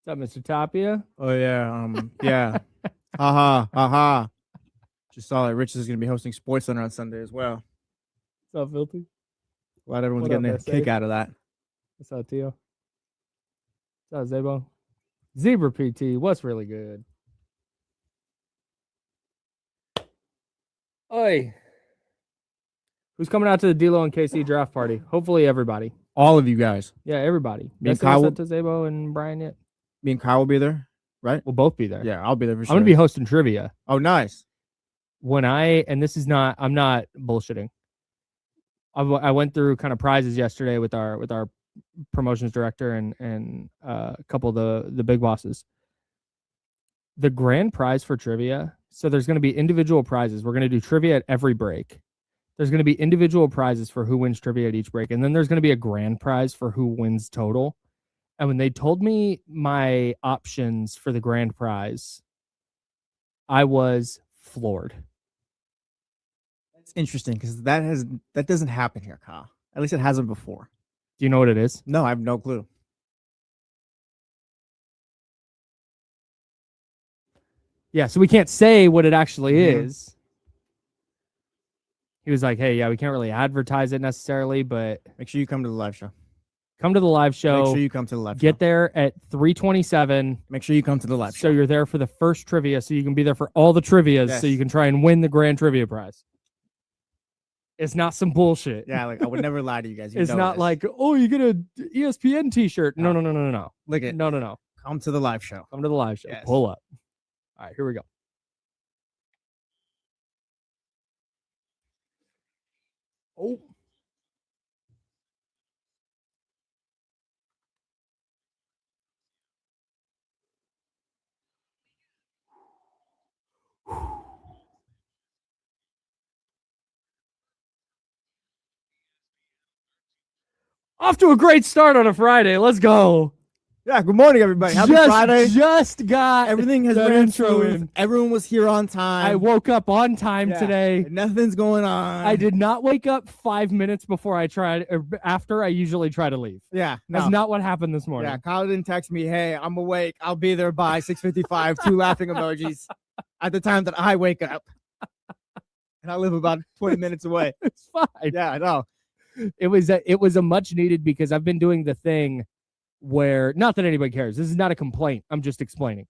What's up, Mr. Tapia? Oh yeah, yeah. Haha, haha. Just saw that Rich is gonna be hosting Sports Center on Sunday as well. What's up, Filthy? Glad everyone's What up, getting a SA? kick out of that. What's up, Tio? What's up, Zabo? Zebra PT, what's really good? Oi. Who's coming out to the D-Lo and KC draft party? Hopefully everybody. All of you guys. Yeah, everybody. Me and That's Kyle Kyle to Zabo and Brian yet. Me and Kyle will be there, right? We'll both be there. Yeah, I'll be there for I'm sure. gonna be hosting trivia. Oh, nice. I'm not bullshitting. I went through kind of prizes yesterday with our promotions director and a couple of the big bosses. The grand prize for trivia. So there's going to be individual prizes. We're going to do trivia at every break. There's going to be individual prizes for who wins trivia at each break. And then there's going to be a grand prize for who wins total. And when they told me my options for the grand prize, I was floored. That's interesting because that doesn't happen here, Kyle. At least it hasn't before. Do you know what it is? No, I have no clue. Yeah, so we can't say what it actually is. He was like, hey, yeah, we can't really advertise it necessarily, but Make sure you come to the live show. come to the live show. Make sure you come to the live show. Get there at 3:27. Make sure you come to the live So show. you're there for the first trivia, so you can be there for all the trivias, Yes. so you can try and win the grand trivia prize. It's not some bullshit. Yeah, like I would never lie to you guys. You It's know not this. like, oh, you get a ESPN t-shirt. No. Look at No. come to the live show. Come to the live show. Yes. Pull up. All right, here we go. Oh. Off to a great start on a Friday. Let's go. Yeah, good morning, everybody. Happy Friday. Just got Everything has that ran intro smooth. in. Everyone was here on time. I woke up on time Yeah. today. Nothing's going on. I did not wake up 5 minutes before I tried, or after I usually try to leave. Yeah, That's no. not what happened this morning. Yeah, Kyle didn't text me, hey, I'm awake. I'll be there by 6:55. 2 laughing emojis at the time that I wake up. And I live about 20 minutes away. It's fine. Yeah, I know. It was a much needed because I've been doing the thing where, not that anybody cares. This is not a complaint. I'm just explaining.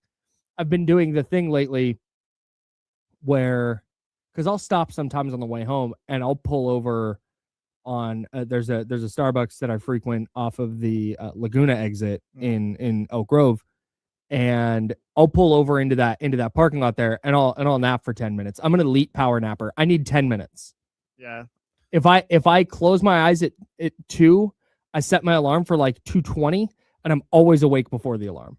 I've been doing the thing lately where, because I'll stop sometimes on the way home and I'll pull over on there's a Starbucks that I frequent off of the Laguna exit in Oak Grove, and I'll pull over into that parking lot there and I'll nap for 10 minutes. I'm an elite power napper. I need 10 minutes. Yeah. If I close my eyes at 2, I set my alarm for like 2:20, and I'm always awake before the alarm.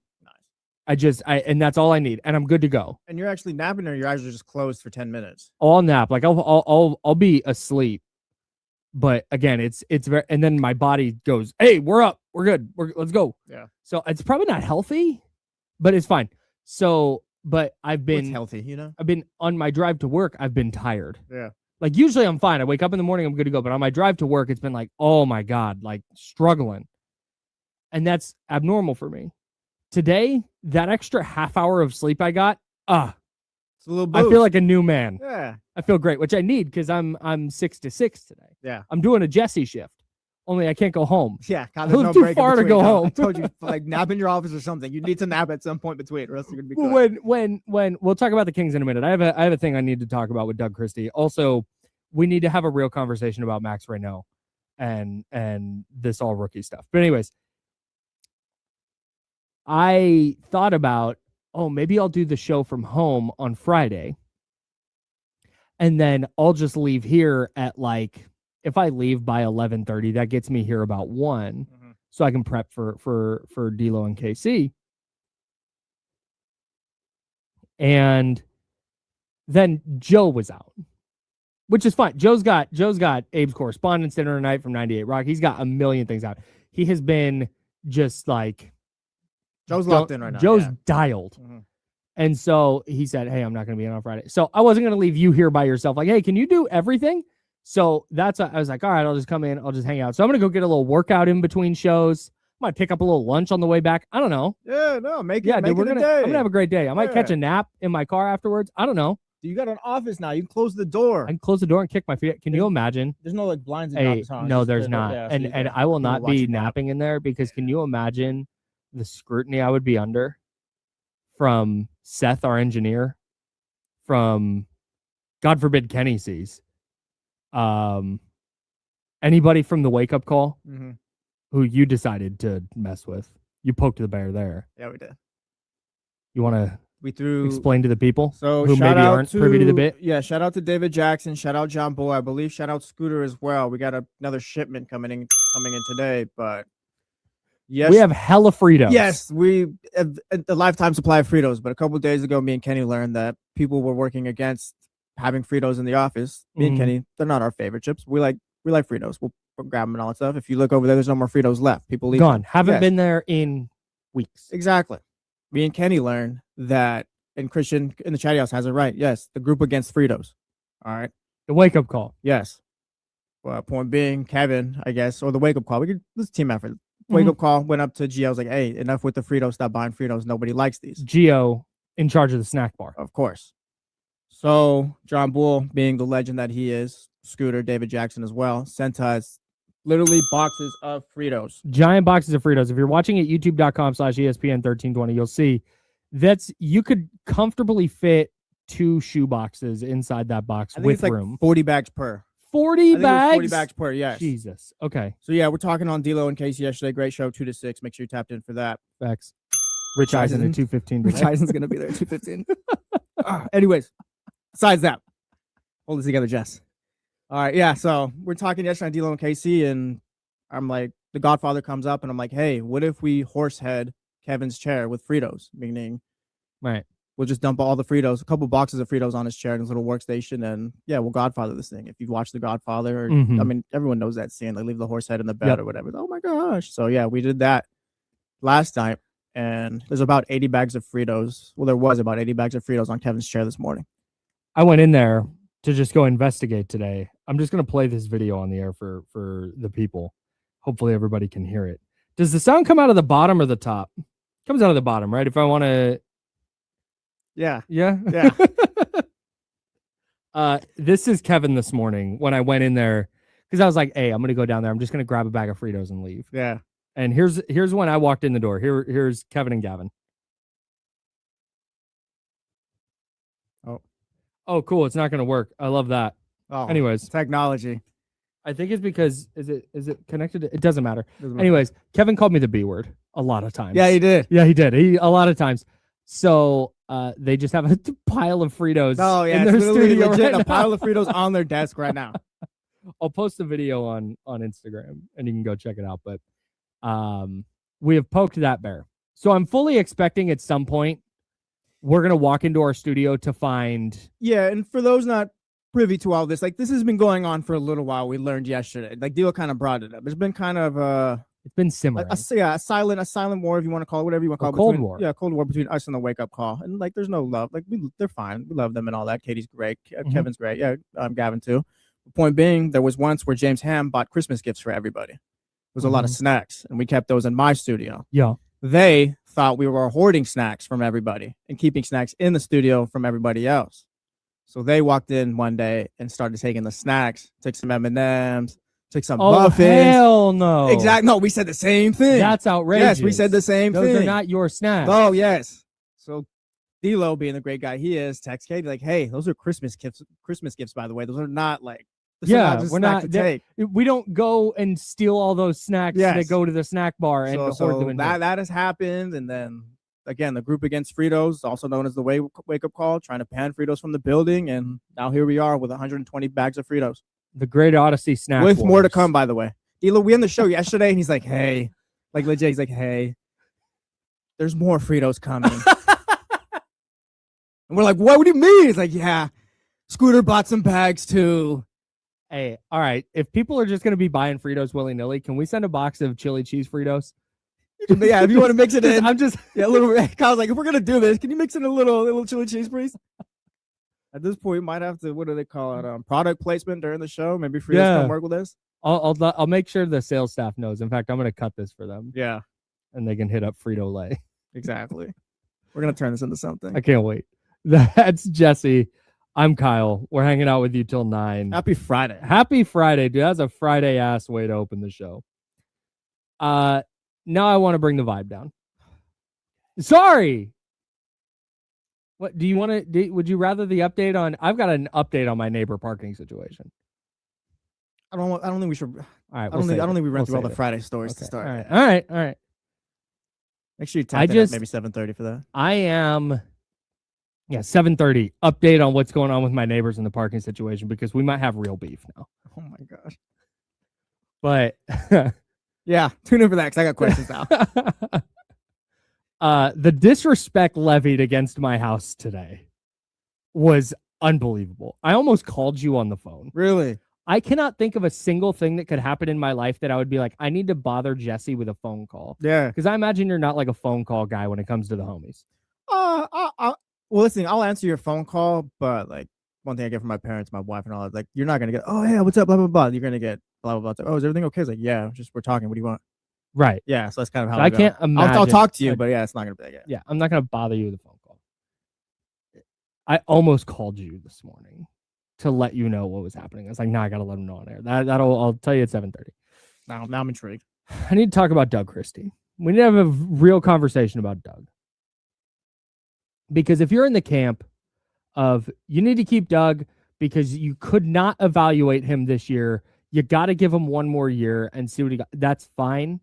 Nice. And that's all I need, and I'm good to go. And you're actually napping, or your eyes are just closed for 10 minutes? I'll nap, like I'll be asleep, but again, it's very, and then my body goes, hey, we're up, we're good, let's go. Yeah. So it's probably not healthy, but it's fine. So, but It's healthy, you know? I've been on my drive to work. I've been tired. Yeah. Like usually I'm fine. I wake up in the morning, I'm good to go. But on my drive to work, it's been like, oh my God, like struggling. And that's abnormal for me. Today, that extra half hour of sleep I got, It's a little boost. I feel like a new man. Yeah. I feel great, which I need because I'm 6 to 6 today. Yeah. I'm doing a Jesse shift. Only I can't go home. Yeah. God, I there's live no too break in far to between. go No, home. I told you, like, nap in your office or something. You need to nap at some point between, or else you're going to be cooked. When we'll talk about the Kings in a minute. I have a thing I need to talk about with Doug Christie. Also, we need to have a real conversation about Max Reynaud and this all rookie stuff. But anyways, I thought about, maybe I'll do the show from home on Friday. And then I'll just leave here at like, if I leave by 11:30, that gets me here about 1. Mhm. So I can prep for D-Lo and KC. And then Joe was out, which is fine. Joe's got Abe's correspondence dinner tonight from 98 Rock. He's got a million things out. He has been just like, Joe's locked in right now. Joe's yeah. dialed. Mhm. And so he said, hey, I'm not going to be in on Friday. So I wasn't going to leave you here by yourself. Like, hey, can you do everything? So I was like, all right, I'll just come in. I'll just hang out. So I'm going to go get a little workout in between shows. Might pick up a little lunch on the way back. I don't know. Yeah, no, make it. Yeah, make dude, it a I'm day. gonna have a great day. I might catch Yeah. a nap in my car afterwards. I don't know. You got an office now. You can close the door. I can close the door and kick my feet. Can you imagine? There's no like blinds in the Hey, office. Huh? It's no, just there's the- not. yeah, so And you and can- I will people not watch be you nap. napping in there because can you imagine the scrutiny I would be under from Seth, our engineer, from God forbid Kenny sees, anybody from the wake up call Mhm. who you decided to mess with. You poked the bear there. Yeah, we did. You want to We threw. explain to the people So who shout maybe out aren't privy to the bit? Yeah, shout out to David Jackson. Shout out John Bull. I believe shout out Scooter as well. We got another shipment coming in today, but yes, We have hella Fritos. yes, we have a lifetime supply of Fritos. But a couple of days ago, me and Kenny learned that people were working against having Fritos in the office. Me and Mhm. Kenny, they're not our favorite chips. We like Fritos. We'll grab them and all that stuff. If you look over there, there's no more Fritos left. People leave Gone. them. Haven't Yes. been there in weeks. Exactly. Me and Kenny learned that, and Christian in the chat house has it right. Yes, the group against Fritos. All right. The wake up call. Yes. Well, point being, Kevin, I guess, or the wake up call. This team effort. Wake up call went up to Gio. Was like, hey, enough with the Fritos. Stop buying Fritos. Nobody likes these. Gio in charge of the snack bar. Of course. So John Bull, being the legend that he is, Scooter, David Jackson as well, sent us literally boxes of Fritos. Giant boxes of Fritos. If you're watching at youtube.com/ESPN1320, you'll see you could comfortably fit 2 shoe boxes inside that box I think with it's like room. 40 bags per. 40 I think it was bags? 40 bags per, yes. Jesus. Okay. So yeah, we're talking on D'Lo and Casey yesterday. Great show, 2 to 6. Make sure you tapped in for that. Facts. Rich Eisen at 2:15. Rich Eisen's gonna be there at 2:15. Anyways, besides that, hold this together, Jess. All right, yeah. So we're talking yesterday on D'Lo and Casey, and I'm like, the Godfather comes up, and I'm like, hey, what if we horsehead Kevin's chair with Fritos? Meaning, Right. we'll just dump all the Fritos, a couple boxes of Fritos on his chair in his little workstation, and yeah, we'll Godfather this thing. If you've watched The Godfather, Mhm. I mean, everyone knows that scene. They leave the horse head in the bed Yep. or whatever. Oh my gosh! So yeah, we did that last night, and there's about 80 bags of Fritos. Well, there was about 80 bags of Fritos on Kevin's chair this morning. I went in there to just go investigate today. I'm just going to play this video on the air for the people. Hopefully everybody can hear it. Does the sound come out of the bottom or the top? It comes out of the bottom, right? If I want to... Yeah. Yeah? Yeah. This is Kevin this morning when I went in there because I was like, hey, I'm going to go down there. I'm just going to grab a bag of Fritos and leave. Yeah. And here's when I walked in the door. Here's Kevin and Gavin. Oh, cool. It's not going to work. I love that. Oh, Anyways, technology. I think it's because is it connected? It doesn't matter. Doesn't matter. Anyways, Kevin called me the B word a lot of times. Yeah, he did. Yeah, he did. A lot of times. So they just have a pile of Fritos Oh yeah, in it's their literally studio legit right a pile now. of Fritos on their desk right now. I'll post the video on Instagram and you can go check it out. But we have poked that bear. So I'm fully expecting at some point we're gonna walk into our studio to find. Yeah, and for those not privy to all this, like this has been going on for a little while. We learned yesterday. Like Dio kind of brought it up. There's been kind of It's been simmering. a silent war, if you want to call it, whatever you want to call it. Cold between- war. Yeah, Cold War between us and the wake up call. And like there's no love. Like they're fine. We love them and all that. Katie's great. Kevin's great. Yeah, Gavin too. The point being, there was once where James Ham bought Christmas gifts for everybody. There was a lot of snacks, and we kept those in my studio. Yeah. They thought we were hoarding snacks from everybody and keeping snacks in the studio from everybody else. So they walked in one day and started taking the snacks, took some M&Ms, took some muffins. Hell no. Exactly. No, we said the same thing. That's outrageous. Yes, we said the same Those thing. are not your snacks. Oh, yes. So D'Lo, being the great guy he is, texts Katie like, hey, those are Christmas gifts. Christmas gifts, by the way. Those are not like, Yeah, we're not to take. We don't go and steal all those snacks Yes. that go to the snack bar and hoard them So in that has happened. And then again, the group against Fritos, also known as the wake up call, trying to pan Fritos from the building. And now here we are with 120 bags of Fritos. the Great Odyssey snack With more to wars. come, by the way. D'Lo, we end the show yesterday and he's like, hey, like legit, he's like, hey, there's more Fritos coming. And we're like, what do you mean? He's like, yeah, Scooter bought some bags too. Hey, all right. If people are just going to be buying Fritos willy-nilly, can we send a box of chili cheese Fritos? Yeah, if you want to mix it in. I'm just Yeah, a little. Kyle's like, if we're gonna do this, can you mix in a little chili cheese, please? At this point, we might have to. What do they call it? Product placement during the show. Maybe Fritos Yeah. come work with us. I'll make sure the sales staff knows. In fact, I'm gonna cut this for them. Yeah, and they can hit up Frito-Lay. exactly. We're gonna turn this into something. I can't wait. That's Jesse. I'm Kyle. We're hanging out with you till 9. Happy Friday. Happy Friday, dude. That's a Friday ass way to open the show. Now I want to bring the vibe down. Sorry. What do you want to? Would you rather the update on? I've got an update on my neighbor parking situation. I don't think we should. All right. I don't think we ran through all the Friday stories to start. All right. Make sure you tap in at maybe 7:30 for that. I am. Yeah, 7:30. Update on what's going on with my neighbors in the parking situation because we might have real beef now. Oh my gosh. But yeah, tune in for that because I got questions now. The disrespect levied against my house today was unbelievable. I almost called you on the phone. Really? I cannot think of a single thing that could happen in my life that I would be like, I need to bother Jesse with a phone call. Yeah. Because I imagine you're not like a phone call guy when it comes to the homies. Well, listen, I'll answer your phone call, but like one thing I get from my parents, my wife, and all that, like you're not gonna get, oh yeah, what's up, blah blah blah. You're gonna get blah blah blah. It's like, oh, is everything okay? It's like, yeah, just we're talking. What do you want? Right. Yeah. So that's kind of how I can't imagine. I'll talk to you, but yeah, it's not gonna be like, yeah, I'm not gonna bother you with a phone call. I almost called you this morning to let you know what was happening. I was like, no, I gotta let him know on air. I'll tell you at 7:30. Now I'm intrigued. I need to talk about Doug Christie. We need to have a real conversation about Doug. Because if you're in the camp of you need to keep Doug because you could not evaluate him this year, you got to give him one more year and see what he got. That's fine.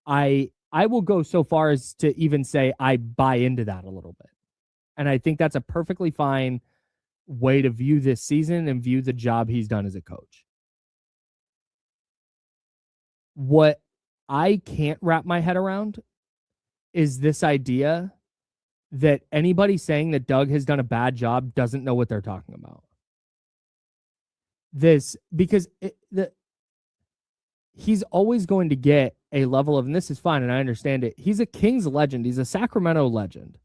I will go so far as to even say I buy into that a little bit. And I think that's a perfectly fine way to view this season and view the job he's done as a coach. What I can't wrap my head around is this idea that anybody saying that Doug has done a bad job doesn't know what they're talking about. Because he's always going to get a level of, and this is fine, and I understand it. He's a Kings legend. He's a Sacramento legend.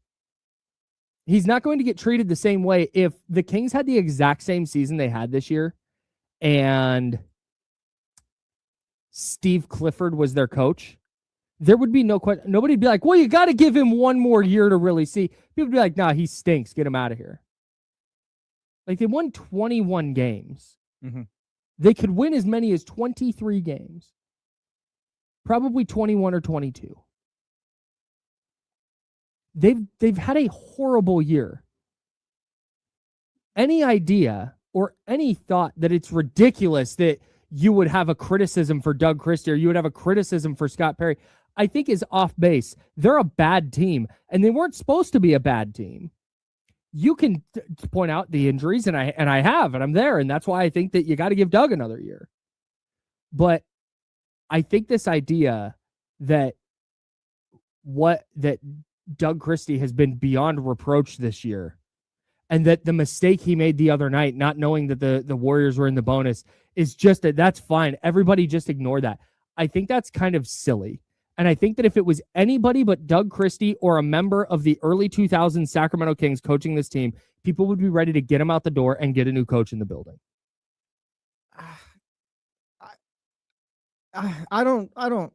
He's not going to get treated the same way if the Kings had the exact same season they had this year and Steve Clifford was their coach. There would be no question. Nobody'd be like, well, you got to give him one more year to really see. People would be like, nah, he stinks. Get him out of here. Like, they won 21 games. Mm-hmm. They could win as many as 23 games. Probably 21 or 22. They've had a horrible year. Any idea or any thought that it's ridiculous that you would have a criticism for Doug Christie or you would have a criticism for Scott Perry, I think is off base. They're a bad team, and they weren't supposed to be a bad team. You can point out the injuries, and I have, and I'm there, and that's why I think that you got to give Doug another year. But I think this idea that Doug Christie has been beyond reproach this year, and that the mistake he made the other night, not knowing that the Warriors were in the bonus, is just that's fine. Everybody just ignore that. I think that's kind of silly. And I think that if it was anybody but Doug Christie or a member of the early 2000s Sacramento Kings coaching this team, people would be ready to get him out the door and get a new coach in the building. I don't know,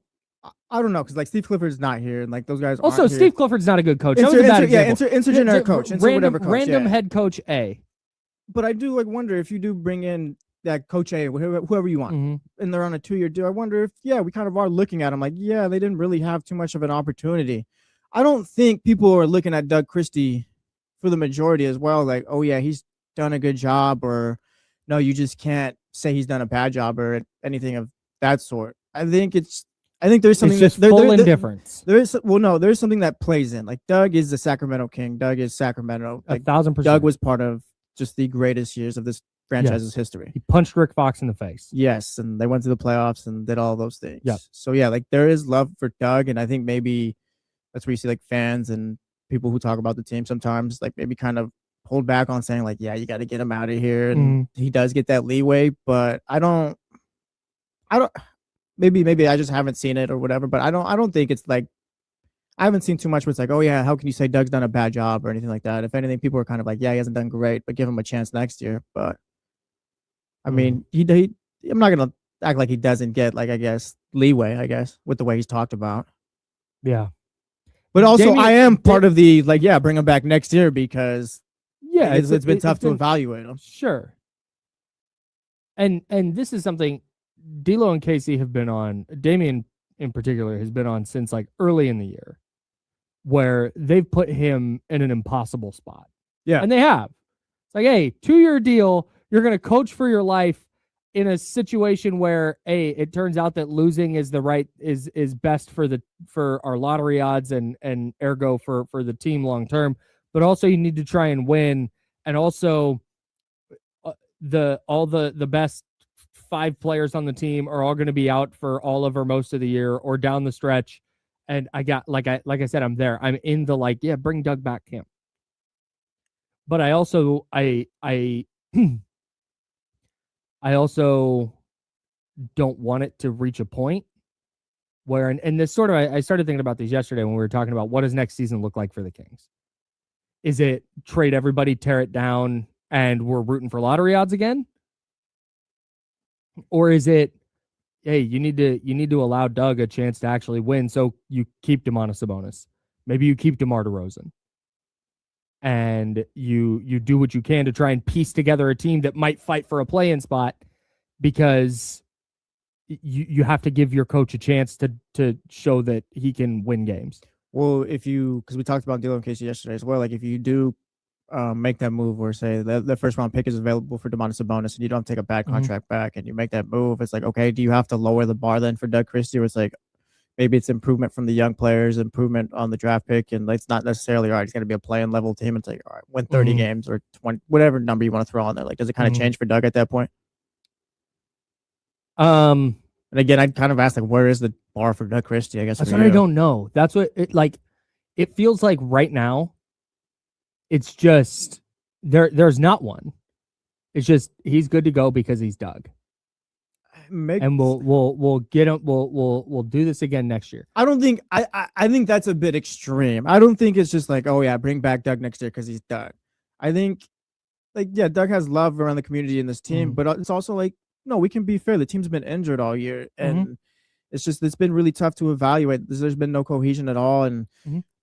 because like Steve Clifford's not here, and like those guys. Also, Steve here. Clifford's not a good coach. Intergeneric coach, random coach, head coach A. But I do like wonder if you do bring in that coach A, whoever you want, mm-hmm. and they're on a 2-year deal. I wonder if we kind of are looking at them like, they didn't really have too much of an opportunity. I don't think people are looking at Doug Christie for the majority as well. Like, oh yeah, he's done a good job, or no, you just can't say he's done a bad job or anything of that sort. I think there's something. It's just full indifference. There's something that plays in. Like, Doug is the Sacramento King. Doug is Sacramento. Like, 1,000%. Doug was part of just the greatest years of this franchise's history. He punched Rick Fox in the face. Yes, and they went to the playoffs and did all those things. Yep. So yeah, like there is love for Doug, and I think maybe that's where you see like fans and people who talk about the team sometimes like maybe kind of hold back on saying like, yeah, you got to get him out of here, and he does get that leeway, but I don't. Maybe I just haven't seen it or whatever, but I don't think it's like, I haven't seen too much where it's like, oh yeah, how can you say Doug's done a bad job or anything like that? If anything, people are kind of like, yeah, he hasn't done great, but give him a chance next year. But I mean, I'm not gonna act like he doesn't get, like, I guess, leeway, I guess, with the way he's talked about. Yeah. But also, I am part of the, like, yeah, bring him back next year because it's been tough to evaluate him. Sure. And this is something D'Lo and Casey have been on, Damian in particular has been on since like early in the year, where they've put him in an impossible spot. Yeah. And they have. It's like, hey, 2-year deal, you're going to coach for your life in a situation where, it turns out that losing is is best for our lottery odds and ergo for the team long term, but also you need to try and win, and also all the best 5 players on the team are all going to be out for all of or most of the year or down the stretch. And I got, like I said, I'm there. I'm in the, like, yeah, bring Doug back camp. But I also I also don't want it to reach a point where, and this sort of, I started thinking about these yesterday when we were talking about what does next season look like for the Kings. Is it trade everybody, tear it down, and we're rooting for lottery odds again? Or is it, hey, you need to allow Doug a chance to actually win, so you keep Domantas Sabonis. Maybe you keep DeMar DeRozan. And you do what you can to try and piece together a team that might fight for a play-in spot, because you have to give your coach a chance to show that he can win games. Well, because we talked about D'Lo and Casey yesterday as well, like if you do make that move where, say, the first round pick is available for Domantas Sabonis and you don't take a bad contract back and you make that move, it's like, okay, do you have to lower the bar then for Doug Christie? Or it's like, maybe it's improvement from the young players, improvement on the draft pick, and it's not necessarily, all right, it's going to be a play-in level team. It's like, all right, win 30 games or 20, whatever number you want to throw on there. Like, does it kind of change for Doug at that point? And again, I'd kind of ask, like, where is the bar for Doug Christie? I guess that's what I don't know. That's what it feels like right now. It's just there's not one. It's just he's good to go because he's Doug. And we'll get him. We'll do this again next year. I don't think I think that's a bit extreme. I don't think it's just like, oh yeah, bring back Doug next year because he's Doug. I think, like, yeah, Doug has love around the community in this team, but it's also like, no, we can be fair. The team's been injured all year, and it's been really tough to evaluate. There's been no cohesion at all, and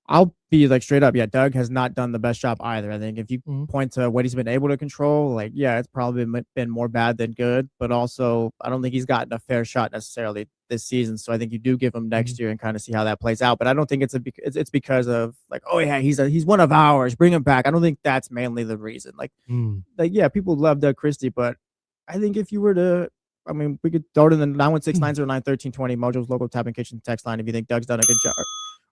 I'll be like straight up, yeah, Doug has not done the best job either. I think if you point to what he's been able to control, like, yeah, it's probably been more bad than good, but also I don't think he's gotten a fair shot necessarily this season. So I think you do give him next year and kind of see how that plays out. But I don't think it's because of like, oh yeah, he's one of ours, bring him back. I don't think that's mainly the reason. Like yeah, people love Doug Christie, but I think if you were to, I mean, we could throw it in the 916-909-1320 Mojo's local tap and kitchen text line if you think Doug's done a good job.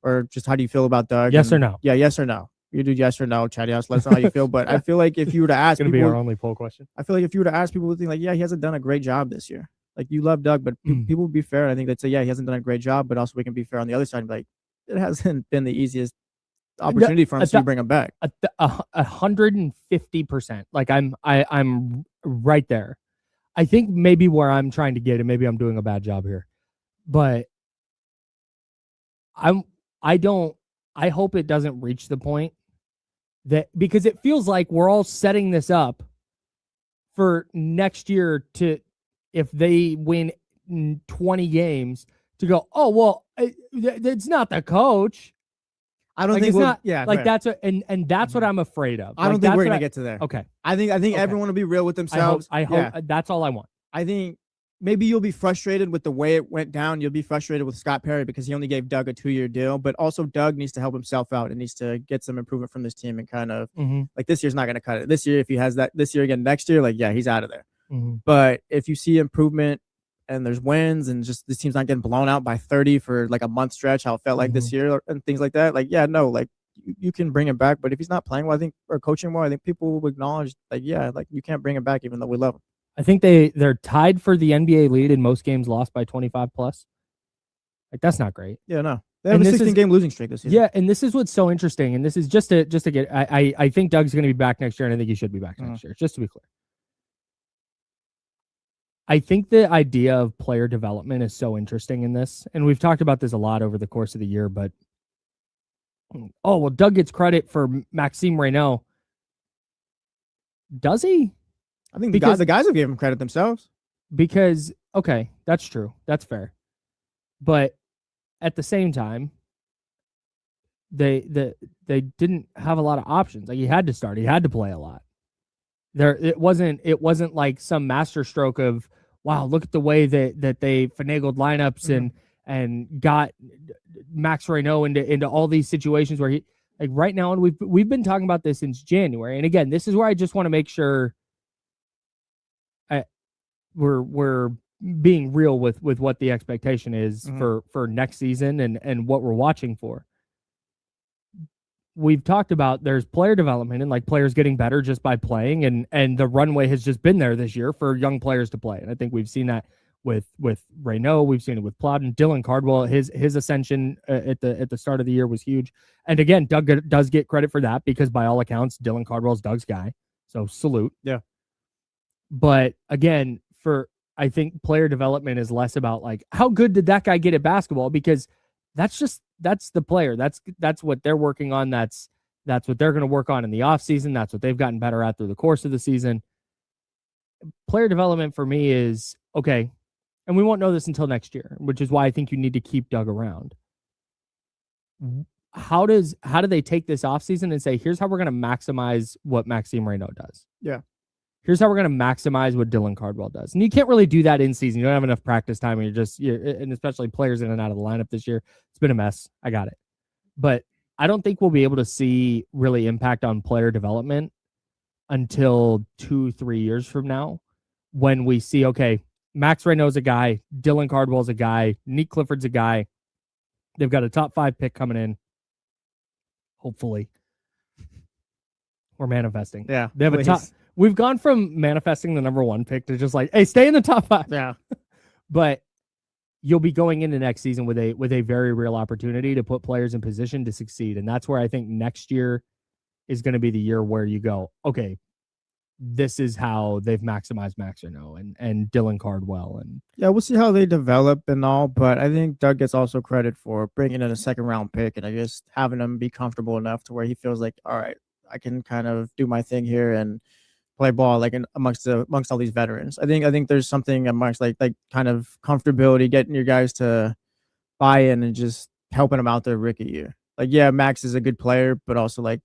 Or just how do you feel about Doug? Yes or no? Yeah, yes or no. You do yes or no, chatty house. Let us know how you feel. But I feel like if you were to ask, it's gonna be our only poll question. I feel like if you were to ask, people would think like, yeah, he hasn't done a great job this year. Like, you love Doug, but people would be fair. I think they'd say, yeah, he hasn't done a great job, but also we can be fair on the other side and be like, it hasn't been the easiest opportunity for him to bring him back. 150%. Like I'm right there. I think maybe where I'm trying to get, and maybe I'm doing a bad job here, but I hope it doesn't reach the point that, because it feels like we're all setting this up for next year to, if they win 20 games, to go, oh, well, it's not the coach. I don't think it's not. Yeah, like that's and that's what I'm afraid of. I don't think we're gonna get to there. Okay. I think everyone will be real with themselves. I hope that's all I want. I think maybe you'll be frustrated with the way it went down. You'll be frustrated with Scott Perry because he only gave Doug a 2-year deal, but also Doug needs to help himself out and needs to get some improvement from this team and kind of like, this year's not going to cut it. This year, if he has that this year again, next year, like, yeah, he's out of there. But if you see improvement and there's wins and just this team's not getting blown out by 30 for like a month stretch, how it felt like this year and things like that, like, yeah, no, like you can bring him back. But if he's not playing well, I think, or coaching well, I think people will acknowledge like, yeah, like you can't bring him back even though we love him. I think they're tied for the NBA lead in most games lost by 25 plus. Like, that's not great. Yeah, no. They have a 16-game losing streak this season. Yeah, and this is what's so interesting. And this is just to get, I think Doug's going to be back next year, and I think he should be back next year, just to be clear. I think the idea of player development is so interesting in this. And we've talked about this a lot over the course of the year, but, oh, well, Doug gets credit for Maxime Reynaud. Does he? I think the guys will give him credit themselves. Because, okay, That's true. That's fair. But at the same time, they didn't have a lot of options. Like, he had to start. He had to play a lot. It wasn't like some masterstroke of, wow, look at the way that they finagled lineups and got Max Reynaud into all these situations where he, like, right now, and we've been talking about this since January. And again, this is where I just want to make sure we're being real with what the expectation is for next season and what we're watching for. We've talked about there's player development and like players getting better just by playing, and the runway has just been there this year for young players to play. And I think we've seen that with Reynaud, we've seen it with Plowden, Dylan Cardwell. His ascension at the start of the year was huge. And again, Doug does get credit for that because by all accounts, Dylan Cardwell's Doug's guy. So salute. Yeah. But again, I think player development is less about like, how good did that guy get at basketball? Because that's the player. That's what they're working on. That's what they're going to work on in the offseason. That's what they've gotten better at through the course of the season. Player development for me is, okay, and we won't know this until next year, which is why I think you need to keep Doug around. How do they take this offseason and say, here's how we're going to maximize what Maxime Reynaud does? Yeah. Here's how we're going to maximize what Dylan Cardwell does. And you can't really do that in season. You don't have enough practice time, and and especially players in and out of the lineup this year. It's been a mess. I got it. But I don't think we'll be able to see really impact on player development until 2-3 years from now, when we see, okay, Max Reynaud's a guy, Dylan Cardwell's a guy, Nick Clifford's a guy. They've got a top 5 pick coming in. Hopefully. We're manifesting. Yeah. They have a top. We've gone from manifesting the number 1 pick to just like, hey, stay in the top 5. Yeah. But you'll be going into next season with a very real opportunity to put players in position to succeed. And that's where I think next year is going to be the year where you go, okay, this is how they've maximized Max Reynaud and Dylan Cardwell. And yeah, we'll see how they develop and all, but I think Doug gets also credit for bringing in a 2nd-round pick and I guess having him be comfortable enough to where he feels like, all right, I can kind of do my thing here and play ball like amongst all these veterans. I think there's something amongst like kind of comfortability, getting your guys to buy in and just helping them out their rookie year. Like, yeah, Max is a good player, but also like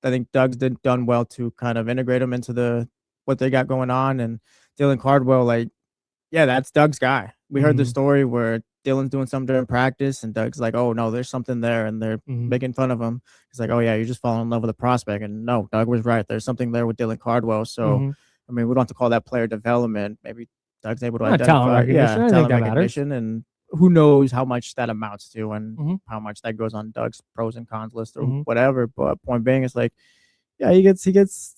I think Doug's done well to kind of integrate them into what they got going on. And Dylan Cardwell, like, yeah, that's Doug's guy. We heard the story where Dylan's doing something during practice and Doug's like, oh no, there's something there, and they're making fun of him. He's like, oh yeah, you're just falling in love with the prospect. And no, Doug was right. There's something there with Dylan Cardwell. So I mean, we don't have to call that player development. Maybe Doug's able to identify talent recognition, and who knows how much that amounts to and how much that goes on Doug's pros and cons list or whatever. But point being, it's like, yeah, he gets.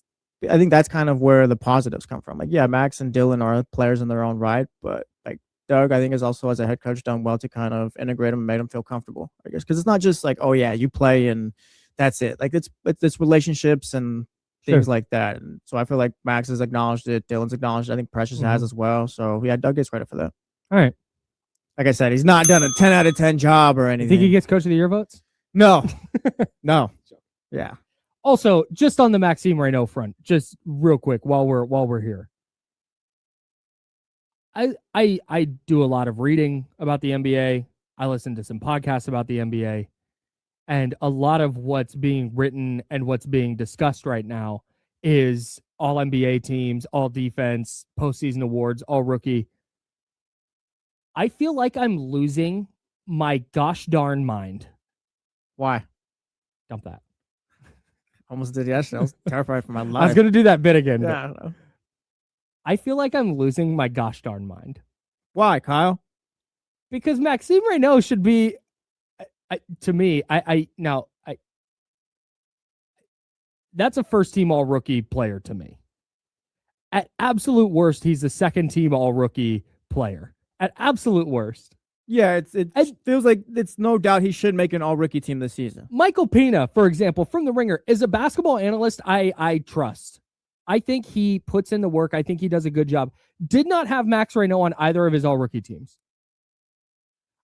I think that's kind of where the positives come from. Like, yeah, Max and Dylan are players in their own right, but like Doug, I think, is also, as a head coach, done well to kind of integrate them and make them feel comfortable, I guess, because it's not just like, oh yeah, you play and that's it. Like it's relationships and things like that. And so I feel like Max has acknowledged it, Dylan's acknowledged it, I think Precious has as well. So yeah, Doug gets credit for that. All right. Like I said, he's not done a 10 out of 10 job or anything. You think he gets Coach of the Year votes? No. No. Yeah. Also, just on the Maxime Reynaud front, just real quick while we're here. I do a lot of reading about the NBA. I listen to some podcasts about the NBA. And a lot of what's being written and what's being discussed right now is all NBA teams, all defense, postseason awards, all rookie. I feel like I'm losing my gosh darn mind. Why? Dump that. Almost did yesterday. I was terrified for my life. I was going to do that bit again. Yeah, I don't know. I feel like I'm losing my gosh darn mind. Why, Kyle? Because Maxime Reynaud should be, to me, that's a first team all rookie player to me. At absolute worst, he's a second team all rookie player. At absolute worst. Yeah, it feels like it's no doubt he should make an all-rookie team this season. Michael Pina, for example, from The Ringer, is a basketball analyst I trust. I think he puts in the work. I think he does a good job. Did not have Max Reynaud on either of his all-rookie teams.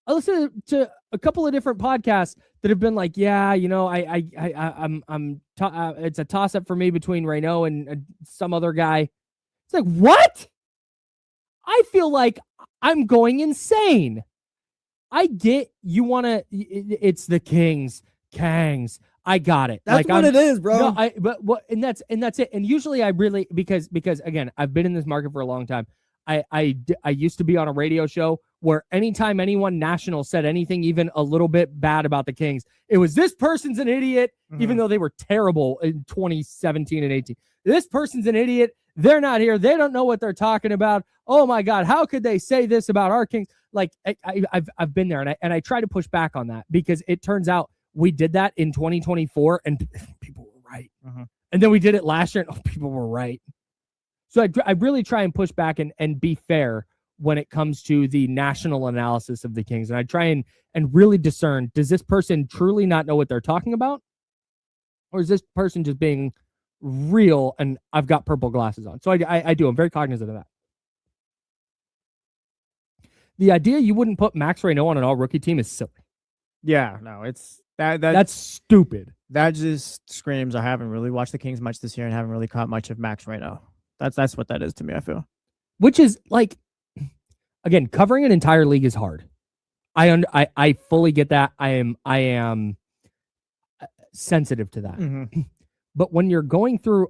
I listened to a couple of different podcasts that have been like, yeah, you know, it's a toss-up for me between Reynaud and some other guy. It's like, what? I feel like I'm going insane. I get you want to. It's the Kings, Kangs. I got it. That's what it is, bro. No, but what, and that's it. And usually I really because again, I've been in this market for a long time. I used to be on a radio show where anytime anyone national said anything even a little bit bad about the Kings, it was this person's an idiot, even though they were terrible in 2017 and 18. This person's an idiot. They're not here. They don't know what they're talking about. Oh my God, how could they say this about our Kings? Like I've been there, and I try to push back on that because it turns out we did that in 2024, and people were right. And then we did it last year, and people were right. So I really try and push back and be fair when it comes to the national analysis of the Kings, and I try and really discern: does this person truly not know what they're talking about, or is this person just being real? And I've got purple glasses on, so I do. I'm very cognizant of that. The idea you wouldn't put Max Reynaud on an all-rookie team is silly. Yeah, no, it's that's stupid. That just screams I haven't really watched the Kings much this year and haven't really caught much of Max Reynaud. That's what that is to me, I feel. Which is like, again, covering an entire league is hard. I fully get that. I am sensitive to that. But when you're going through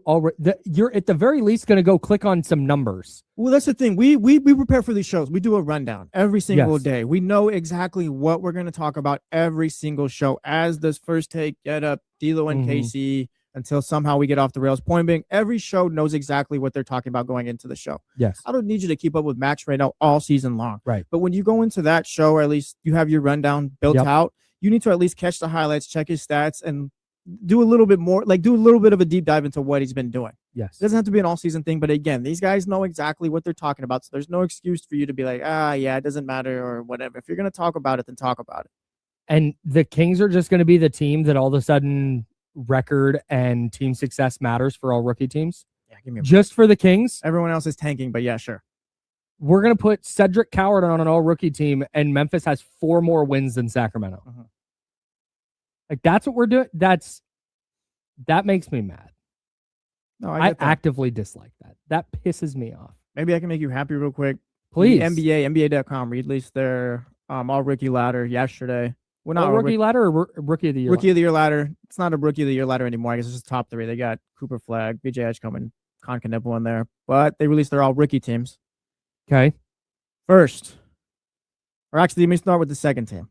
you're at the very least going to go click on some numbers. Well, that's the thing. We prepare for these shows. We do a rundown every single day. We know exactly what we're going to talk about every single show. As this First Take, Get Up, D'Lo and KC, until somehow we get off the rails. Point being, every show knows exactly what they're talking about going into the show. Yes. I don't need you to keep up with Max Reynaud all season long. Right. But when you go into that show, or at least you have your rundown built out, you need to at least catch the highlights, check his stats, and do a little bit more, do a little bit of a deep dive into what he's been doing. Yes. It doesn't have to be an all-season thing, but again, these guys know exactly what they're talking about, so there's no excuse for you to be like, yeah, it doesn't matter or whatever. If you're going to talk about it, then talk about it. And the Kings are just going to be the team that all of a sudden record and team success matters for all rookie teams. Yeah, give me a just for the Kings. Everyone else is tanking, but yeah, sure. We're going to put Cedric Coward on an all-rookie team, and Memphis has 4 more wins than Sacramento. Like, that's what we're doing. That makes me mad. No, I actively dislike that. That pisses me off. Maybe I can make you happy real quick. Please. NBA.com released their all-rookie ladder yesterday. Well, not rookie ladder or rookie of the year? Rookie of the year ladder. It's not a rookie of the year ladder anymore. I guess it's just top 3. They got Cooper Flag, BJ Edgecombe, and Knipple in there. But they released their all-rookie teams. Okay. First. Or actually, let me start with the second team.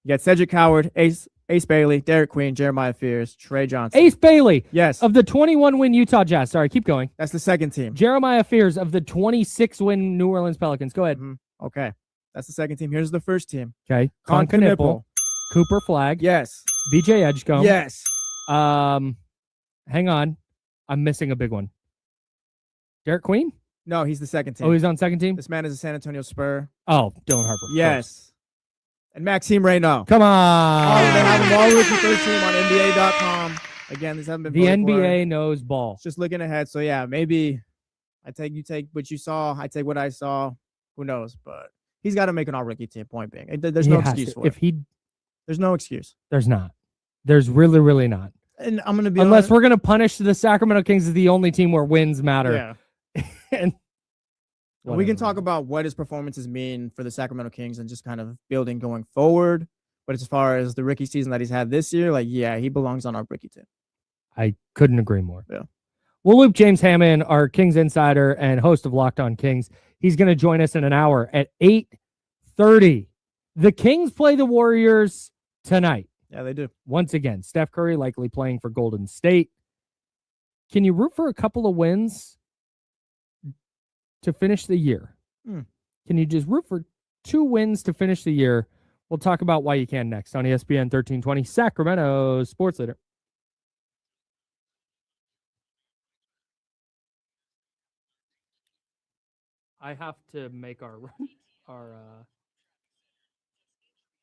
You got Cedric Coward, Ace Bailey, Derek Queen, Jeremiah Fears, Trey Johnson. Ace Bailey. Yes. Of the 21-win Utah Jazz. Sorry, keep going. That's the second team. Jeremiah Fears of the 26-win New Orleans Pelicans. Go ahead. Okay. That's the second team. Here's the first team. Okay. Knipple. Cooper Flag. Yes. BJ Edgecombe. Yes. Hang on. I'm missing a big one. Derek Queen? No, he's the second team. Oh, he's on second team? This man is a San Antonio Spur. Oh, Dylan Harper. Yes. And Maxime Reynaud. Come on. They have him all rookie first team on NBA.com. Again, these haven't been the NBA knows ball. Just looking ahead. So yeah, maybe you take what you saw. I take what I saw. Who knows? But he's got to make an all rookie team. Point being, there's no excuse for it. There's no excuse. There's not. There's really, really not. And I'm gonna be unless we're gonna punish the Sacramento Kings as the only team where wins matter. Yeah. And we can talk about what his performances mean for the Sacramento Kings and just kind of building going forward. But as far as the rookie season that he's had this year, he belongs on our rookie team. I couldn't agree more. Yeah. We'll loop James Hammond, our Kings insider and host of Locked On Kings. He's going to join us in an hour at 8:30. The Kings play the Warriors tonight. Yeah, they do. Once again, Steph Curry likely playing for Golden State. Can you root for a couple of wins to finish the year? Can you just root for 2 wins to finish the year? We'll talk about why you can next on ESPN 1320, Sacramento Sports Leader. I have to make our What's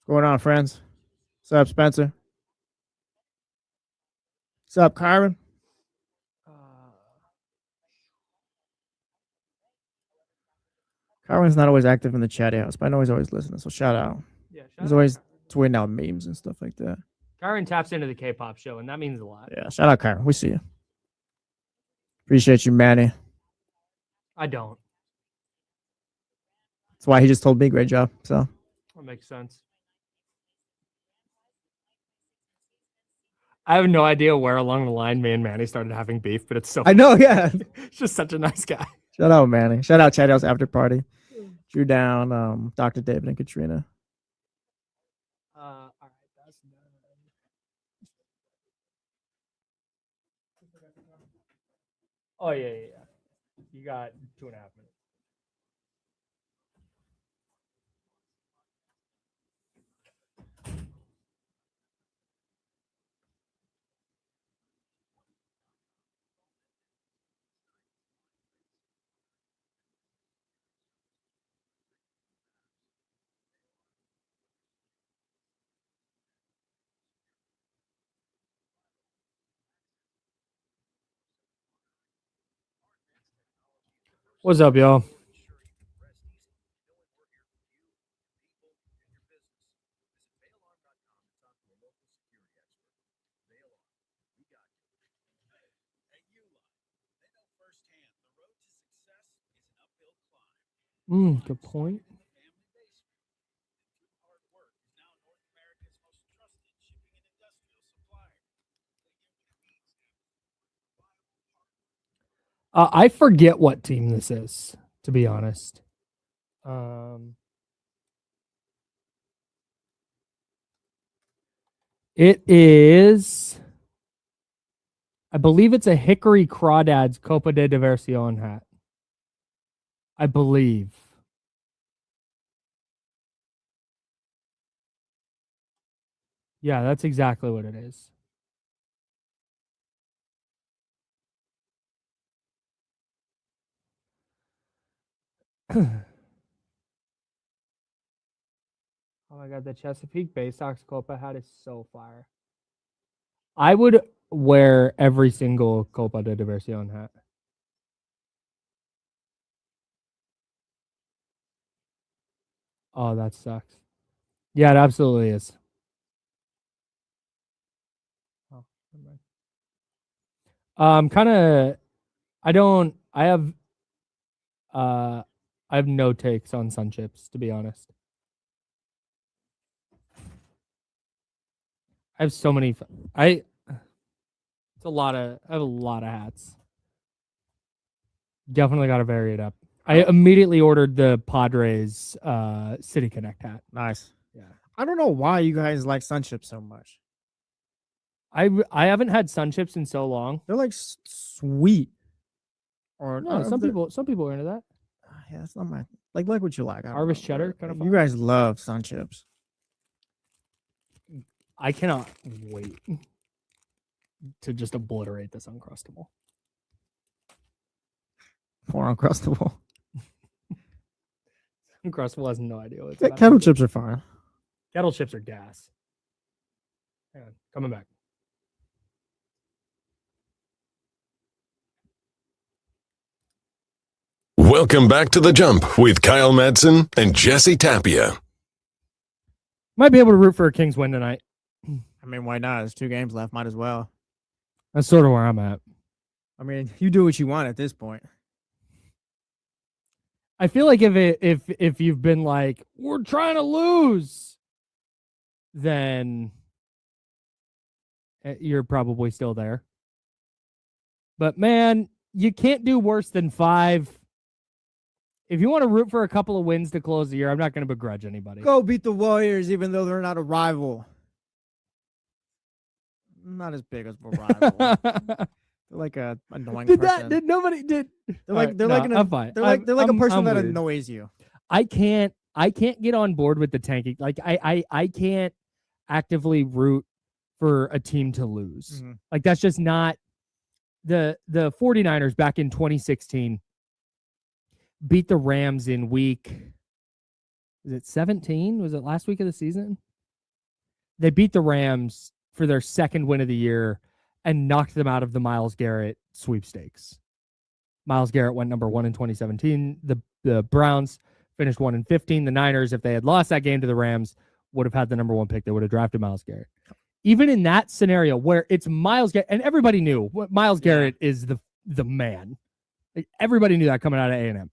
going on, friends? What's up, Spencer? What's up, Kyron? Kyron's not always active in the chat house, but I know he's always listening, so shout out. Yeah, he's always tweeting out memes and stuff like that. Kyron taps into the K-pop show, and that means a lot. Yeah, shout out, Kyron. We see you. Appreciate you, Manny. I don't. That's why he just told me great job. So That makes sense. I have no idea where along the line me and Manny started having beef, but it's so I know, yeah. He's just such a nice guy. Shout out Manny. Shout out Chad House after party. Drew down Dr. David and Katrina. All right, that's done. Oh yeah. You got 2.5 minutes. What's up, y'all? Good point. I forget what team this is, to be honest. It is, I believe it's a Hickory Crawdads Copa de Diversión hat. I believe. Yeah, that's exactly what it is. Oh my god, the Chesapeake Bay Sox Copa hat is so fire. I would wear every single Copa de Diversión hat. Oh, that sucks. Yeah, it absolutely is. Oh, never mind. Kind of. I have no takes on Sun Chips, to be honest. I have so many. I have a lot of hats. Definitely got to vary it up. I immediately ordered the Padres City Connect hat. Nice. Yeah. I don't know why you guys like Sun Chips so much. I haven't had Sun Chips in so long. They're like sweet. Or no, some people are into that. Yeah, that's not my like what you like. Harvest cheddar kind of. You guys love Sun Chips. I cannot wait to just obliterate this Uncrustable. More Uncrustable. Uncrustable has no idea what it's about. Kettle chips are fine. Kettle chips are gas. Hang on, coming back. Welcome back to The Jump with Kyle Madson and Jesse Tapia. Might be able to root for a Kings win tonight. I mean, why not? There's 2 games left. Might as well. That's sort of where I'm at. I mean, you do what you want at this point. I feel like if you've been like, we're trying to lose, then you're probably still there. But man, you can't do worse than 5. If you want to root for a couple of wins to close the year, I'm not going to begrudge anybody. Go beat the Warriors, even though they're not a rival. Not as big as a rival. They're like a annoying person. Did nobody did? They're like no, I'm fine. They're like a person that weird. annoys you. I can't get on board with the tanking. Like I can't actively root for a team to lose. Mm-hmm. Like that's just not the 49ers back in 2016 beat the Rams in week, is it 17? Was it last week of the season? They beat the Rams for their second win of the year and knocked them out of the Myles Garrett sweepstakes. Myles Garrett went number 1 in 2017. The Browns finished 1 in 15. The Niners, if they had lost that game to the Rams, would have had the number 1 pick. They would have drafted Myles Garrett. Even in that scenario where it's Myles Garrett, and everybody knew Myles Garrett is the man. Like, everybody knew that coming out of A&M.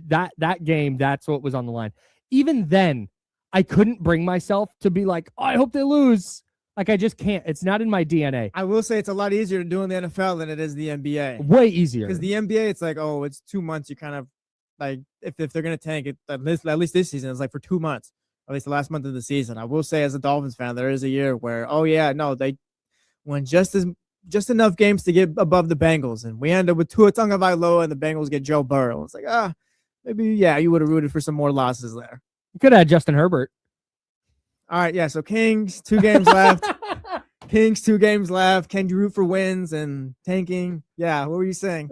that game, that's what was on the line. Even then, I couldn't bring myself to be like, oh, I hope they lose. Like, I just can't. It's not in my DNA. I will say it's a lot easier to do in the NFL than it is the NBA. Way easier. Because the NBA, it's like, oh, it's 2 months. You kind of like, if they're going to tank it, at least this season, it's like for 2 months, at least the last month of the season. I will say, as a Dolphins fan, there is a year where, oh, yeah, no, they won just enough games to get above the Bengals. And we end up with Tua Tagovailoa and the Bengals get Joe Burrow. It's like, maybe, yeah, you would have rooted for some more losses there. You could have had Justin Herbert. All right, yeah, so Kings, 2 games left. Kings, 2 games left. Can you root for wins and tanking? Yeah, what were you saying?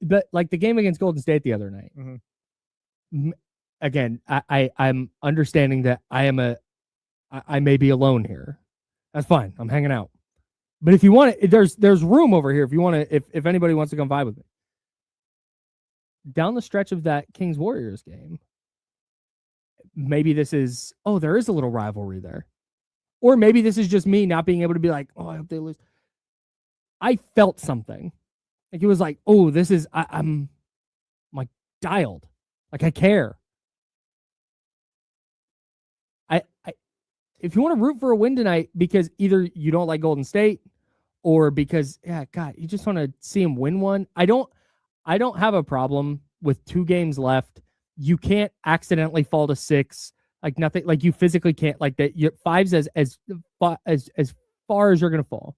But like the game against Golden State the other night. Mm-hmm. Again, I'm understanding that I may be alone here. That's fine. I'm hanging out. But if you want to, there's room over here if you want to, if anybody wants to come vibe with me. Down the stretch of that Kings Warriors game, maybe this is, there is a little rivalry there. Or maybe this is just me not being able to be like, oh, I hope they lose. I felt something. Like, it was like, oh, this is, I'm like dialed. Like, I care. If you want to root for a win tonight because either you don't like Golden State or because, God, you just want to see him win one. I don't have a problem with 2 games left. You can't accidentally fall to 6. Like, nothing, like, you physically can't, like, that. Your 5's as far as you're going to fall.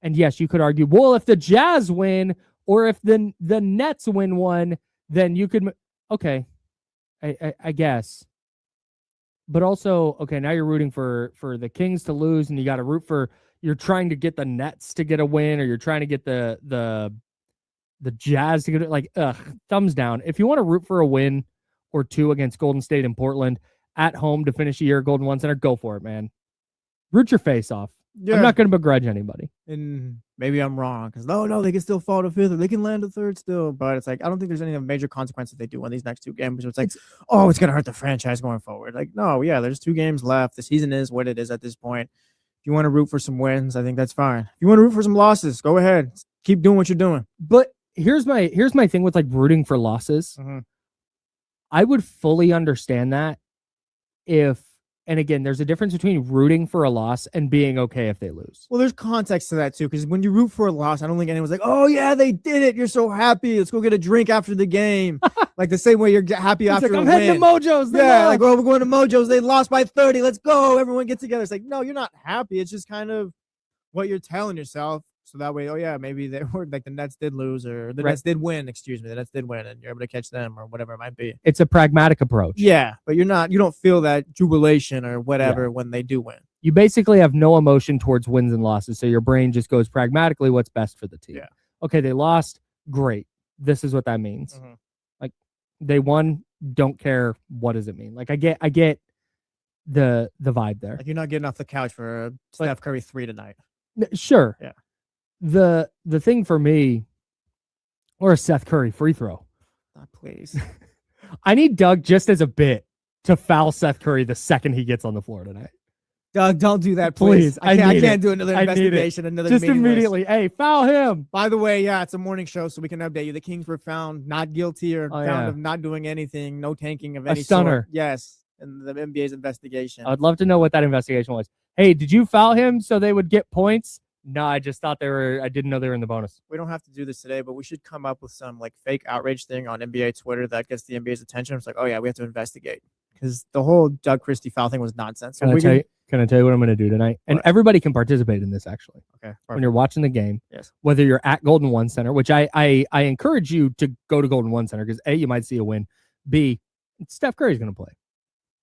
And yes, you could argue, well, if the Jazz win or if the Nets win one, then you could, okay, I guess. But also, okay, now you're rooting for the Kings to lose, and you got to root for, you're trying to get the Nets to get a win, or you're trying to get the Jazz to get it. Like, thumbs down. If you want to root for a win or 2 against Golden State and Portland at home to finish a year at Golden One Center, go for it, man. Root your face off. Yeah. I'm not going to begrudge anybody. And maybe I'm wrong because no, they can still fall to 5th or they can land to 3rd still. But it's like, I don't think there's any major consequences they do on these next 2 games. It's like, it's going to hurt the franchise going forward. Like, no, yeah, there's 2 games left. The season is what it is at this point. If you want to root for some wins, I think that's fine. If you want to root for some losses, go ahead. Keep doing what you're doing. But here's my thing with like rooting for losses. Mm-hmm. I would fully understand that if, and again, there's a difference between rooting for a loss and being okay if they lose. Well, there's context to that too, because when you root for a loss, I don't think anyone's like, oh yeah, they did it. You're so happy. Let's go get a drink after the game. Like the same way you're happy after like, a I'm win. heading to Mojo's. Yeah, like, well, we're going to Mojo's. They lost by 30. Let's go. Everyone get together. It's like, no, you're not happy. It's just kind of what you're telling yourself. So that way, oh yeah, maybe they were like the Nets did lose or the Nets did win. Excuse me, the Nets did win, and you're able to catch them or whatever it might be. It's a pragmatic approach. Yeah, but you don't feel that jubilation or whatever when they do win. You basically have no emotion towards wins and losses, so your brain just goes pragmatically what's best for the team. Yeah. Okay, they lost. Great. This is what that means. Mm-hmm. Like, they won. Don't care. What does it mean? Like, I get the vibe there. Like, you're not getting off the couch for a Steph Curry 3 tonight. Sure. Yeah. The thing for me, or a Seth Curry free throw. Please. I need Doug just as a bit to foul Seth Curry the second he gets on the floor tonight. Doug, don't do that, please. I can't do another investigation, another just immediately. Hey, foul him. By the way, yeah, it's a morning show, so we can update you. The Kings were found not guilty or found of not doing anything, no tanking of any stunner. Sort. Yes, in the NBA's investigation. I'd love to know what that investigation was. Hey, did you foul him so they would get points? No, I just thought I didn't know they were in the bonus. We don't have to do this today, but we should come up with some like fake outrage thing on NBA Twitter that gets the NBA's attention. It's like, oh yeah, we have to investigate because the whole Doug Christie foul thing was nonsense. So Can I tell you what I'm going to do tonight? And everybody can participate in this actually. Okay. Perfect. When you're watching the game, yes. Whether you're at Golden One Center, which I encourage you to go to Golden One Center because A, you might see a win. B, Steph Curry's going to play.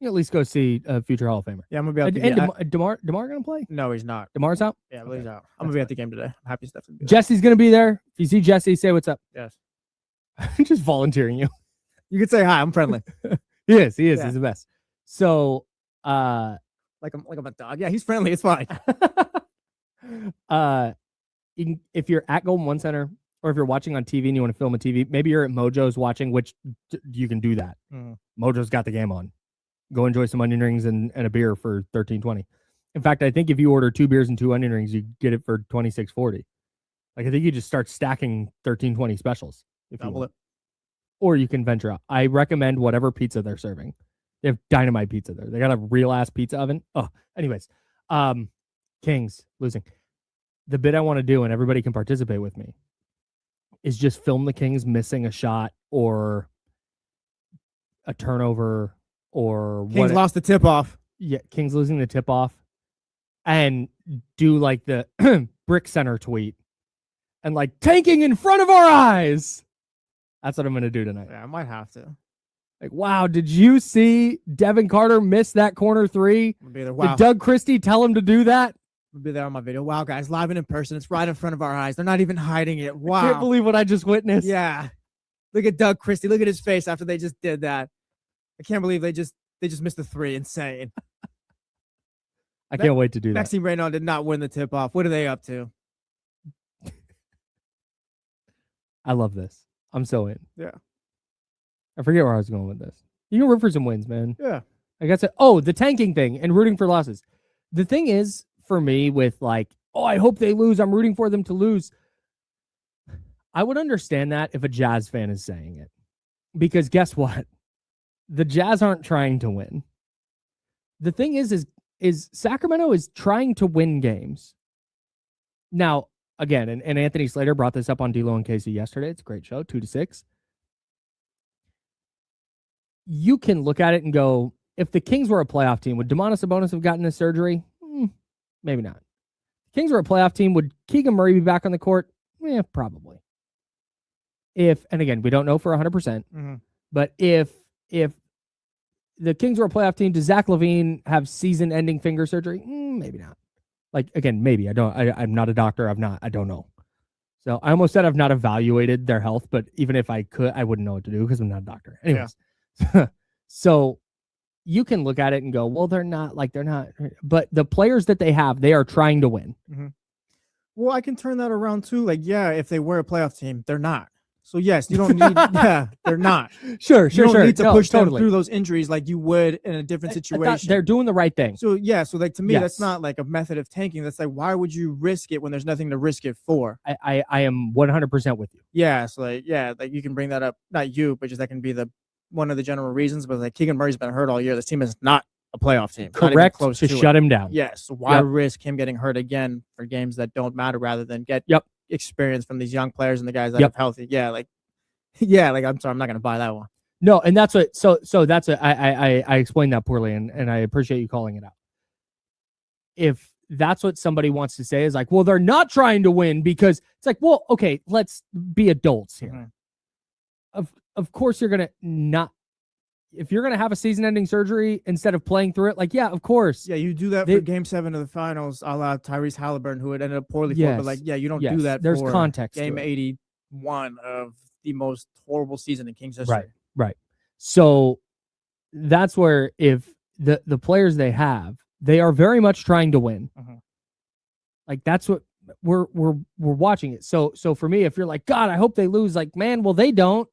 You at least go see a future Hall of Famer. Yeah, I'm gonna be out. And DeMar going to play? No, he's not. DeMar's out. Yeah, he's out. I'm gonna be at the game today. I'm happy Steph's gonna be there. Jesse's gonna be there. If you see Jesse, say what's up. Yes. I'm just volunteering you. You could say hi. I'm friendly. He is. Yeah. He's the best. So, like I'm a dog. Yeah, he's friendly. It's fine. If you're at Golden One Center, or if you're watching on TV and you want to film a TV, maybe you're at Mojo's watching, which you can do that. Mojo's got the game on. Go enjoy some onion rings and a beer for $13.20. In fact, I think if you order 2 beers and 2 onion rings, you get it for $26.40. Like, I think you just start stacking $13.20 specials. Double it. or you can venture out. I recommend whatever pizza they're serving. They have dynamite pizza there. They got a real ass pizza oven. Oh, anyways, Kings losing. The bit I want to do, and everybody can participate with me, is just film the Kings missing a shot or a turnover or Kings lost the tip off. Yeah, Kings losing the tip off, and do like the Brick Center tweet and like tanking in front of our eyes. That's what I'm gonna do tonight. Yeah, I might have to. Like, wow, did you see Devin Carter miss that corner three? There, wow. Did Doug Christie tell him to do that? I'll be there on my video. Wow, guys, live and in person. It's right in front of our eyes. They're not even hiding it. Wow. I can't believe what I just witnessed. Yeah. Look at Doug Christie. Look at his face after they just did that. I can't believe they just missed the three. Insane. I can't wait to do that. Maxime Reynaud did not win the tip off. What are they up to? I love this. I'm so in. Yeah. I forget where I was going with this. You can root for some wins, man. Yeah. I guess. Oh, the tanking thing and rooting for losses. The thing is, for me, with like, oh, I hope they lose. I'm rooting for them to lose. I would understand that if a Jazz fan is saying it. Because guess what? The Jazz aren't trying to win. The thing is Sacramento is trying to win games. Now, again, and Anthony Slater brought this up on D-Lo and Casey yesterday. It's a great show, 2-6. You can look at it and go, if the Kings were a playoff team, would Domantas Sabonis have gotten his surgery? Maybe not. If the Kings were a playoff team, would Keegan Murray be back on the court? Yeah, probably. And again, we don't know for 100%, but if the Kings were a playoff team, does Zach LaVine have season-ending finger surgery? Maybe not. Like, again, maybe. I'm not a doctor. I don't know. So I almost said I've not evaluated their health, but even if I could, I wouldn't know what to do because I'm not a doctor. Anyways. Yeah. So you can look at it and go, well, they're not. But the players that they have, they are trying to win. Well, I can turn that around too. Like, yeah, if they were a playoff team, they're not. So yes, you don't need. Yeah, they're not. Sure. You don't need to push them through those injuries like you would in a different situation. They're doing the right thing. So yeah, so like to me, that's not like a method of tanking. That's like, why would you risk it when there's nothing to risk it for? I am 100% with you. Yeah, so like you can bring that up. Not you, but just that can be one of the general reasons. But like Keegan Murray's been hurt all year. This team is not a playoff team. Correct. Close to shut him down. Yes. So why risk him getting hurt again for games that don't matter rather than get experience from these young players and the guys that are healthy? Yeah, like. Yeah, like I'm sorry, I'm not gonna buy that one. No, and that's what. So that's what I explained that poorly, and I appreciate you calling it out. If that's what somebody wants to say is like, well, they're not trying to win because it's like, well, okay, let's be adults here. Of course, you're gonna not. If you're gonna have a season-ending surgery instead of playing through it, like, yeah, of course. Yeah, you do that for Game 7 of the Finals, a la Tyrese Halliburton, who had ended up poorly for. But like, yeah, you don't do that. There's for context. Game 81 of the most horrible season in Kings history. Right. So that's where if the players they have, they are very much trying to win. Like that's what we're watching it. So for me, if you're like, God, I hope they lose, like, man, well, they don't.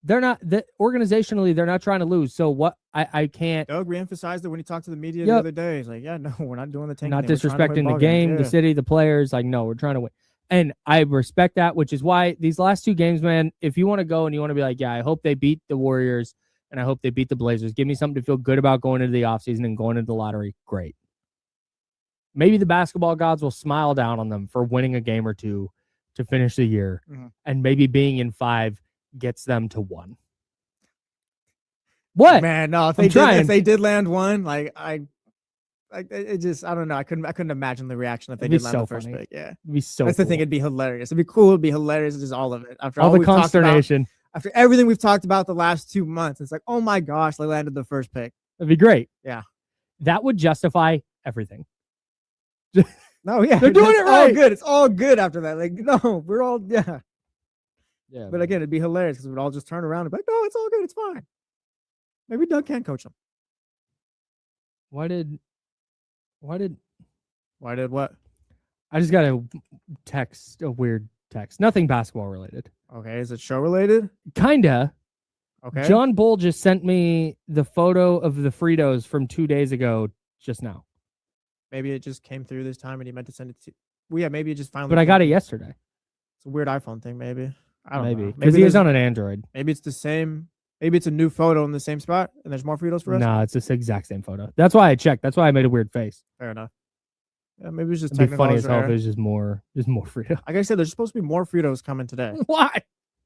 They're not organizationally, they're not trying to lose. So what I can't. Doug reemphasized it when he talked to the media the other day. He's like, yeah, no, we're not doing the tank. Not disrespecting the game, the city, the players. Like, no, we're trying to win. And I respect that, which is why these last two games, man, if you want to go and you want to be like, yeah, I hope they beat the Warriors and I hope they beat the Blazers, give me something to feel good about going into the offseason and going into the lottery, great. Maybe the basketball gods will smile down on them for winning a game or two to finish the year. And maybe being in 5 gets them to 1. What? Man, no, if they did land 1, it just, I don't know. I couldn't imagine the reaction if they did land the first pick. Yeah. It'd be so That's cool. the thing. It'd be hilarious. It'd be cool. It'd be hilarious. It's just all of it. After all the consternation. After everything we've talked about the last 2 months, it's like, oh my gosh, they landed the first pick. It'd be great. Yeah. That would justify everything. No, yeah. They're doing it right. All good. It's all good after that. Like, no, we're all, yeah. Yeah. But again, it'd be hilarious because we'd all just turn around and be like, no, it's all good. It's fine. Maybe Doug can coach them. Why did what? I just got a weird text. Nothing basketball related. Okay, is it show related? Kinda. Okay. John Bull just sent me the photo of the Fritos from 2 days ago just now. Maybe it just came through this time and he meant to send it to. Well, yeah, maybe it just finally. But I got it yesterday. It's a weird iPhone thing, maybe. I don't maybe know. because he is there's- on an Android. Maybe it's the same. Maybe it's a new photo in the same spot, and there's more Fritos for us. No, it's the exact same photo. That's why I checked. That's why I made a weird face. Fair enough. Yeah, maybe it's just It'd be funny as technological hell if it error. was just more Frito. Like I said, there's supposed to be more Fritos coming today Why?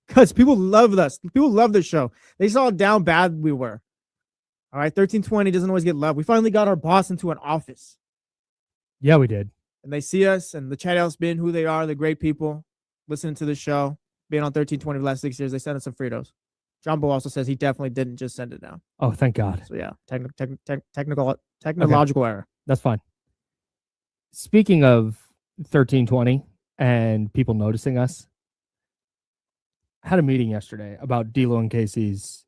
because people love us. People love this show. They saw how down bad we were. All right, 1320 doesn't always get love. We finally got our boss into an office, Yeah, we did. and they see us, and the chat house being who they are, the great people listening to the show, being on 1320 for the last 6 years. They sent us some Fritos. Jumbo also says he definitely didn't just send it down. Oh, thank God. So yeah, technological error. That's fine. Speaking of 1320 and people noticing us, I had a meeting yesterday about D'Lo and Casey's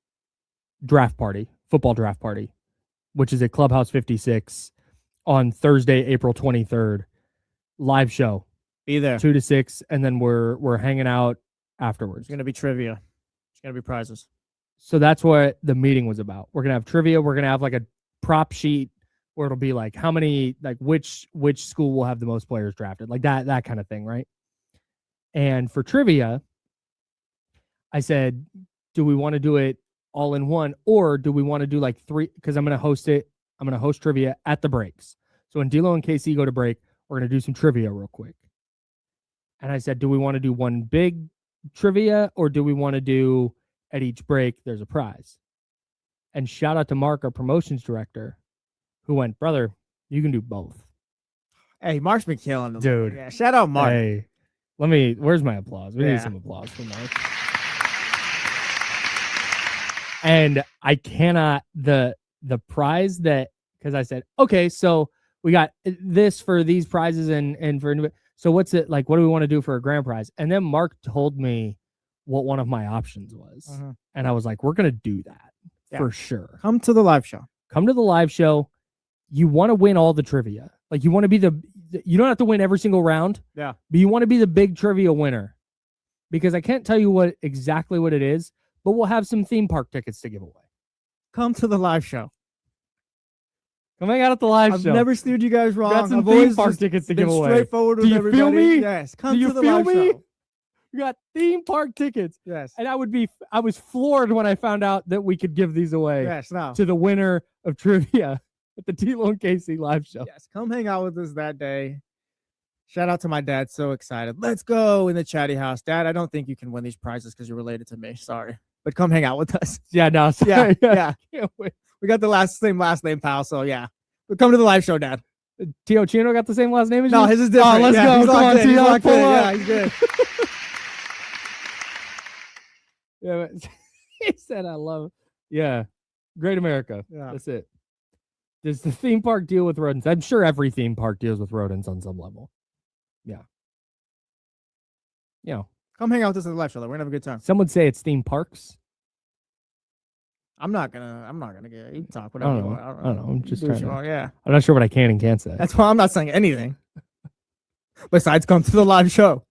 draft party, football draft party, which is at Clubhouse 56 on Thursday, April 23rd. Live show, Be there. 2 to 6, and then we're hanging out afterwards. It's gonna be trivia. It's gonna be prizes. So that's what the meeting was about. We're gonna have trivia. We're gonna have like a prop sheet where it'll be like how many, like which school will have the most players drafted, like that kind of thing, right? And for trivia, I said, do we want to do it all in one, or do we want to do like 3? Because I'm gonna host it. I'm gonna host trivia at the breaks. So when D'Lo and KC go to break, we're gonna do some trivia real quick. And I said, do we want to do one big trivia, or do we want to do at each break there's a prize? And shout out to Mark, our promotions director, who went, brother, you can do both. Hey, Mark's been killing them. Dude. Yeah, shout out Mark. Hey, where's my applause? We Yeah. need some applause for Mark. And I cannot, the prize that, because I said, okay, so we got this for these prizes and for, so what's it like, what do we want to do for a grand prize? And then Mark told me what one of my options was. And I was like, we're going to do that for sure. Come to the live show. Come to the live show. You want to win all the trivia. Like you want to be you don't have to win every single round. Yeah. But you want to be the big trivia winner. Because I can't tell you exactly what it is, but we'll have some theme park tickets to give away. Come to the live show. Come hang out at the live I've show. never steered you guys wrong. Got some I've theme always park just tickets to been give away. straightforward Do with you everybody. feel me? Yes. Come Do you to the feel live me? show. You got theme park tickets. Yes. And I was floored when I found out that we could give these away Yes. Now. to the winner of trivia at the D'Lo and Casey live show. Yes. Come hang out with us that day. Shout out to my dad. So excited. Let's go in the chatty house. Dad, I don't think you can win these prizes because you're related to me. Sorry. But come hang out with us. Yeah, no, Yeah. sorry. Yeah. Can't wait. We got the same last name, pal. So yeah. But come to the live show, Dad. Tio Chino got the same last name as you? No, his is different. Oh, let's Yeah, go. he's Come locked on, in. He's Tio. locked Pull in. up. Yeah, he's good. Yeah, but he said, I love it. Yeah. Great America. Yeah. That's it. Does the theme park deal with rodents? I'm sure every theme park deals with rodents on some level. Yeah. You know, Come hang out with us at the live show. Though. We're gonna have a good time. some would say it's theme parks. I'm not gonna get you can talk I whatever don't you know. want. I don't know. I'm just Do what trying you to. want, yeah. I'm not sure what I can and can't say. That's why I'm not saying anything. Besides, come to the live show.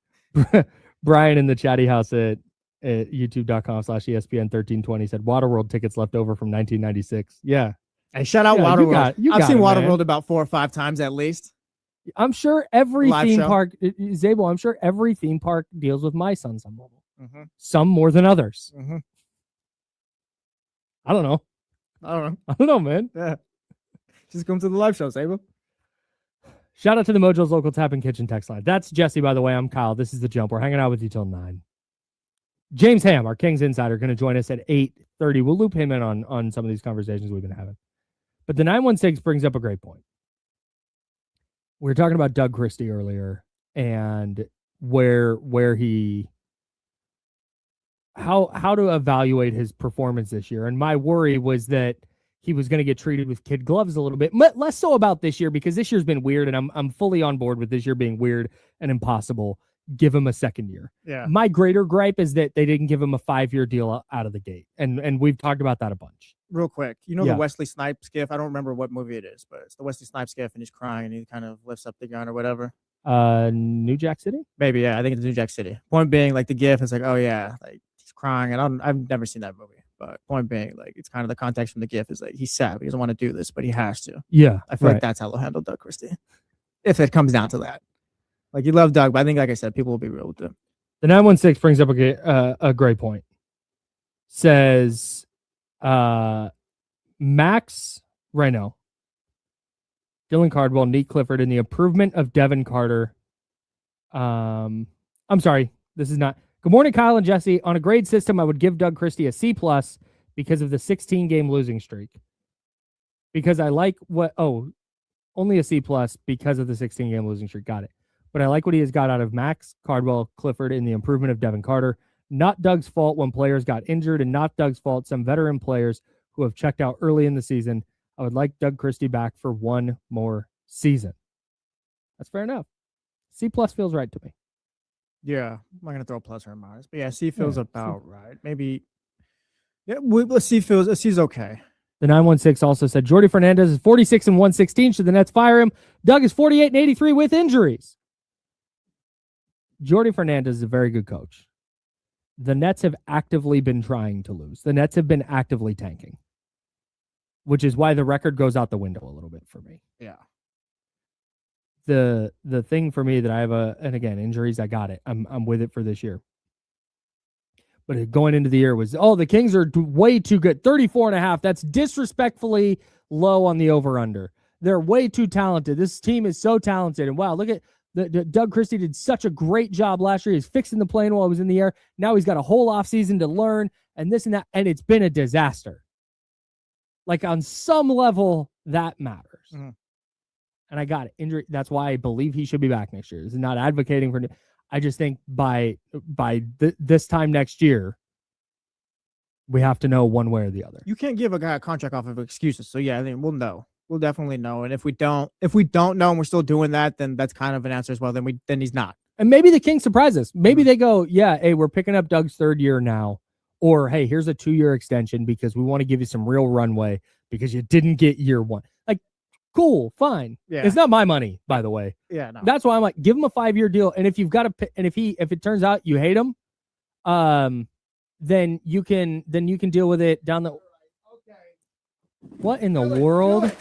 Brian in the chatty house at youtube.com/ESPN1320 said Waterworld tickets left over from 1996. Yeah. Hey, shout out Yeah, Waterworld. you I've got seen it, man. Waterworld about 4 or 5 times at least. I'm sure every Live theme show. park, Zabel, I'm sure every theme park deals with mice on some level. Mm-hmm. Some more than others. Mm-hmm. I don't know. I I don't know, man. Yeah. Just come to the live show, Sable. Shout out to the Mojo's local tap and kitchen text line. That's Jesse, by the way. I'm Kyle. This is The Jump. We're hanging out with you till 9. James Ham, our Kings insider, going to join us at 8:30. We'll loop him in on some of these conversations we've been having. But the 916 brings up a great point. We were talking about Doug Christie earlier and where he how to evaluate his performance this year. And my worry was that he was going to get treated with kid gloves a little bit, but less so about this year because this year's been weird, and I'm fully on board with this year being weird and impossible. Give him a second year. Yeah. My greater gripe is that they didn't give him a 5-year deal out of the gate, and we've talked about that a bunch. Real quick. You know Yeah. the Wesley Snipes gif? I don't remember what movie it is, but it's the Wesley Snipes gif and he's crying and he kind of lifts up the gun or whatever. New Jack City. Maybe, yeah. I think it's New Jack City. Point being, like the gif is like, oh yeah, like he's crying. And I've never seen that movie. But point being, like it's kind of the context from the gif is like he's sad. He doesn't want to do this, but he has to. Yeah, I feel like that's how they'll handle Doug Christie. If it comes down to that. Like you love Doug, but I think, like I said, people will be real with him. The 916 brings up a great point. Says Max Reno, Dylan Cardwell, Nate Clifford, and the improvement of Devin Carter. I'm sorry, this is not. Good morning, Kyle and Jesse. On a grade system, I would give Doug Christie a C+ because of the 16-game losing streak. Because I like only a C+ because of the 16-game losing streak. Got it. But I like what he has got out of Max, Cardwell, Clifford, and the improvement of Devin Carter. Not Doug's fault when players got injured, and not Doug's fault some veteran players who have checked out early in the season. I would like Doug Christie back for one more season. That's fair enough. C+ feels right to me. Yeah, I'm not gonna throw a plus or a minus, but yeah, C feels about right. Maybe. Yeah, C feels. C's okay. The 916 also said Jordy Fernandez is 46 and 116. Should the Nets fire him? Doug is 48 and 83 with injuries. Jordy Fernandez is a very good coach. The Nets have actively been trying to lose. The Nets have been actively tanking, which is why the record goes out the window a little bit for me. Yeah. The thing for me that I have and again, injuries, I got it. I'm with it for this year. But going into the year was, the Kings are way too good. 34.5. That's disrespectfully low on the over-under. They're way too talented. This team is so talented. And wow, look at Doug Christie did such a great job last year. He's fixing the plane while it was in the air. Now he's got a whole offseason to learn and this and that. And it's been a disaster. Like on some level, that matters. Mm-hmm. And I got it. Injury. That's why I believe he should be back next year. This is not advocating for. I just think by this time next year, we have to know one way or the other. You can't give a guy a contract off of excuses. So yeah, I think we'll know. We'll definitely know. And if we don't know and we're still doing that, then that's kind of an answer as well. Then he's not. And maybe the Kings surprise us. Maybe they go, yeah, hey, we're picking up Doug's third year now. Or hey, here's a 2-year extension because we want to give you some real runway because you didn't get year one. Like, cool, fine. Yeah. It's not my money, by the way. Yeah, no. That's why I'm like, give him a 5-year deal. And if you've got to, and if it turns out you hate him, then you can deal with it down the. Okay. What in the world?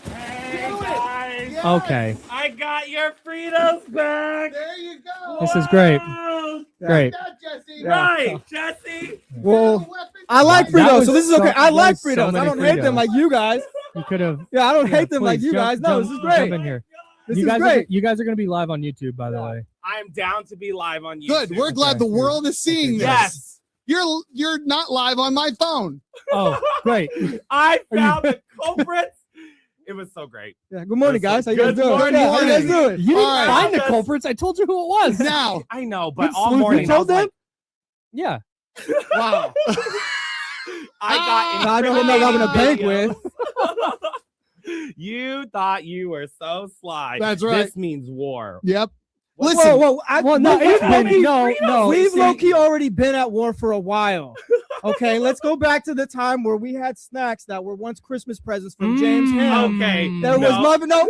Okay. I got your Fritos back. There you go. This is great. Great. Jesse. Right, Jesse. Well, I like Fritos, so this is okay. I like Fritos. I don't hate them like you guys. You could have. Yeah, I don't hate them like you guys. No, this is great. Jump in here. This is great. You guys are going to be live on YouTube, by the way. I'm down to be live on YouTube. Good. We're glad the world is seeing this. Yes. You're not live on my phone. Oh, great. I found the culprits. It was so great. Yeah. Good morning, guys. How you guys doing? Good morning. How you guys doing? You didn't find the culprits. I told you who it was. Now. I know, but Good all sleuth. morning You told I was them? Yeah. Wow. I got I know who I'm robbing a bank with. You thought you were so sly. That's right. This means war. Yep. Listen. No. No. We've low-key already been at war for a while. Okay, let's go back to the time where we had snacks that were once Christmas presents from James Ham. Okay. There was muffin. No,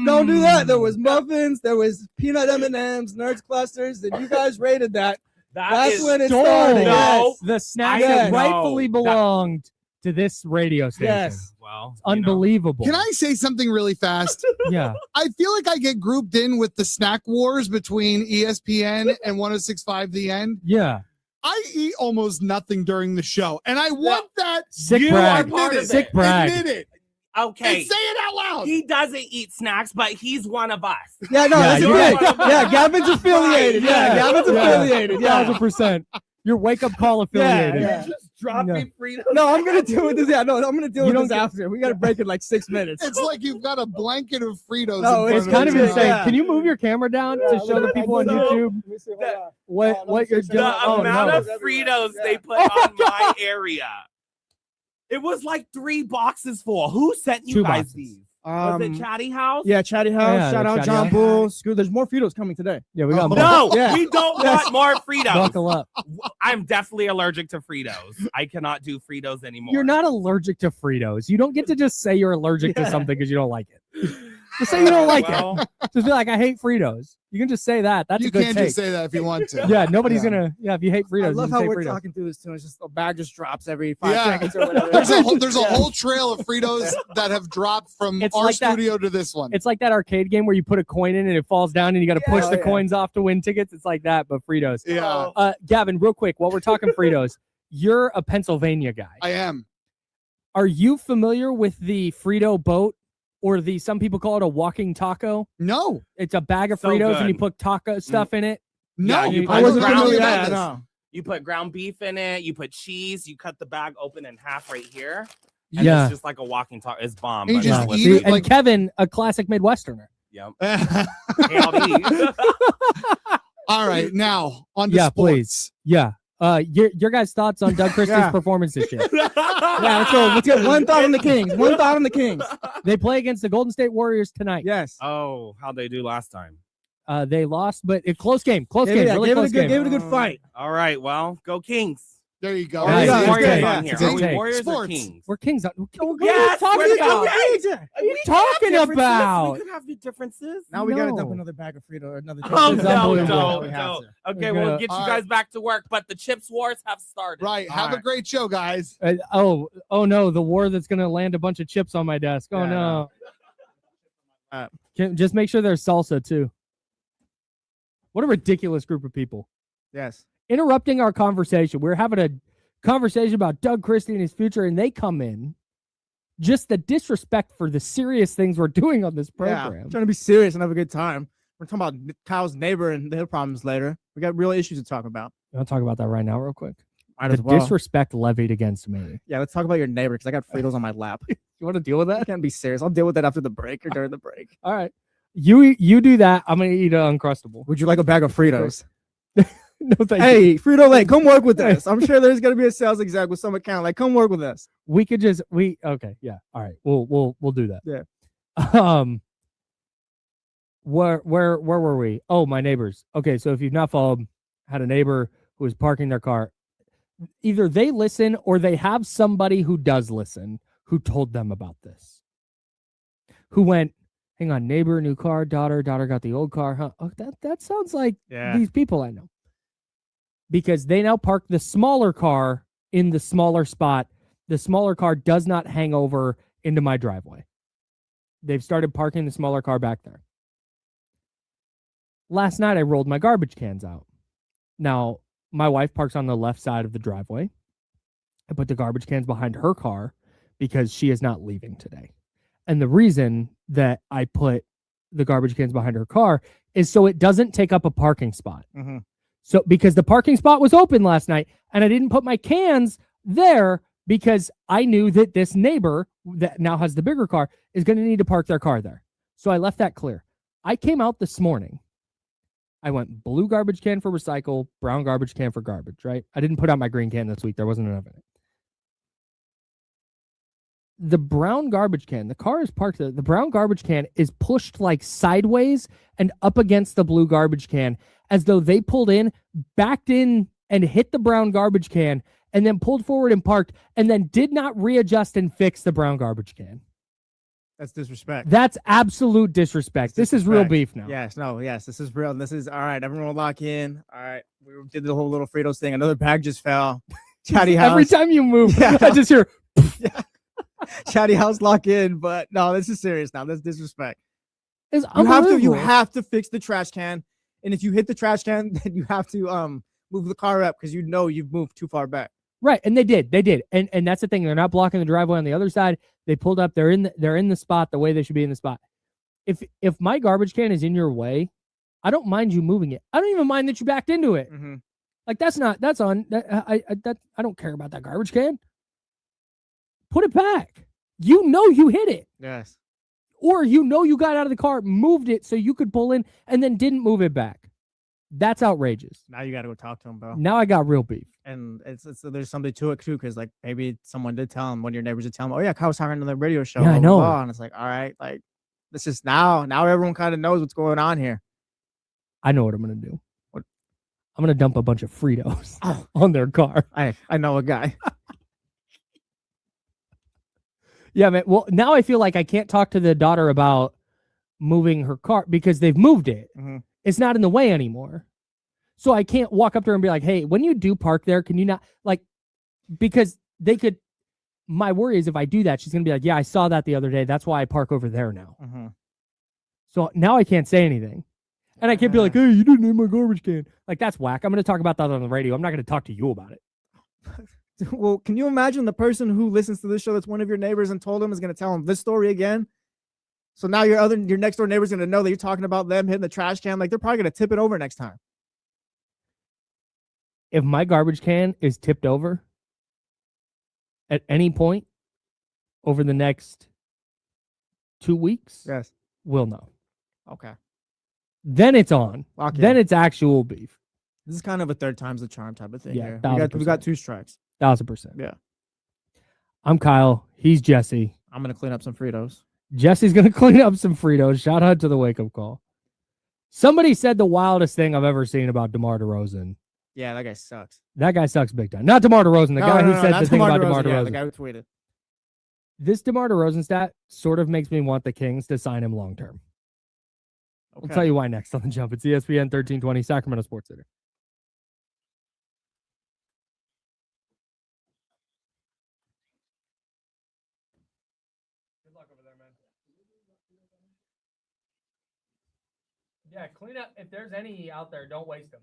don't do that. There was muffins. There was peanut M&Ms, Nerds clusters, and you guys rated that. That's when it started. No. Yes. The snack I that know. rightfully belonged to this radio station. Yes. Well, It's unbelievable. Can I say something really fast? Yeah. I feel like I get grouped in with the snack wars between ESPN and 106.5 The End. Yeah. I eat almost nothing during the show, and I want that. Sick You brag. are part of it. Sick brag. Admit it. Okay. And say it out loud. He doesn't eat snacks, but he's one of us. Yeah, no, Yeah, that's you're great. right. Yeah, Gavin's affiliated. Yeah, Gavin's affiliated. Yeah. 1,000%. Your wake-up call affiliated. Yeah. Just drop me Fritos. No, I'm gonna deal with this. Yeah, no, I'm gonna deal You with this don't after. We gotta break in like 6 minutes. It's like you've got a blanket of Fritos. No, in It's front kind of you. insane. Yeah. Can you move your camera down to show the people on YouTube what you're doing? The amount of Fritos they put on my area. It was like 3 boxes full. Who sent you 2 guys boxes. these? Was it Chatty House? Yeah, Chatty House. Yeah, Shout the out Chatty John House. Bull. Screw. There's more Fritos coming today. Yeah, we got more. No, Yeah. we don't want more Fritos. Buckle up. I'm definitely allergic to Fritos. I cannot do Fritos anymore. You're not allergic to Fritos. You don't get to just say you're allergic to something because you don't like it. Just say you don't like Well, it. Just be like, I hate Fritos. You can just say that. That's You a good can't take. just say that if you want to. Yeah, nobody's Yeah. gonna. Yeah, if you hate Fritos, I you love just how say we're Fritos. talking through this too. It's just a bag just drops every 5 Yeah. seconds or whatever. There's a whole trail of Fritos that have dropped from It's our like that- studio to this one. It's like that arcade game where you put a coin in and it falls down and you got to push Yeah. the Oh, yeah. coins off to win tickets. It's like that, but Fritos. Yeah, Gavin, real quick, while we're talking Fritos, you're a Pennsylvania guy. I am. Are you familiar with the Frito boat, or the some people call it a walking taco? No, It's a bag of So Fritos and you good. put taco stuff in it. no. Yeah, you I put wasn't ground- familiar yeah, about this. no. you put ground beef in it. You put cheese. You cut the bag open in half right here. And Yeah. it's just like a walking taco. It's bomb. And But you just not with eat See, it and like- Kevin, a classic Midwesterner. Yep. All right, now on to Yeah, sports. please. Yeah. Your guys' thoughts on Doug Christie's Yeah. performance this year? Yeah, let's go. Let's get one thought on the Kings. One thought on the Kings. They play against the Golden State Warriors tonight. Yes. Oh, how'd they do last time? They lost, but it close game. Close Gave game. it- Really gave it a close good- game. gave it a good fight. All right. Well, go Kings. There you go. Nice. Yeah, Warriors it's good, on yeah. here. Good Are we take. Warriors or Sports. Kings? We're Kings. What Yes, are you we're talking about? okay. What are you talking about? We could have the differences. Now we gotta No. dump another bag of Frito or another. Oh, It's no, unbelievable. no, We have no. to. Okay, We're we'll gonna- get you All guys back to work, but the chips wars have started. Right. Have a right. great show, guys. Oh no, the war that's gonna land a bunch of chips on my desk. Oh Yeah, I no. know. Just make sure there's salsa too. What a ridiculous group of people. Yes. Interrupting our conversation. We're having a conversation about Doug Christie and his future, and they come in. Just the disrespect for the serious things we're doing on this Yeah. program. Trying to be serious and have a good time. We're talking about Kyle's neighbor and their problems later. We got real issues to talk about. I'll talk about that right now, real quick. Might The as well. disrespect levied against me. Yeah, let's talk about your neighbor because I got Fritos on my lap. You want to deal with I that? can't be serious. I'll deal with that after the break or during the break. All right. You do that. I'm gonna eat an Uncrustable. Would you like a bag of Fritos? No, thank you. Hey, Frito Lay, come work with us. I'm sure there's gonna be a sales exec with some account. Like, come work with us. We could just okay, yeah. All right. We'll do that. Yeah. Where were we? Oh, my neighbors. Okay, so if you've not followed, had a neighbor who was parking their car. Either they listen or they have somebody who does listen who told them about this. Who went, hang on, neighbor, new car, daughter got the old car, huh? Oh, that sounds like these people I know. Because they now park the smaller car in the smaller spot. The smaller car does not hang over into my driveway. They've started parking the smaller car back there. Last night, I rolled my garbage cans out. Now, my wife parks on the left side of the driveway. I put the garbage cans behind her car because she is not leaving today. And the reason that I put the garbage cans behind her car is so it doesn't take up a parking spot. Mm-hmm. So because the parking spot was open last night and I didn't put my cans there because I knew that this neighbor that now has the bigger car is going to need to park their car there. So I left that clear. I came out this morning. I went blue garbage can for recycle, brown garbage can for garbage, right? I didn't put out my green can this week. There wasn't enough in it. The brown garbage can, the car is parked there. The brown garbage can is pushed like sideways and up against the blue garbage can as though they pulled in, backed in, and hit the brown garbage can, and then pulled forward and parked, and then did not readjust and fix the brown garbage can. That's disrespect. That's absolute disrespect. This is real Disrespect. beef now. Yes, no, yes, this is real. This is all right. Everyone will lock in. All right, we did the whole little Fritos thing. Another bag just fell. Chatty house. Every time you move, Yeah. I just hear, Chatty house lock in. But no, this is serious now. That's disrespect. it's You unbelievable. have to fix the trash can. And if you hit the trash can, then you have to move the car up because you know you've moved too far back. Right, and they did, and that's the thing. They're not blocking the driveway on the other side. They pulled up. They're in the spot the way they should be in the spot. If my garbage can is in your way, I don't mind you moving it. I don't even mind that you backed into it. Mm-hmm. Like that's on. I don't care about that garbage can. Put it back. You know you hit it, Yes. or you know you got out of the car, moved it so you could pull in, and then didn't move it back. That's outrageous. Now you got to go talk to him, bro. Now I got real beef. And it's there's something to it too, because like maybe someone did tell him, one of your neighbors did tell him, oh yeah, Kyle was talking on the radio show. Yeah, I blah, blah, know. blah. And it's like, all right, like this is now everyone kind of knows what's going on here. I know what I'm gonna do. What? I'm gonna dump a bunch of Fritos Oh. on their car. I know a guy. Yeah, man. Well, now I feel like I can't talk to the daughter about moving her car because they've moved it. Mhm. It's not in the way anymore. So I can't walk up to her and be like, hey, when you do park there, can you not like, because they could, my worry is if I do that, she's going to be like, yeah, I saw that the other day. That's why I park over there now. Mhm. So now I can't say anything. And I can't be like, hey, you didn't name my garbage can. Like, that's whack. I'm going to talk about that on the radio. I'm not going to talk to you about it. Well, can you imagine the person who listens to this show that's one of your neighbors and told him is going to tell him this story again? So now your next door neighbor's going to know that you're talking about them hitting the trash can. Like, they're probably going to tip it over next time. If my garbage can is tipped over at any point over the next 2 weeks, Yes. we'll know. Okay. Then it's on. Lock Then in. it's actual beef. This is kind of a third time's the charm type of thing. Yeah, here. We got 1000%. 2 strikes. 1000%. Yeah. I'm Kyle. He's Jesse. I'm going to clean up some Fritos. Jesse's going to clean up some Fritos. Shout out to the wake up call. Somebody said the wildest thing I've ever seen about DeMar DeRozan. Yeah, that guy sucks. That guy sucks big time. Not DeMar DeRozan, the guy who said not the thing about DeMar DeMar Yeah, DeRozan. the guy who tweeted. This DeMar DeRozan stat sort of makes me want the Kings to sign him long term. Okay. I'll tell you why next on the jump. It's ESPN 1320 Sacramento Sports Center. Good luck over there, man. Yeah, clean up. If there's any out there, don't waste them.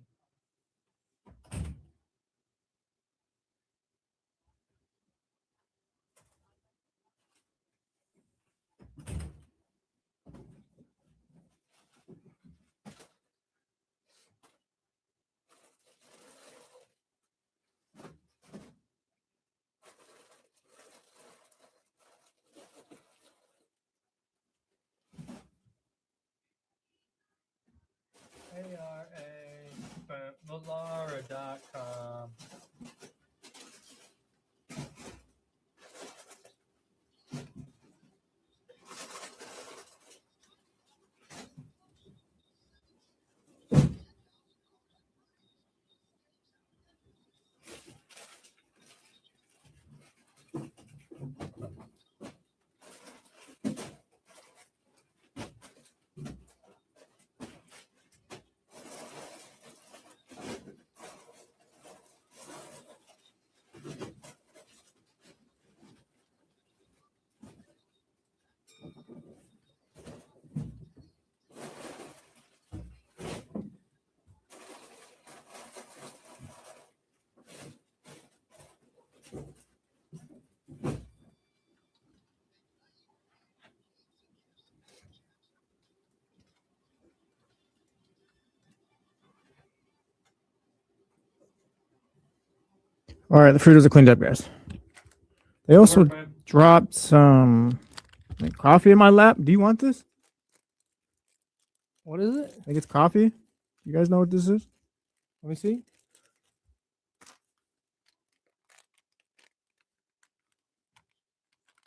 ARA.com. All right, the Fritos are cleaned up, guys. They also dropped some coffee in my lap. Do you want this? What is it? I think it's coffee. You guys know what this is? Let me see.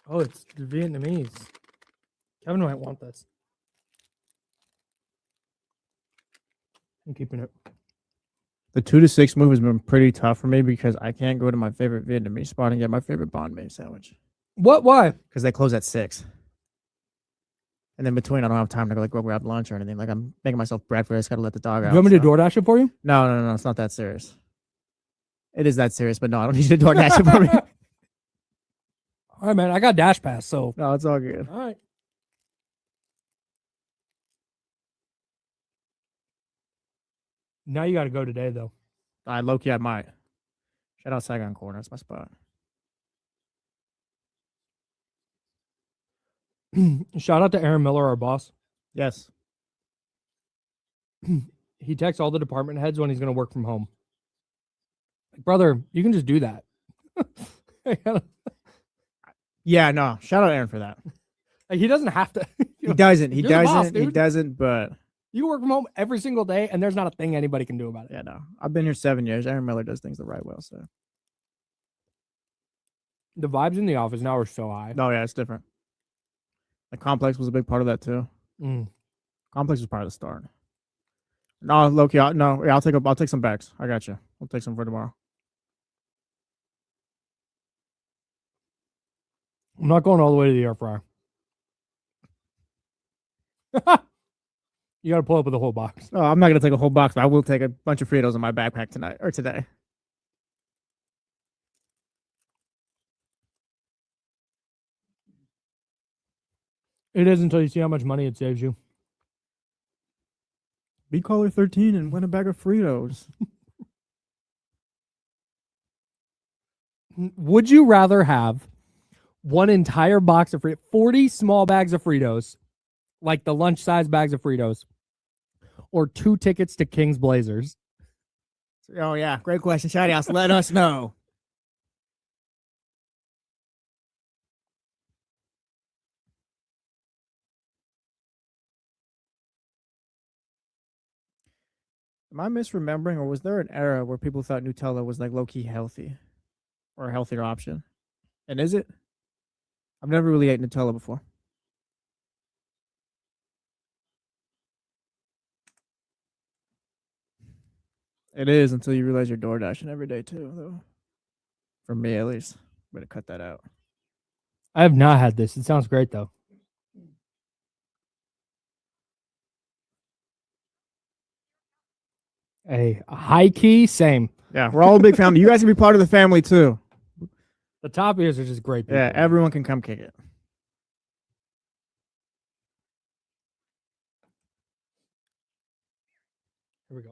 Oh, it's Vietnamese. Kevin might want this. I'm keeping it. The 2 to 6 move has been pretty tough for me because I can't go to my favorite Vietnamese spot and get my favorite banh mi sandwich What? Why? because they close at 6. And then between, I don't have time to go grab lunch or anything. Like, I'm making myself breakfast. I just got to let the dog out. You want me to so- DoorDash it for you? No. It's not that serious. It is that serious, but no, I don't need you to DoorDash it for me. All right, man. I got Dash Pass, so. No, it's all good. All right. Now you got to go today, though. Low-key, I might. Shout out Saigon Corner. That's my spot. Shout out to Aaron Miller, our boss. Yes. He texts all the department heads when he's going to work from home. Like, brother, you can just do that. Yeah, no. Shout out Aaron for that. Like, he doesn't have to. He doesn't. He You're the boss, doesn't. He dude. doesn't, but You can work from home every single day, and there's not a thing anybody can do about it. yeah, no. I've been here 7 years. Aaron Miller does things the right way, so. The vibes in the office now are so high. No, yeah, it's different. The complex was a big part of that too. Mm. Complex was part of the start. No, Loki. I'll take some bags. I got you. I'll take some for tomorrow. I'm not going all the way to the air fryer. You got to pull up with a whole box. Oh, I'm not gonna take a whole box, but I will take a bunch of Fritos in my backpack tonight or today. It is until you see how much money it saves you. Be caller 13 and win a bag of Fritos. Would you rather have one entire box of 40 small bags of Fritos, like the lunch size bags of Fritos, or 2 tickets to Kings Blazers? Oh yeah, great question. Shout outs, let us know. Am I misremembering, or was there an era where people thought Nutella was like low key healthy, or a healthier option? And is it? I've never really ate Nutella before. It is until you realize you're door dashing every day too, though. For me, at least. I'm gonna cut that out. I have not had this. It sounds great though. A high key, same. Yeah, we're all a big family. You guys can be part of the family too. The Tapias are just great people. Yeah, everyone can come kick it. Here we go.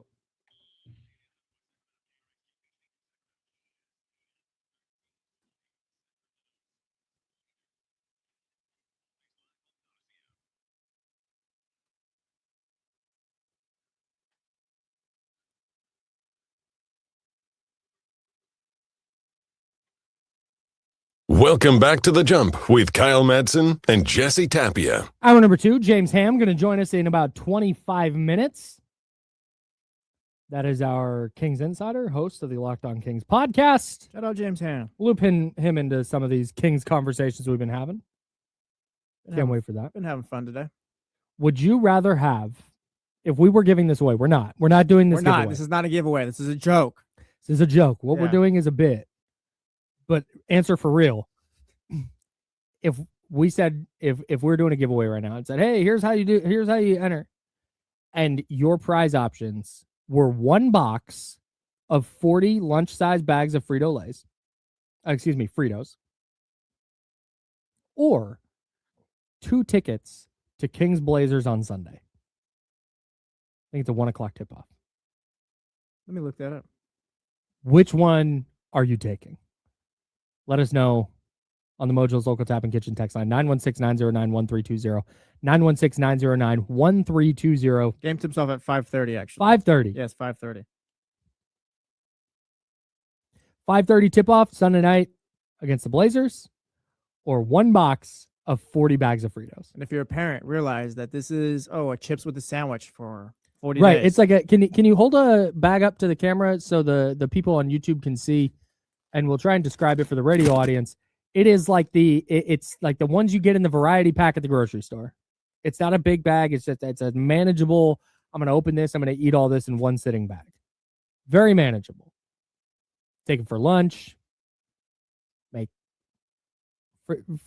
Welcome back to The Jump with Kyle Madson and Jesse Tapia. Hour number 2, James Ham going to join us in about 25 minutes. That is our Kings Insider, host of the Locked On Kings podcast. Shout out James Ham. Looping him into some of these Kings conversations we've been having. Can't wait for that. Been having fun today. Would you rather have, if we were giving this away, we're not doing this We're not. giveaway. This is not a giveaway. This is a joke. This is a joke. What we're Yeah. doing is a bit. But answer for real. If we said, if we're doing a giveaway right now and said, hey, here's how you enter. And your prize options were 1 box of 40 lunch-size bags of Frito-Lays. Fritos. Or 2 tickets to Kings Blazers on Sunday. I think it's a 1 o'clock tip-off. Let me look that up. Which one are you taking? Let us know on the Mojo's Local Tap and Kitchen text line, 916-909-1320, 916-909-1320. Game tips off at 5:30, actually. 5:30. Yes, 5:30. 5:30 tip-off Sunday night against the Blazers, or 1 box of 40 bags of Fritos. And if you're a parent, realize that this is, a chips with a sandwich for 40 Right. days. It's like can you hold a bag up to the camera so the people on YouTube can see, and we'll try and describe it for the radio audience. It is like it's like the ones you get in the variety pack at the grocery store. It's not a big bag. It's a manageable. I'm going to open this. I'm going to eat all this in one sitting bag. Very manageable. Take it for lunch. Make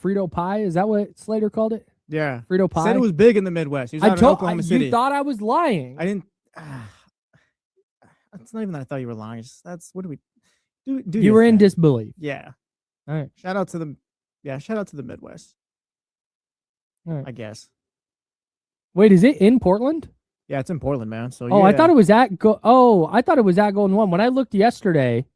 Frito pie. Is that what Slater called it? Yeah. Frito pie. Said it was big in the Midwest. He was out in Oklahoma City. You thought I was lying. I didn't. It's not even that I thought you were lying. That's what do we do? You were in disbelief. Yeah. All right. Shout out to the Midwest. All right. I guess. Wait, is it in Portland? Yeah, it's in Portland, man. So I thought it was at I thought it was at Golden One. When I looked yesterday,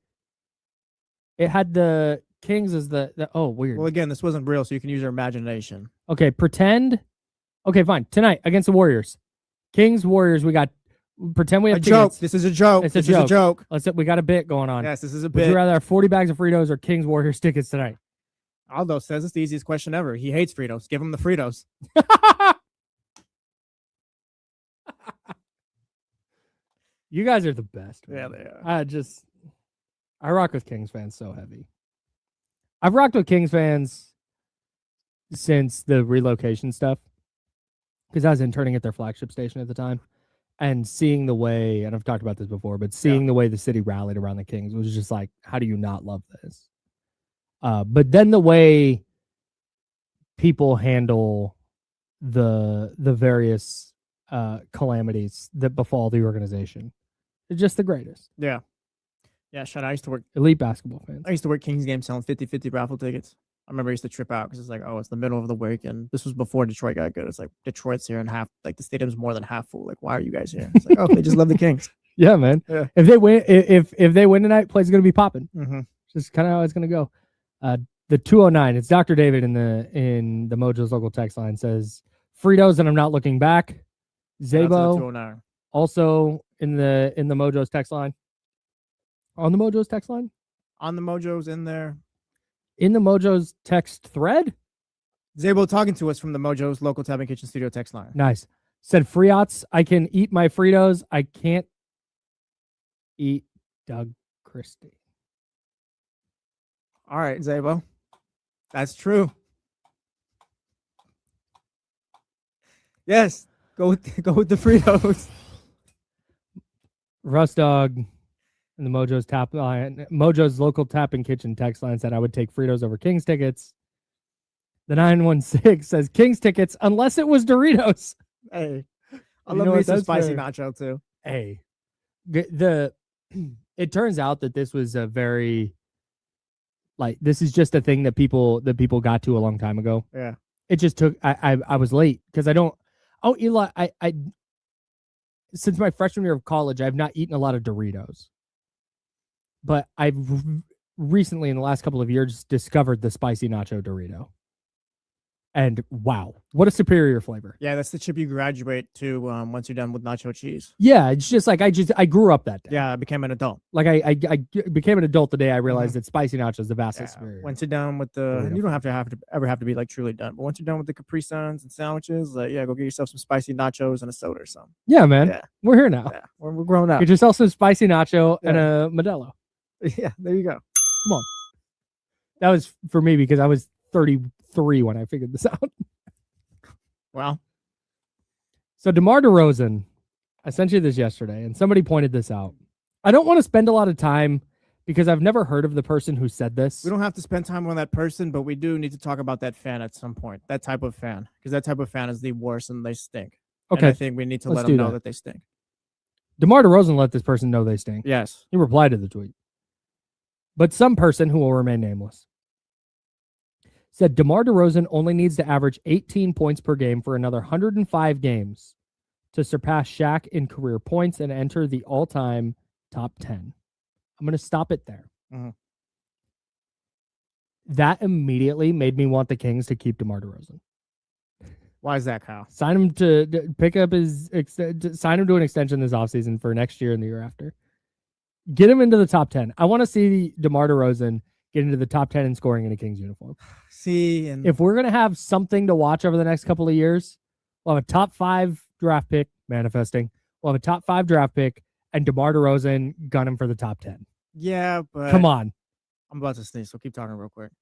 it had the Kings as the weird. Well, again, this wasn't real, so you can use your imagination. Okay, pretend. Okay, fine. Tonight against the Warriors. Kings Warriors, we got pretend we have A joke. tickets. This is a joke. It's a This is a joke. We got a bit going on. Yes, this is a Would bit. you rather have 40 bags of Fritos or Kings Warriors tickets tonight? Aldo says it's the easiest question ever. He hates Fritos. Give him the Fritos. You guys are the best. Yeah, Man. they are. I rock with Kings fans so heavy. I've rocked with Kings fans since the relocation stuff, because I was interning at their flagship station at the time, and seeing the way, and I've talked about this before, but seeing the way the city rallied around the Kings was just like, how do you not love this? But then the way people handle the various calamities that befall the organization. They're just the greatest. Yeah. Yeah, shout out. I used to work Elite basketball fans. I used to work Kings games selling 50-50 raffle tickets. I remember I used to trip out because it's like, oh, it's the middle of the week, and this was before Detroit got good. It's like Detroit's here and the stadium's more than half full. Like, why are you guys here? It's like, oh, they just love the Kings. Yeah, man. Yeah. If they win, if they win tonight, play's gonna be popping. Mm-hmm. Just kind of how it's gonna go. The 209. It's Dr. David in the Mojo's local text line says Fritos and I'm not looking back. Zabo also in the Mojo's text line. On the Mojo's text line? On the Mojo's in there. In the Mojo's text thread? Zabo talking to us from the Mojo's local Tavern Kitchen Studio text line. Nice. Said Friots, I can eat my Fritos. I can't eat Doug Christie. All right, Zabo. That's true. Yes. Go with the Fritos. Russ Dog and the Mojo's tap line, Mojo's local tap and kitchen text line said I would take Fritos over Kings tickets. The 916 says Kings tickets unless it was Doritos. Hey, I You love know me what, some that's spicy fair. nacho too. Hey, it turns out that this was a very this is just a thing that people got to a long time ago. Yeah. It just took I was late because Eli, I since my freshman year of college, I've not eaten a lot of Doritos. But I've recently, in the last couple of years, discovered the spicy nacho Dorito. And wow, what a superior flavor. Yeah, that's the chip you graduate to once you're done with nacho cheese. Yeah, it's just like I grew up that day. Yeah, I became an adult. Like I became an adult the day I realized that spicy nacho is the vastly superior. Once you're done with the, Dorito you don't ever have to be like truly done. But once you're done with the Capri Suns and sandwiches, like go get yourself some spicy nachos and a soda or something. Yeah, man. Yeah. We're here now. Yeah, we're grown up. Get yourself some spicy nacho and a Modelo. Yeah, there you go. Come on. That was for me because I was 33 when I figured this out. Wow. So DeMar DeRozan, I sent you this yesterday, and somebody pointed this out. I don't want to spend a lot of time because I've never heard of the person who said this. We don't have to spend time on that person, but we do need to talk about that fan at some point. That type of fan, because that type of fan is the worst and they stink. Okay. And I think we need to Let's let them do know that. that they stink. DeMar DeRozan let this person know they stink. Yes. He replied to the tweet. But some person who will remain nameless said DeMar DeRozan only needs to average 18 points per game for another 105 games to surpass Shaq in career points and enter the all-time top 10. I'm going to stop it there. Mhm. That immediately made me want the Kings to keep DeMar DeRozan. Why is that, Kyle? Sign him to pick up sign him to an extension this offseason for next year and the year after. Get him into the top 10. I want to see DeMar DeRozan get into the top 10 in scoring in a Kings uniform. See, and If we're going to have something to watch over the next couple of years, we'll have a top 5 draft pick manifesting. We'll have a top 5 draft pick and DeMar DeRozan gun him for the top 10. yeah, but Come on. I'm about to sneeze, so keep talking real quick.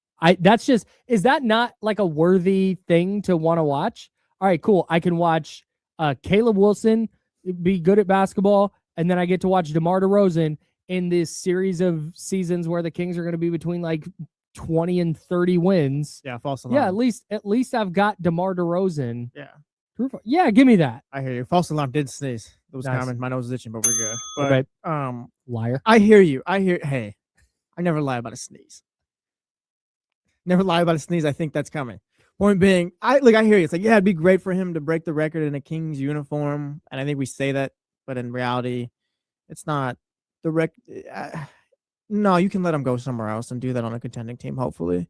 Is that not like a worthy thing to want to watch? All right, cool. I can watch Caleb Wilson be good at basketball, and then I get to watch DeMar DeRozan in this series of seasons where the Kings are going to be between like 20 and 30 wins. Yeah, false alarm. Yeah, at least I've got DeMar DeRozan. Yeah. Yeah, give me that. I hear you. False alarm did sneeze. It was Nice. common. My nose is itching, but we're good. But Okay. Liar. I hear you. Hey, I never lie about a sneeze. Never lie about a sneeze. I think that's coming. Point being, I hear you. It's like, yeah, it'd be great for him to break the record in a Kings uniform. And I think we say that, but in reality, it's not the no, you can let him go somewhere else and do that on a contending team, hopefully.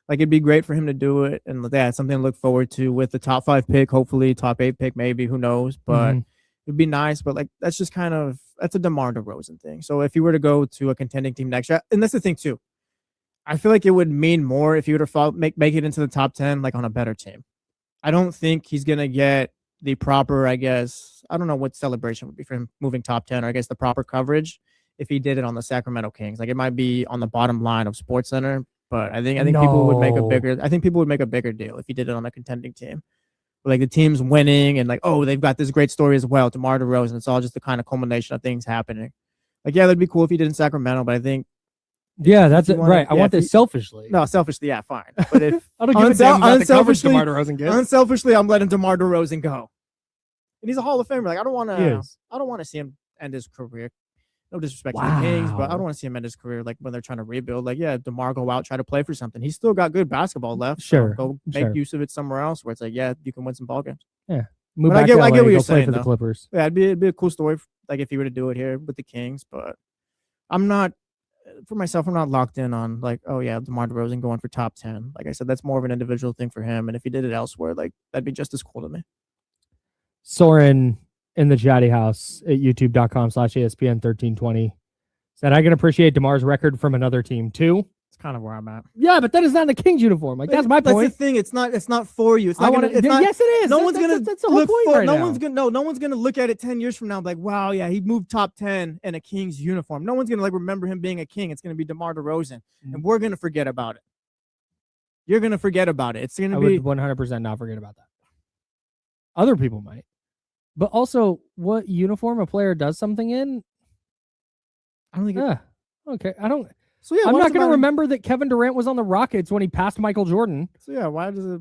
Like, it'd be great for him to do it. And that's something to look forward to with the top 5 pick, hopefully top 8 pick, maybe, who knows. But it'd be nice. But like, that's just that's a DeMar DeRozan thing. So if you were to go to a contending team next year, and that's the thing too, I feel like it would mean more if you were to make it into the top 10, like on a better team. I don't think he's going to get the proper, I guess, I don't know what celebration would be for him moving top 10, or I guess the proper coverage if he did it on the Sacramento Kings. Like, it might be on the bottom line of SportsCenter, but I think people would make a bigger deal if he did it on a contending team. Like, the team's winning and like, oh, they've got this great story as well, DeMar DeRozan. It's all just the kind of culmination of things happening. Like, yeah, that'd be cool if he did in Sacramento, but I think Yeah, that's you it. wanna- Right. I yeah, want if this you- selfishly. No, selfishly, yeah, fine. But if I don't give a damn about the coverage unselfishly- DeMar DeRozan gets. unselfishly, I'm letting DeMar DeRozan go. And he's a Hall of Famer. Like I don't want He to. is. I don't want to see him end his career. No disrespect to the Kings, but I Wow. don't want to see him end his career like when they're trying to rebuild. Like, yeah, DeMar go out, try to play for something. He's still got good basketball left. So Sure, go make sure. use of it somewhere else where it's like, yeah, you can win some ball games. Move But I back get- to I LA, get what go you're play saying, for the though. Clippers. Yeah, it'd be a cool story like if he were to do it here with the Kings. But I'm not for myself. I'm not locked in on like, oh yeah, DeMar DeRozan going for top 10. Like I said, that's more of an individual thing for him. And if he did it elsewhere, like that'd be just as cool to me. Soren in the chatty house at youtube.com/ESPN1320 said, I can appreciate DeMar's record from another team too. It's kind of where I'm at. Yeah, but that is not in the Kings uniform. Like, that's my That's point. the thing. It's not for you. It's I not wanna, gonna. It's not. yes, it is. No That- one's that's- gonna that's the whole look point for. right no now. one's gonna. No one's gonna look at it 10 years from now. And be like, wow, yeah, he moved top 10 in a Kings uniform. No one's gonna like remember him being a King. It's gonna be DeMar DeRozan, and we're gonna forget about it. You're gonna forget about it. It's I gonna would be. 100% not forget about that. Other people might. But also, what uniform a player does something in, I don't think. okay. I don't. So yeah, I'm why not does it going to matter? remember that Kevin Durant was on the Rockets when he passed Michael Jordan. So yeah, why does it?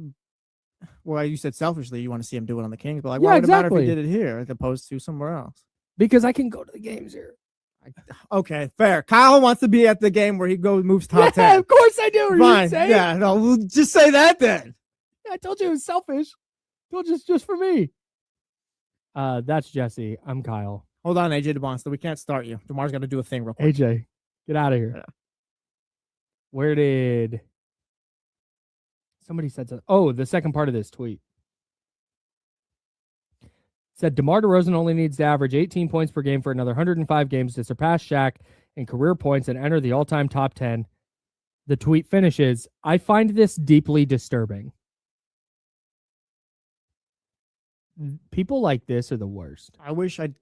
Well, you said selfishly you want to see him do it on the Kings, but like, Yeah, why would it matter if exactly. he did it here as opposed to somewhere else? Because I can go to the games here. Okay, fair. Kyle wants to be at the game where he moves top 10. of course I do. Are you Fine. insane? Yeah, no, we'll just say that then. I told you it was selfish. Told you it's just for me. That's Jesse. I'm Kyle. Hold on, AJ DeBonster. We can't start you. DeMar's got to do a thing real quick. AJ, get out of here. Yeah. Where did somebody said something? Oh, the second part of this tweet said DeMar DeRozan only needs to average 18 points per game for another 105 games to surpass Shaq in career points and enter the all-time top 10. The tweet finishes, I find this deeply disturbing. People like this are the worst. I wish I'd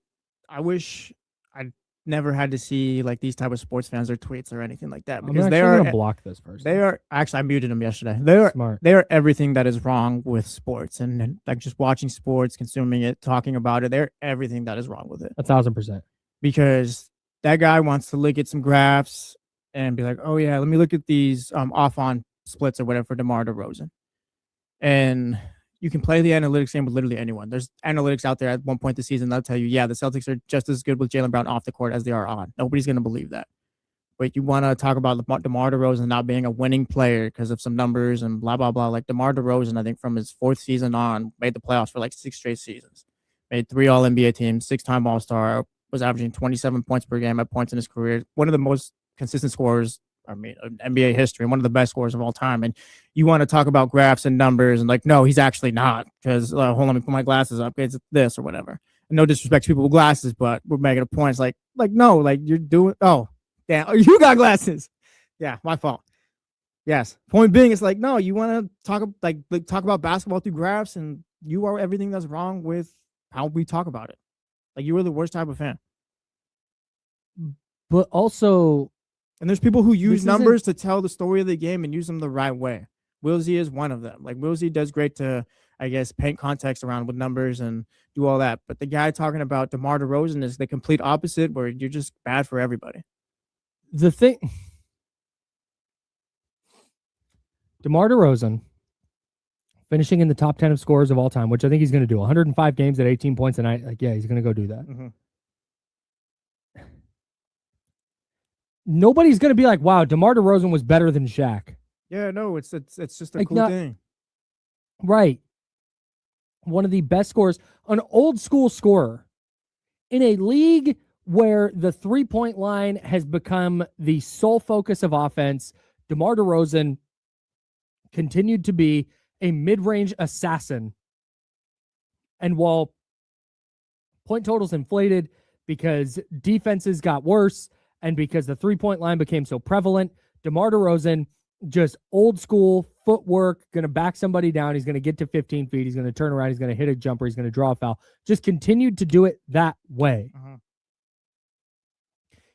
never had to see like these type of sports fans or tweets or anything like that I'm because actually they are gonna block this person. they are actually I muted them yesterday. They are Smart. they are everything that is wrong with sports and like just watching sports, consuming it, talking about it. They're everything that is wrong with it 1,000%. because that guy wants to look at some graphs and be like, oh yeah, let me look at these off on splits or whatever for DeMar DeRozan, and you can play the analytics game with literally anyone. There's analytics out there at one point this season that'll tell you, yeah, the Celtics are just as good with Jaylen Brown off the court as they are on. Nobody's going to believe that. But you want to talk about DeMar DeRozan not being a winning player because of some numbers and blah, blah, blah. Like DeMar DeRozan, I think from his fourth season on, made the playoffs for like 6 straight seasons. Made 3 All-NBA teams, 6-time All-Star, was averaging 27 points per game at points in his career. One of the most consistent scorers in NBA history, one of the best scorers of all time. And you want to talk about graphs and numbers and like, no, he's actually not because hold on, let me put my glasses up. It's this or whatever. And no disrespect to people with glasses, but we're making a point. It's like no, like you're doing. Oh, damn, you got glasses. Yeah, my fault. Yes. Point being, it's like no, you want to talk about basketball through graphs, and you are everything that's wrong with how we talk about it. Like you are the worst type of fan. But also, and there's people who use This numbers to tell the story of the game and use them the right way. Wilsey is one of them. Like Wilsey does great to, I guess, paint context around with numbers and do all that. But the guy talking about DeMar DeRozan is the complete opposite, where you're just bad for everybody. the thing, DeMar DeRozan finishing in the top 10 of scorers of all time, which I think he's going to do. 105 games at 18 points a night. Like, yeah, he's going to go do that. Mm-hmm. Nobody's going to be like, wow, DeMar DeRozan was better than Shaq. Yeah, no, it's just a Like, cool not- thing. Right. One of the best scorers, an old school scorer in a league where the 3-point line has become the sole focus of offense. DeMar DeRozan continued to be a mid-range assassin. And while point totals inflated because defenses got worse and because the 3-point line became so prevalent, DeMar DeRozan, just old school footwork, going to back somebody down. He's going to get to 15 feet. He's going to turn around. He's going to hit a jumper. He's going to draw a foul. Just continued to do it that way.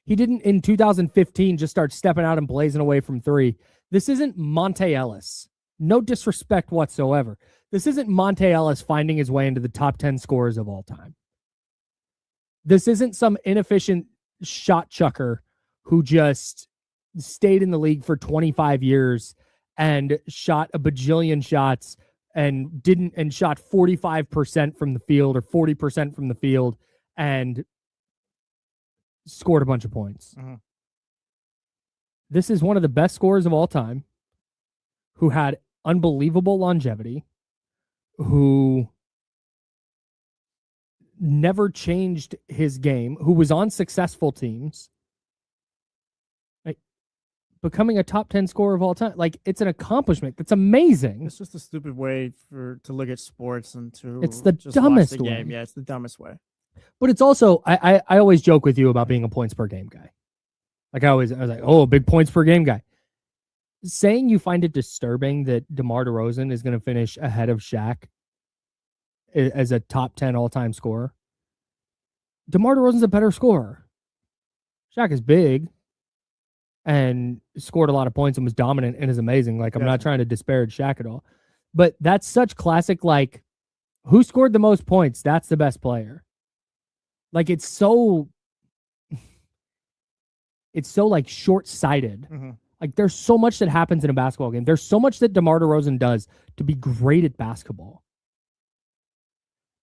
He didn't in 2015 just start stepping out and blazing away from 3. This isn't Monte Ellis. No disrespect whatsoever. This isn't Monte Ellis finding his way into the top 10 scorers of all time. This isn't some inefficient shot chucker who just stayed in the league for 25 years and shot a bajillion shots and shot 45% from the field or 40% from the field and scored a bunch of points. Mhm. This is one of the best scorers of all time, who had unbelievable longevity, who never changed his game, who was on successful teams, like becoming a top 10 scorer of all time. Like, it's an accomplishment. That's amazing. It's just a stupid way to look at sports and to It's the just watch dumbest the game. way. Yeah, it's the dumbest way. But it's also, I always joke with you about being a points per game guy. Like I was like, oh, big points per game guy. Saying you find it disturbing that DeMar DeRozan is going to finish ahead of Shaq as a top 10 all-time scorer. DeMar DeRozan's a better scorer. Shaq is big and scored a lot of points and was dominant and is amazing. Like, I'm not trying to disparage Shaq at all. But that's such classic, like, who scored the most points? That's the best player. Like, it's so like short-sighted. Mm-hmm. Like, there's so much that happens in a basketball game. There's so much that DeMar DeRozan does to be great at basketball.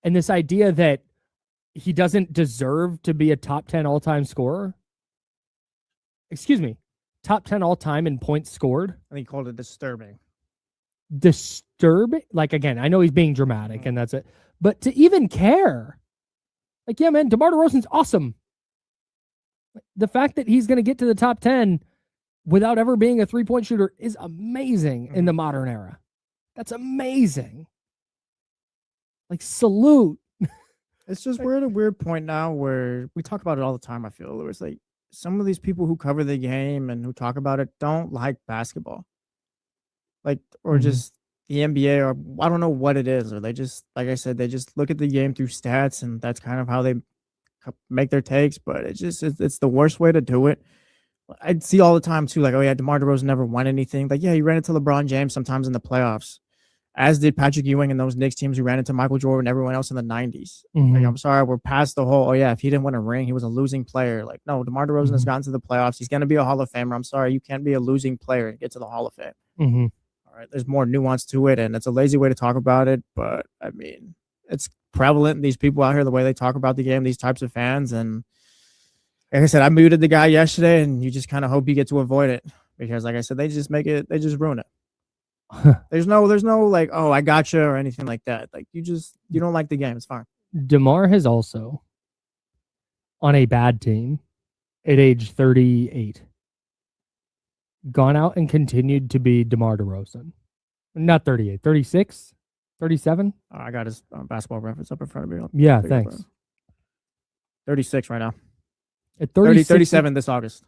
And this idea that he doesn't deserve to be a top 10 all-time scorer. Excuse me. Top 10 all-time in points scored. I think he called it disturbing. Disturbing? Like, again, I know he's being dramatic and that's it. But to even care. Like, yeah, man, DeMar DeRozan's awesome. The fact that he's going to get to the top 10 without ever being a three-point shooter is amazing in the modern era. That's amazing. Like, salute. It's just we're at a weird point now where we talk about it all the time, I feel. Where it's like some of these people who cover the game and who talk about it don't like basketball. Like, or just the NBA, or I don't know what it is. Or they just, like I said, they just look at the game through stats, and that's kind of how they make their takes. But it's the worst way to do it. I'd see all the time too, like, oh yeah, DeMar DeRozan never won anything. Like, yeah, he ran into LeBron James sometimes in the playoffs, as did Patrick Ewing and those Knicks teams who ran into Michael Jordan and everyone else in the 90s. Like, I'm sorry, we're past the whole, oh yeah, if he didn't win a ring, he was a losing player. Like, no, DeMar DeRozan has gotten to the playoffs. He's going to be a Hall of Famer. I'm sorry, you can't be a losing player and get to the Hall of Fame. All right, there's more nuance to it, and it's a lazy way to talk about it, but I mean, it's prevalent in these people out here, the way they talk about the game, these types of fans. And like I said, I muted the guy yesterday, and you just kind of hope you get to avoid it, because like I said, they just ruin it. There's no like, oh, I gotcha or anything like that. Like, you don't like the game. It's fine. DeMar has also, on a bad team at age 38, gone out and continued to be DeMar DeRozan. Not 38, 36, 37. I got his basketball reference up in front of me. Yeah, thanks. 36 right now. At 37 this August.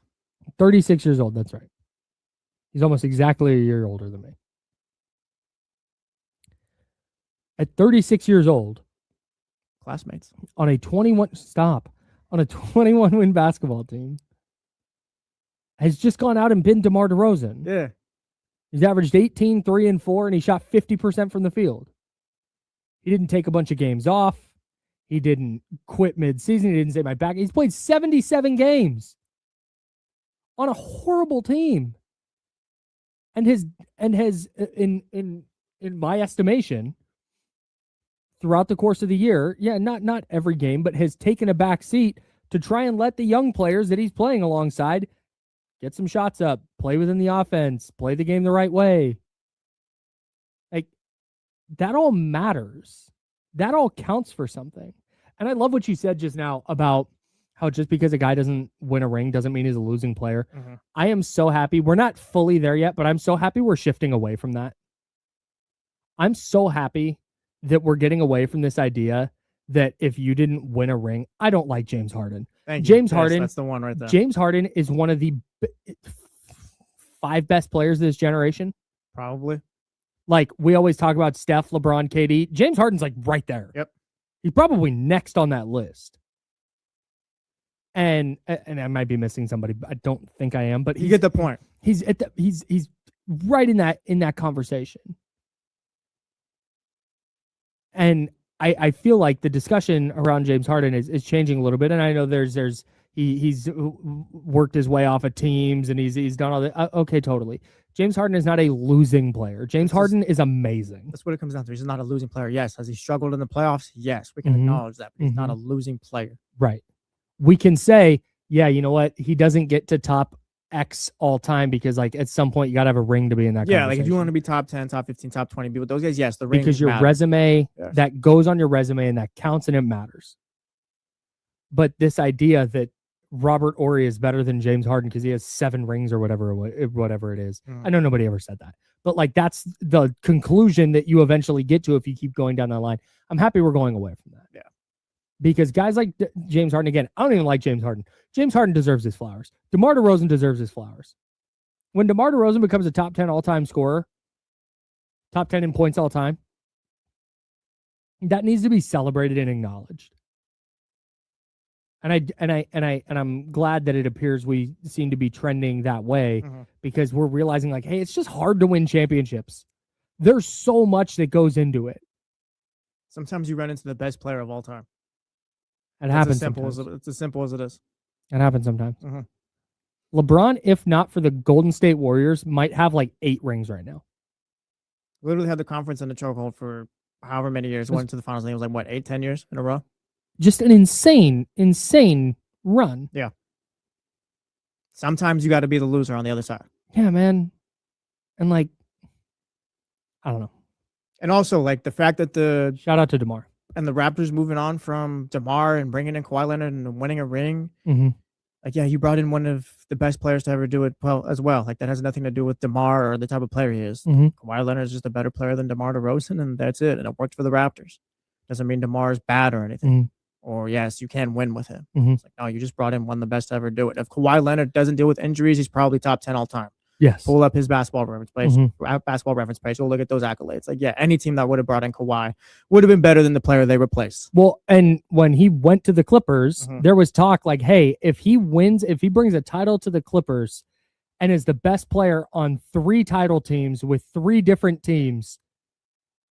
36 years old. That's right. He's almost exactly a year older than me. At 36 years old, classmates on a 21 win basketball team, has just gone out and been DeMar DeRozan. Yeah. He's averaged 18, 3, and 4, and he shot 50% from the field. He didn't take a bunch of games off. He didn't quit mid-season. He didn't say my back. He's played 77 games on a horrible team. And has in my estimation, throughout the course of the year, not every game, but has taken a back seat to try and let the young players that he's playing alongside get some shots up, play within the offense, play the game the right way. Like, that all matters. That all counts for something. And I love what you said just now about how just because a guy doesn't win a ring doesn't mean he's a losing player. I am so happy. We're not fully there yet, but I'm so happy we're shifting away from that. I'm so happy that we're getting away from this idea that if you didn't win a ring, I don't like James Harden. James Harden, that's the one right there. James Harden is one of the 5 best players of this generation. Probably. Like, we always talk about Steph, LeBron, KD. James Harden's like right there. Yep. He's probably next on that list. And I might be missing somebody, but I don't think I am. But you get the point. He's right in that conversation. And I feel like the discussion around James Harden is changing a little bit. And I know there's he's worked his way off of teams and he's done all that. Okay, totally. James Harden is not a losing player. James Harden is amazing. That's what it comes down to. He's not a losing player. Yes. Has he struggled in the playoffs? Yes. We can Mhm. acknowledge that. But he's not Mhm. a losing player. Right. We can say, yeah, you know what? He doesn't get to top X all time because like at some point you got to have a ring to be in that Yeah, like if you want to conversation. be top 10, top 15, top 20, be with those guys, yes, the ring Because your matters. resume, Yes. that goes on your resume and that counts and it matters. But this idea that Robert Horry is better than James Harden because he has 7 rings or whatever it is. Mm. I know nobody ever said that. But like that's the conclusion that you eventually get to if you keep going down that line. I'm happy we're going away from that. Yeah. Because guys like James Harden, again, I don't even like James Harden. James Harden deserves his flowers. DeMar DeRozan deserves his flowers. When DeMar DeRozan becomes a top 10 all-time scorer, top 10 in points all time, that needs to be celebrated and acknowledged. And I'm glad that it appears we seem to be trending that way Mhm. because we're realizing like, hey, it's just hard to win championships. There's so much that goes into it. Sometimes you run into the best player of all time. It It's happens as simple sometimes. it's as simple as it is. It happens sometimes. Mhm. LeBron, if not for the Golden State Warriors, might have like 8 rings right now. Literally had the conference in the chokehold for however many years. Went to the finals. I think it was like what, 8, 10 years in a row. Just an insane run. Sometimes you got to be the loser on the other side. Yeah, man. And like, I don't know. And also, like the fact that the Shout out to DeMar. Raptors moving on from DeMar and bringing in Kawhi Leonard and winning a ring. Mm-hmm. Like, yeah, you brought in one of the best players to ever do it well as well. Like that has nothing to do with DeMar or the type of player he is. Mhm. Kawhi Leonard is just a better player than DeMar DeRozan, and that's it. And it worked for the Raptors. Doesn't mean DeMar is bad or anything. Mhm. Or yes, you can win with him. Mhm. It's like, no, you just brought in one of the best to ever do it. If Kawhi Leonard doesn't deal with injuries, he's probably top 10 all time. Yes. Pull up his basketball reference page, Mhm. basketball reference page. We'll look at those accolades. Like, yeah, any team that would have brought in Kawhi would have been better than the player they replaced. Well, and when he went to the Clippers, Mhm. there was talk like, hey, if he brings a title to the Clippers and is the best player on 3 title teams with 3 different teams,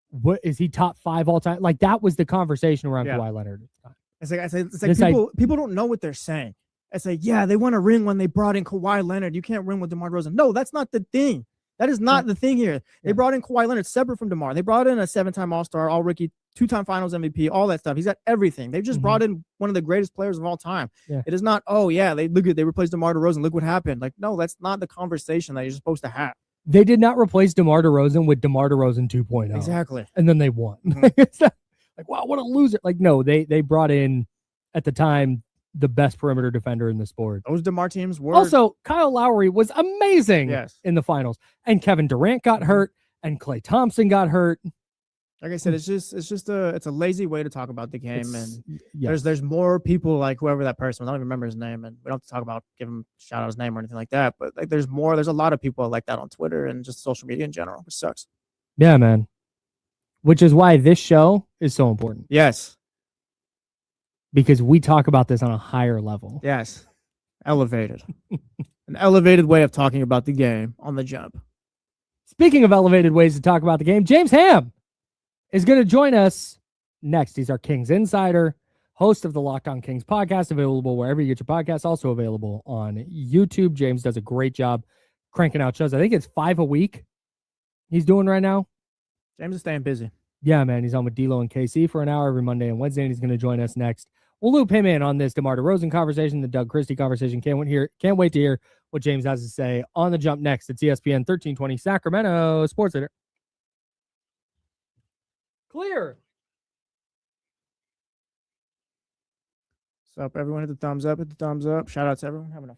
what is he top 5 all time? Like that was the conversation around Yeah. Kawhi Leonard at the time. It's like This people don't know what they're saying. It's like, yeah, they won a ring when they brought in Kawhi Leonard. You can't win with DeMar DeRozan. No, that's not the thing. That is not the thing here. They Yeah. brought in Kawhi Leonard separate from DeMar. They brought in a 7-time All-Star, All-Rookie, 2-time Finals MVP, all that stuff. He's got everything. They've just Mhm. brought in one of the greatest players of all time. Yeah. It is not, oh yeah, they replaced DeMar DeRozan. Look what happened. Like, no, that's not the conversation that you're supposed to have. They did not replace DeMar DeRozan with DeMar DeRozan 2.0. Exactly. And then they won. Mhm. It's not, like, wow, what a loser. Like, no, they brought in at the time the best perimeter defender in the sport. Those DeMar teams were Also, Kyle Lowry was amazing yes. in the finals. And Kevin Durant got hurt and Klay Thompson got hurt. Like I said, it's a lazy way to talk about the game. It's- And yes. there's more people like whoever that person was. I don't even remember his name, and we don't have to talk about give him shout out his name or anything like that. But like, there's a lot of people like that on Twitter and just social media in general, which sucks. Yeah, man. Which is why this show is so important Yes, because we talk about this on a higher level. yes, elevated, an elevated way of talking about the game on the jump. Speaking of elevated ways to talk about the game, James Ham is going to join us next. He's our Kings insider, host of the Locked On Kings podcast, available wherever you get your podcasts, also available on YouTube. James does a great job cranking out shows. I think it's 5 a week he's doing right now. James is staying busy. Yeah, man. He's on with D'Lo and KC for an hour every Monday and Wednesday, and he's going to join us next. We'll loop him in on this DeMar DeRozan conversation, the Doug Christie conversation. Can't wait to hear what James has to say on the jump next. It's ESPN 1320 Sacramento Sports Center. Clear. So if everyone hit the thumbs up, Shout out to everyone having a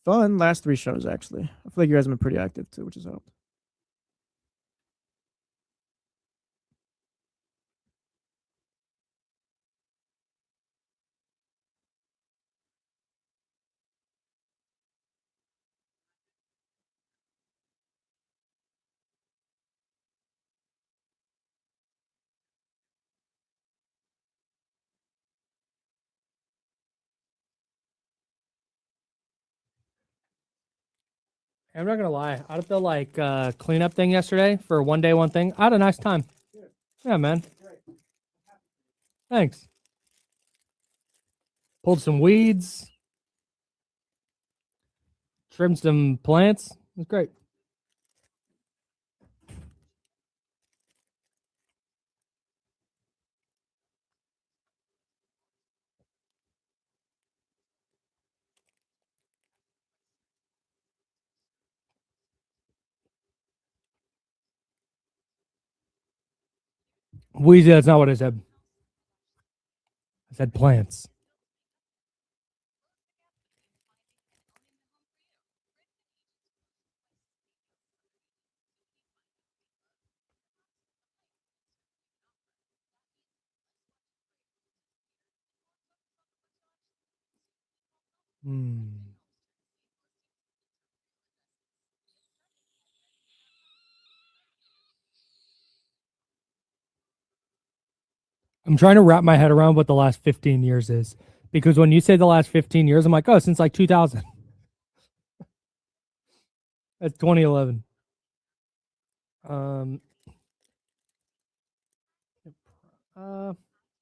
fun last 3 shows. Actually, I feel like you guys have been pretty active too, which has helped. I'm not gonna lie. I had the cleanup thing yesterday for one day, one thing. I had a nice time. Yeah, man. Thanks. Pulled some weeds. Trimmed some plants. It was great. Weeds, that's not what I said. I said plants. I'm trying to wrap my head around what the last 15 years is. Because when you say the last 15 years, I'm like, oh, since like 2000. That's 2011.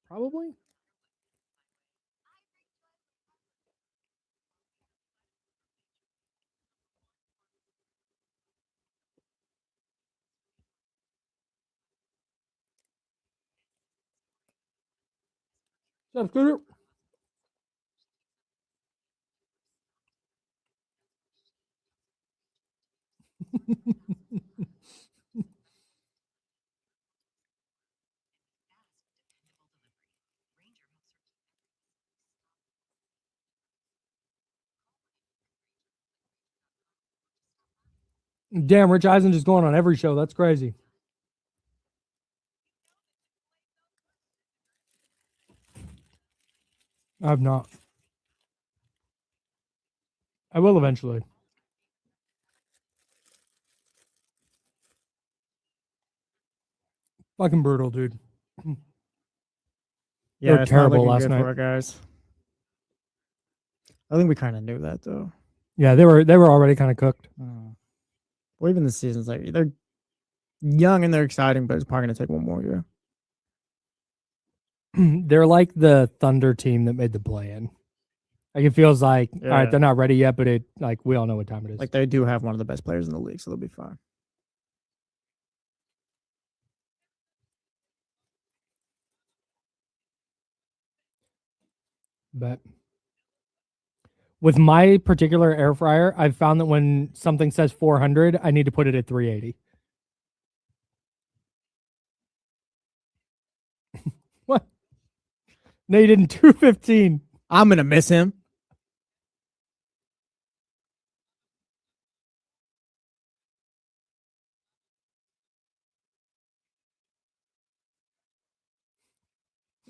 Probably. What's up, Scooter? Damn, Rich Eisen just going on every show. That's crazy. I've not. I will eventually. Fucking brutal, dude. Yeah, They're it's not terrible looking last good night. for our guys. I think we kind of knew that though. Yeah, they were already kind of cooked. Well, even the season's like they're young and they're exciting, but it's probably gonna take one more year. They're like the Thunder team that made the play-in. Like it feels like, all right, Yeah. they're not ready yet, but it like we all know what time it is. Like they do have one of the best players in the league, so they'll be fine. But with my particular air fryer, I've found that when something says 400, I need to put it at 380. What? No, you didn't. 215. I'm gonna miss him.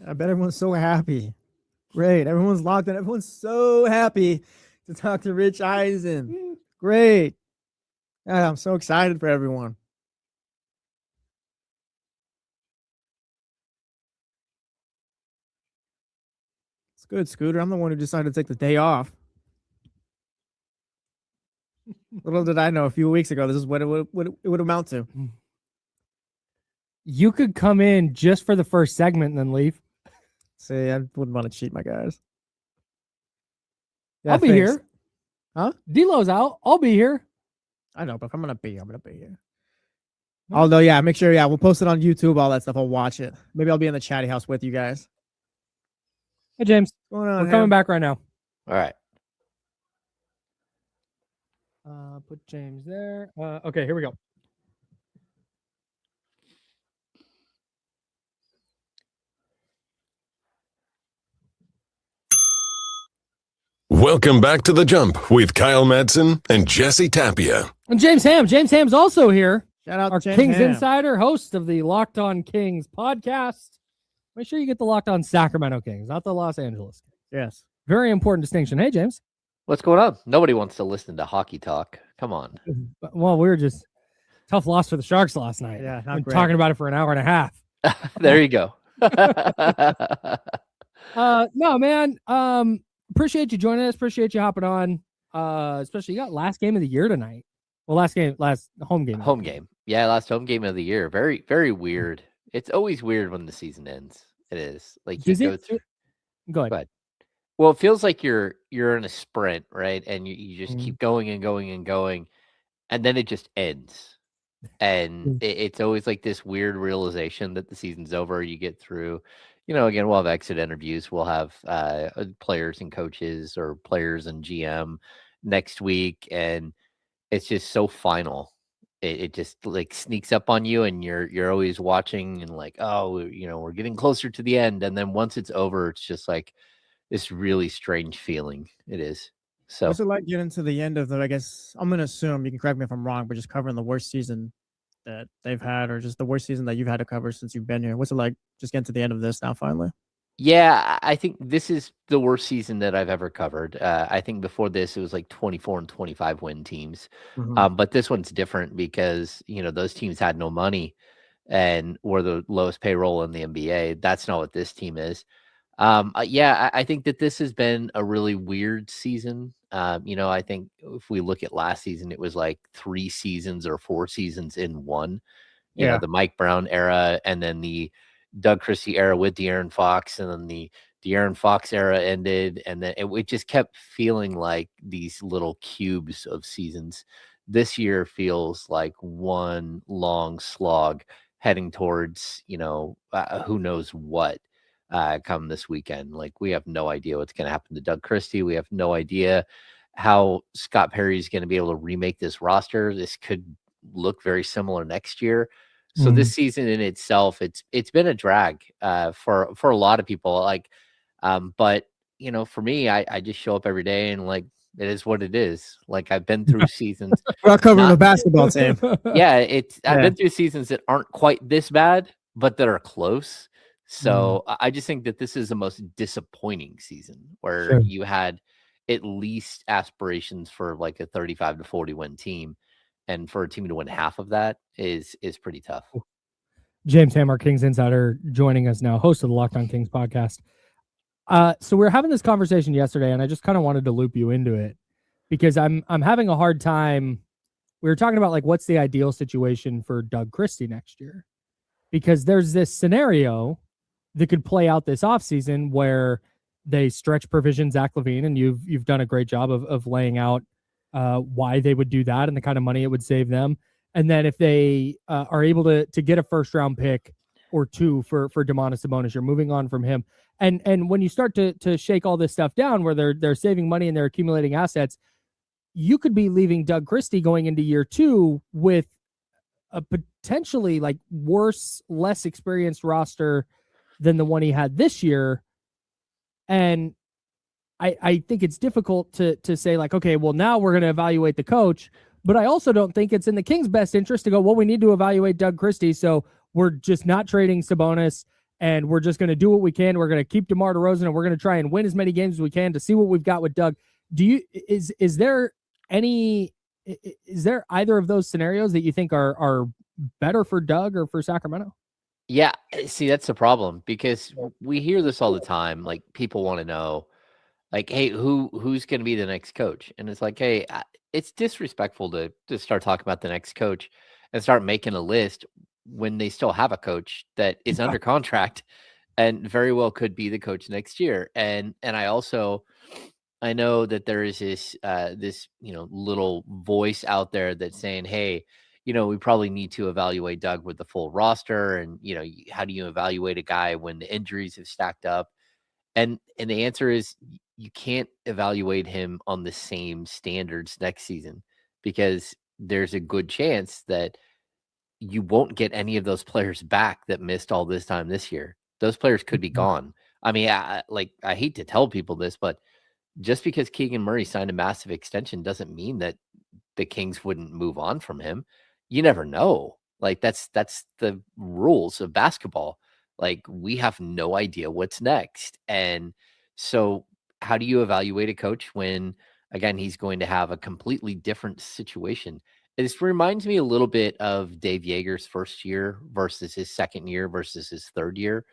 I bet everyone's so happy. Great. Everyone's locked in. Everyone's so happy to talk to Rich Eisen. Great. Yeah, I'm so excited for everyone. It's good, Scooter. I'm the one who decided to take the day off. Little did I know a few weeks ago this is what it would amount to. You could come in just for the first segment and then leave. See, I wouldn't want to cheat my guys. I'll be thanks. here. Huh? D'Lo's out. I'll be here. I know, but if I'm gonna be here. Although, yeah, make sure, we'll post it on YouTube, all that stuff. I'll watch it. Maybe I'll be in the chatty house with you guys. Hey, James. What's going on? We're coming back right now. All right. Put James there. Okay, here we go. Welcome back to The Jump with Kyle Madson and Jesse Tapia. And James Ham. James Ham's also here. Shout out Our to James Kings Ham. Insider, host of the Locked On Kings podcast. Make sure you get the Locked On Sacramento Kings, not the Los Angeles Kings. Yes. Very important distinction. Hey, James. What's going on? Nobody wants to listen to hockey talk. Come on. Well, we were just tough loss for the Sharks last night. Yeah, not Been great. talking about it for an hour and a half. There you go. No, man. Appreciate you joining us. Appreciate you hopping on. Especially you got last game of the year tonight. Well, last home game. Home game. Yeah, last home game of the year. Very, very weird. It's always weird when the season ends. It is. Like you Is go it? through. Go ahead. Go ahead. Well, it feels like you're in a sprint, right? And you just Mm. keep going and going and going, and then it just ends. And it's always like this weird realization that the season's over. You get through, again, we'll have exit interviews. We'll have players and coaches or players and GM next week. And it's just so final. It just like sneaks up on you, and you're always watching and like, oh, we're getting closer to the end. And then once it's over, it's just like this really strange feeling. It is. So What's it like getting to the end of the? I guess I'm gonna assume, you can correct me if I'm wrong, but just covering the worst season that they've had, or just the worst season that you've had to cover since you've been here. What's it like just getting to the end of this now finally? yeah, I think this is the worst season that I've ever covered. I think before this, it was like 24 and 25 win teams. But this one's different because, those teams had no money and were the lowest payroll in the NBA. That's not what this team is. Yeah, I think that this has been a really weird season. I think if we look at last season, it was like 3 seasons or 4 seasons in one. Yeah. The Mike Brown era, and then the Doug Christie era with De'Aaron Fox, and then the De'Aaron Fox era ended, and then it just kept feeling like these little cubes of seasons. This year feels like one long slog heading towards, who knows what come this weekend. Like, we have no idea what's going to happen to Doug Christie. We have no idea how Scott Perry is going to be able to remake this roster. This could look very similar next year. So this season in itself, it's been a drag for a lot of people. Like, but for me, I just show up every day and like it is what it is. Like, I've been through seasons. We're not covering a basketball team. Yeah, I've been through seasons that aren't quite this bad, but that are close. So I just think that this is the most disappointing season where you had at least aspirations for like a 35 to 40 win team. And for a team to win half of that is pretty tough. James Hammer, Kings Insider, joining us now, host of the Locked On Kings podcast. So we were having this conversation yesterday, and I just kind of wanted to loop you into it because I'm having a hard time. We were talking about like what's the ideal situation for Doug Christie next year, because there's this scenario that could play out this offseason where they stretch provision Zach LaVine, and you've done a great job of laying out why they would do that and the kind of money it would save them. And then if they are able to get a first round pick or 2 for Domantas Sabonis, you're moving on from him. And when you start to shake all this stuff down where they're saving money and they're accumulating assets, you could be leaving Doug Christie going into year 2 with a potentially like worse, less experienced roster than the one he had this year. And I think it's difficult to say like, okay, well, now we're going to evaluate the coach, but I also don't think it's in the Kings' best interest to go, well, we need to evaluate Doug Christie, so we're just not trading Sabonis, and we're just going to do what we can. We're going to keep DeMar DeRozan, and we're going to try and win as many games as we can to see what we've got with Doug. Is there either of those scenarios that you think are better for Doug or for Sacramento? Yeah, see, that's the problem because we hear this all the time. Like, people want to know, like, hey, who's going to be the next coach? And it's like, hey, it's disrespectful to start talking about the next coach and start making a list when they still have a coach that is under contract and very well could be the coach next year. And I know that there is this little voice out there that's saying, hey, we probably need to evaluate Doug with the full roster. And, how do you evaluate a guy when the injuries have stacked up? And the answer is you can't evaluate him on the same standards next season because there's a good chance that you won't get any of those players back that missed all this time this year. Those players could be gone. I mean, I hate to tell people this, but just because Keegan Murray signed a massive extension doesn't mean that the Kings wouldn't move on from him. You never know. Like, that's the rules of basketball. Like, we have no idea what's next. And so how do you evaluate a coach when, again, he's going to have a completely different situation? This reminds me a little bit of Dave Yeager's first year versus his second year versus his third year,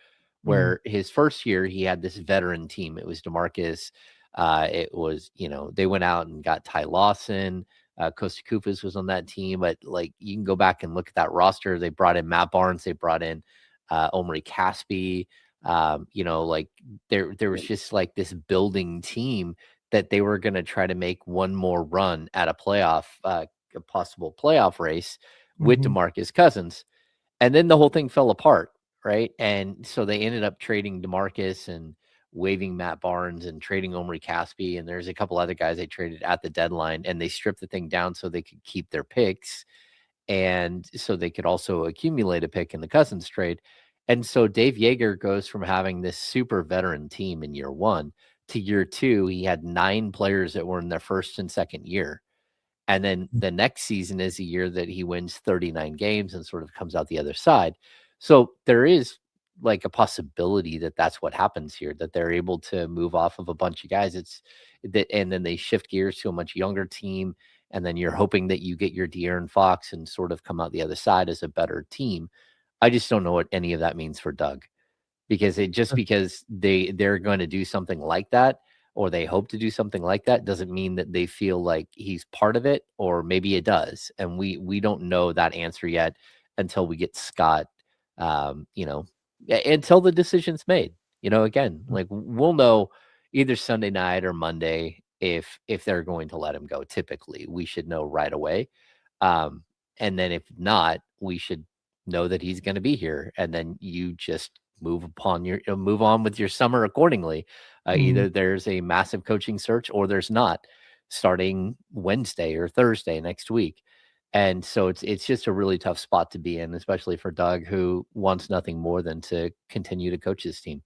where his first year, he had this veteran team. It was DeMarcus. It was, they went out and got Ty Lawson. Costa Kufas was on that team. But, like, you can go back and look at that roster. They brought in Matt Barnes. They brought in Omri Caspi. Like there was just like this building team that they were going to try to make one more run at a possible playoff race with Mhm. DeMarcus Cousins. And then the whole thing fell apart, right? And so they ended up trading DeMarcus and waiving Matt Barnes and trading Omri Caspi. And there's a couple other guys they traded at the deadline, and they stripped the thing down so they could keep their picks. And so they could also accumulate a pick in the Cousins trade. And so Dave Yeager goes from having this super veteran team in year one to year two. He had 9 players that were in their first and second year. And then the next season is a year that he wins 39 games and sort of comes out the other side. So there is like a possibility that that's what happens here, that they're able to move off of a bunch of guys. And then they shift gears to a much younger team. And then you're hoping that you get your De'Aaron Fox and sort of come out the other side as a better team. I just don't know what any of that means for Doug, because because they're going to do something like that, or they hope to do something like that, doesn't mean that they feel like he's part of it, or maybe it does. And we don't know that answer yet until we get Scott, until the decision's made. Again, like we'll know either Sunday night or Monday if they're going to let him go. Typically, we should know right away. And then if not, we should know that he's going to be here. And then you just move on with your summer accordingly. Either there's a massive coaching search or there's not, starting Wednesday or Thursday next week. And so it's just a really tough spot to be in, especially for Doug, who wants nothing more than to continue to coach his team.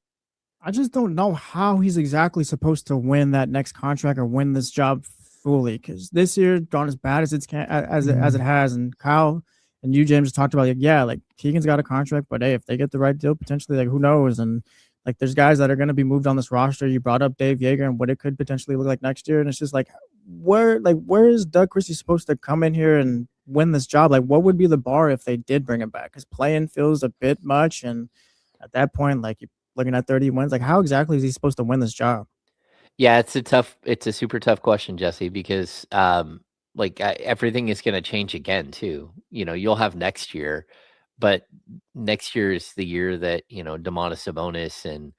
I just don't know how he's exactly supposed to win that next contract or win this job fully, because this year gone as bad as it has. And Kyle and you, James, talked about like Keegan's got a contract, but hey, if they get the right deal, potentially, like who knows? And like there's guys that are going to be moved on this roster. You brought up Dave Yeager and what it could potentially look like next year, and it's just like where is Doug Christie supposed to come in here and win this job? Like what would be the bar if they did bring him back? Because playing feels a bit much, and at that point, like you're looking at 30 wins. Like how exactly is he supposed to win this job? Yeah, it's a super tough question, Jesse, because everything is going to change again too. You'll have next year, but next year is the year that, Domantas Sabonis and,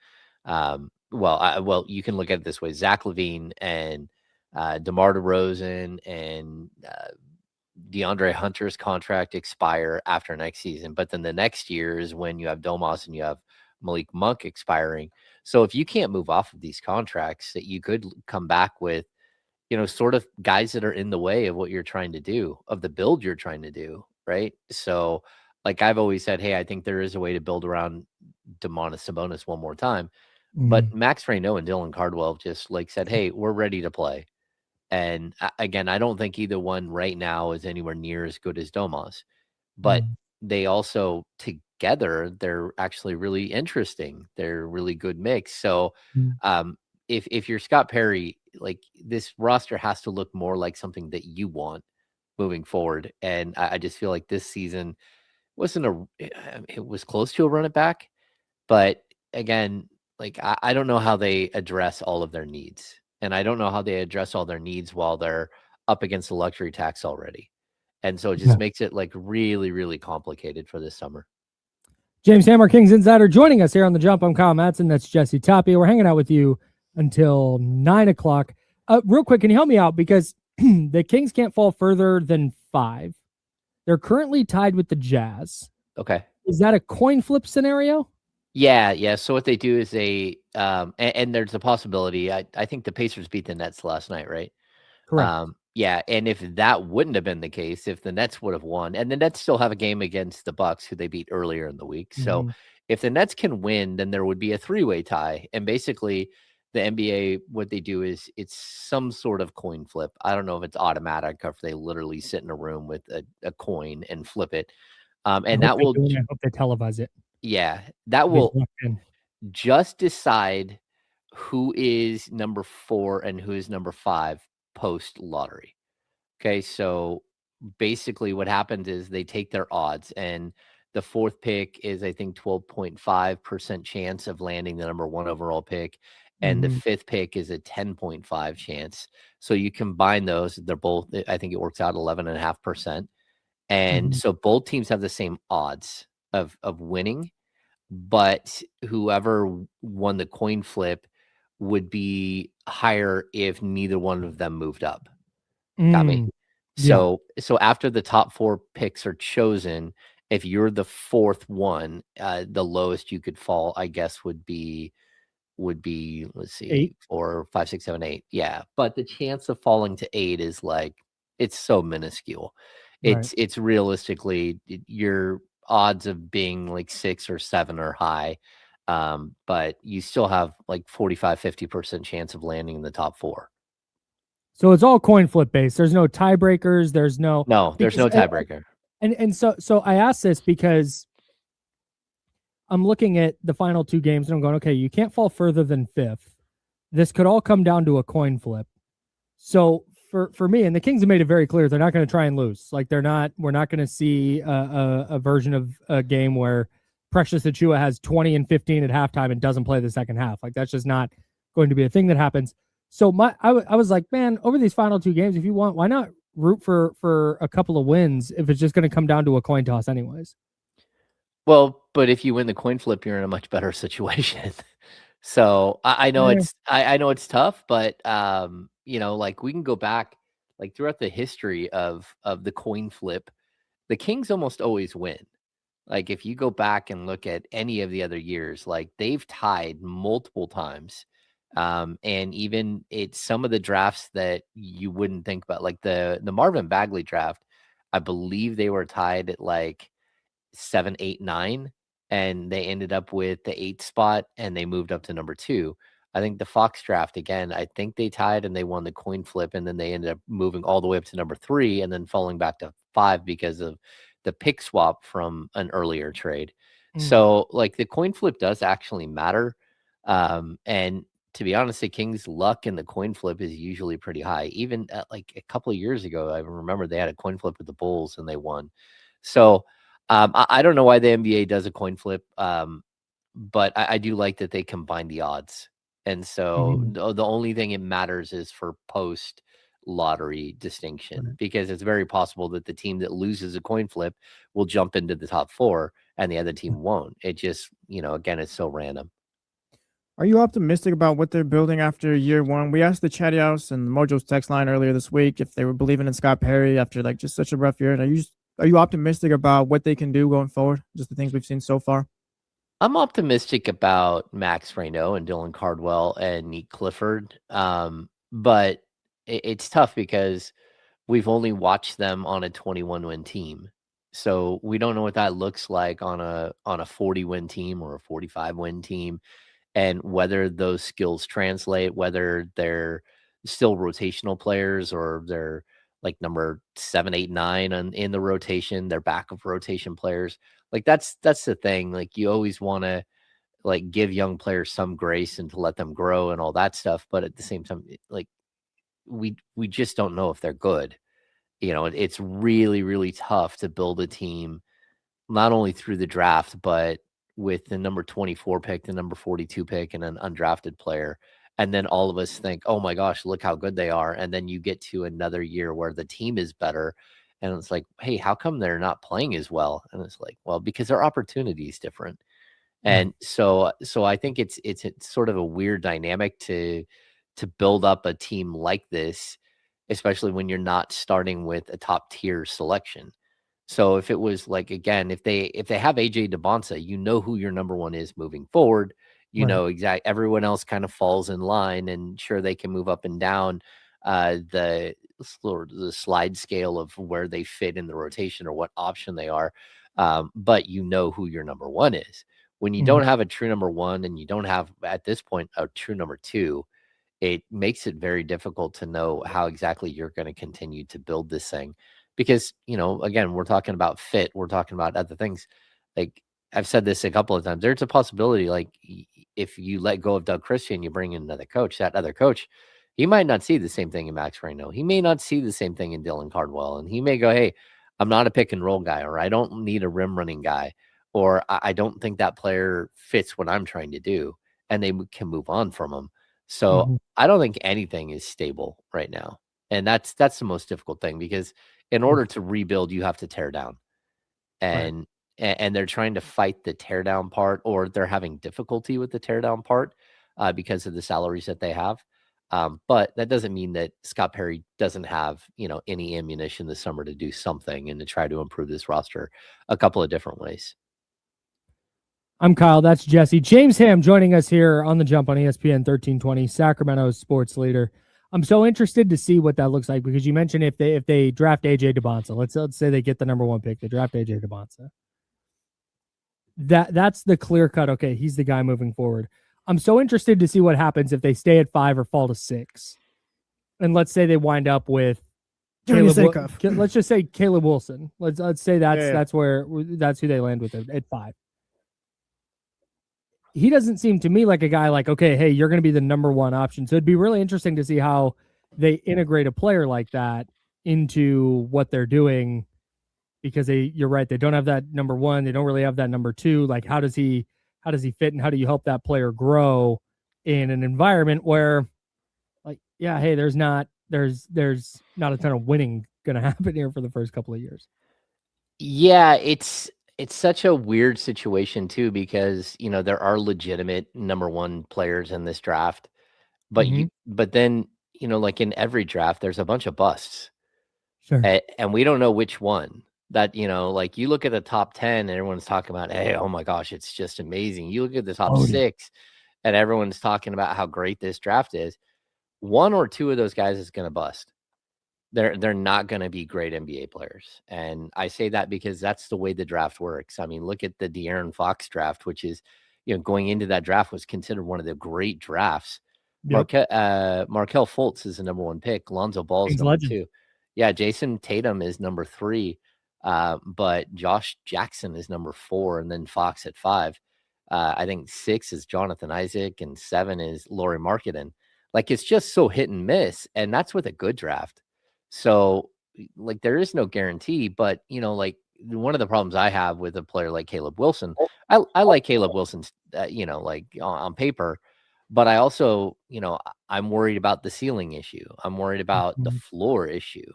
you can look at it this way: Zach LaVine and DeMar DeRozan and DeAndre Hunter's contract expire after next season. But then the next year is when you have Domas and you have Malik Monk expiring. So if you can't move off of these contracts, that you could come back with, sort of guys that are in the way of what you're trying to do, of the build you're trying to do, right? So like I've always said, hey, I think there is a way to build around Domantas Sabonis one more time. But Max Reynaud and Dylan Cardwell just said, hey, we're ready to play. And again, I don't think either one right now is anywhere near as good as Domas, but they also together, they're actually really interesting. They're a really good mix. So if you're Scott Perry, like this roster has to look more like something that you want moving forward. And I just feel like this season it was close to a run it back, but again, like I don't know how they address all of their needs. And I don't know how they address all their needs while they're up against the luxury tax already. And so it just makes it really, really complicated for this summer. James Hammer, Kings Insider, joining us here on The Jump. I'm Kyle Madson. That's Jesse Tapia. We're hanging out with you until 9 o'clock. Real quick, can you help me out? Because the Kings can't fall further than 5. They're currently tied with the Jazz. Okay. Is that a coin flip scenario? Yeah. So what they do is and there's a possibility. I think the Pacers beat the Nets last night, right? Correct. Yeah, and if that wouldn't have been the case, if the Nets would have won, and the Nets still have a game against the Bucks, who they beat earlier in the week. So if the Nets can win, then there would be a 3-way tie. And basically, the NBA, what they do is it's some sort of coin flip. I don't know if it's automatic or if they literally sit in a room with a coin and flip it. And that will. I hope they televise it. Yeah, that will just decide who is number 4 and who is number 5 post lottery. Okay, so basically what happens is they take their odds, and the 4th pick is, I think, 12.5% chance of landing the number 1 overall pick, and the 5th pick is a 10.5 chance. So you combine those, they're both, I think it works out 11.5%. And so both teams have the same odds of winning. but whoever won the coin flip would be higher if neither one of them moved up. Got me? Mm, yeah. So after the top 4 picks are chosen, if you're the 4th one, the lowest you could fall, I guess, would be let's see, 8. 4, 5, 6, 7, 8. Yeah, but the chance of falling to 8 is like it's so minuscule. Right. It's realistically your odds of being like 6 or 7 are high, but you still have like 45-50% chance of landing in the top 4. So it's all coin flip based. There's no tiebreakers. There's no There's no tiebreaker. And so I asked this because I'm looking at the final 2 games and I'm going, okay, you can't fall further than 5th. This could all come down to a coin flip. So for me, and the Kings have made it very clear, they're not going to try and lose. Like we're not going to see a version of a game where Precious Achiuwa has 20 and 15 at halftime and doesn't play the second half. Like that's just not going to be a thing that happens. So I was like, man, over these final 2 games, if you want, why not root for a couple of wins if it's just going to come down to a coin toss anyways? Well, but if you win the coin flip, you're in a much better situation. So I know Yeah. I know it's tough, but like we can go back like throughout the history of the coin flip, the Kings almost always win. Like if you go back and look at any of the other years, like they've tied multiple times. And even it's some of the drafts that you wouldn't think about, like the Marvin Bagley draft, I believe they were tied at like 7, 8, 9, and they ended up with the 8th spot and they moved up to number 2. I think the Fox draft again, I think they tied and they won the coin flip, and then they ended up moving all the way up to number 3 and then falling back to 5 because of the pick swap from an earlier trade. So like the coin flip does actually matter. And to be honest, the Kings' luck in the coin flip is usually pretty high. Even like a couple of years ago, I remember they had a coin flip with the Bulls and they won. So I don't know why the NBA does a coin flip, but I do like that they combine the odds. And so the only thing it matters is for post lottery distinction, because it's very possible that the team that loses a coin flip will jump into the top 4 and the other team won't. It just, again, it's so random. Are you optimistic about what they're building after year 1? We asked the Chatty House and Mojo's text line earlier this week if they were believing in Scott Perry after like just such a rough year. And are you optimistic about what they can do going forward? Just the things we've seen so far. I'm optimistic about Max Reno and Dylan Cardwell and Nick Clifford. But it's tough because we've only watched them on a 21-win team. So we don't know what that looks like on a 40-win team or a 45-win team, and whether those skills translate, whether they're still rotational players or they're like number 7, 8, 9 in the rotation, they're back of rotation players. Like that's the thing. Like you always want to like give young players some grace and to let them grow and all that stuff. But at the same time, like we just don't know if they're good. It's really, really tough to build a team, not only through the draft, but with the number 24 pick, the number 42 pick, and an undrafted player. And then all of us think, oh my gosh, look how good they are. And then you get to another year where the team is better. And it's like, hey, how come they're not playing as well? And it's like, well, because their opportunity is different. And so I think it's sort of a weird dynamic to build up a team like this, especially when you're not starting with a top tier selection. So if it was like, again, if they have AJ DeBonsa, you know who your number 1 is moving forward. Know exactly, everyone else kind of falls in line, and sure, they can move up and down the slide scale of where they fit in the rotation or what option they are. But you know who your number 1 is. When you don't have a true number 1 and you don't have at this point a true number 2, it makes it very difficult to know how exactly you're going to continue to build this thing. Because, again, we're talking about fit. We're talking about other things. Like I've said this a couple of times, there's a possibility, like if you let go of Doug Christian, you bring in another coach, that other coach, he might not see the same thing in Max Reno. He may not see the same thing in Dylan Cardwell. And he may go, hey, I'm not a pick and roll guy, or I don't need a rim running guy, or I don't think that player fits what I'm trying to do. And they can move on from him. So I don't think anything is stable right now. And that's the most difficult thing, because in order to rebuild, you have to tear down. And and they're trying to fight the teardown part, or they're having difficulty with the teardown part because of the salaries that they have. But that doesn't mean that Scott Perry doesn't have, any ammunition this summer to do something and to try to improve this roster a couple of different ways. I'm Kyle. That's Jesse. James Ham joining us here on the Jump on ESPN 1320, Sacramento's sports leader. I'm so interested to see what that looks like, because you mentioned if they draft AJ DeBonsa, let's say they get the number 1 pick, they draft AJ DeBonsa. That's the clear cut. Okay, he's the guy moving forward. I'm so interested to see what happens if they stay at 5 or fall to 6, and let's say they wind up with let's just say Caleb Wilson. Let's say that's who they land with at 5. He doesn't seem to me like a guy like, okay, hey, you're going to be the number 1 option. So it'd be really interesting to see how they integrate a player like that into what they're doing, because you're right, they don't have that number 1. They don't really have that number 2. Like, how does he fit, and how do you help that player grow in an environment where, like, yeah, hey, there's not a ton of winning going to happen here for the first couple of years. Yeah, it's such a weird situation too, because there are legitimate number 1 players in this draft, but but then like in every draft there's a bunch of busts. Sure. And we don't know which one. That like you look at the top 10 and everyone's talking about, hey, oh my gosh, it's just amazing. You look at the top 6 and everyone's talking about how great this draft is. 1 or 2 of those guys is going to bust. They're not going to be great NBA players. And I say that because that's the way the draft works. I mean, look at the De'Aaron Fox draft, which is, going into that draft was considered one of the great drafts. Yep. Markelle Fultz is the number 1 pick. Lonzo Ball is number 2. Yeah, Jason Tatum is number 3. But Josh Jackson is number 4, and then Fox at 5. I think 6 is Jonathan Isaac, and 7 is Lauri Markkanen. Like, it's just so hit and miss, and that's with a good draft. So, like, there is no guarantee, but, like, one of the problems I have with a player like Caleb Wilson, I like Caleb Wilson's, like on paper, but I also, I'm worried about the ceiling issue. I'm worried about the floor issue.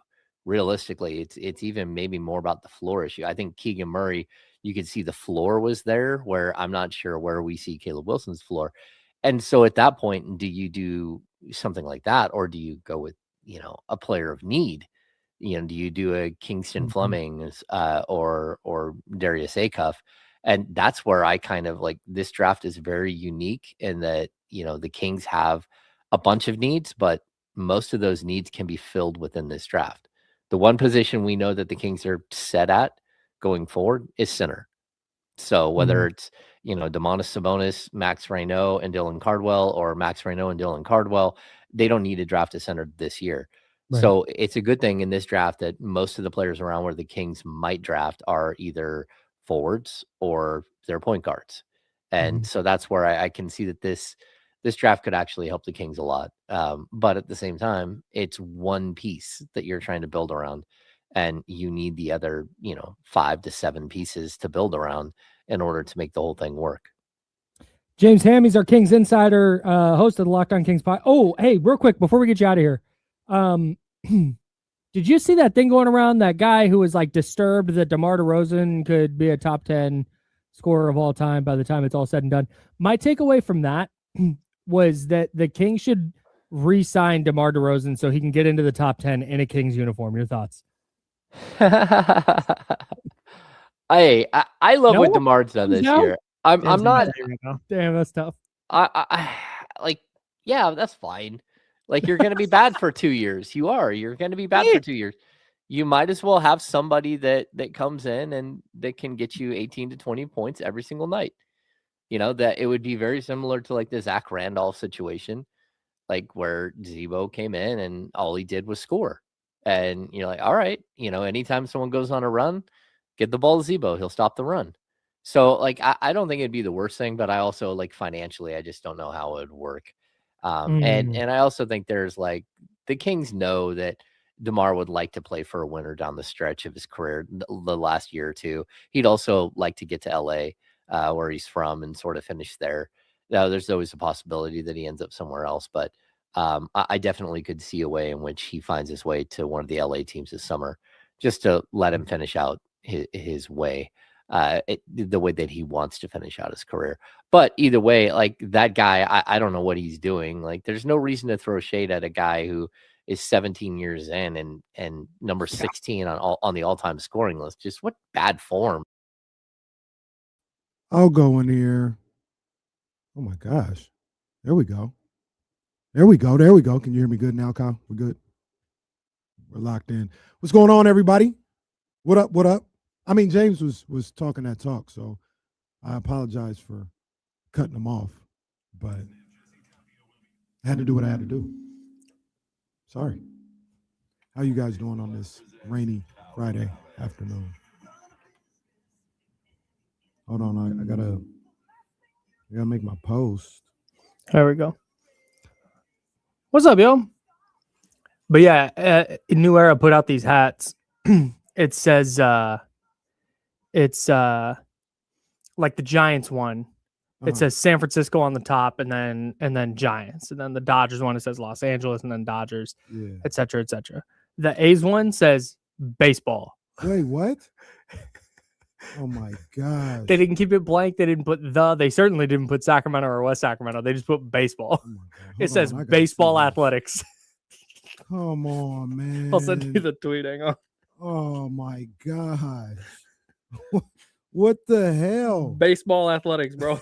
Realistically, it's even maybe more about the floor issue. I think Keegan Murray, you could see the floor was there, where I'm not sure where we see Caleb Wilson's floor. And so at that point, do you do something like that, or do you go with, a player of need? Do you do a Kingston Fleming or Darius Acuff? And that's where I kind of like, this draft is very unique in that, the Kings have a bunch of needs, but most of those needs can be filled within this draft. The one position we know that the Kings are set at going forward is center. So whether it's, Domantas Sabonis, Max Reynaud, and Dylan Cardwell, or Max Reynaud and Dylan Cardwell, they don't need to draft a center this year. Right. So it's a good thing in this draft that most of the players around where the Kings might draft are either forwards or they're point guards. And so that's where I can see that this draft could actually help the Kings a lot. But at the same time, it's one piece that you're trying to build around, and you need the other, 5 to 7 pieces to build around in order to make the whole thing work. James Ham, he's our Kings insider, host of the Locked On Kings pod. Oh, hey, real quick, before we get you out of here, did you see that thing going around, that guy who was like disturbed that DeMar DeRozan could be a top 10 scorer of all time by the time it's all said and done? My takeaway from that was that the Kings should re-sign DeMar DeRozan so he can get into the top 10 in a Kings uniform. Your thoughts? I love what DeMar's done this year. I'm not. Damn, that's tough. I like, yeah, that's fine. Like, you're going to be bad for 2 years. You're going to be bad for 2 years. You might as well have somebody that comes in and that can get you 18 to 20 points every single night. That it would be very similar to like the Zach Randolph situation, like where Zebo came in and all he did was score. And you're like, all right, anytime someone goes on a run, get the ball to Zebo, he'll stop the run. So like, I don't think it'd be the worst thing, but I also, like, financially, I just don't know how it would work. And I also think there's like, the Kings know that DeMar would like to play for a winner down the stretch of his career, the last year or two. He'd also like to get to LA, where he's from, and sort of finish there. Now, there's always a possibility that he ends up somewhere else, but I definitely could see a way in which he finds his way to one of the LA teams this summer, just to let him finish out his way. the way that he wants to finish out his career. But either way, like that guy, I don't know what he's doing. Like, there's no reason to throw shade at a guy who is 17 years in and number 16 on the all-time scoring list. Just what bad form. I'll go in here. Oh my gosh. There we go. There we go. There we go. Can you hear me good now, Kyle? We're good. We're locked in. What's going on, everybody? What up? What up? I mean, James was talking that talk, so I apologize for cutting him off, but I had to do what I had to do. Sorry. How you guys doing on this rainy Friday afternoon? Hold on, I gotta make my post. There we go. What's up, yo? But yeah, New Era put out these hats. It says it's like the Giants one. It says San Francisco on the top, and then Giants, and then the Dodgers one, it says Los Angeles, and then Dodgers, et cetera, et cetera. The A's one says baseball. Wait, what? Oh my God! They didn't keep it blank. They didn't put the. They certainly didn't put Sacramento or West Sacramento. They just put baseball. Oh It says baseball athletics. Come on, man! I'll send you the tweet. Hang on. Oh my God! What the hell? Baseball athletics, bro.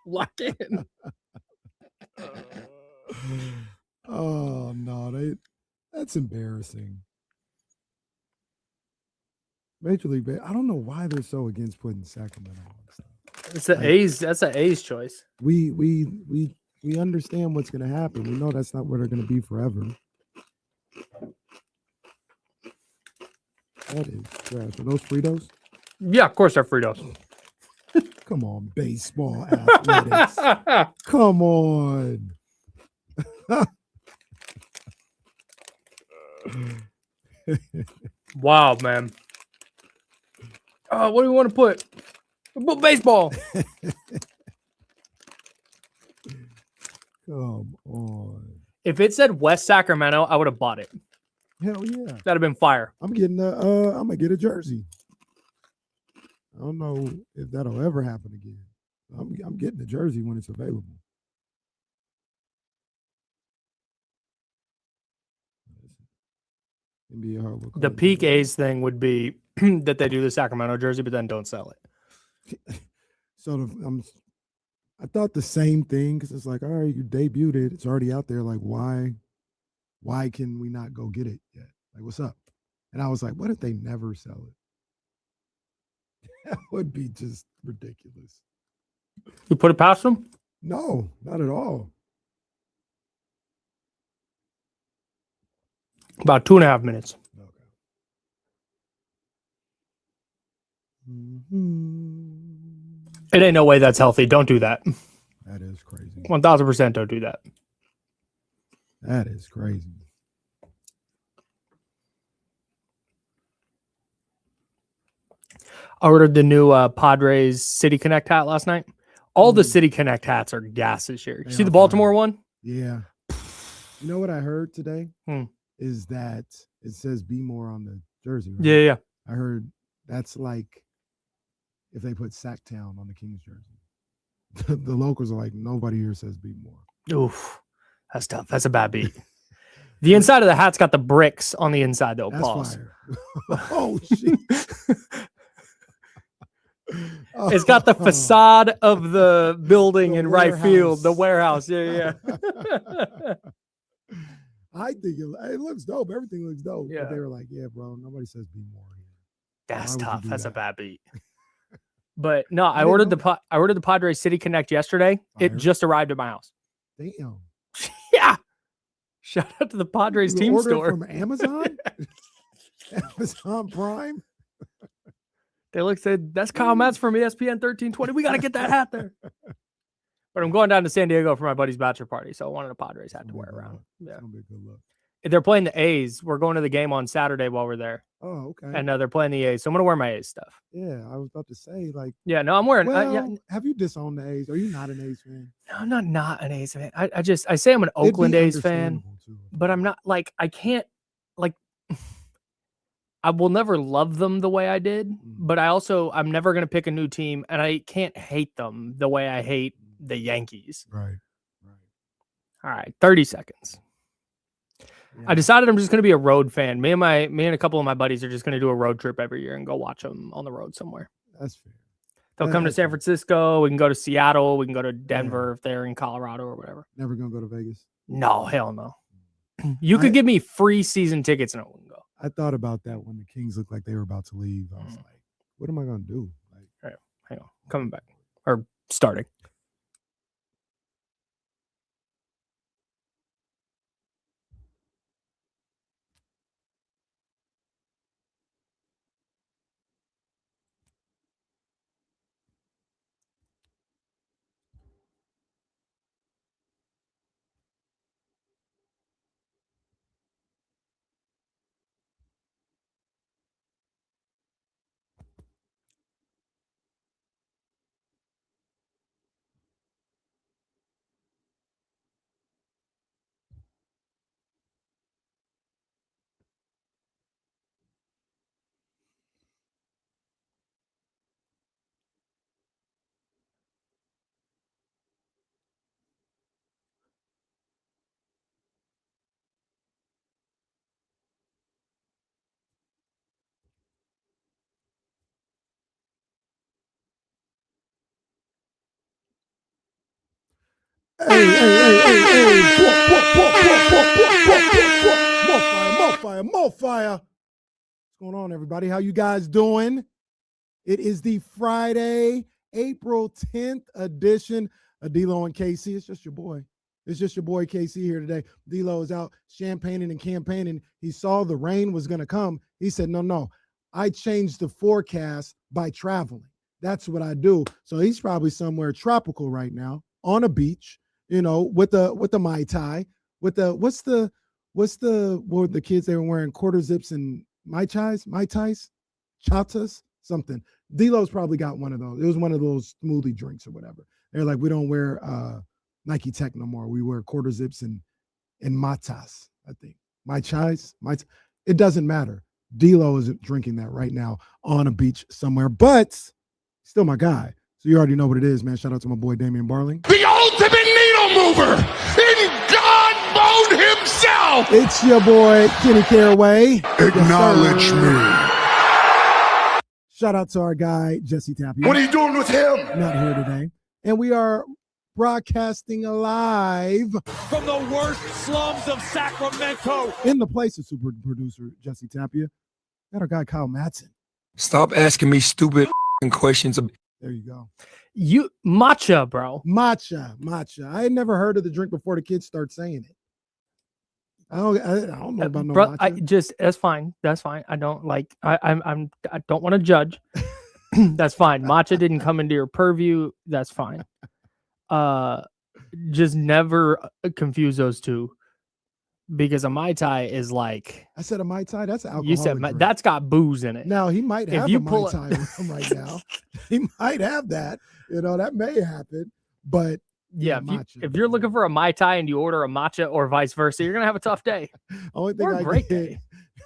Lock in. Oh no, that's embarrassing. Major League Baseball. I don't know why they're so against putting Sacramento on stuff. It's the A's. That's an A's choice. We understand what's going to happen. We know that's not where they're going to be forever. That is trash. Are those Fritos? Yeah, of course they're Fritos. Come on, baseball athletics. Come on. Wow, man. What do you want to put? Put baseball. Come on. If it said West Sacramento, I would have bought it. Hell yeah. That'd have been fire. I'm gonna get a jersey. I don't know if that'll ever happen again. I'm getting a jersey when it's available. NBA hardwood The court. peak A's thing would be that they do the Sacramento jersey, but then don't sell it. So I thought the same thing because it's like, all right, you debuted it. It's already out there. Like, why can we not go get it yet? Like, what's up? And I was like, what if they never sell it? That would be just ridiculous. You put it past them? No, not at all. About 2.5 minutes. Okay. Mm-hmm. It ain't no way that's healthy. Don't do that. That is crazy. 1000% don't do that. That is crazy. I ordered the new Padres City Connect hat last night. All the City Connect hats are gas this year. You They see are the Baltimore fire. one? Yeah. You know what I heard today? Hmm. Is that it says "Be More" on the jersey. Right? Yeah. I heard that's like if they put Sacktown on the Kings jersey. The locals are like, nobody here says "Be More." Oof. That's tough. That's a bad beat. The inside of the hat's got the bricks on the inside, though. That's Pause. fire. Oh shit. It's got the facade of the building The in right field, the warehouse. warehouse. Yeah. I think it looks dope. Everything looks dope. Yeah. But they were like, yeah, bro, nobody says "Be More" here. That's Why would you tough. do That's a that? bad beat. But no, I didn't ordered know. I ordered the Padres City Connect yesterday. It Fire. just arrived at my house. Damn. Yeah. Shout out to the Padres You team ordered store. from Amazon? Amazon Prime? They said, that's Kyle Matz from ESPN 1320. We got to get that hat there. But I'm going down to San Diego for my buddy's bachelor party, so I wanted a Padres hat to wear around. Yeah. It's gonna be a good look. They're playing the A's. We're going to the game on Saturday while we're there. Oh, okay. And they're playing the A's. So I'm going to wear my A's stuff. Yeah, I was about to say, like, Yeah, no, I'm wearing. well, have you disowned the A's? Are you not an A's fan? No, I'm not an A's fan. I say I'm an Oakland It'd be A's fan, understandable, too. but I'm not like, I can't, like, I will never love them the way I did, but I'm never going to pick a new team, and I can't hate them the way I hate the Yankees. Right. All right, 30 seconds. Yeah. I decided I'm just going to be a road fan. Me and a couple of my buddies are just going to do a road trip every year and go watch them on the road somewhere. That's fair. They'll come to San Francisco. We can go to Seattle. We can go to Denver if they're in Colorado or whatever. Never gonna go to Vegas. No, hell no. You could give me free season tickets and I wouldn't go. I thought about that when the Kings looked like they were about to leave. I was like, what am I gonna do? Like, Hang on, coming back or starting. More fire. What's going on, everybody? How you guys doing? It is the Friday, April 10th edition of D-Lo and KC. It's just your boy. It's just your boy KC here today. D-Lo is out champagning and campaigning. He saw the rain was going to come. He said, no, I changed the forecast by traveling. That's what I do. So he's probably somewhere tropical right now on a beach, you know, with the Mai Tai, with the, what were the kids, they were wearing quarter zips and Mai Tais, chatas, something. D-Lo's probably got one of those. It was one of those smoothie drinks or whatever. They're like, we don't wear Nike Tech no more. We wear quarter zips and matas, I think. Mai Tais, it doesn't matter. D-Lo is drinking that right now on a beach somewhere, but still my guy. So you already know what it is, man. Shout out to my boy Damian Barling. The ultimate needle mover in God mode himself. It's your boy Kenny Caraway. Acknowledge me. Shout out to our guy Jesse Tapia. What are you doing with him? Not here today. And we are broadcasting live from the worst slums of Sacramento. In the place of super producer Jesse Tapia. Got our guy Kyle Madson. Stop asking me stupid questions. There you go. Matcha, bro. Matcha. I had never heard of the drink before the kids start saying it. I don't know about no bro, matcha. That's fine. That's fine. I don't like. I don't want to judge. That's fine. Matcha didn't come into your purview. That's fine. Just never confuse those two, because a Mai Tai is like. I said a Mai Tai. That's an alcoholic You said drink. that's got booze in it. Now he might have you a Mai pull Tai with him right now. He might have that. You know, that may happen. But yeah, matcha. if you're looking for a Mai Tai and you order a matcha or vice versa, you're gonna have a tough day. Only thing or a great day.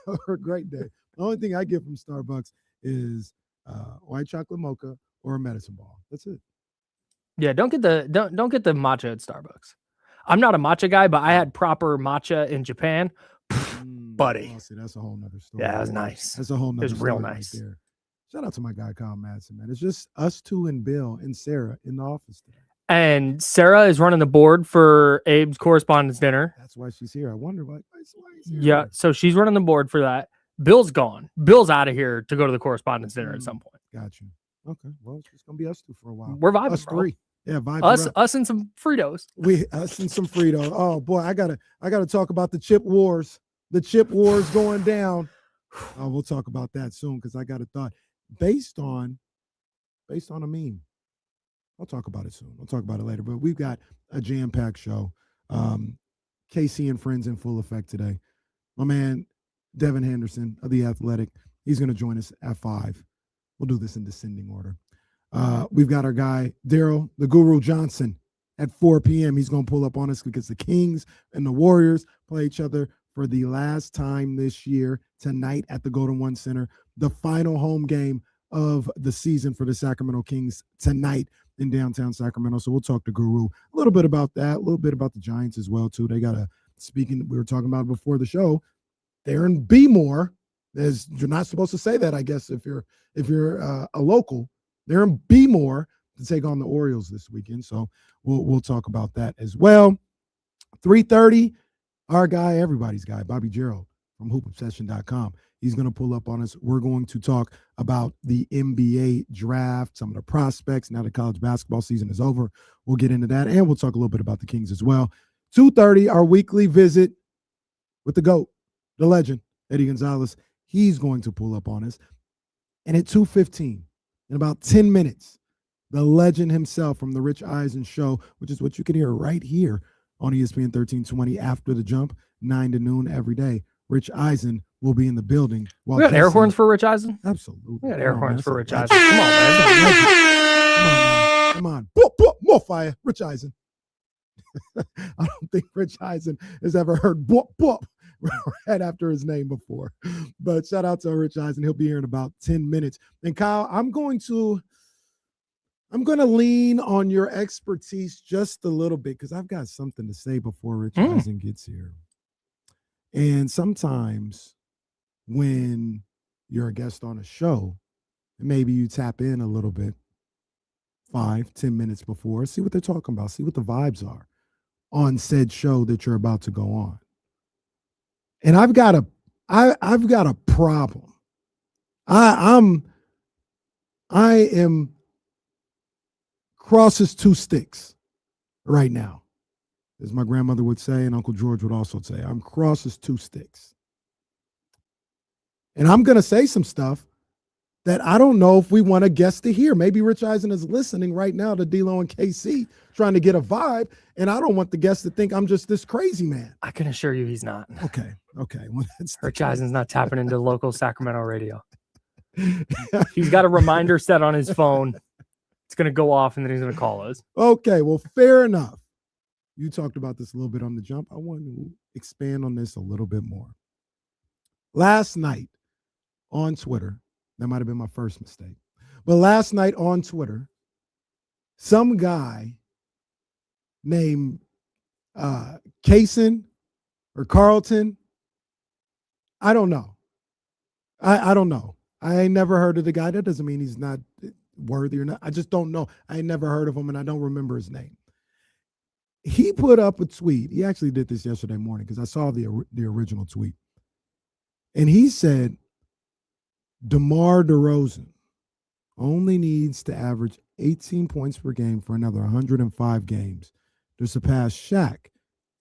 Or a great day. The only thing I get from Starbucks is white chocolate mocha or a medicine ball. That's it. Yeah, don't get the matcha at Starbucks. I'm not a matcha guy, but I had proper matcha in Japan. Buddy. See, that's a whole nother story. Yeah, that was nice. That's a whole nother story. Real nice. Right there. Shout out to my guy Kyle Madson, man. It's just us two and Bill and Sarah in the office today. And Sarah is running the board for Abe's correspondence dinner. That's why she's here. I wonder why he's here. Yeah, so she's running the board for that. Bill's gone. Bill's out of here to go to the correspondence dinner at some point. Got you. Okay. Well, it's just gonna be us two for a while. We're vibing, us bro. three. Yeah, vibing. Us and some Fritos. Us and some Fritos. Oh boy, I gotta talk about the chip wars. The chip wars going down. We'll talk about that soon because I got a thought based on a meme. I'll talk about it soon. I'll talk about it later. But we've got a jam-packed show. KC and friends in full effect today. My man Devin Henderson of The Athletic. He's going to join us at 5. We'll do this in descending order. We've got our guy Daryl, the Guru Johnson, at 4 p.m. He's going to pull up on us because the Kings and the Warriors play each other for the last time this year tonight at the Golden One Center, the final home game of the season for the Sacramento Kings tonight in downtown Sacramento. So we'll talk to Guru a little bit about that, a little bit about the Giants as well, too. They got a, speaking, we were talking about before the show, they're in B-more. You're not supposed to say that, I guess, if you're a local. They're in B-more to take on the Orioles this weekend. So we'll talk about that as well. 3:30, our guy, everybody's guy, Bobby Gerald from hoopobsession.com. He's going to pull up on us. We're going to talk about the NBA draft, some of the prospects. Now the college basketball season is over. We'll get into that, and we'll talk a little bit about the Kings as well. 2:30, our weekly visit with the GOAT, the legend, Eddie Gonzalez. He's going to pull up on us. And at 2:15, in about 10 minutes, the legend himself from the Rich Eisen Show, which is what you can hear right here on ESPN 1320 after the jump, 9 to noon every day. Rich Eisen will be in the building. We got air horns for Rich Eisen? Absolutely. We got air horns for Rich Eisen. Come on, man. Come on. Boop, boop, more fire. Rich Eisen. I don't think Rich Eisen has ever heard boop, boop right after his name before. But shout out to Rich Eisen. He'll be here in about 10 minutes. And Kyle, I'm going to lean on your expertise just a little bit because I've got something to say before Rich Eisen gets here. And sometimes when you're a guest on a show, maybe you tap in a little bit, 5-10 minutes before, see what they're talking about, see what the vibes are on said show that you're about to go on. And I've got a problem. I am crosses two sticks right now, as my grandmother would say, and Uncle George would also say. I'm crosses two sticks. And I'm going to say some stuff that I don't know if we want a guest to hear. Maybe Rich Eisen is listening right now to D-Lo and KC, trying to get a vibe, and I don't want the guest to think I'm just this crazy man. I can assure you he's not. Okay. Well, Rich Eisen's not tapping into local Sacramento radio. He's got a reminder set on his phone. It's going to go off, and then he's going to call us. Okay, well, fair enough. You talked about this a little bit on the jump. I want to expand on this a little bit more. Last night on Twitter, that might have been my first mistake, but last night on Twitter, some guy named Kaysen or Carlton, I don't know. I don't know. I ain't never heard of the guy. That doesn't mean he's not worthy or not. I just don't know. I ain't never heard of him, and I don't remember his name. He put up a tweet. He actually did this yesterday morning because I saw the original tweet. And he said, DeMar DeRozan only needs to average 18 points per game for another 105 games to surpass Shaq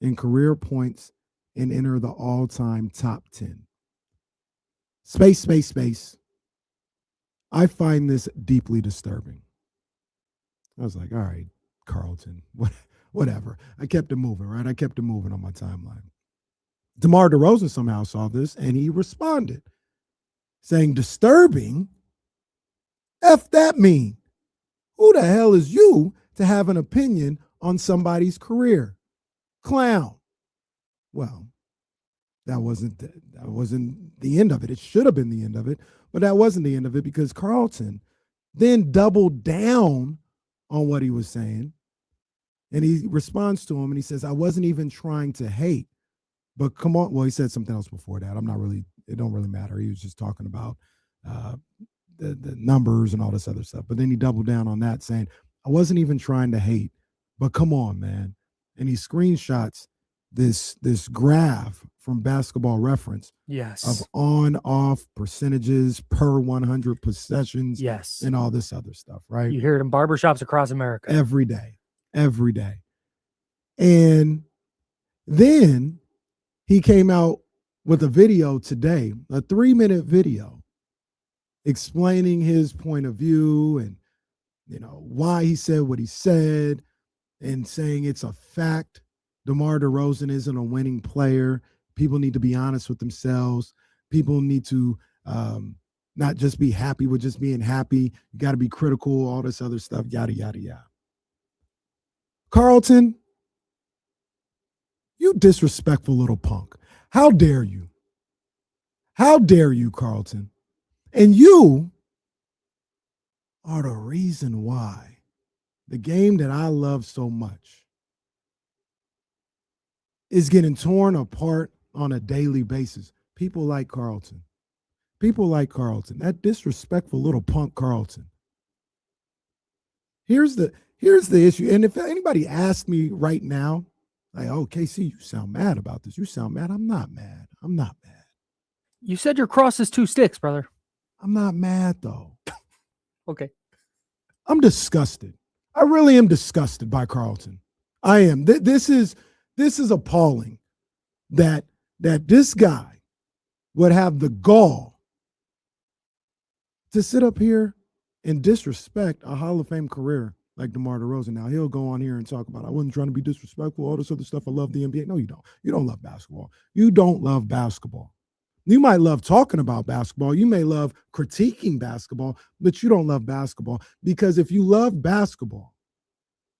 in career points and enter the all-time top 10. Space. I find this deeply disturbing. I was like, all right, Carlton, whatever. I kept it moving, right? I kept it moving on my timeline. DeMar DeRozan somehow saw this, and he responded, saying, disturbing? F that mean? Who the hell is you to have an opinion on somebody's career? Clown. Well, that wasn't the end of it. It should have been the end of it, but that wasn't the end of it because Carlton then doubled down on what he was saying. And he responds to him and he says, I wasn't even trying to hate, but come on. Well, he said something else before that. It don't really matter. He was just talking about the numbers and all this other stuff. But then he doubled down on that saying, I wasn't even trying to hate, but come on, man. And he screenshots this graph from Basketball Reference. Yes. Of on-off percentages per 100 possessions. Yes. And all this other stuff, right? You hear it in barbershops across America. Every day. And then he came out with a video today, a 3-minute video explaining his point of view and, why he said what he said and saying it's a fact. DeMar DeRozan isn't a winning player. People need to be honest with themselves. People need to not just be happy with just being happy. You got to be critical, all this other stuff, yada, yada, yada. Carlton, you disrespectful little punk. How dare you? How dare you, Carlton? And you are the reason why the game that I love so much is getting torn apart on a daily basis. People like Carlton. People like Carlton. That disrespectful little punk Carlton. Here's the issue. And if anybody asked me right now, like, oh, KC, you sound mad about this. You sound mad. I'm not mad. I'm not mad. You said your cross is 2 sticks, brother. I'm not mad, though. Okay. I'm disgusted. I really am disgusted by Carlton. I am. This is appalling that this guy would have the gall to sit up here and disrespect a Hall of Fame career like DeMar DeRozan. Now, he'll go on here and talk about, I wasn't trying to be disrespectful, all this other stuff. I love the NBA. No, you don't. You don't love basketball. You don't love basketball. You might love talking about basketball. You may love critiquing basketball, but you don't love basketball. Because if you love basketball,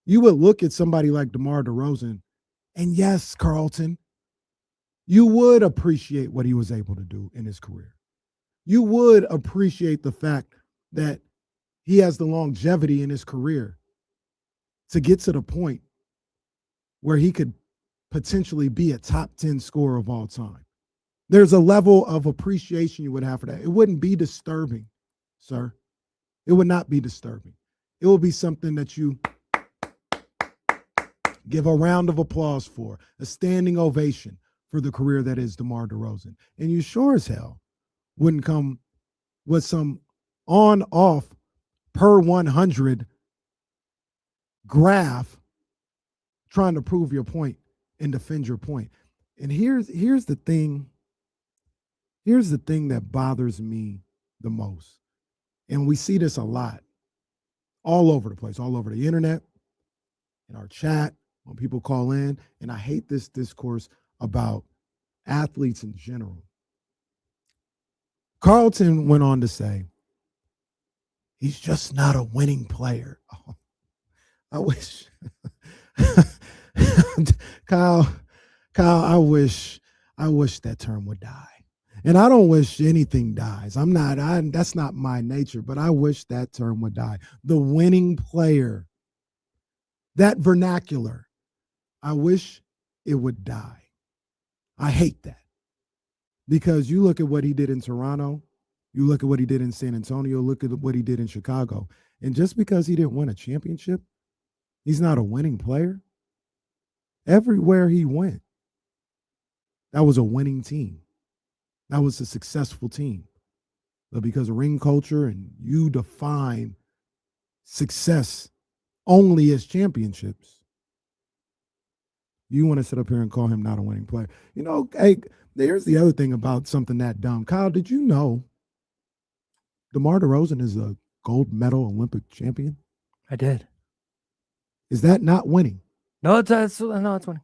you would look at somebody like DeMar DeRozan, and yes, Carlton, you would appreciate what he was able to do in his career. You would appreciate the fact that he has the longevity in his career to get to the point where he could potentially be a top 10 scorer of all time. There's a level of appreciation you would have for that. It wouldn't be disturbing, sir. It would not be disturbing. It will be something that you give a round of applause for, a standing ovation for the career that is DeMar DeRozan. And you sure as hell wouldn't come with some on-off per 100 graph trying to prove your point and defend your point. And here's the thing. Here's the thing that bothers me the most. And we see this a lot all over the place, all over the internet, in our chat, when people call in. And I hate this discourse about athletes in general. Carlton went on to say, he's just not a winning player. Oh, I wish. Kyle, I wish that term would die. And I don't wish anything dies. That's not my nature, but I wish that term would die. The winning player, that vernacular, I wish it would die. I hate that. Because you look at what he did in Toronto, you look at what he did in San Antonio, look at what he did in Chicago. And just because he didn't win a championship, he's not a winning player. Everywhere he went, that was a winning team. That was a successful team. But because of ring culture and you define success only as championships, you want to sit up here and call him not a winning player. You know, hey, here's the other thing about something that dumb. Kyle, did you know DeMar DeRozan is a gold medal Olympic champion? I did. Is that not winning? No, it's winning.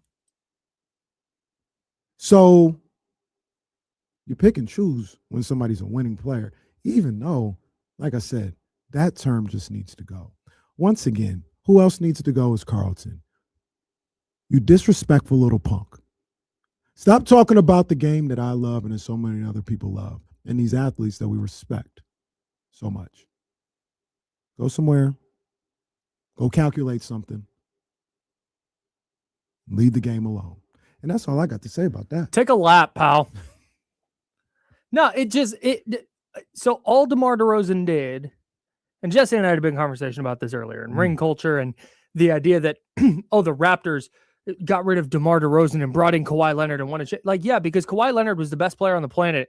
So you pick and choose when somebody's a winning player, even though, like I said, that term just needs to go. Once again, who else needs to go is Carlton. You disrespectful little punk. Stop talking about the game that I love and that so many other people love and these athletes that we respect so much. Go somewhere. Go calculate something. Leave the game alone. And that's all I got to say about that. Take a lap, pal. No, so all DeMar DeRozan did, and Jesse and I had a big conversation about this earlier, and ring culture and the idea that, the Raptors got rid of DeMar DeRozan and brought in Kawhi Leonard and wanted yeah, because Kawhi Leonard was the best player on the planet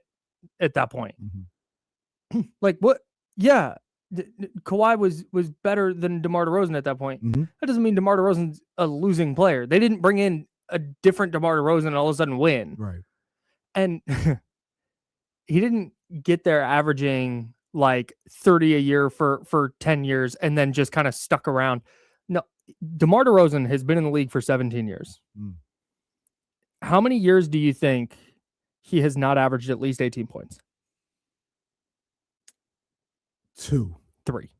at that point. Mm-hmm. Like what? Yeah. Kawhi was better than DeMar DeRozan at that point. Mm-hmm. That doesn't mean DeMar DeRozan's a losing player. They didn't bring in a different DeMar DeRozan and all of a sudden win. Right. And he didn't get there averaging like 30 a year for 10 years and then just kind of stuck around. No, DeMar DeRozan has been in the league for 17 years. Mm. How many years do you think he has not averaged at least 18 points? 2. 3.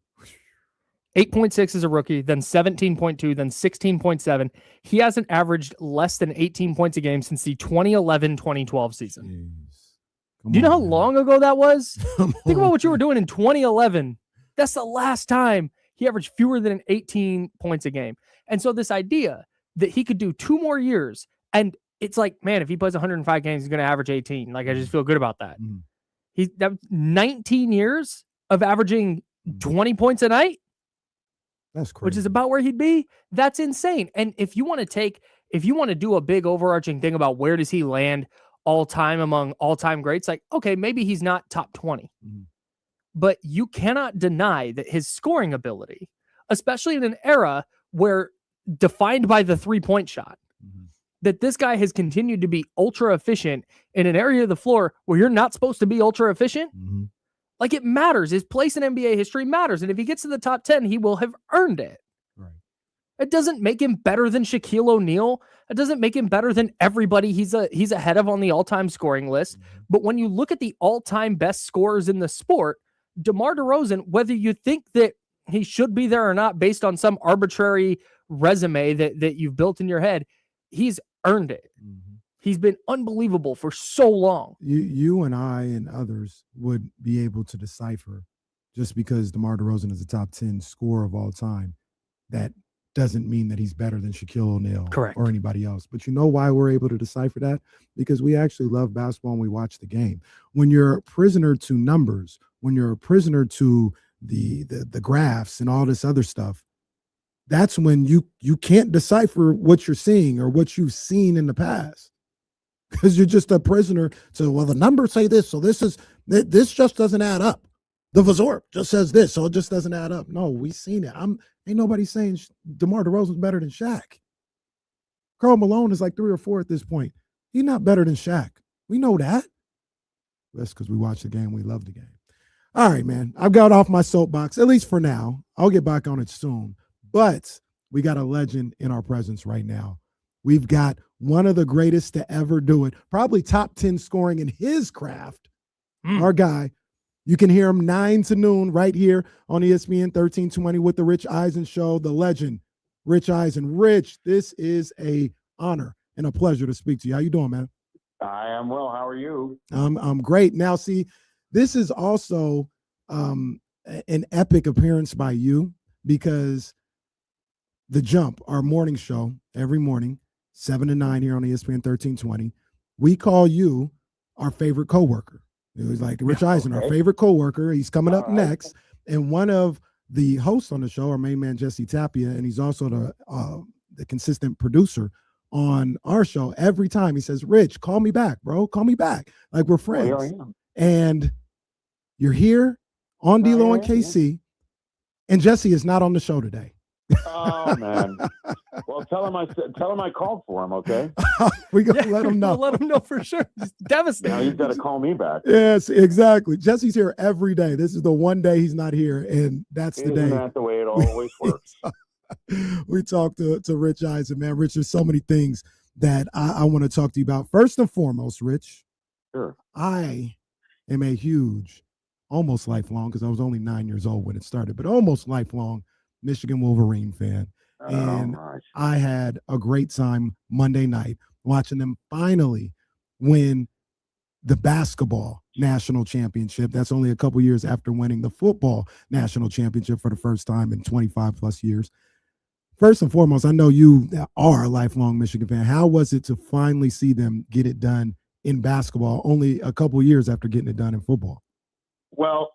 8.6 as a rookie, then 17.2, then 16.7. He hasn't averaged less than 18 points a game since the 2011-2012 season. Do you know how long ago that was? Think about what you were doing in 2011. That's the last time he averaged fewer than 18 points a game. And so this idea that he could do 2 more years, and it's like, man, if he plays 105 games, he's going to average 18. Like, I just feel good about that. He's 19 years of averaging 20 points a night. That's crazy. Which is about where he'd be. That's insane. And if you want to do a big overarching thing about where does he land all time among all-time greats, like, okay, maybe he's not top 20. But you cannot deny that his scoring ability, especially in an era where defined by the 3-point shot, that this guy has continued to be ultra efficient in an area of the floor where you're not supposed to be ultra efficient. Like, it matters. His place in NBA history matters. And if he gets to the top 10, he will have earned it. Right. It doesn't make him better than Shaquille O'Neal. It doesn't make him better than everybody he's ahead of on the all-time scoring list. But when you look at the all-time best scorers in the sport, DeMar DeRozan, whether you think that he should be there or not based on some arbitrary resume that you've built in your head, he's earned it. He's been unbelievable for so long. You and I and others would be able to decipher, just because DeMar DeRozan is a top 10 scorer of all time, that doesn't mean that he's better than Shaquille O'Neal or anybody else. But you know why we're able to decipher that? Because we actually love basketball and we watch the game. When you're a prisoner to numbers, when you're a prisoner to the graphs and all this other stuff, that's when you can't decipher what you're seeing or what you've seen in the past. Because you're just a prisoner to, well, the numbers say this, so this just doesn't add up. The Vazor just says this, so it just doesn't add up. No, we've seen it. Ain't nobody saying DeMar DeRozan's better than Shaq. Karl Malone is like 3 or 4 at this point. He's not better than Shaq. We know that. That's because we watch the game. We love the game. All right, man. I've got off my soapbox, at least for now. I'll get back on it soon. But we got a legend in our presence right now. We've got one of the greatest to ever do it, probably top 10 scoring in his craft. Our guy. You can hear him 9 to noon right here on ESPN 1320 with the Rich Eisen Show, the legend, Rich Eisen. Rich, this is a honor and a pleasure to speak to you. How you doing, man? I am well. How are you? I'm great. Now, see, this is also an epic appearance by you, because The Jump, our morning show, every morning, 7 to 9 here on ESPN 1320, we call you our favorite coworker. It was like Rich Eisen, our favorite coworker. He's coming up next. And one of the hosts on the show, our main man, Jesse Tapia, and he's also the consistent producer on our show. Every time he says, Rich, call me back, bro. Call me back. Like, we're friends. Well, here I am. And you're here on D-Lo and KC. And Jesse is not on the show today. Oh, man. Well, tell him I called for him, okay? We're going to let him know. We'll let him know for sure. He's devastated. Now he's got to call me back. Yes, exactly. Jesse's here every day. This is the one day he's not here, and that's the day. Isn't that the way it always works? We talked to Rich Eisen, man. Rich, there's so many things that I want to talk to you about. First and foremost, Rich, Sure. I am a huge, almost lifelong, because I was only 9 years old when it started, but almost lifelong Michigan Wolverine fan. And nice. I had a great time Monday night watching them finally win the basketball national championship. That's only a couple years after winning the football national championship for the first time in 25 plus years. First and foremost, I know you are a lifelong Michigan fan. How was it to finally see them get it done in basketball only a couple years after getting it done in football? Well,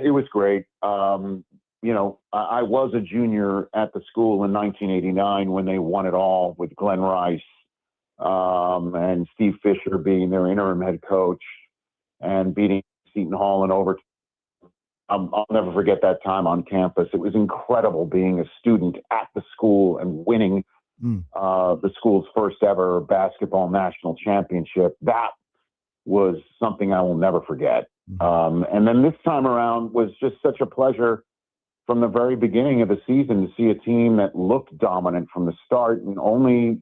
it was great. I was a junior at the school in 1989 when they won it all with Glenn Rice and Steve Fisher being their interim head coach and beating Seton Hall in overtime. I'll never forget that time on campus. It was incredible being a student at the school and winning the school's first ever basketball national championship. That was something I will never forget. And then this time around was just such a pleasure from the very beginning of the season to see a team that looked dominant from the start and only,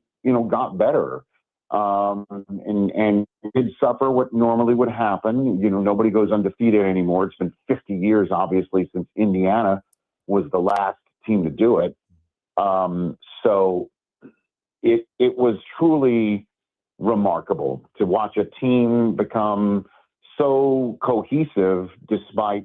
got better. And did suffer what normally would happen. Nobody goes undefeated anymore. It's been 50 years, obviously, since Indiana was the last team to do it. So it was truly remarkable to watch a team become so cohesive despite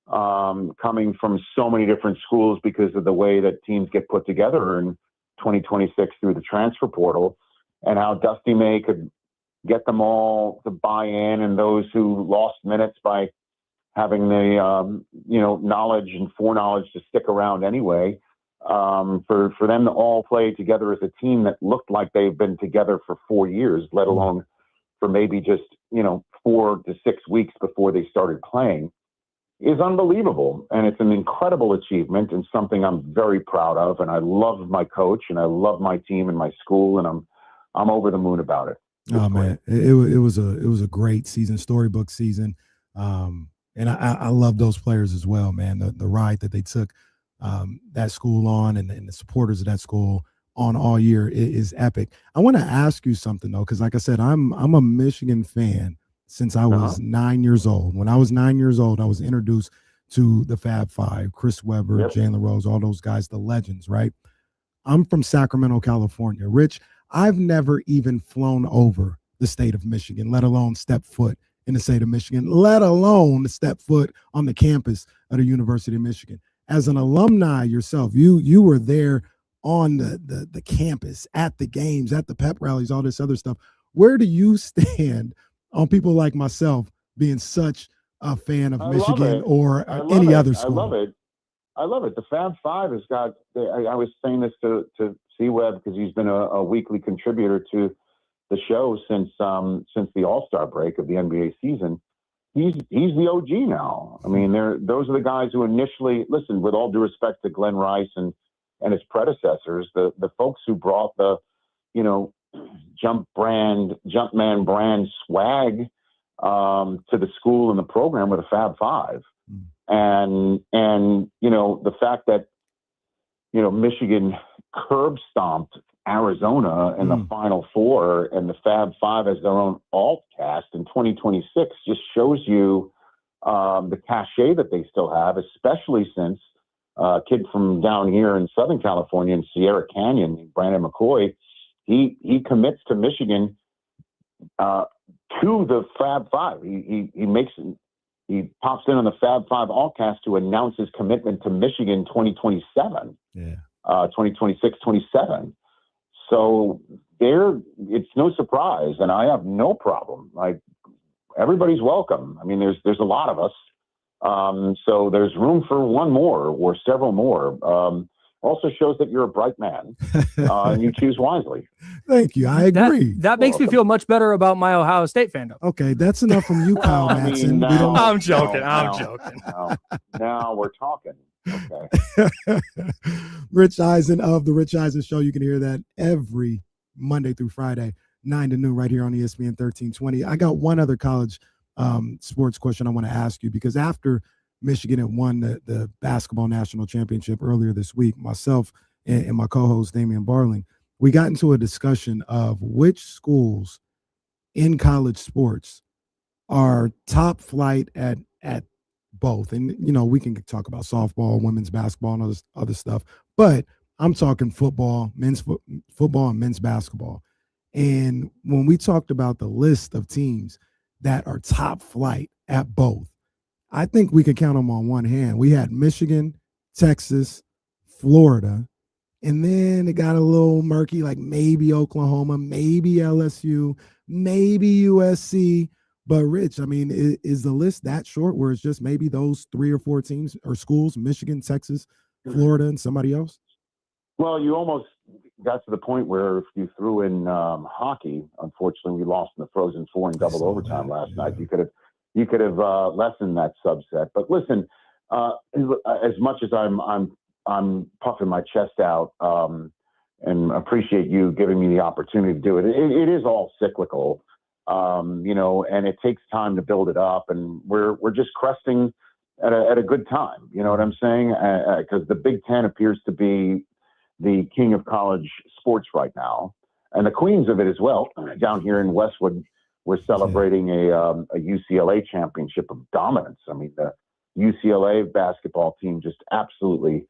coming from so many different schools because of the way that teams get put together in 2026 through the transfer portal, and how Dusty May could get them all to buy in, and those who lost minutes by having the knowledge and foreknowledge to stick around anyway, for them to all play together as a team that looked like they've been together for 4 years, let alone for maybe just 4 to 6 weeks before they started playing, is unbelievable. And it's an incredible achievement and something I'm very proud of. And I love my coach and I love my team and my school, and I'm over the moon about it. Oh man, it was a great season, storybook season. And I love those players as well, man. The ride that they took that school on, and the supporters of that school on all year is epic. I want to ask you something though, because like I said, I'm a Michigan fan since I was 9 years old. When I was 9 years old, I was introduced to the Fab Five: Chris Webber, Jalen Rose, all those guys, the legends, right? I'm from Sacramento, California. Rich, I've never even flown over the state of Michigan, let alone step foot in the state of Michigan, let alone step foot on the campus of the University of Michigan. As an alumni yourself, you were there on the campus, at the games, at the pep rallies, all this other stuff. Where do you stand on people like myself being such a fan of Michigan or any other school? I love it. The Fab Five has got, I was saying this to C-Web because he's been a weekly contributor to the show since the All-Star break of the NBA season. He's the OG now. I mean, those are the guys who initially, listen, with all due respect to Glenn Rice and his predecessors, the folks who brought the, Jumpman brand swag to the school and the program with the Fab Five. And the fact that, Michigan curb stomped Arizona in the Final Four, and the Fab Five as their own alt cast in 2026 just shows you the cachet that they still have, especially since a kid from down here in Southern California in Sierra Canyon, Brandon McCoy, he commits to Michigan to the Fab Five. He pops in on the Fab Five alt cast to announce his commitment to Michigan 2027. 2026, 27. So it's no surprise, and I have no problem. Like, everybody's welcome. I mean, there's a lot of us. So there's room for one more or several more. Also shows that you're a bright man and you choose wisely. Thank you. I agree. That makes me feel much better about my Ohio State fandom. Okay, that's enough from you, Kyle Madson. I'm joking. Now we're talking. Okay. Rich Eisen of the Rich Eisen Show. You can hear that every Monday through Friday, 9 to noon, right here on ESPN 1320. I got one other college sports question I want to ask you, because after Michigan had won the basketball national championship earlier this week, myself and my co-host Damian Barling, we got into a discussion of which schools in college sports are top flight at both. And, we can talk about softball, women's basketball, and all this other stuff, but I'm talking football, men's football and men's basketball. And when we talked about the list of teams that are top flight at both, I think we can count them on one hand. We had Michigan, Texas, Florida, and then it got a little murky, like maybe Oklahoma, maybe LSU, maybe USC. But Rich, I mean, is the list that short where it's just maybe those 3 or 4 teams or schools, Michigan, Texas, Florida, and somebody else? Well, you almost got to the point where if you threw in hockey, unfortunately, we lost in the Frozen Four in double overtime last night. You could have lessened that subset. But listen, as much as I'm puffing my chest out and appreciate you giving me the opportunity to do it, it is all cyclical. And it takes time to build it up, and we're just cresting at a good time. You know what I'm saying? Because the Big Ten appears to be the king of college sports right now, and the queens of it as well. Down here in Westwood, we're celebrating a UCLA championship of dominance. I mean, the UCLA basketball team just absolutely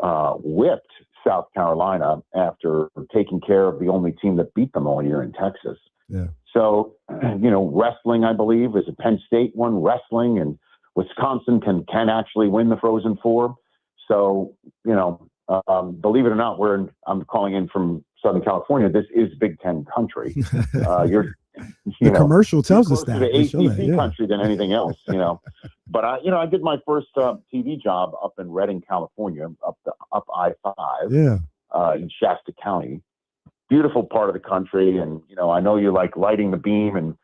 whipped South Carolina after taking care of the only team that beat them all year in Texas. Yeah. So, wrestling, I believe, is a Penn State one. Wrestling, and Wisconsin can actually win the Frozen Four. So, believe it or not, I'm calling in from Southern California. This is Big Ten country. The commercial tells us closer that. to They show that, ACC country than anything else, But I did my first TV job up in Redding, California, up I-5, in Shasta County. Beautiful part of the country, and I know you like Lighting the Beam, and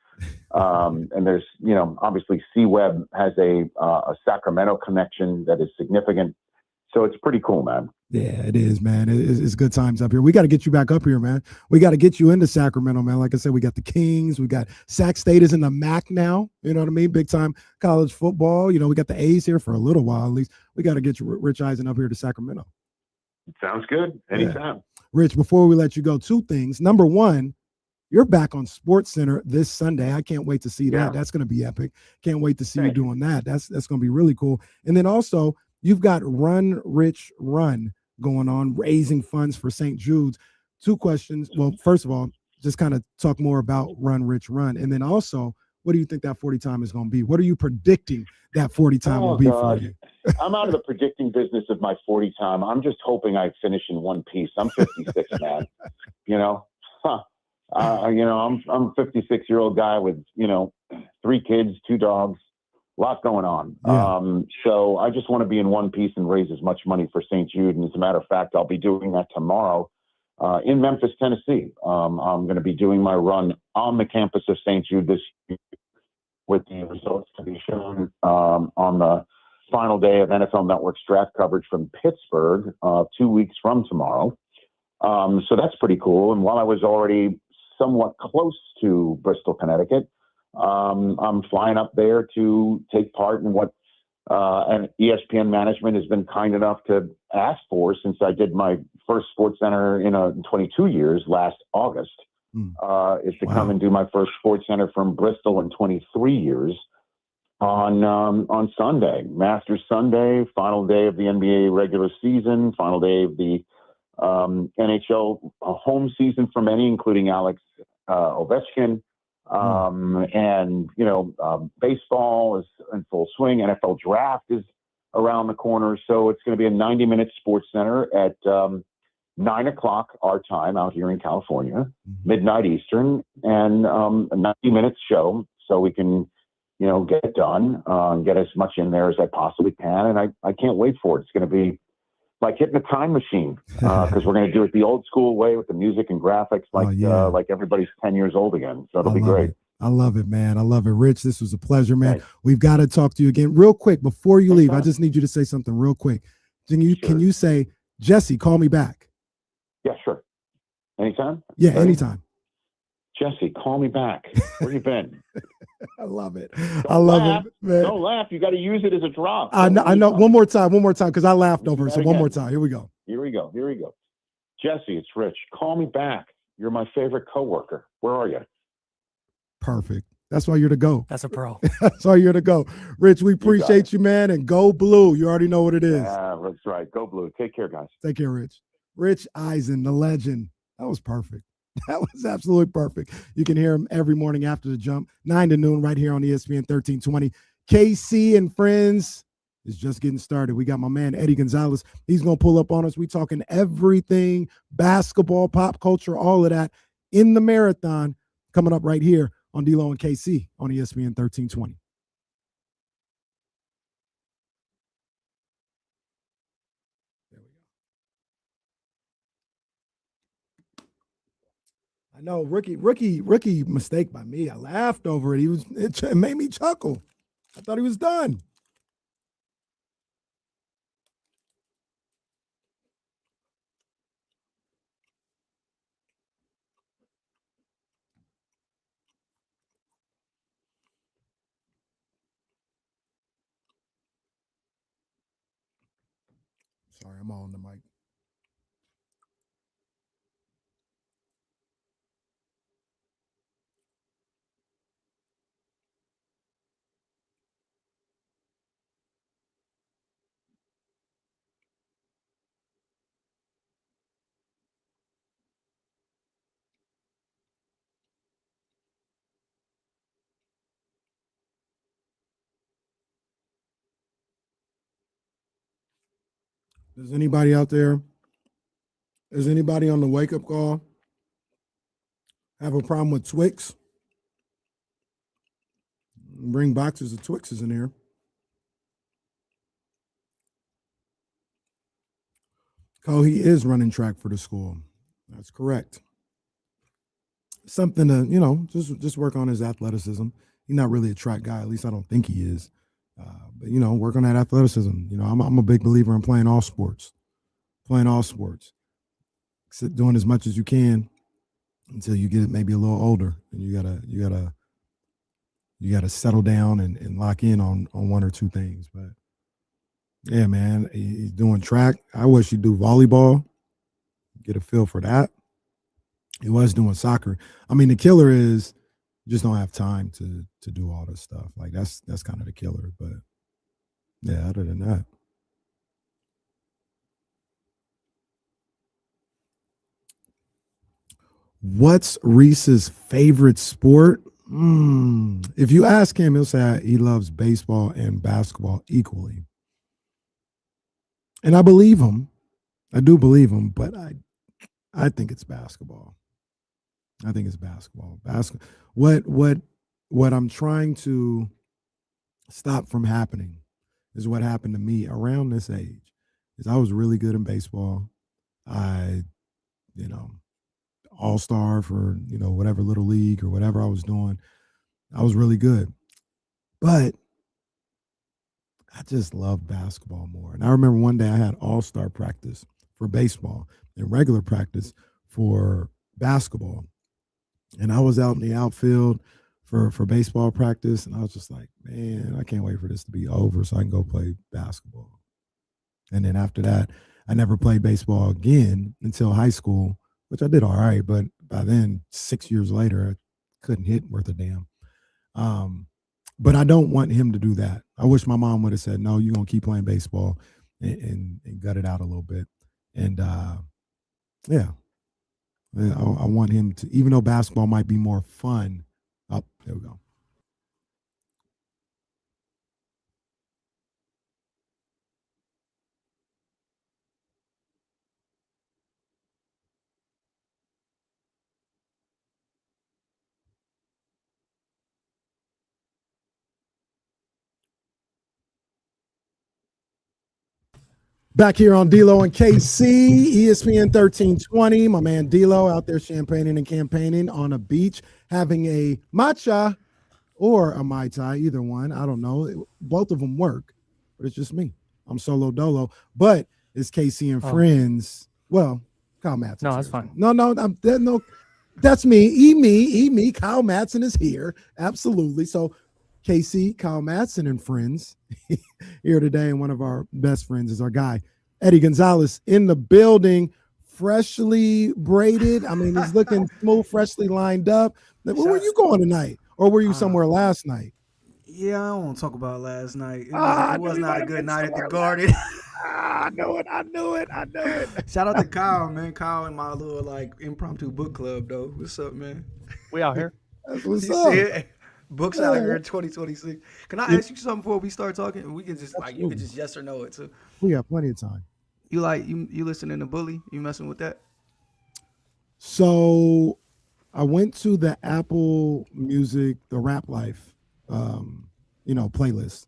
there's obviously C-Web has a Sacramento connection that is significant, so it's pretty cool, man. Yeah, it is, man. It's good times up here. We got to get you back up here, man. We got to get you into Sacramento, man. Like I said, we got the Kings. We got Sac State is in the MAC now. You know what I mean? Big time college football. We got the A's here for a little while at least. We got to get you, Rich Eisen, up here to Sacramento. Sounds good. Anytime. Yeah. Rich, before we let you go, two things. Number one, you're back on Sports Center this Sunday. I can't wait to see that. That's going to be epic. Can't wait to see you doing that. That's going to be really cool. And then also, you've got Run Rich Run going on, raising funds for St. Jude's. Two questions. Well, first of all, just kind of talk more about Run Rich Run. And then also, what do you think that 40 time is going to be? What are you predicting that 40 time will be for you? I'm out of the predicting business of my 40 time. I'm just hoping I finish in one piece. I'm 56, man. I'm a 56-year-old guy with, 3 kids, 2 dogs, a lot going on. Yeah. So I just want to be in one piece and raise as much money for St. Jude. And as a matter of fact, I'll be doing that tomorrow in Memphis, Tennessee. I'm going to be doing my run on the campus of St. Jude this year, with the results to be shown on the final day of NFL Network's draft coverage from Pittsburgh 2 weeks from tomorrow. So that's pretty cool. And while I was already somewhat close to Bristol, Connecticut, I'm flying up there to take part in what and ESPN management has been kind enough to ask for since I did my first Sports Center in 22 years last August. Is to come and do my first Sports Center from Bristol in 23 years on Sunday, Masters Sunday, final day of the NBA regular season, final day of the NHL home season for many, including Alex Ovechkin. And baseball is in full swing. NFL draft is around the corner, so it's going to be a 90-minute Sports Center at 9 o'clock our time out here in California, midnight Eastern, and a 90-minute show, so we can, get it done, get as much in there as I possibly can. And I can't wait for it. It's going to be like hitting a time machine because we're going to do it the old school way with the music and graphics, like everybody's 10 years old again. So it'll be great. I love it, man. I love it. Rich, this was a pleasure, man. Thanks. We've got to talk to you again real quick before you leave. I just need you to say something real quick. Can you say, Jesse, call me back? Yeah, sure. Anytime? Yeah, anytime. Jesse, call me back. Where you been? I love it. I love it, man. Don't laugh. You got to use it as a drop. I know. One more time, because I laughed over it. So one more time. Here we go. Here we go. Jesse, it's Rich. Call me back. You're my favorite coworker. Where are you? Perfect. That's why you're the GO. That's a pro. That's why you're the GO. Rich, we appreciate you, man. And go blue. You already know what it is. Yeah, that's right. Go blue. Take care, guys. Take care, Rich. Rich Eisen, the legend. That was perfect. That was absolutely perfect. You can hear him every morning after the jump, 9 to noon, right here on ESPN 1320. KC and friends is just getting started. We got my man, Eddie Gonzalez. He's going to pull up on us. We talking everything, basketball, pop culture, all of that in the marathon coming up right here on D-Lo and KC on ESPN 1320. I know, rookie mistake by me. I laughed over it. It made me chuckle. I thought he was done. Sorry, I'm all on the mic. Does anybody out there, is anybody on the wake-up call have a problem with Twix? Bring boxes of Twixes in here. He is running track for the school. That's correct. Something to, just work on his athleticism. He's not really a track guy. At least I don't think he is. But, work on that athleticism. I'm a big believer in playing all sports. Doing as much as you can until you get maybe a little older. And you gotta settle down and lock in on one or two things. But yeah, man, he's doing track. I wish he'd do volleyball. Get a feel for that. He was doing soccer. I mean, the killer is you just don't have time to do all this stuff. Like that's kind of the killer. But yeah, other than that. What's Reese's favorite sport? If you ask him, he'll say he loves baseball and basketball equally. And I believe him. I do believe him, but I think it's basketball. I think it's basketball. What I'm trying to stop from happening is what happened to me around this age. Is I was really good in baseball. All-star for, whatever little league or whatever I was doing. I was really good. But I just love basketball more. And I remember one day I had all-star practice for baseball and regular practice for basketball. And I was out in the outfield for baseball practice. And I was just like, man, I can't wait for this to be over so I can go play basketball. And then after that, I never played baseball again until high school, which I did all right. But by then, 6 years later, I couldn't hit worth a damn. But I don't want him to do that. I wish my mom would have said, no, you're going to keep playing baseball and gut it out a little bit. And yeah, I want him to, even though basketball might be more fun. Oh, there we go. Back here on D-Lo and KC, ESPN 1320. My man D-Lo out there champagning and campaigning on a beach, having a matcha or a Mai Tai, either one. I don't know. Both of them work, but it's just me. I'm solo dolo. But it's KC and friends. Well, Kyle Madson. No, that's fine. No, that's me. Me. Kyle Madson is here. Absolutely. So KC, Kyle Madson, and friends here today, and one of our best friends is our guy, Eddie Gonzalez, in the building, freshly braided. I mean, he's looking smooth, freshly lined up. Where were you going tonight? Or were you somewhere last night? Yeah, I don't want to talk about last night. It was not a good night at the Garden. I knew it. Shout out to Kyle, man. Kyle and my little impromptu book club, though. What's up, man? We out here. That's what's up. Books out here in 2026. Can I ask you something before we start talking? We can just you can just yes or no it too. We got plenty of time. You listening to Bully? You messing with that? So I went to the Apple Music, the Rap Life, playlist,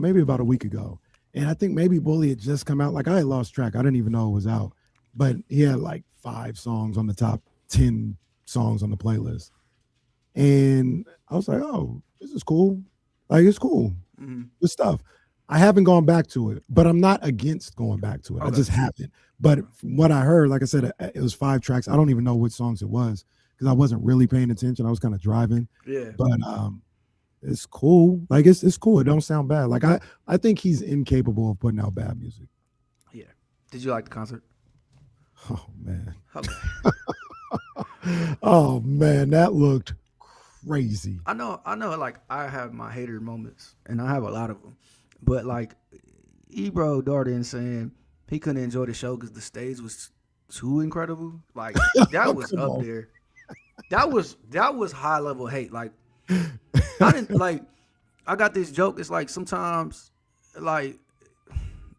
maybe about a week ago. And I think maybe Bully had just come out. Like, I had lost track. I didn't even know it was out. But he had like 5 songs on the top 10 songs on the playlist. And I was like, oh, this is cool. Like, it's cool. Good stuff. I haven't gone back to it, but I'm not against going back to it. Okay. I just haven't. But from what I heard, like I said, it was 5 tracks. I don't even know which songs it was because I wasn't really paying attention. I was kind of driving. Yeah. But it's cool. Like, it's cool. It don't sound bad. Like, I think he's incapable of putting out bad music. Yeah. Did you like the concert? Oh, man. Okay. Oh, man. That looked crazy. I know. Like, I have my hater moments, and I have a lot of them. But like, Ebro darted in saying he couldn't enjoy the show because the stage was too incredible. Like, that was up on. there. That was high level hate. Like, I didn't like. I got this joke. It's like sometimes, like,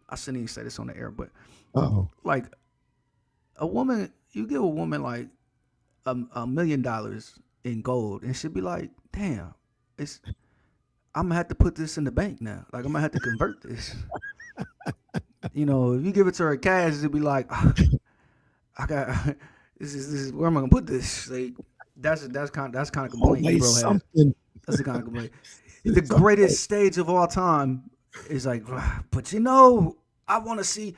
I shouldn't even say this on the air, but like you give a woman like $1 million in gold, and she'd be like, damn, I'm gonna have to put this in the bank now. Like, I'm gonna have to convert this. If you give it to her cash, it'd be like, I got this is where am I gonna put this? Like, that's kind of complaint Ebro had. That's the kind of complaint. The greatest stage of all time is like, but I want to see.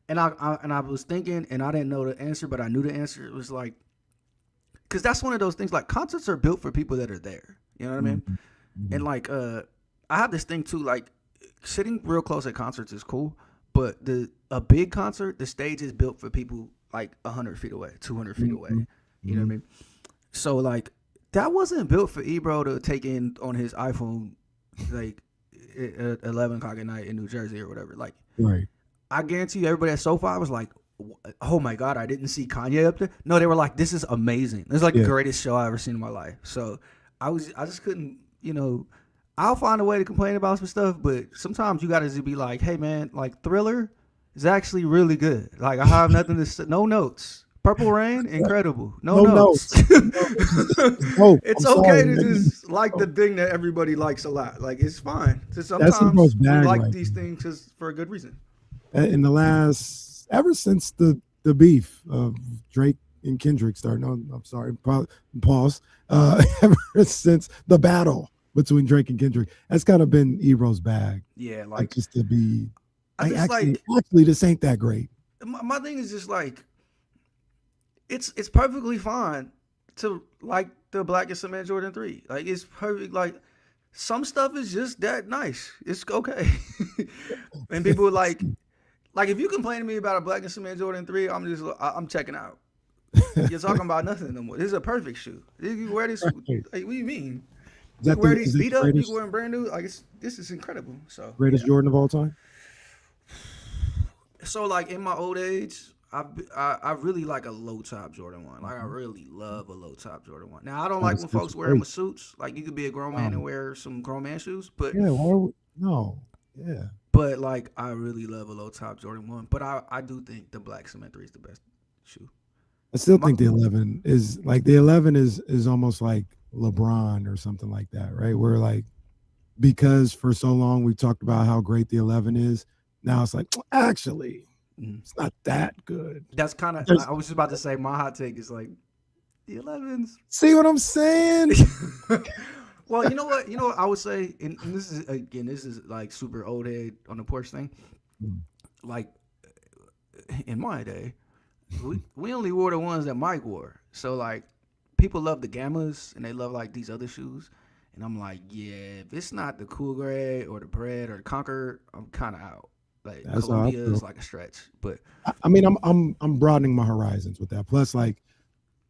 And I was thinking, and I didn't know the answer, but I knew the answer. It was like, because that's one of those things. Like, concerts are built for people that are there. You know what I mean? Mm-hmm. And like, I have this thing too. Like, sitting real close at concerts is cool, but a big concert, the stage is built for people like 100 feet away, 200 feet away. You know what I mean? So like, that wasn't built for Ebro to take in on his iPhone, like at 11 o'clock at night in New Jersey or whatever. Like, right. I guarantee you, everybody at SoFi was like, "Oh my God, I didn't see Kanye up there." No, they were like, "This is amazing. This is like the greatest show I've ever seen in my life." So I just couldn't, I'll find a way to complain about some stuff, but sometimes you got to be like, "Hey man, like Thriller is actually really good. Like, I have nothing to say, no notes. Purple Rain, incredible. No notes. It's okay to just like the thing that everybody likes a lot. Like, it's fine. So sometimes we like these things just for a good reason. In the last, ever since the beef of Drake and Kendrick started, I'm sorry, pause. Ever since the battle between Drake and Kendrick, that's kind of been Ebro's bag. Yeah, like just to be, actually, this ain't that great. My thing is just like, it's perfectly fine to like the Black and Cement Jordan 3. Like, it's perfect. Like, some stuff is just that nice. It's okay. And people like if you complain to me about a Black and Cement Jordan 3, I'm checking out. You're talking about nothing no more. This is a perfect shoe. You wear this. Like, what do you mean? You wear these beat up. You wear them brand new. Like, this is incredible. So greatest Jordan of all time. So like, in my old age, I really like a low top Jordan 1. Like, I really love a low top Jordan 1. Now, I don't like when folks wear them with suits. Like, you could be a grown man and wear some grown man shoes, but But like, I really love a low top Jordan 1. But I do think the Black Cement 3 is the best shoe. I still think the 11 is like, the 11 is almost like LeBron or something like that, right? Where like, because for so long we talked about how great the 11 is, now it's like, actually, it's not that good. That's kind of, I was just about to say, my hot take is like, the 11s. See what I'm saying? Well, you know what I would say, and this is like super old head on the porch thing. Like, in my day, we only wore the ones that Mike wore. So like, people love the Gammas and they love like these other shoes. And I'm like, yeah, if it's not the Cool Grey or the Bread or the Conquer, I'm kind of out. Like, that's Columbia is like a stretch. But I mean, I'm broadening my horizons with that. Plus, like,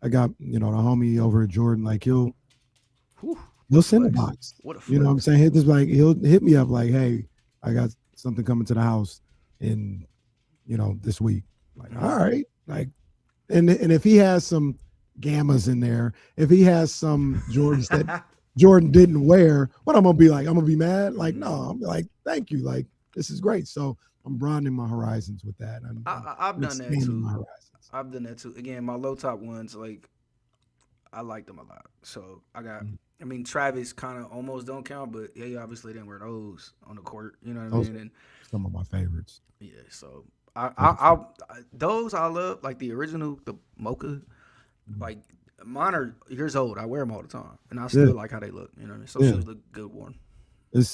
I got, the homie over at Jordan, like, he'll send a box. What what I'm saying? He'll hit me up like, hey, I got something coming to the house in, this week. Like, all right. Like, and if he has some Gammas in there, if he has some Jordans that Jordan didn't wear, what I'm gonna be like? I'm gonna be mad? Like, no, I'm like, thank you. Like, this is great. So I'm broadening my horizons with that. I've done that too. I've done that too. Again, my low top ones, like, I like them a lot. So I got, I mean, Travis kind of almost don't count, but he obviously didn't wear those on the court. You know what I mean? And some of my favorites. Yeah. So I those I love, like the original, the Mocha. Like, mine are years old. I wear them all the time, and I still like how they look. You know what I mean? So shoes look good worn. That's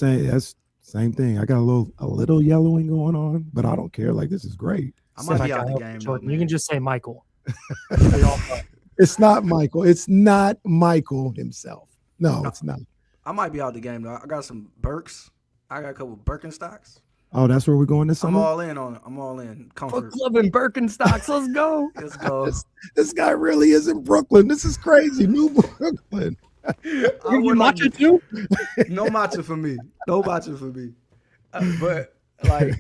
same thing. I got a little yellowing going on, but I don't care. Like, this is great. I might be out the game. Jordan, you can just say Michael. It's not Michael. It's not Michael himself. No, it's not. I might be out the game though. I got some Birks. I got a couple Birkenstocks. Oh, that's where we're going this summer? I'm all in on it. I'm all in. Comfort. Foot Club and Birkenstocks. Let's go. Let's go. This guy really is in Brooklyn. This is crazy. New Brooklyn. You matcha too? No matcha for me. No matcha for me. But like,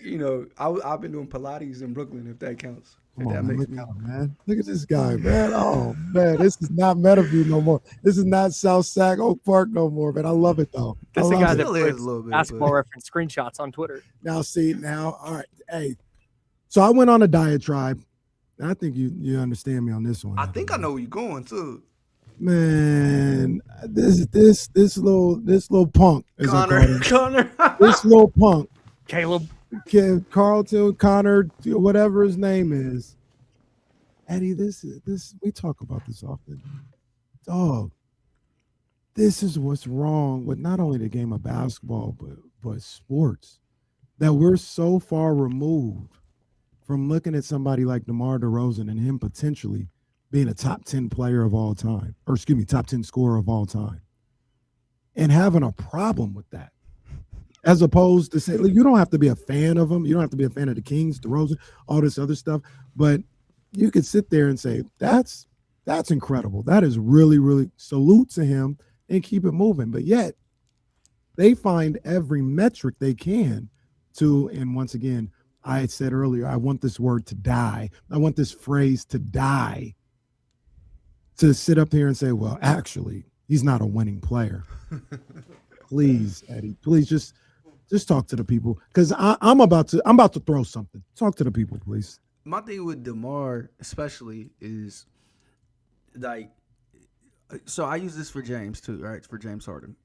I've been doing Pilates in Brooklyn, if that counts. Come That on, man. makes Look me- out, man. Look at this guy, man. Oh, man. This is not Meadowview no more. This is not South Sac Oak Park no more, man. I love it, though. That's I the love guy it. that Still is puts a little bit, basketball but- reference screenshots on Twitter. Now, all right. Hey, so I went on a diatribe. I think you understand me on this one. I think I know where you're going too. Man, this little punk, as I call him. Connor. This little punk, Caleb. Carlton, Connor, whatever his name is. Eddie, this we talk about this often. Dog, this is what's wrong with not only the game of basketball, but sports. That we're so far removed from looking at somebody like DeMar DeRozan and him potentially being a top 10 player of all time, or excuse me, top 10 scorer of all time, and having a problem with that. As opposed to say, look, you don't have to be a fan of him. You don't have to be a fan of the Kings, DeRozan, all this other stuff. But you could sit there and say, that's incredible. That is really, really salute to him and keep it moving. But yet they find every metric they can to, and once again, I said earlier, I want this word to die. I want this phrase to die. To sit up here and say, well, actually, he's not a winning player. Please, Eddie, please just talk to the people, because I'm about to throw something. Talk to the people, please. My thing with DeMar especially is like, so I use this for James too, right? For James Harden.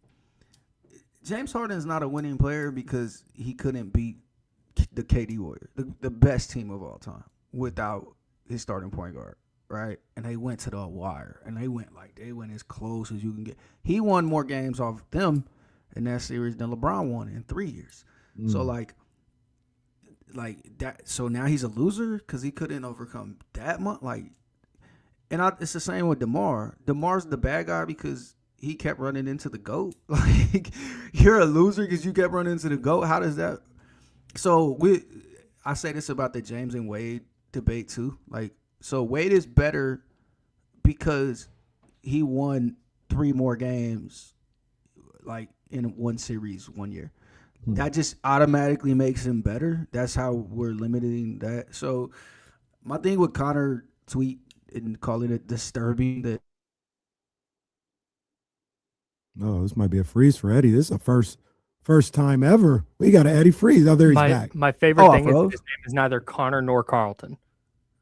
James Harden is not a winning player because he couldn't beat the KD Warriors, the best team of all time, without his starting point guard, right? And they went to the wire, and they went as close as you can get. He won more games off them in that series than LeBron won in 3 years. So like that. So now he's a loser because he couldn't overcome that much. It's the same with DeMar. DeMar's the bad guy because he kept running into the GOAT. Like, you're a loser because you kept running into the GOAT. How does that? So I say this about the James and Wade debate too. Like, so Wade is better because he won 3 more games, like in one series 1 year. That just automatically makes him better. That's how we're limiting that. So my thing with Connor tweet and calling it disturbing that. No, this might be a freeze for Eddie. This is a first time ever. We got an Eddie freeze. Oh, there he's back. My favorite thing is bro. his name is neither Connor nor Carlton.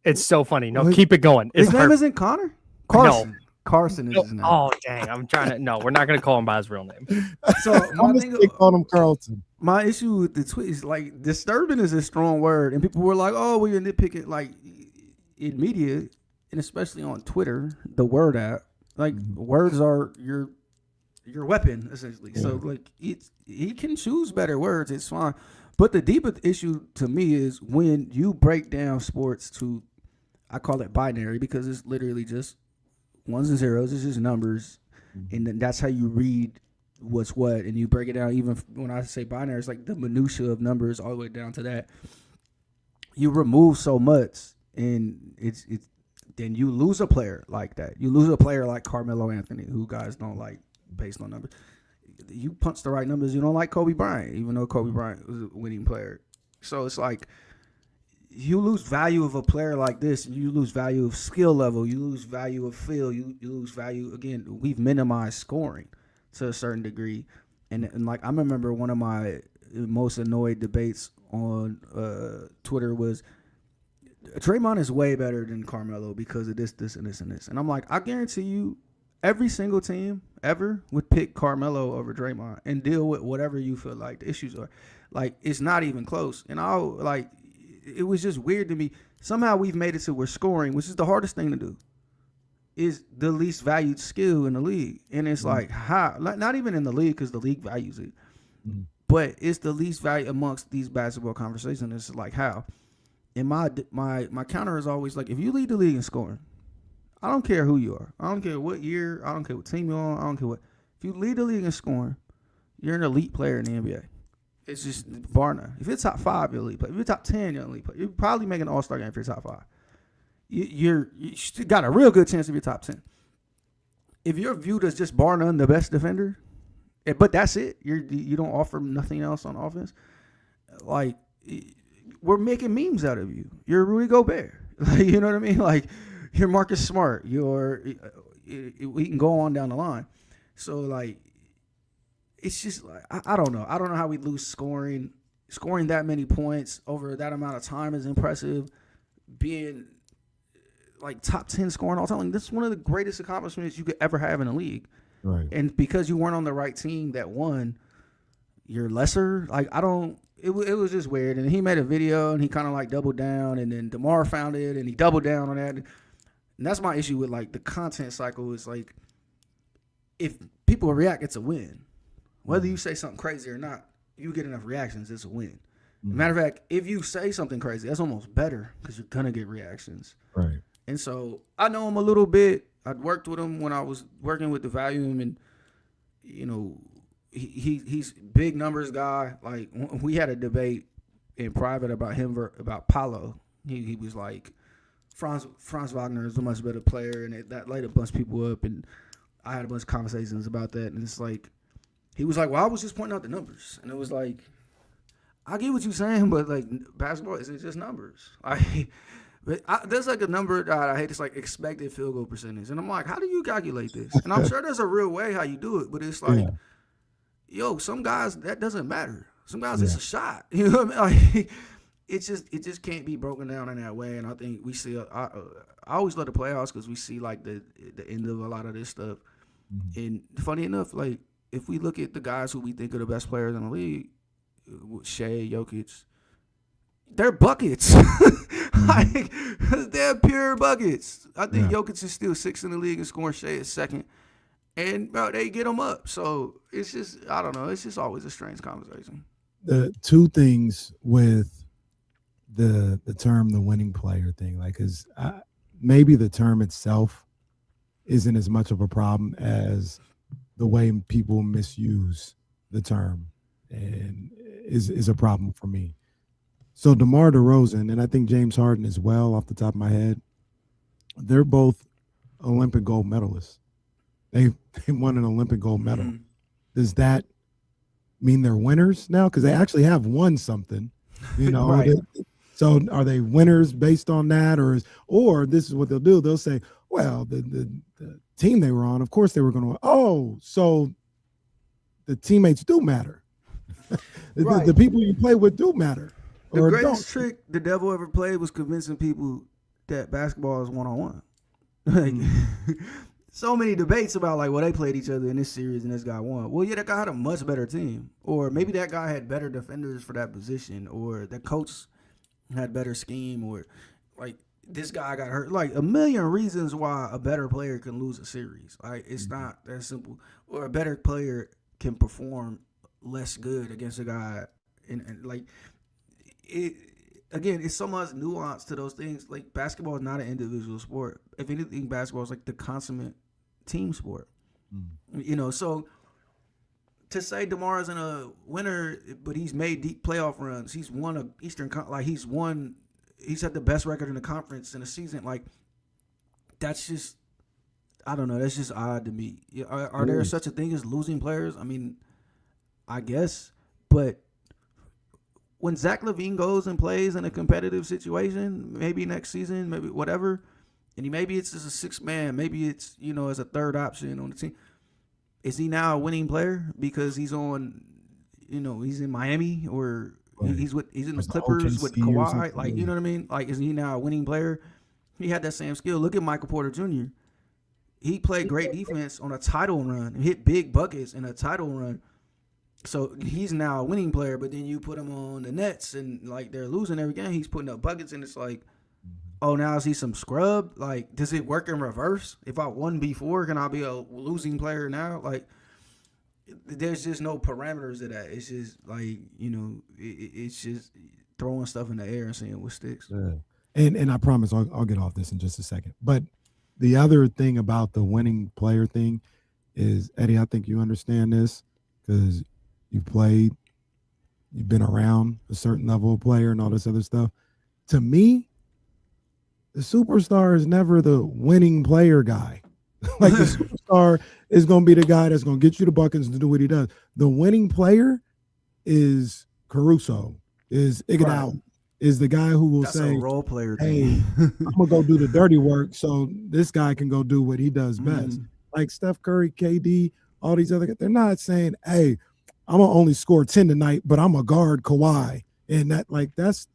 It's so funny. No, What? keep it going. His It's name perfect. isn't Connor? Carson. No. Carson is his name. Oh, dang. I'm trying to. No, we're not going to call him by his real name. So I'm my just calling him Carlton. My issue with the tweet is like disturbing is a strong word, and people were like, "Oh, well, you're nitpicking." Like in media, and especially on Twitter, the word app, like words are your weapon essentially. Yeah. So like he can choose better words. It's fine, but the deeper issue to me is when you break down sports to, I call it binary because it's literally just ones and zeros. It's just numbers, and then that's how you read what's what, and you break it down. Even when I say binary, it's like the minutia of numbers all the way down to that. You remove so much, and it's then you lose a player like that. You lose a player like Carmelo Anthony, who guys don't like based on numbers. You punch the right numbers. You don't like Kobe Bryant, even though Kobe Bryant was a winning player. So it's like you lose value of a player like this, and you lose value of skill level. You lose value of feel. You lose value. Again, we've minimized scoring to a certain degree. And like I remember one of my most annoyed debates on Twitter was Draymond is way better than Carmelo because of this, and this, and this. And I'm like, I guarantee you every single team ever would pick Carmelo over Draymond and deal with whatever you feel like the issues are. Like, it's not even close. And it was just weird to me. Somehow we've made it to we're scoring, which is the hardest thing to do, is the least valued skill in the league. And it's like, how? Not even in the league because the league values it. But it's the least value amongst these basketball conversations. It's like, how? And my counter is always like, if you lead the league in scoring, I don't care who you are. I don't care what year. I don't care what team you're on. I don't care what. If you lead the league in scoring, you're an elite player in the NBA. It's just bar none. If you're top 5, you're elite player. If you're top 10, you're an elite player. You're probably making an all-star game if you're top 5. You got a real good chance if you're top 10. If you're viewed as just bar none the best defender, but that's it. You don't offer nothing else on offense. Like, we're making memes out of you. You're Rudy Gobert. Like, you know what I mean? Like, you're Marcus Smart. We can go on down the line. So, like, it's just like I don't know. I don't know how we lose scoring. Scoring that many points over that amount of time is impressive. Being like top 10 scoring all time, like, this is one of the greatest accomplishments you could ever have in a league. Right. And because you weren't on the right team that won, you're lesser. Like, it was just weird. And he made a video and he kind of like doubled down, and then DeMar found it and he doubled down on that. And that's my issue with like the content cycle is like, if people react, it's a win. Whether you say something crazy or not, you get enough reactions, it's a win. Matter of fact, if you say something crazy, that's almost better because you're going to get reactions. Right. And so I know him a little bit. I'd worked with him when I was working with the Volume, and, you know, he's big numbers guy. Like, we had a debate in private about about Paulo. He was like, Franz Wagner is a much better player, and that light a bunch of people up, and I had a bunch of conversations about that, and it's like, he was like, well, I was just pointing out the numbers. And it was like, I get what you're saying, but like, basketball isn't just numbers. There's like a number that I hate. It's like expected field goal percentage. And I'm like, how do you calculate this? And I'm sure there's a real way how you do it, but it's like, yo, some guys, that doesn't matter. Some guys, it's a shot. You know what I mean? Like, it just can't be broken down in that way. And I think we see, I always love the playoffs because we see like the end of a lot of this stuff. And funny enough, like, if we look at the guys who we think are the best players in the league, Shea, Jokic, they're buckets. Like, they're pure buckets. I think Jokic is still 6th in the league and scoring. Shea is 2nd. And, bro, they get them up. So it's just, I don't know. It's just always a strange conversation. The two things with the term the winning player thing, like, is maybe the term itself isn't as much of a problem as the way people misuse the term, and is a problem for me. So DeMar DeRozan, and I think James Harden as well, off the top of my head, they're both Olympic gold medalists. They won an Olympic gold medal. Does that mean they're winners now? Because they actually have won something, you know. Right. So are they winners based on that, or this is what they'll do? They'll say, well, the team they were on, of course they were going to. Oh, so the teammates do matter. Right. The people you play with do matter. The greatest trick the devil ever played was convincing people that basketball is one-on-one. Like, so many debates about, like, well, they played each other in this series and this guy won. Well, yeah, that guy had a much better team. Or maybe that guy had better defenders for that position. Or the coach had better scheme. Or, like, this guy got hurt. Like, a million reasons why a better player can lose a series. Like, it's not that simple. Or a better player can perform less good against a guy. And like, again, it's so much nuance to those things. Like, basketball is not an individual sport. If anything, basketball is like the consummate team sport. You know, so to say DeMar isn't a winner, but he's made deep playoff runs. He's won a Eastern, like, he's had the best record in the conference in a season. Like, that's just, I don't know. That's just odd to me. Are there such a thing as losing players? I mean, I guess, but when Zach LaVine goes and plays in a competitive situation, maybe next season, maybe whatever, and maybe it's as a 6th man, maybe it's, you know, as a third option on the team. Is he now a winning player because he's on, you know, he's in Miami, or he's in the Clippers with Kawhi? Like, you know what I mean? Like, is he now a winning player? He had that same skill. Look at Michael Porter Jr. He played great defense on a title run and hit big buckets in a title run. So he's now a winning player, but then you put him on the Nets and, like, they're losing every game. He's putting up buckets, and it's like, oh, now is he some scrub? Like, does it work in reverse? If I won before, can I be a losing player now? Like, there's just no parameters to that. It's just like, you know, it's just throwing stuff in the air and seeing what sticks. Yeah. And I promise I'll get off this in just a second. But the other thing about the winning player thing is, Eddie, I think you understand this because you've played, you've been around a certain level of player and all this other stuff. To me, the superstar is never the winning player guy. Like, the superstar is going to be the guy that's going to get you the buckets and do what he does. The winning player is Caruso, is Iguodala, is the guy who will That's say, a role player hey, thing. I'm going to go do the dirty work so this guy can go do what he does best. Like Steph Curry, KD, all these other guys, they're not saying, hey, I'm going to only score 10 tonight, but I'm a guard Kawhi. And that's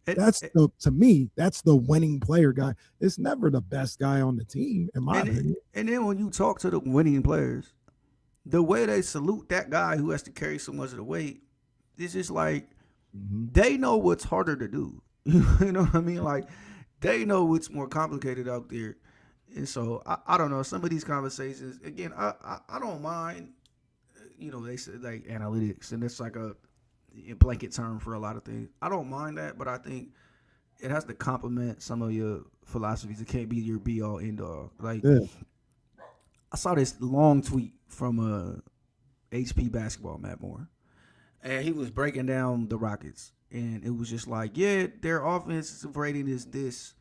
to me, that's the winning player guy. It's never the best guy on the team, in my opinion. And then when you talk to the winning players, the way they salute that guy who has to carry so much of the weight, it's just like they know what's harder to do. You know what I mean? Like they know what's more complicated out there. And so I don't know. Some of these conversations, again, I don't mind. You know, they say like analytics, and it's like a blanket term for a lot of things. I don't mind that, but I think it has to complement some of your philosophies. It can't be your be all end all. Like I saw this long tweet from HP basketball, Matt Moore, and he was breaking down the Rockets, and it was just like, yeah, their offensive rating is this.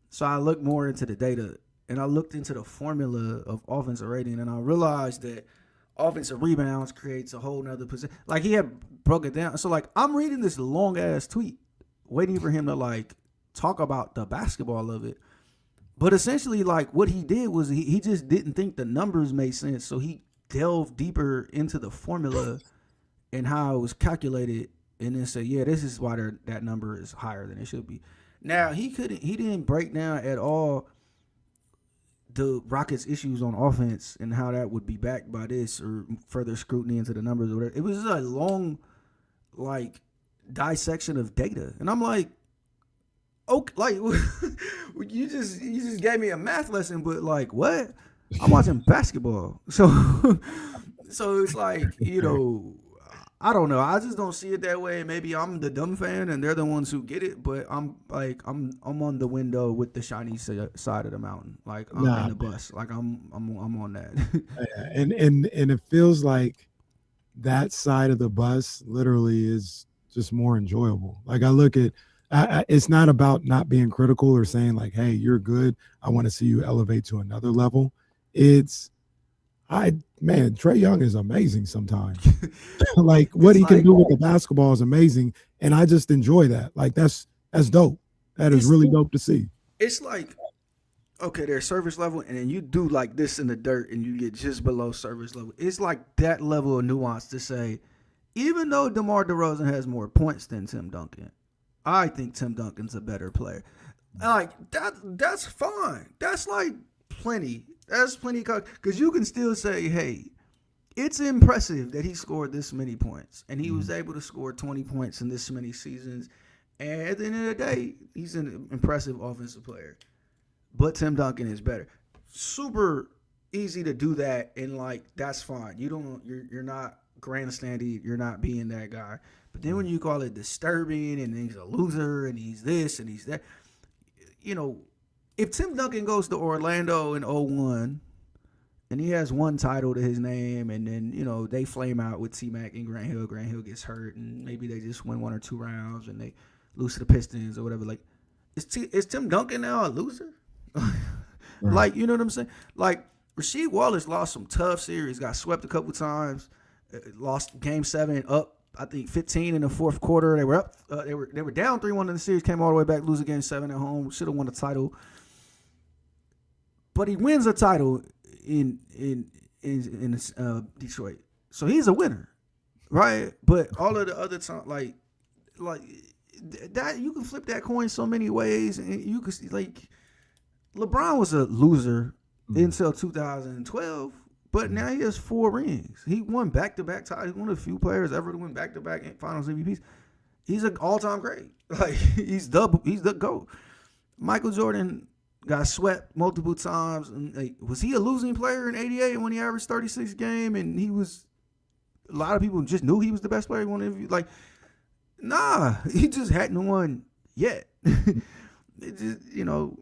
So I looked more into the data, and I looked into the formula of offensive rating, and I realized that offensive rebounds creates a whole nother position. Like he had broke it down. So like I'm reading this long ass tweet, waiting for him to like talk about the basketball of it. But essentially, like what he did was he just didn't think the numbers made sense. So he delved deeper into the formula and how it was calculated, and then said, yeah, this is why that number is higher than it should be. Now he didn't break down at all the Rockets' issues on offense and how that would be backed by this or further scrutiny into the numbers or whatever. It was just a long, like, dissection of data, and I'm like, okay, like you just gave me a math lesson, but like what? I'm watching basketball, so it's like, you know, I don't know. I just don't see it that way. Maybe I'm the dumb fan and they're the ones who get it, but I'm on the window with the shiny side of the mountain. Like I'm in the bus. Like I'm on that. and it feels like that side of the bus literally is just more enjoyable. Like I look at it's not about not being critical or saying like, hey, you're good, I want to see you elevate to another level. It's Trae Young is amazing sometimes. Like what he can do with the basketball is amazing, and I just enjoy that. Like that's dope. That is really dope to see. It's like, okay, there's service level, and then you do like this in the dirt, and you get just below service level. It's like that level of nuance to say, even though DeMar DeRozan has more points than Tim Duncan, I think Tim Duncan's a better player. Like that's fine. That's like plenty. That's plenty, because you can still say, hey, it's impressive that he scored this many points, and he was able to score 20 points in this many seasons. And at the end of the day, he's an impressive offensive player. But Tim Duncan is better. Super easy to do that, and like that's fine. You're not grandstanding. You're not being that guy. But then when you call it disturbing, and he's a loser, and he's this and he's that, you know. If Tim Duncan goes to Orlando in 2001 and he has one title to his name, and then, you know, they flame out with T-Mac and Grant Hill gets hurt, and maybe they just win 1 or 2 rounds and they lose to the Pistons or whatever. Like, is Tim Duncan now a loser? Like, you know what I'm saying? Like, Rasheed Wallace lost some tough series, got swept a couple times, lost Game 7 up, I think 15 in the fourth quarter. They were up, they were down 3-1 in the series, came all the way back, losing Game 7 at home, should have won the title. But he wins a title in Detroit, so he's a winner, right? But all of the other time, like that, you can flip that coin so many ways, and you can see, like, LeBron was a loser until 2012, but now he has 4 rings. He won back-to-back titles. He's one of the few players ever to win back-to-back Finals MVPs. He's an all-time great. Like he's the GOAT. Michael Jordan got swept multiple times. And, like, was he a losing player in '88 when he averaged 36 a game? And he was, a lot of people just knew he was the best player. Like, nah, he just hadn't won yet. It just, you know,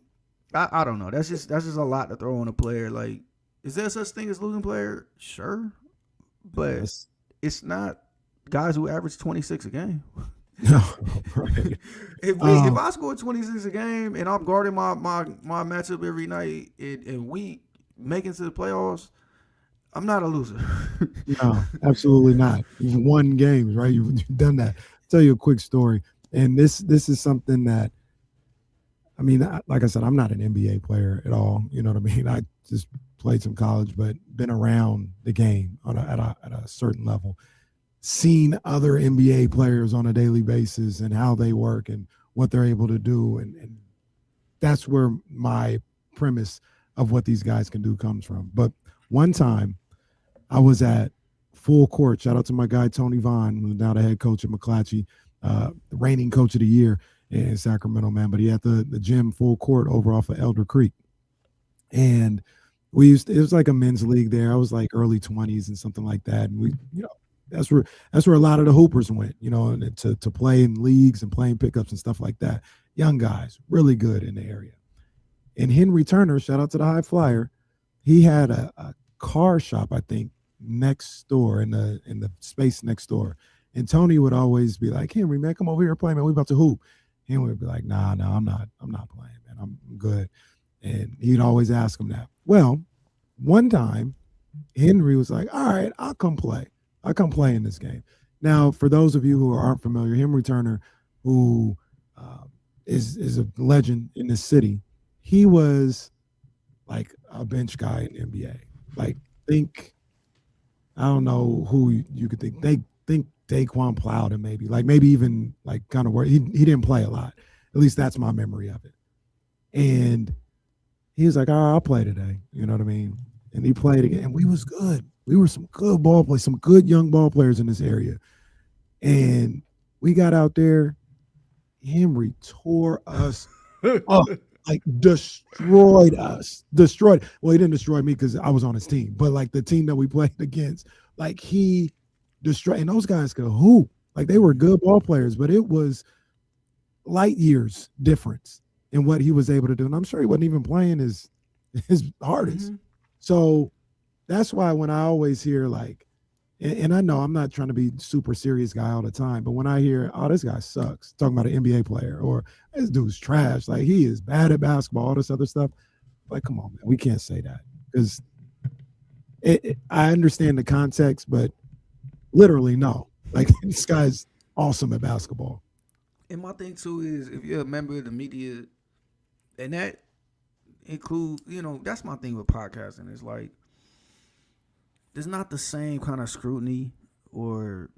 I don't know. That's just a lot to throw on a player. Like, is there such thing as losing player? Sure, but it's not guys who average 26 a game. No, right. If I score 26 a game and I'm guarding my matchup every night and we make it to the playoffs, I'm not a loser. No, absolutely not. You've won games, right? You've done that. I'll tell you a quick story. And this is something that, I mean, like I said, I'm not an NBA player at all. You know what I mean? I just played some college, but been around the game at a certain level, seen other NBA players on a daily basis and how they work and what they're able to do. And that's where my premise of what these guys can do comes from. But one time I was at Full Court. Shout out to my guy, Tony Vaughn, who's now the head coach at McClatchy, the reigning coach of the year in Sacramento, man. But he had the gym Full Court over off of Elder Creek. And it was like a men's league there. I was like early 20s and something like that. And we, that's where a lot of the hoopers went, and to play in leagues and playing pickups and stuff like that. Young guys, really good in the area. And Henry Turner, shout out to the High Flyer, he had a car shop, I think, next door in the space next door. And Tony would always be like, Henry, man, come over here and play, man. We about to hoop. Henry would be like, nah, I'm not playing, man. I'm good. And he'd always ask him that. Well, one time, Henry was like, all right, I'll come play. I'll come play in this game. Now, for those of you who aren't familiar, Henry Turner, who is a legend in this city, he was like a bench guy in the NBA. Like, I don't know who you could think. They think Daquan Plowden maybe even like kind of where he didn't play a lot. At least that's my memory of it. And he was like, I'll play today. You know what I mean? And he played again. And we was good. We were some good ball players, some good young ball players in this area. And we got out there. Henry tore us up, like destroyed us. Well, he didn't destroy me because I was on his team, but like the team that we played against, like he destroyed. And those guys could hoop. Like they were good ball players, but it was light years difference in what he was able to do. And I'm sure he wasn't even playing his hardest. Mm-hmm. So that's why when I always hear like, and I know I'm not trying to be super serious guy all the time, but when I hear, oh, this guy sucks, talking about an NBA player, or this dude's trash, like he is bad at basketball, all this other stuff, like, come on, man, we can't say that because I understand the context, but literally no. Like this guy's awesome at basketball. And my thing too is if you're a member of the media, and that includes, that's my thing with podcasting. It's like there's not the same kind of scrutiny or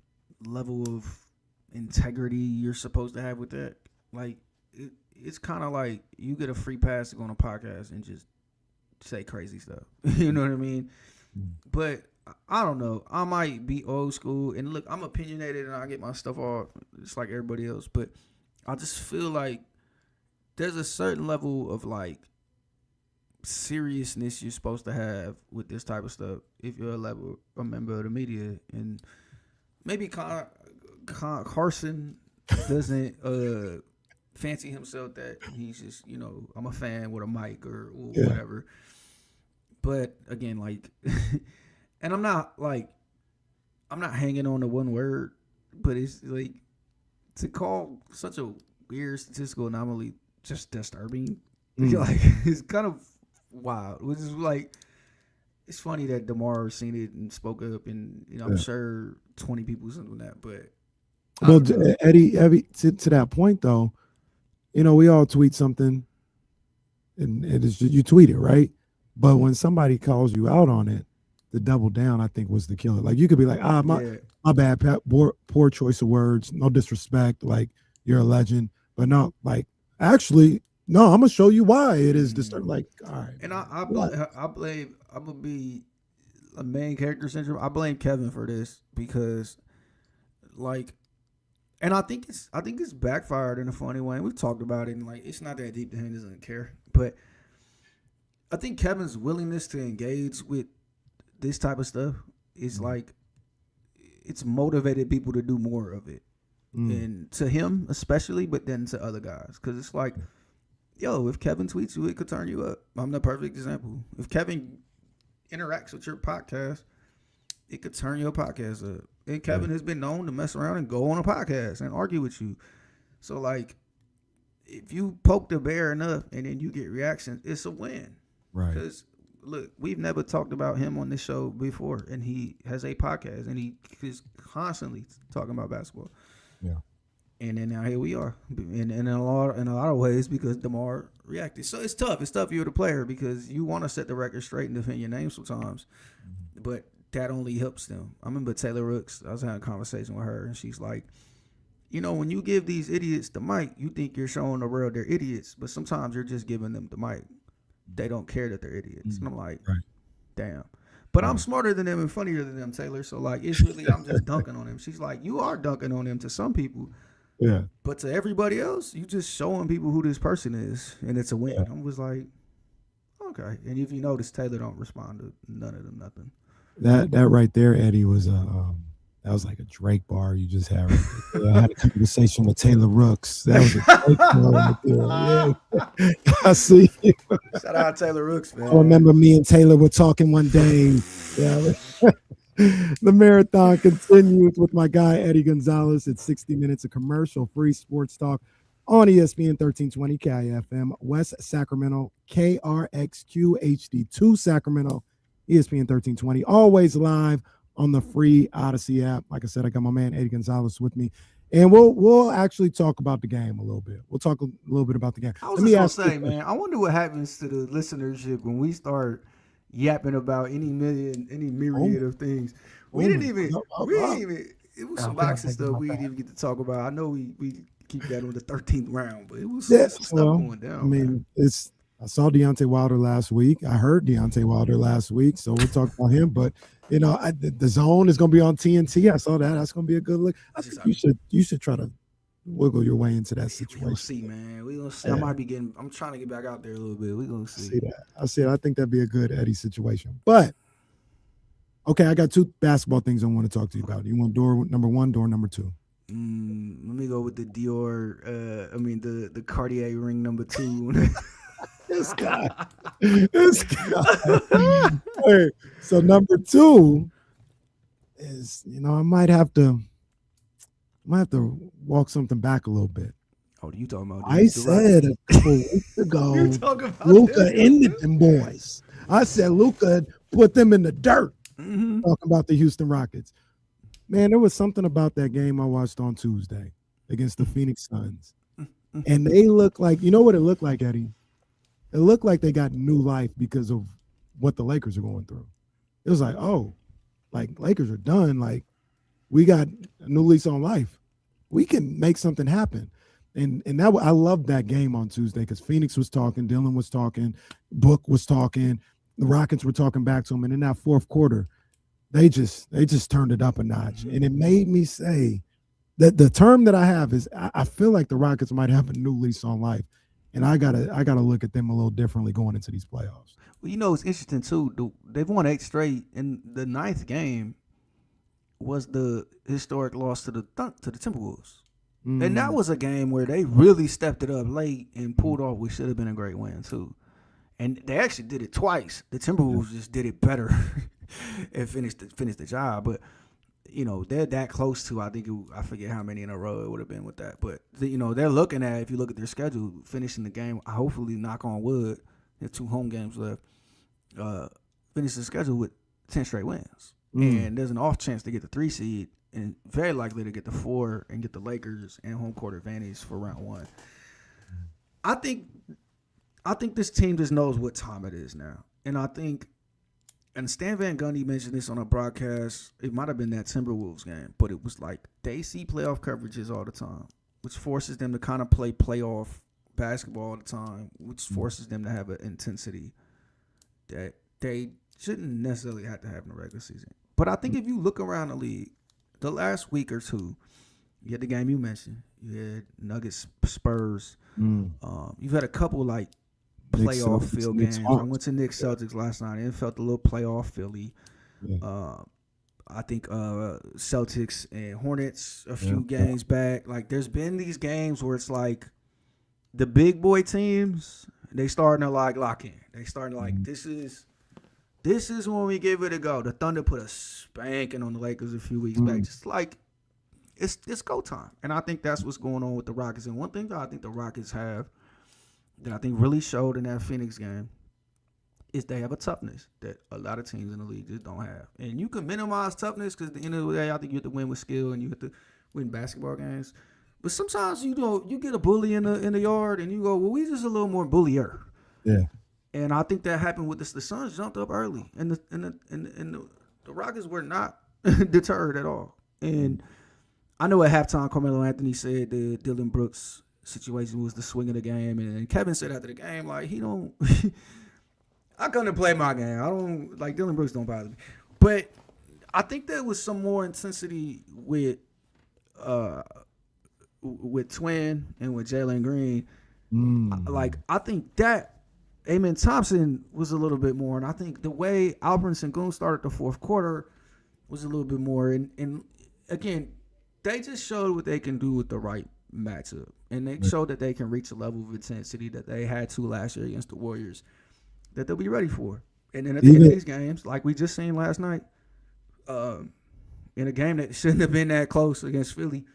level of integrity you're supposed to have with that. Like it's kind of like you get a free pass to go on a podcast and just say crazy stuff. You know what I mean? But I don't know. I might be old school, and look, I'm opinionated and I get my stuff off just like everybody else. But I just feel like there's a certain level of like seriousness you're supposed to have with this type of stuff if you're a member of the media. And maybe Carson doesn't fancy himself that he's just, I'm a fan with a mic or whatever. But again, like and I'm not hanging on to one word, but it's like to call such a weird statistical anomaly just disturbing. Like it's kind of wild. Which is like, it's funny that DeMar seen it and spoke up, and I'm sure 20 people something that. But well, Eddie, to that point though, we all tweet something, and it's just, you tweet it, right? But when somebody calls you out on it, the double down, I think, was the killer. Like you could be like, my bad, poor choice of words, no disrespect, like you're a legend, but not like actually. No, I'm gonna show you why it is disturbing. Like, all right. And I'm gonna be a main character syndrome. I blame Kevin for this because, like, and I think it's backfired in a funny way. We've talked about it, and like, it's not that deep to him. He doesn't care. But I think Kevin's willingness to engage with this type of stuff is like, it's motivated people to do more of it, and to him especially, but then to other guys, because it's like. Yo, if Kevin tweets you, it could turn you up. I'm the perfect example. If Kevin interacts with your podcast, it could turn your podcast up. And Kevin has been known to mess around and go on a podcast and argue with you. So, like, if you poke the bear enough and then you get reactions, it's a win. Right. Because, look, we've never talked about him on this show before, and he has a podcast, and he is constantly talking about basketball. Yeah. And then now here we are, and in a lot of ways because DeMar reacted. So it's tough. It's tough if you're the player because you want to set the record straight and defend your name sometimes, but that only helps them. I remember Taylor Rooks. I was having a conversation with her, and she's like, you know, when you give these idiots the mic, you think you're showing the world they're idiots, but sometimes you're just giving them the mic. They don't care that they're idiots, and I'm like, damn. But I'm smarter than them and funnier than them, Taylor. So like, it's really I'm just dunking on them. She's like, you are dunking on them to some people. Yeah. But to everybody else, you just showing people who this person is, and it's a win. I was like, okay. And if you notice, Taylor don't respond to none of them, nothing. That right there, Eddie, was that was like a Drake bar you just had. Right there. I had a conversation with Taylor Rooks. That was a Drake bar right there. Yeah. I see you. Shout out Taylor Rooks, man. I remember me and Taylor were talking one day. Yeah. The marathon continues with my guy Eddie Gonzalez. It's 60 minutes of commercial-free sports talk on ESPN 1320 KIFM, West Sacramento, KRXQ HD2 Sacramento, ESPN 1320. Always live on the free Odyssey app. Like I said, I got my man Eddie Gonzalez with me, and we'll actually talk about the game a little bit. We'll talk a little bit about the game. I was just gonna say, man, I wonder what happens to the listenership when we start yapping about any myriad of things. We didn't even. It was some boxing stuff we didn't even get to talk about. I know we keep that on the 13th round, but it was some stuff going down. I mean, I saw Deontay Wilder last week. I heard Deontay Wilder last week, so we'll talk about him. But you know, the zone is going to be on TNT. I saw that. That's going to be a good look. I think you should try to wiggle your way into that situation. We'll see, man. We gonna see. Yeah. I'm trying to get back out there a little bit. We gonna see. I think that'd be a good Eddie situation. But okay, I got two basketball things I want to talk to you about. You want door number one, door number two? Let me go with the Dior. The Cartier ring number 2. This guy. Hey, so number 2 is, I might have to walk something back a little bit. Oh, you talking about? I said a couple weeks ago, Luka ended them boys. I said Luka put them in the dirt. Mm-hmm. Talking about the Houston Rockets. Man, there was something about that game I watched on Tuesday against the Phoenix Suns. And they look like, you know what it looked like, Eddie? It looked like they got new life because of what the Lakers are going through. It was like, oh, like Lakers are done. Like, we got a new lease on life. We can make something happen. And that I loved that game on Tuesday because Phoenix was talking, Dylan was talking, Book was talking, the Rockets were talking back to him. And in that fourth quarter, they just turned it up a notch. And it made me say that the term that I have is I feel like the Rockets might have a new lease on life. And I gotta look at them a little differently going into these playoffs. Well, it's interesting too. They've won 8 straight, and the 9th game was the historic loss to the Timberwolves. And that was a game where they really stepped it up late and pulled off what should have been a great win too. And they actually did it twice. The Timberwolves just did it better and finished the job. But they're that close to. I forget how many in a row it would have been with that. But they're looking at, if you look at their schedule, finishing the game. Hopefully, knock on wood, they have 2 home games left. Finish the schedule with 10 straight wins, and there's an off chance to get the 3 seed, and very likely to get the 4 and get the Lakers and home court advantage for round 1. I think this team just knows what time it is now, and Stan Van Gundy mentioned this on a broadcast. It might have been that Timberwolves game, but it was like they see playoff coverages all the time, which forces them to kind of play playoff basketball all the time, which forces them to have an intensity that they shouldn't necessarily have to have in the regular season. But I think if you look around the league, the last week or two, you had the game you mentioned. You had Nuggets, Spurs. You've had a couple like playoff feel games. I went to Knicks Celtics last night. It felt a little playoff Philly. I think Celtics and Hornets a few games back. Like, there's been these games where it's like the big boy teams, they starting to like lock in. They starting to like, this is when we give it a go. The Thunder put a spanking on the Lakers a few weeks back. Just like it's go time. And I think that's what's going on with the Rockets. And one thing that I think the Rockets have that I think really showed in that Phoenix game is they have a toughness that a lot of teams in the league just don't have. And you can minimize toughness because at the end of the day, I think you have to win with skill and you have to win basketball games. But sometimes you get a bully in the yard, and you go, well, we just a little more bullier. Yeah. And I think that happened with this. The Suns jumped up early, and the Rockets were not deterred at all. And I know at halftime, Carmelo Anthony said the Dylan Brooks situation was the swing of the game, and Kevin said after the game, like, he don't. I come to play my game. I don't like Dylan Brooks. Don't bother me. But I think there was some more intensity with Twin and with Jalen Green. Like, I think that Amen Thompson was a little bit more, and I think the way Alperen Sengun started the fourth quarter was a little bit more. And again, they just showed what they can do with the right matchup, and they showed that they can reach a level of intensity that they had to last year against the Warriors that they'll be ready for. And then at the end of these games, like we just seen last night, in a game that shouldn't have been that close against Philly,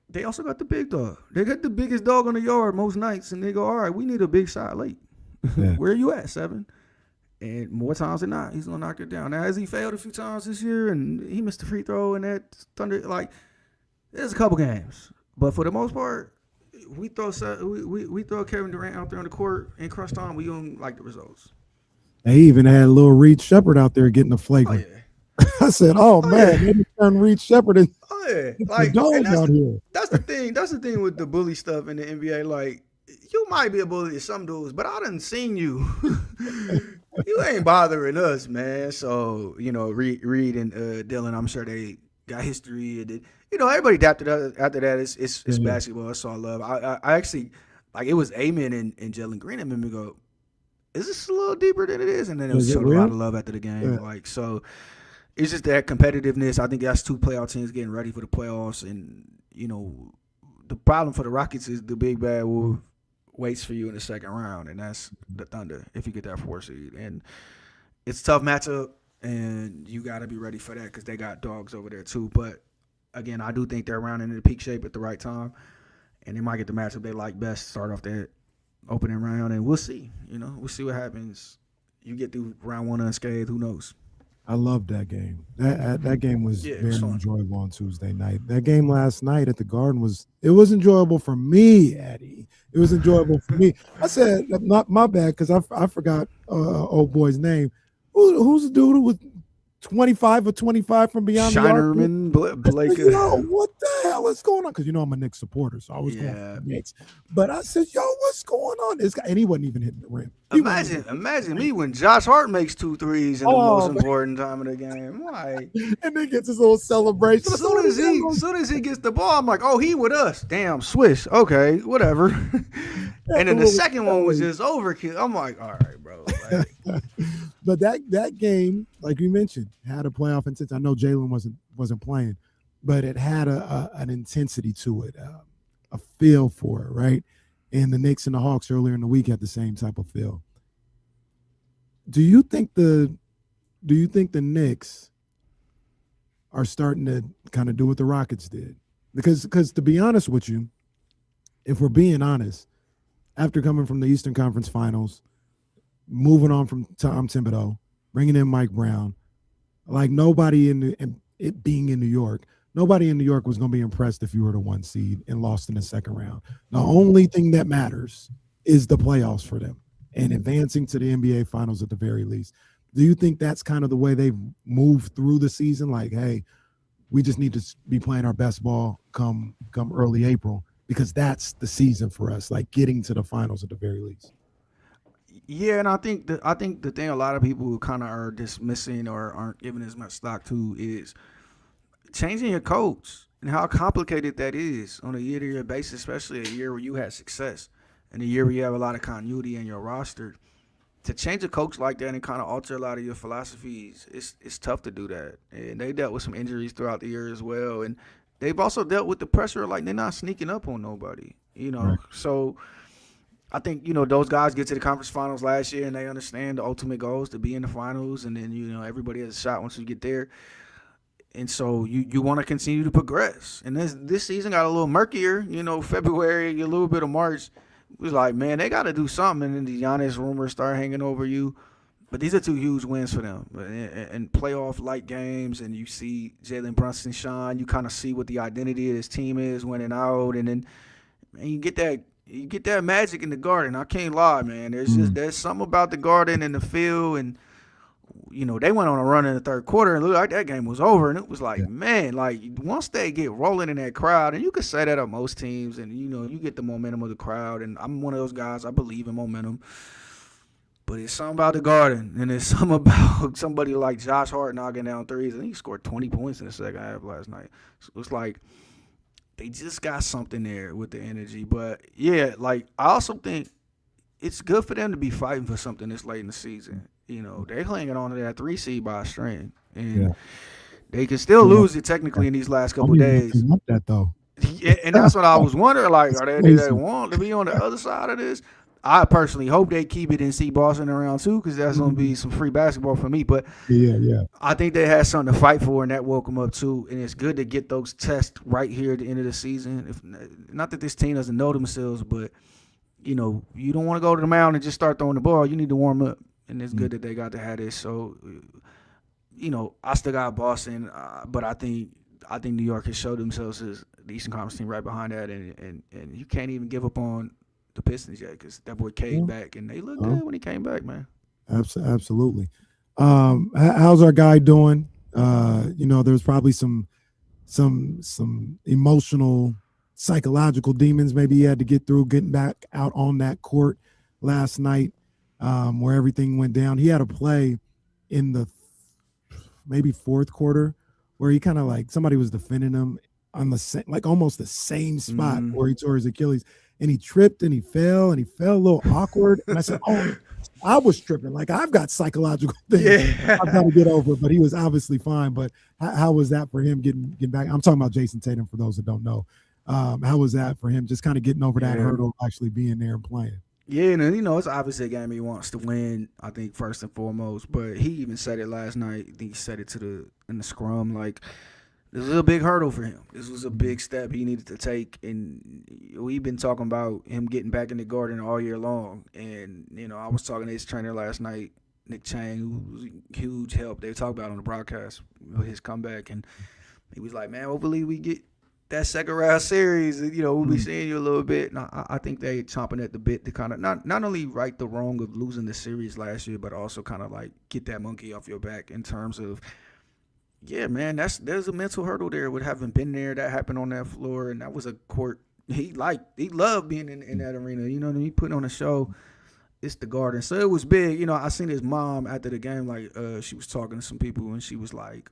they also got the big dog. They got the biggest dog on the yard most nights, and they go, all right, we need a big shot late. Yeah. Where are you at, 7? And more times than not, he's going to knock it down. Now, has he failed a few times this year, and he missed a free throw and that Thunder, like, there's a couple games. But for the most part, we throw Kevin Durant out there on the court in crunch time, we don't like the results. They even had little Reed Shepard out there getting a flagrant. Oh, yeah. I said, "Oh man, maybe turn Reed Shepard and like dogs out here." That's the thing. That's the thing with the bully stuff in the NBA. Like, you might be a bully to some dudes, but I done seen you. You ain't bothering us, man. So Reed and Dylan, I'm sure they got history. And everybody adapted after that. It's basketball. It's all love. I actually like it was Amen and Jalen Green and made me go, is this a little deeper than it is? And then it was showed a lot of love after the game. Yeah. Like, so it's just that competitiveness. I think that's two playoff teams getting ready for the playoffs. And, the problem for the Rockets is the big bad wolf waits for you in the second round, and that's the Thunder if you get that 4 seed. And it's a tough matchup, and you got to be ready for that because they got dogs over there too. But, again, I do think they're rounding into peak shape at the right time, and they might get the matchup they like best, start off that opening round, and we'll see. We'll see what happens. You get through round 1 unscathed, who knows? I loved that game. That game was very enjoyable on Tuesday night. That game last night at the Garden was enjoyable for me, Eddie. It was enjoyable for me. I said my bad because I forgot old boy's name. Who's the dude who was 25 or 25 from beyond Shinerman Blake. What the hell is going on? Because I'm a Knicks supporter, so I was going for the Knicks. But I said, what's going on? This guy, and he wasn't even hitting the rim. Imagine me when Josh Hart makes 2 threes in the most important time of the game. Why? And then gets his little celebration. As soon as he gets the ball, I'm like, oh, he with us. Damn, swish. Okay, whatever. And then the second one was just overkill. I'm like, all right, bro. But that game, like you mentioned, had a playoff intensity. I know Jalen wasn't playing, but it had an intensity to it, a feel for it, right? And the Knicks and the Hawks earlier in the week had the same type of feel. Do you think the Knicks are starting to kind of do what the Rockets did? Because to be honest with you, if we're being honest, after coming from the Eastern Conference Finals, moving on from Tom Thibodeau, bringing in Mike Brown, like nobody it being in New York, nobody in New York was going to be impressed if you were the 1 seed and lost in the second round. The only thing that matters is the playoffs for them and advancing to the NBA Finals at the very least. Do you think that's kind of the way they've moved through the season? Like, hey, we just need to be playing our best ball come early April because that's the season for us, like getting to the finals at the very least. Yeah, and I think the thing a lot of people kind of are dismissing or aren't giving as much stock to is changing your coach and how complicated that is on a year-to-year basis, especially a year where you had success and a year where you have a lot of continuity in your roster. To change a coach like that and kind of alter a lot of your philosophies, it's tough to do that. And they dealt with some injuries throughout the year as well, and they've also dealt with the pressure like they're not sneaking up on nobody, Right. So I think, those guys get to the conference finals last year and they understand the ultimate goal is to be in the finals. And then, everybody has a shot once you get there. And so you want to continue to progress. And this season got a little murkier, February, a little bit of March. It was like, man, they got to do something. And then the Giannis rumors start hanging over you. But these are two huge wins for them. And playoff-like games, and you see Jalen Brunson shine. You kind of see what the identity of this team is winning out, and then you get that magic in the Garden. I can't lie, man. There's something about the Garden and the field, and they went on a run in the third quarter, and looked like that game was over. And it was like, man, like once they get rolling in that crowd, and you could say that of most teams, and you get the momentum of the crowd. And I'm one of those guys. I believe in momentum. But it's something about the Garden, and it's something about somebody like Josh Hart knocking down threes. I think he scored 20 points in the second half last night. So it's like they just got something there with the energy. But, yeah, like I also think it's good for them to be fighting for something this late in the season. They're hanging on to that 3 seed by a string. And they can still lose it technically in these last couple of days. Want that, though. Yeah, and that's what I was wondering. Like, do they want to be on the other side of this? I personally hope they keep it and see Boston around 2 because that's going to be some free basketball for me. But I think they had something to fight for, and that woke them up too. And it's good to get those tests right here at the end of the season. Not that this team doesn't know themselves, but, you don't want to go to the mound and just start throwing the ball. You need to warm up, and it's good that they got to have this. So, I still got Boston, but I think New York has showed themselves as the Eastern Conference team right behind that, and you can't even give up on the Pistons yet because that boy came back, and they looked good when he came back, man. Absolutely. How's our guy doing? There's probably some emotional, psychological demons maybe he had to get through getting back out on that court last night, where everything went down. He had a play in the maybe fourth quarter where he kind of like somebody was defending him on the same, like almost the same spot where he tore his Achilles. And he tripped and he fell a little awkward. And I said, I was tripping. Like, I've got psychological things I've got to get over. But he was obviously fine. But how was that for him getting back? I'm talking about Jason Tatum for those that don't know. How was that for him just kind of getting over that hurdle, actually being there and playing? Yeah, and it's obviously a game he wants to win, I think, first and foremost. But he even said it last night. I think he said it in the scrum, like, this is a big hurdle for him. This was a big step he needed to take, and we've been talking about him getting back in the Garden all year long. And, I was talking to his trainer last night, Nick Chang, who was a huge help. They talked about it on the broadcast, his comeback, and he was like, man, hopefully we get that second round series. We'll be seeing you a little bit. And I think they chomping at the bit to kind of not only right the wrong of losing the series last year, but also kind of like get that monkey off your back in terms of, yeah, man, there's a mental hurdle there with having been there. That happened on that floor, and that was a court he loved being in that arena. He put on a show. It's the Garden, so it was big. I seen his mom after the game, like she was talking to some people, and she was like,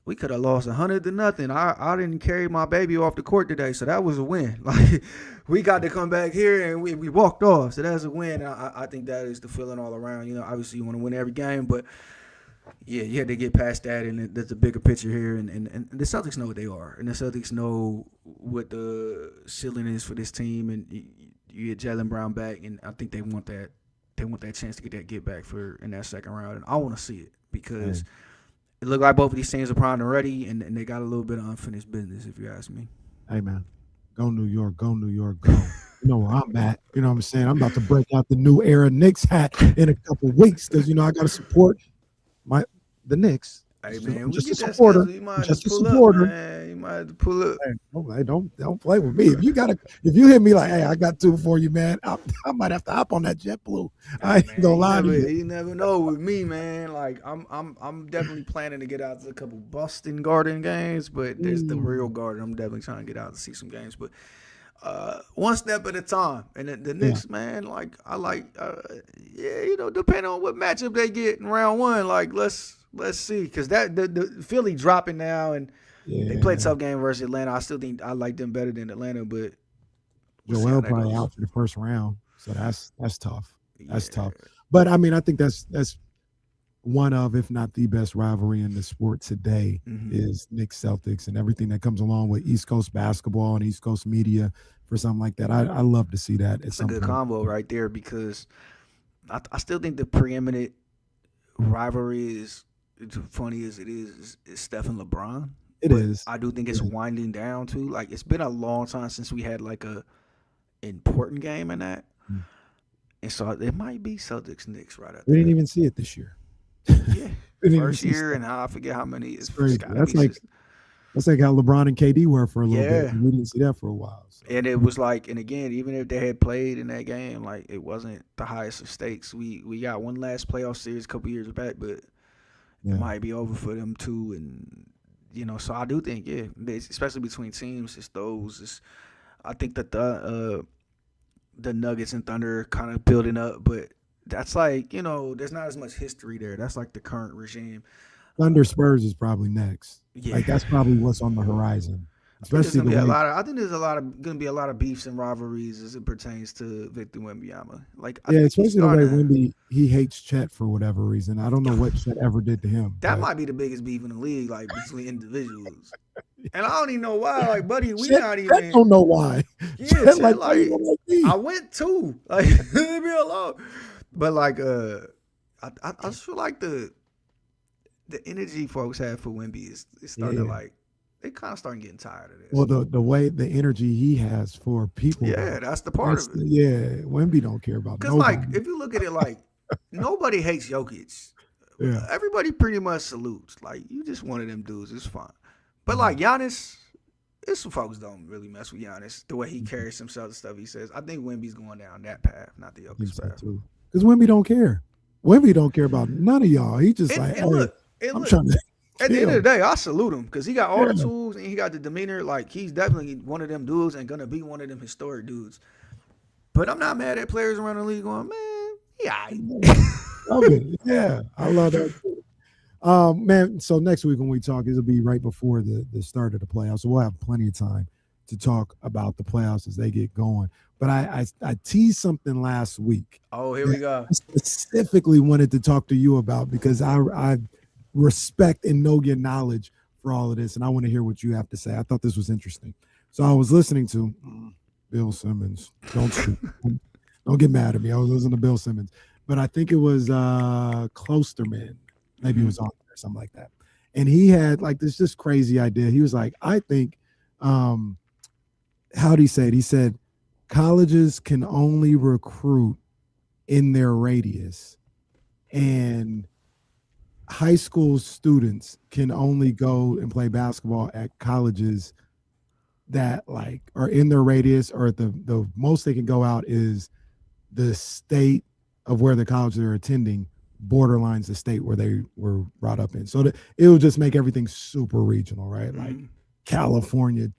"We could have lost 100-0. I didn't carry my baby off the court today, so that was a win. Like, we got to come back here and we walked off, so that's a win." I think that is the feeling all around. Obviously you want to win every game, but yeah, you had to get past that, and there's a bigger picture here, and the Celtics know what they are, and the Celtics know what the ceiling is for this team, and you get Jaylen Brown back, and I think they want that chance to get back for in that second round, and I want to see it because it looked like both of these teams are primed and ready, and they got a little bit of unfinished business, if you ask me. Hey, man, go New York, go. You know where I'm at. You know what I'm saying? I'm about to break out the new era Knicks hat in a couple of weeks because, I got to support the Knicks. Hey, man, just a supporter. Just a supporter. Man. You might have to pull up. Hey, don't play with me. If you hit me like, hey, I got 2 for you, man, I might have to hop on that JetBlue. I ain't gonna lie to you. You never know with me, man. Like I'm definitely planning to get out to a couple Boston Garden games, but there's the real Garden. I'm definitely trying to get out to see some games, but one step at a time. And the Knicks, man, like I like, depending on what matchup they get in round 1, like let's see, because the Philly dropping now, and they played a tough game versus Atlanta. I still think I like them better than Atlanta, but Joel probably out for the first round, so that's tough. That's tough. But I mean, I think that's one of, if not the best rivalry in the sport today is Knicks Celtics and everything that comes along with East Coast basketball and East Coast media for something like that. I love to see that. It's a good combo right there because I still think the preeminent rivalry is, as funny as it is Steph and LeBron. It is. I do think it's winding down too. Like, it's been a long time since we had like a important game in that. And so it might be Celtics Knicks right after We didn't that. even see it this year. Yeah. We didn't even First see year, it. and I forget how many. It's Crazy. gotta That's be like how LeBron and KD were for a little bit. Yeah. We didn't see that for a while. So. And it was like, and again, even if they had played in that game, like it wasn't the highest of stakes. We got one last playoff series a couple years back, but Yeah. it might be over for them too. And so I do think, especially between teams, it's those. I think that the Nuggets and Thunder kind of building up, but that's like there's not as much history there. That's like the current regime. Thunder Spurs is probably next. Yeah. Like that's probably what's on the horizon. Especially I think there's gonna be a lot of beefs and rivalries as it pertains to Victor Wembanyama. Like especially the way Wemby he hates Chet for whatever reason. I don't know what Chet ever did to him. That might be the biggest beef in the league, like between individuals. And I don't even know why. Like, buddy, we Chet, not even. I don't know why. Yeah, Chet, Chet, like I went too. Like, leave me alone. But like, I just feel like the energy folks have for Wemby is starting to like. They kind of starting getting tired of this. Well, the way the energy he has for people. Yeah, that's the part of it. Yeah, Wemby don't care about because like if you look at it like nobody hates Jokic. Yeah. Everybody pretty much salutes. Like you just one of them dudes. It's fine. But like Giannis, it's some folks don't really mess with Giannis the way he carries himself, the stuff he says. I think Wemby's going down that path, not the Jokic path. Because Wemby don't care. Wemby don't care about none of y'all. He just I'm trying to. At the end of the day, I salute him because he got all the tools and he got the demeanor. Like he's definitely one of them dudes and gonna be one of them historic dudes. But I'm not mad at players around the league going, man, Yeah, I love that too. Man, so next week when we talk, it'll be right before the start of the playoffs. So we'll have plenty of time to talk about the playoffs as they get going. But I teased something last week. Oh, here we go. I specifically wanted to talk to you about because I respect and know your knowledge for all of this, and I want to hear what you have to say. I thought this was interesting. So I was listening to Bill Simmons. Don't get mad at me. I was listening to Bill Simmons, but I think it was Klosterman. Maybe it was on there or something like that. And he had like this just crazy idea. He was like, I think, how'd he say it? He said, colleges can only recruit in their radius, and high school students can only go and play basketball at colleges that like are in their radius, or the most they can go out is the state of where the college they're attending borderlines the state where they were brought up in. So it will just make everything super regional, right? Like California,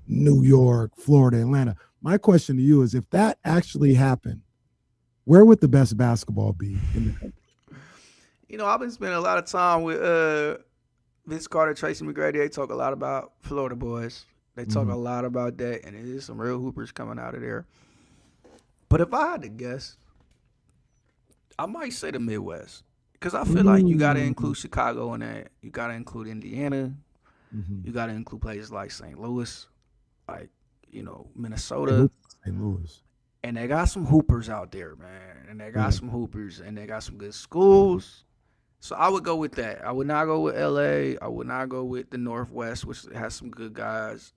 New York, Florida, Atlanta. My question to you is, if that actually happened, where would the best basketball be in the country? I've been spending a lot of time with Vince Carter, Tracy McGrady. They talk a lot about Florida boys. They talk a lot about that, and it is some real hoopers coming out of there. But if I had to guess, I might say the Midwest, because I feel like you got to include Chicago in that. You got to include Indiana. You got to include places like St. Louis, like, Minnesota. St. Louis. And they got some hoopers out there, man. And they got some hoopers, and they got some good schools. So I would go with that. I would not go with L.A. I would not go with the Northwest, which has some good guys.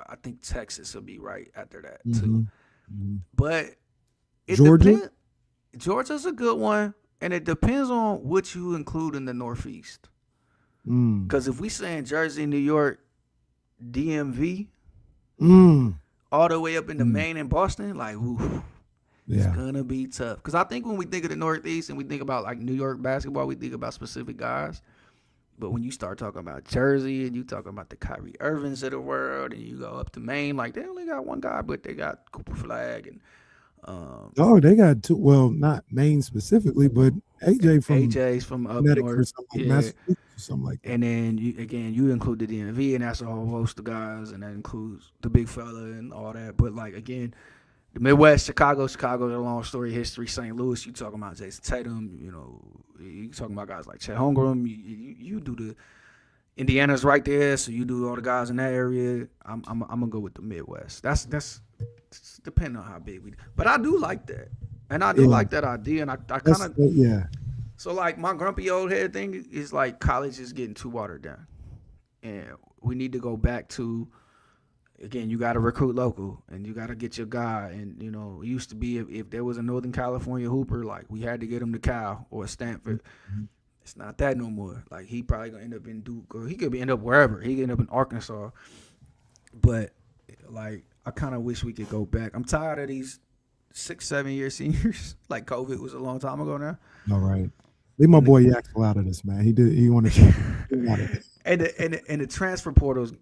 I think Texas will be right after that, too. But it depends. Georgia's a good one, and it depends on what you include in the Northeast. Because if we saying Jersey, New York, DMV, all the way up into Maine and Boston, like, ooh, it's going to be tough. Because I think when we think of the Northeast and we think about, like, New York basketball, we think about specific guys. But when you start talking about Jersey and you talking about the Kyrie Irvings of the world and you go up to Maine, like, they only got one guy, but they got Cooper Flag and they got two. Well, not Maine specifically, but AJ's from up north, Massachusetts, something like that. And then you include the DMV, and that's a whole host of guys, and that includes the big fella and all that. But like again, the Midwest, Chicago's a long story history. St. Louis, you talking about Jason Tatum, you talking about guys like Chet Holmgren. You do the Indiana's right there, so you do all the guys in that area. I'm gonna go with the Midwest. That's depending on how big we do. But I do like that. And I do like that idea. And I kind of So like my grumpy old head thing is like college is getting too watered down. And we need to go back to again, you got to recruit local, and you got to get your guy. And you know, it used to be if there was a Northern California hooper, like we had to get him to Cal or Stanford. It's not that no more. Like he probably gonna end up in Duke, or he could end up wherever. He could end up in Arkansas. But like, I kind of wish we could go back. I'm tired of these 6-7 year seniors. Like COVID was a long time ago now. All right. Leave my boy Yaxel out of this, man. He want to change out of this. And the transfer portal's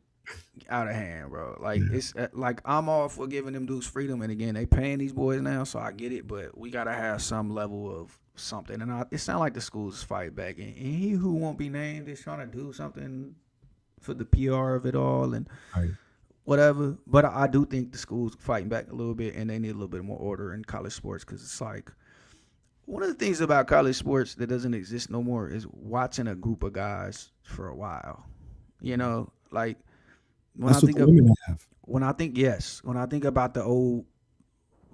out of hand, bro. Like it's like I'm all for giving them dudes freedom, and again, they paying these boys now, so I get it. But we gotta have some level of something, and it sounds like the schools fight back, and he who won't be named is trying to do something for the PR of it all, and whatever. But I do think the schools fighting back a little bit, and they need a little bit more order in college sports, because it's like one of the things about college sports that doesn't exist no more is watching a group of guys for a while. You know, like when That's what the women have. when I think about the old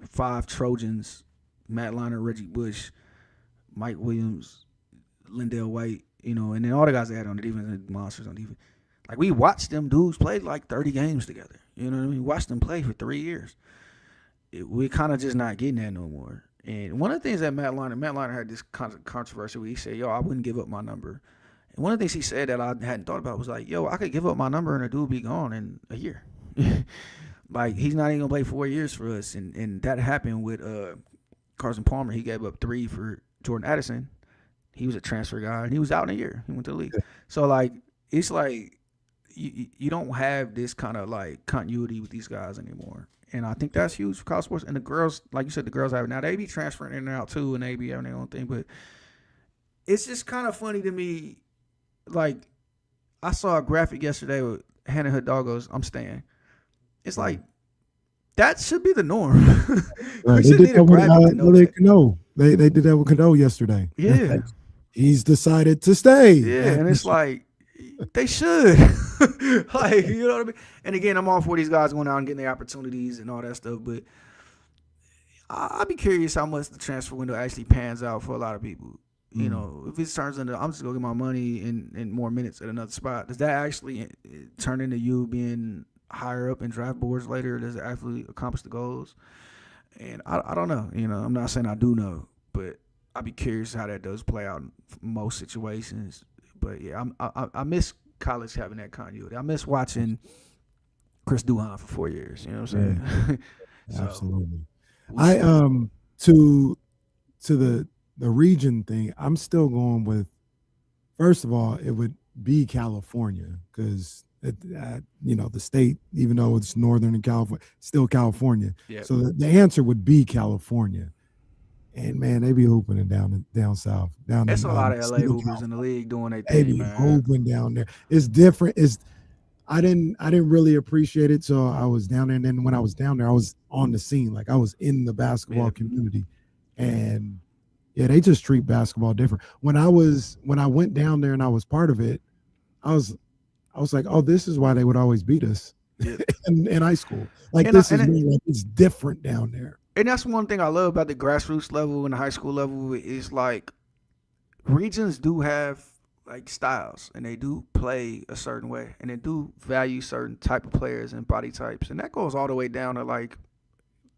5 Trojans, Matt Leinart, Reggie Bush, Mike Williams, Lindell White, you know, and then all the guys they had on the defense and the monsters on defense. Like, we watched them dudes play like 30 games together. You know what I mean? Watched them play for 3 years. We're kind of just not getting that no more. And one of the things that Matt Leinart had this controversy where he said, yo, I wouldn't give up my number. And one of the things he said that I hadn't thought about was like, yo, I could give up my number and a dude be gone in a year. Like, he's not even going to play 4 years for us. And that happened with Carson Palmer. He gave up 3 for Jordan Addison. He was a transfer guy, and he was out in a year. He went to the league. So, like, it's like you don't have this kind of, like, continuity with these guys anymore. And I think that's huge for college sports. And the girls, like you said, the girls have it now. They be transferring in and out, too, and they be having their own thing. But it's just kind of funny to me. Like, I saw a graphic yesterday with Hannah Hidalgo's I'm Staying. It's like, that should be the norm. Right. They did that with Cano. They did that with Cano yesterday. Yeah. He's decided to stay. Yeah, and it's like, they should. Like, you know what I mean? And again, I'm all for these guys going out and getting their opportunities and all that stuff, but I'd be curious how much the transfer window actually pans out for a lot of people. You know, if it turns into I'm just going to get my money and more minutes at another spot, does that actually turn into you being higher up in draft boards later? Does it actually accomplish the goals? And I don't know. You know, I'm not saying I do know, but I'd be curious how that does play out in most situations. But yeah, I miss college having that continuity. I miss watching Chris Duhon for 4 years. You know what I'm saying? So, absolutely. To the region thing, I'm still going with. First of all, it would be California because you know, the state, even though it's northern in California, still California. Yep. So the answer would be California. And man, they be hooping it down south. There's a lot of LA hoopers in the league doing their thing, they be hooping down there. It's different. I didn't really appreciate it, so I was down there. And then when I was down there, I was on the scene, like I was in the basketball community. And yeah, they just treat basketball different. When I went down there and I was part of it, I was like, oh, this is why they would always beat us in high school. Like, it's different down there. And that's one thing I love about the grassroots level and the high school level is, like, regions do have, like, styles, and they do play a certain way, and they do value certain type of players and body types. And that goes all the way down to, like,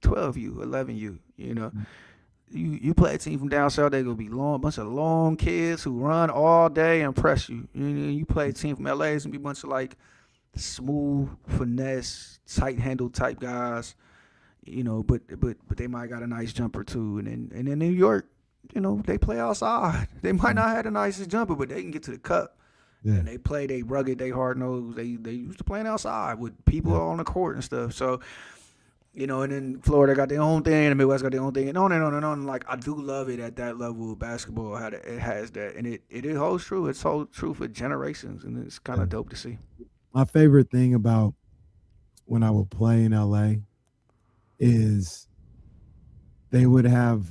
12U, 11U, you know. You play a team from down south, they're going to be a bunch of long kids who run all day and press you. You play a team from LA, it's going to be a bunch of, like, smooth, finesse, tight-handled type guys. You know, but they might got a nice jumper too, and in New York, you know, they play outside. They might not have the nicest jumper, but they can get to the cup. Yeah. And they rugged, they hard nosed. They used to playing outside with people on the court and stuff. So, you know, and then Florida got their own thing, and the Midwest got their own thing, and on and on and on. Like, I do love it at that level of basketball, how it has that, and it holds true. It's holds true for generations, and it's kind of dope to see. My favorite thing about when I would play in LA is they would have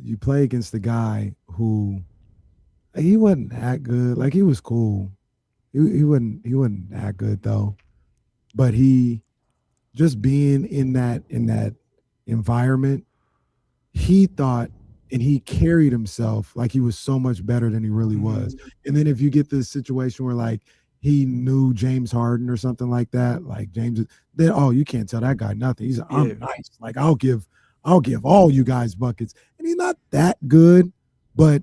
you play against the guy who he wasn't that good. Like, he was cool. He wasn't that good though. But he just being in that environment, he thought and he carried himself like he was so much better than he really was. And then if you get this situation where, like, he knew James Harden or something like that. Like James, then you can't tell that guy nothing. He's I'm nice. Like I'll give all you guys buckets, and he's not that good, but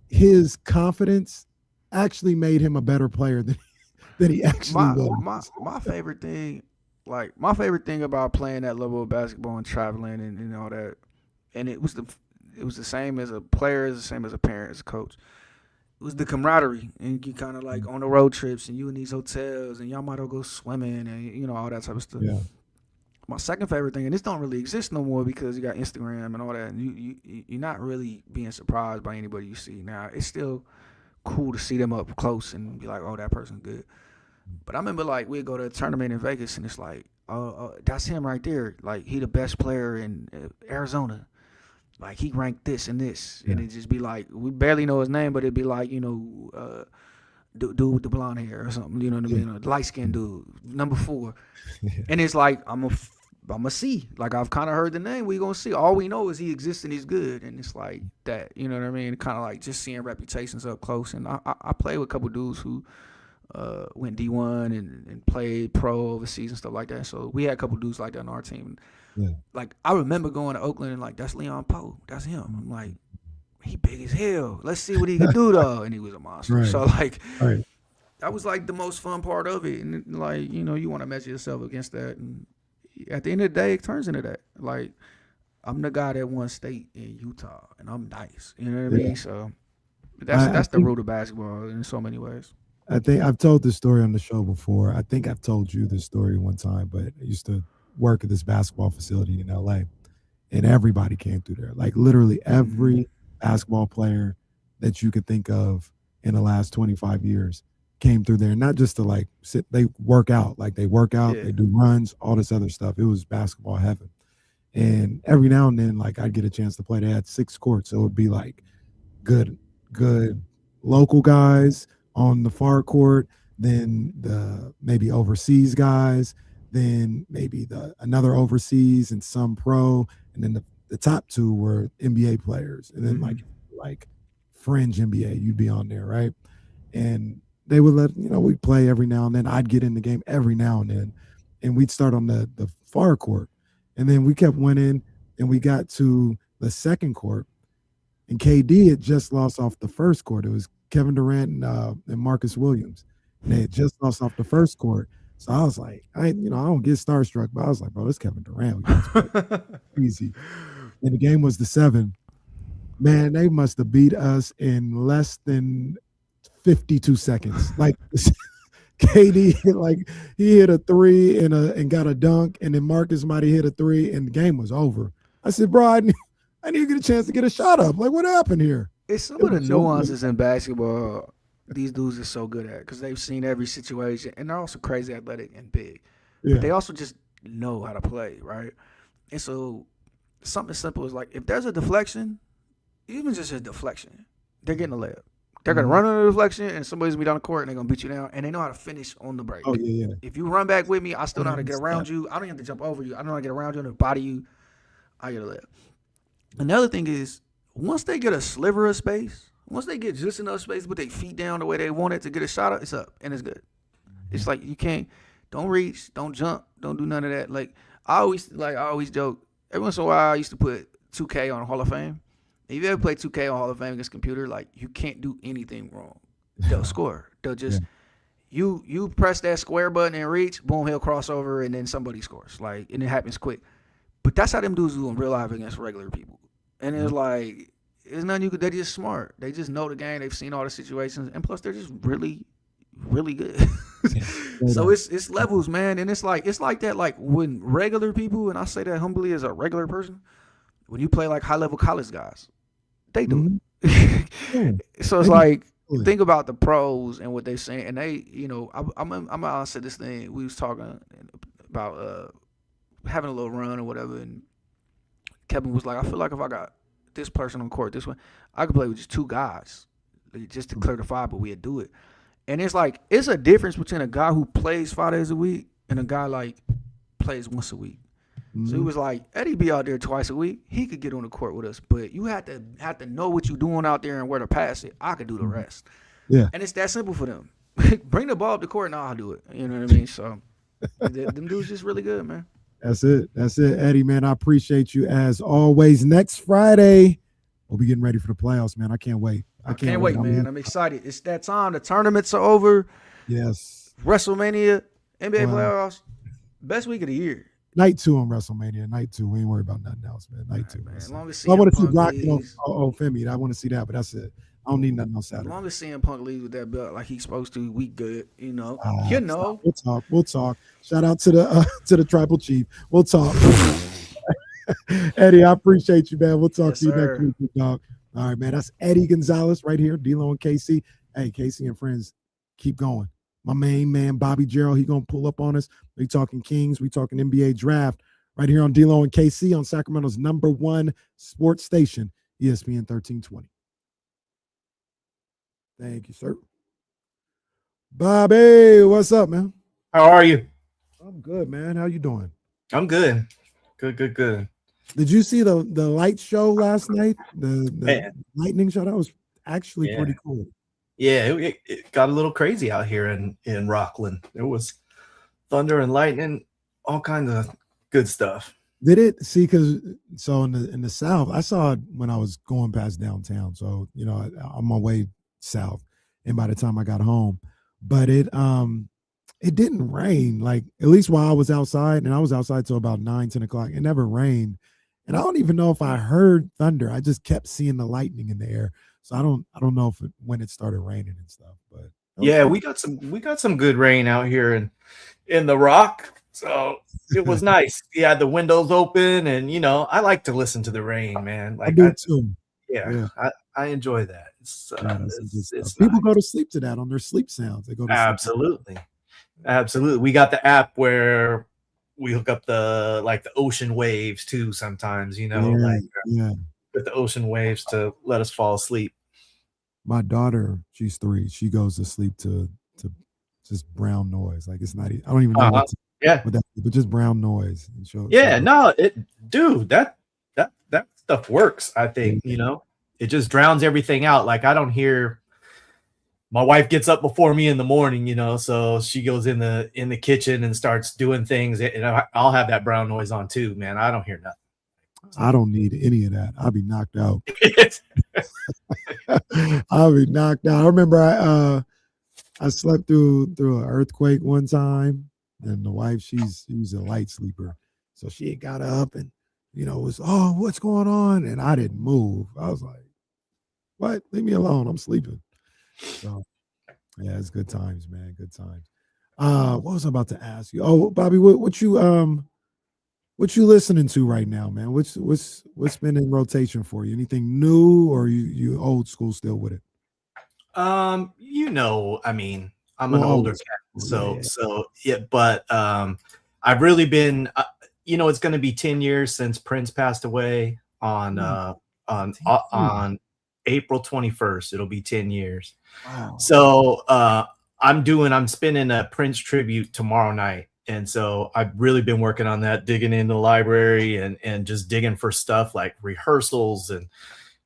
his confidence actually made him a better player than he actually was. My favorite thing, my favorite thing about playing that level of basketball and traveling and all that, and it was the same as a player, it's the same as a parent, as a coach. It was the camaraderie, and you kind of like on the road trips, and you in these hotels, and y'all might all go swimming, and all that type of stuff. Yeah. My second favorite thing, and this don't really exist no more because you got Instagram and all that, and you're not really being surprised by anybody you see now. It's still cool to see them up close and be like, oh, that person's good. But I remember like we'd go to a tournament in Vegas, and it's like, oh, that's him right there. Like he the best player in Arizona. Like he ranked this and this, and it'd just be like we barely know his name, but it'd be like dude with the blonde hair or something. You know what I mean? Light skinned dude, number 4. And it's like I'm a see. Like I've kind of heard the name. We gonna see. All we know is he exists and he's good, and it's like that. You know what I mean? Kind of like just seeing reputations up close. And I played with a couple dudes who went D1 and played pro overseas and stuff like that. So we had a couple dudes like that on our team. Yeah. Like I remember going to Oakland and like that's Leon Poe, that's him. I'm like, he big as hell. Let's see what he can do though, and he was a monster. Right. So like, Right. that was like the most fun part of it, and like you want to measure yourself against that, and at the end of the day, it turns into that. Like I'm the guy that won state in Utah, and I'm nice. You know what I mean? So that's the root of basketball in so many ways. I think I've told this story on the show before. I think I've told you this story one time, but I used to work at this basketball facility in LA, and everybody came through there. Like literally every basketball player that you could think of in the last 25 years came through there. Not just to like sit, they work out, they do runs, all this other stuff. It was basketball heaven. And every now and then, like I'd get a chance to play. They had 6 courts. So it would be like good local guys on the far court, then the maybe overseas guys, then maybe another overseas and some pro, and then the top 2 were NBA players, and then like fringe NBA, you'd be on there, right? And they would let we'd play every now and then. I'd get in the game every now and then, and we'd start on the far court, and then we kept winning, and we got to the second court, and KD had just lost off the first court. It was Kevin Durant and Marcus Williams, and they had just lost off the first court. So I was like, I don't get starstruck, but I was like, bro, this Kevin Durant. Easy. And the game was the 7. Man, they must have beat us in less than 52 seconds. Like KD, he hit a 3 and got a dunk, and then Marcus might have hit a 3, and the game was over. I said, bro, I need to get a chance to get a shot up. Like, what happened here? It's some of the nuances in basketball these dudes are so good at because they've seen every situation, and they're also crazy athletic and big. Yeah. But they also just know how to play, right? And so something as simple as like if there's a deflection, even just a deflection, they're getting a layup. They're gonna run on the deflection, and somebody's gonna be down the court, and they're gonna beat you down, and they know how to finish on the break. Oh yeah. If you run back with me, I still know how to get around you. I don't have to jump over you. I know how to get around you and body you. I get a layup. Another thing is once they get a sliver of space. Once they get just enough space to put their feet down the way they want it to get a shot up, it's up and it's good. It's like you don't reach, don't jump, don't do none of that. Like I always joke. Every once in a while, I used to put 2K on Hall of Fame. If you ever play 2K on Hall of Fame against a computer, like you can't do anything wrong. They'll score. They'll just you press that square button and reach, boom, he'll cross over, and then somebody scores. And it happens quick. But that's how them dudes do in real life against regular people. And it's like. It's nothing you could. They're just smart. They just know the game. They've seen all the situations, and plus they're just really, really good. So it's levels, man, and it's like that. Like when regular people, and I say that humbly as a regular person, when you play like high level college guys, they do. So it's like think about the pros and what they're saying, and they, I'm gonna say this thing. We was talking about having a little run or whatever, and Kevin was like, I feel like if I got this person on court, this one, I could play with just 2 guys just to clear the 5, but we'd do it. And it's like, it's a difference between a guy who plays 5 days a week and a guy like plays once a week. So he was like, Eddie be out there twice a week. He could get on the court with us, but you have to know what you're doing out there and where to pass it. I could do the rest. Yeah. And it's that simple for them. bring the ball up the court and I'll do it. You know what I mean? So them dudes just really good, man. That's it. Eddie, man. I appreciate you as always. Next Friday, we'll be getting ready for the playoffs, man. I can't wait. I can't wait, man. I'm excited. It's that time. The tournaments are over. Yes. WrestleMania, NBA playoffs, best week of the year. Night 2 on WrestleMania. Night 2. We ain't worried about nothing else, man. Night 2. Man. As long as I want to see CM Brock. Punk Femi. I want to see that, but that's it. I don't need nothing else Saturday. As long as CM Punk leaves with that belt like he's supposed to, we good. You know. We'll talk. Shout out to the tribal chief. We'll talk. Eddie, I appreciate you, man. We'll talk to you next week, dog. All right, man. That's Eddie Gonzalez right here. D-Lo and KC. Hey, KC and friends, keep going. My main man, Bobby Gerald, he gonna pull up on us. We talking Kings. We talking NBA draft right here on D-Lo and KC on Sacramento's #1 sports station, ESPN 1320. Thank you, sir. Bobby, what's up, man? How are you? I'm good, man. How you doing? I'm good. Good. Did you see the light show last night? The lightning show? That was actually pretty cool. Yeah, it got a little crazy out here in Rockland. There was thunder and lightning, all kinds of good stuff. Did it? See, because so in the South, I saw it when I was going past downtown. So, you know, on my way south, and by the time I got home, but it didn't rain, like at least while I was outside, and I was outside till about 9-10 o'clock. It never rained, and I don't even know if I heard thunder. I just kept seeing the lightning in the air, so I don't know if when it started raining and stuff. But yeah, we got some good rain out here in the Rock, so it was nice. You had the windows open, and you know I like to listen to the rain, man. Like I do too. Yeah. I enjoy that. It's people nice. go to sleep to that on their sleep sounds. They go to Absolutely. We got the app where we hook up the ocean waves too sometimes, you know, with the ocean waves to let us fall asleep. My daughter, she's 3. She goes to sleep to just brown noise. Like it's not. I don't even know but just brown noise. That stuff works. I think you know it just drowns everything out. Like I don't hear. My wife gets up before me in the morning, you know, so she goes in the kitchen and starts doing things, and I'll have that brown noise on too, man. I don't hear nothing. I don't need any of that. I'll be knocked out. I'll be knocked out. I remember I slept through an earthquake one time, and the wife, she's a light sleeper, so she had got up and was what's going on, and I didn't move. I was like, what? Leave me alone. I'm sleeping. So yeah, it's good times, man. Good times. What was I about to ask you? Oh, Bobby, what you listening to right now, man? What's been in rotation for you? Anything new, or you old school still with it? I mean, I'm an older cat, so but I've really been it's going to be 10 years since Prince passed away on April 21st. It'll be 10 years. Wow. So I'm spinning a Prince tribute tomorrow night. And so I've really been working on that, digging in the library and just digging for stuff like rehearsals and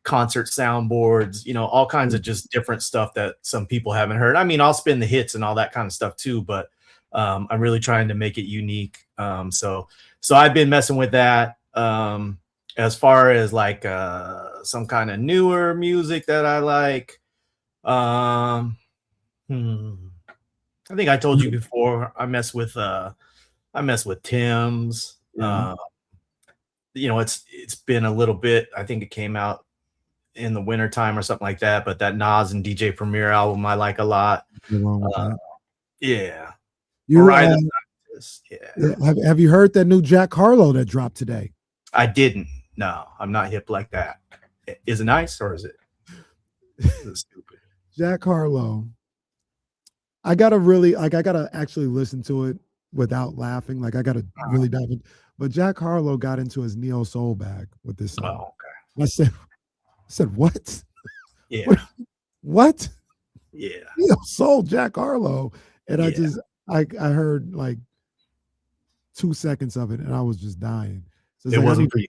concert soundboards, all kinds of just different stuff that some people haven't heard. I mean, I'll spin the hits and all that kind of stuff too, but I'm really trying to make it unique. So I've been messing with that. As far as like some kind of newer music that I like, I think I told you before. I mess with Tim's. Yeah. It's been a little bit. I think it came out in the wintertime or something like that. But that Nas and DJ Premier album I like a lot. Yeah. Have you heard that new Jack Harlow that dropped today? I didn't. No, I'm not hip like that. Is it nice or is it stupid? Jack Harlow. I gotta actually listen to it without laughing. Like I gotta really dive in. But Jack Harlow got into his neo soul bag with this song. Oh, okay. I said what? Yeah. What? Yeah. Neo soul Jack Harlow. And I heard like 2 seconds of it and I was just dying. So it wasn't for you.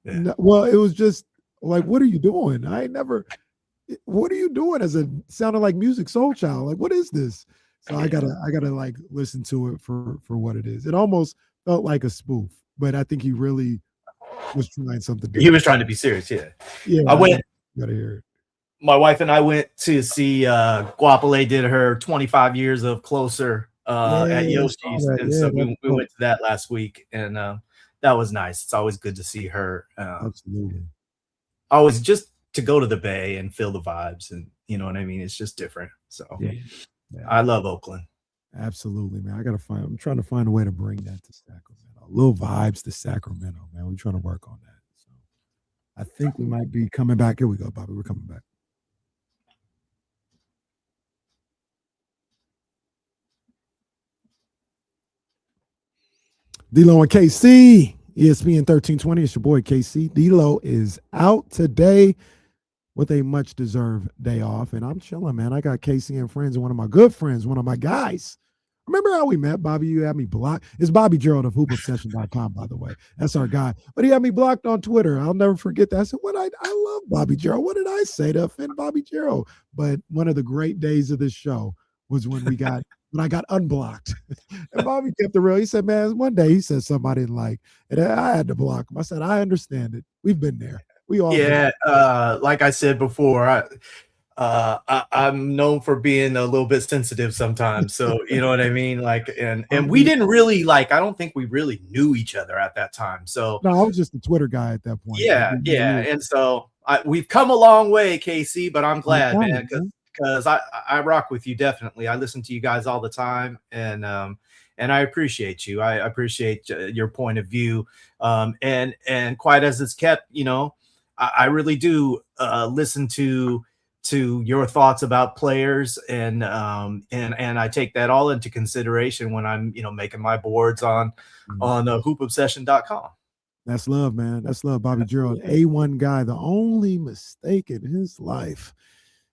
Yeah. Well, it was just like, what are you doing? What are you doing as a sounding like Music Soul Child? Like, what is this? So I gotta like listen to it for what it is. It almost felt like a spoof, but I think he really was trying something different. He was trying to be serious. Yeah. Yeah. I went. Gotta hear it. My wife and I went to see Guapale did her 25 years of Closer at Yoshi's, and so we went to that last week, and that was nice. It's always good to see her. Absolutely. Always just to go to the Bay and feel the vibes, and you know what I mean. It's just different. So I love Oakland. Absolutely, man. I'm trying to find a way to bring that to Sacramento. Little vibes to Sacramento, man. We're trying to work on that. So I think we might be coming back. Here we go, Bobby. We're coming back. D-Lo and KC, ESPN 1320. It's your boy KC. D-Lo is out today with a much-deserved day off, and I'm chilling, man. I got KC and friends, and one of my good friends, one of my guys. Remember how we met, Bobby? You had me blocked. It's Bobby Gerald of hoopobsession.com, by the way. That's our guy. But he had me blocked on Twitter. I'll never forget that. I said, I love Bobby Gerald. What did I say to offend Bobby Gerald? But one of the great days of this show was when I got unblocked. And Bobby kept it real. He said, man, one day he said something I didn't like, and I had to block him. I said, I understand it. We've been there. We all like I said before, I'm known for being a little bit sensitive sometimes. So you know what I mean? Like, and we didn't really I don't think we really knew each other at that time. So no, I was just a Twitter guy at that point. Yeah. And so we've come a long way, KC, but I'm glad, man, because I rock with you. Definitely. I listen to you guys all the time, and I appreciate you. I appreciate your point of view. And quite as it's kept, you know, I really do listen to your thoughts about players, and I take that all into consideration when I'm, you know, making my boards on hoopobsession.com. That's love, man. That's love. Bobby Gerald, A1 guy. The only mistake in his life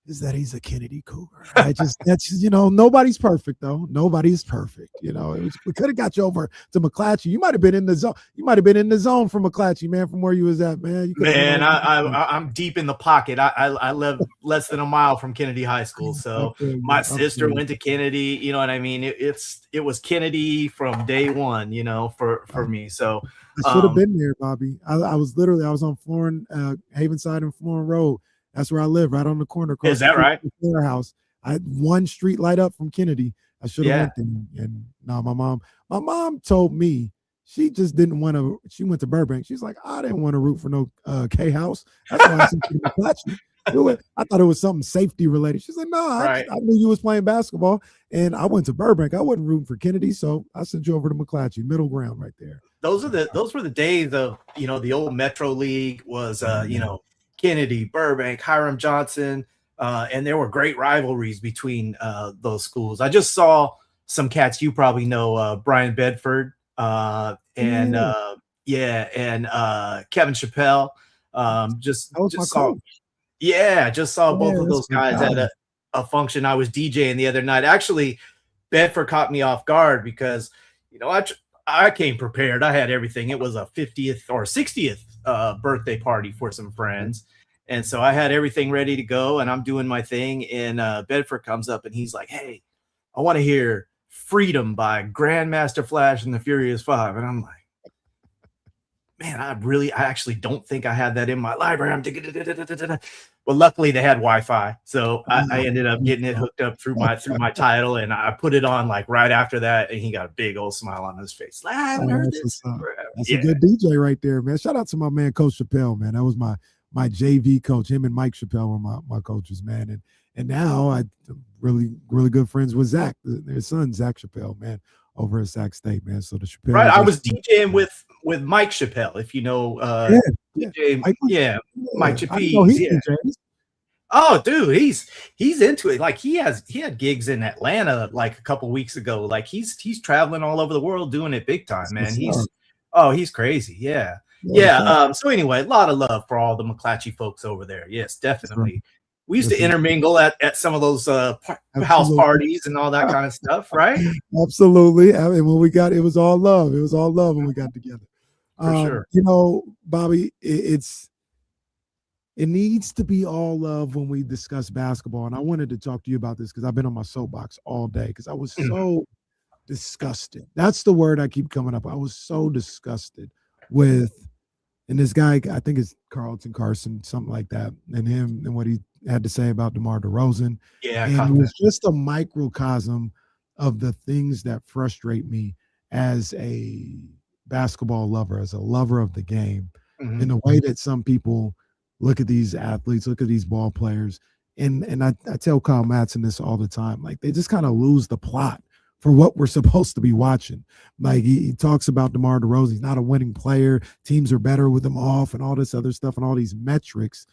is that he's a Kennedy Cougar. That's you know, nobody's perfect though. Nobody's perfect. You know, we could have got you over to McClatchy. You might have been in the zone. You might have been in the zone from McClatchy, man, from where you was at, man. I'm deep in the pocket. I live less than a mile from Kennedy High School, so my sister went to Kennedy. You know what I mean? It was Kennedy from day one. You know, for me. So I should have been there, Bobby. I was on Florin, Havenside and Florin Road. That's where I live, right on the corner. Is that right? The house. I had one street light up from Kennedy. I should have went there. And no, my mom told me she just didn't want to. She went to Burbank. She's like, I didn't want to root for no K House. That's why I sent you to McClatchy. I thought it was something safety related. She's like, no, I knew you was playing basketball, and I went to Burbank. I wasn't rooting for Kennedy, so I sent you over to McClatchy, middle ground right there. Those were the days of, you know, the old Metro League was you know, Kennedy, Burbank, Hiram Johnson, and there were great rivalries between those schools. I just saw some cats you probably know, Brian Bedford, and Kevin Chappelle. Just saw both of those guys at a function I was DJing the other night. Actually, Bedford caught me off guard because, you know, I came prepared. I had everything. It was a 50th or 60th birthday party for some friends. And so I had everything ready to go, and I'm doing my thing. And Bedford comes up and he's like, hey, I want to hear Freedom by Grandmaster Flash and the Furious Five. And I'm like, man, I actually don't think I had that in my library. Well, luckily they had Wi-Fi. So I ended up getting it hooked up through my title, and I put it on like right after that, and he got a big old smile on his face. I haven't heard this. That's a good DJ right there, man. Shout out to my man, Coach Chappelle, man. That was my JV coach. Him and Mike Chappelle were my coaches, man. And now I'm really, really good friends with Zach, their son, Zach Chappelle, man, over at Sac State, man. So the Chappelle. Right. I was DJing with Mike Chappelle, if you know DJ, Mike Chappelle. Oh, dude, he's into it. Like he had gigs in Atlanta like a couple weeks ago. Like he's traveling all over the world doing it big time, man. He's crazy. Yeah. So anyway, a lot of love for all the McClatchy folks over there. Yes, definitely. We used to intermingle at some of those house parties and all that kind of stuff, right? Absolutely. And when we got, it was all love. It was all love when we got together. For sure. You know, Bobby, it's it needs to be all love when we discuss basketball. And I wanted to talk to you about this because I've been on my soapbox all day because I was so disgusted. That's the word I keep coming up. I was so disgusted with, and this guy, I think it's Carson, something like that, and him and what he had to say about DeMar DeRozan. Yeah, and it was just a microcosm of the things that frustrate me as a basketball lover, as a lover of the game, in the way that some people look at these athletes, look at these ball players. And I tell Kyle Madson this all the time. Like, they just kind of lose the plot for what we're supposed to be watching. Like, he talks about DeMar DeRozan. He's not a winning player. Teams are better with him off and all this other stuff and all these metrics.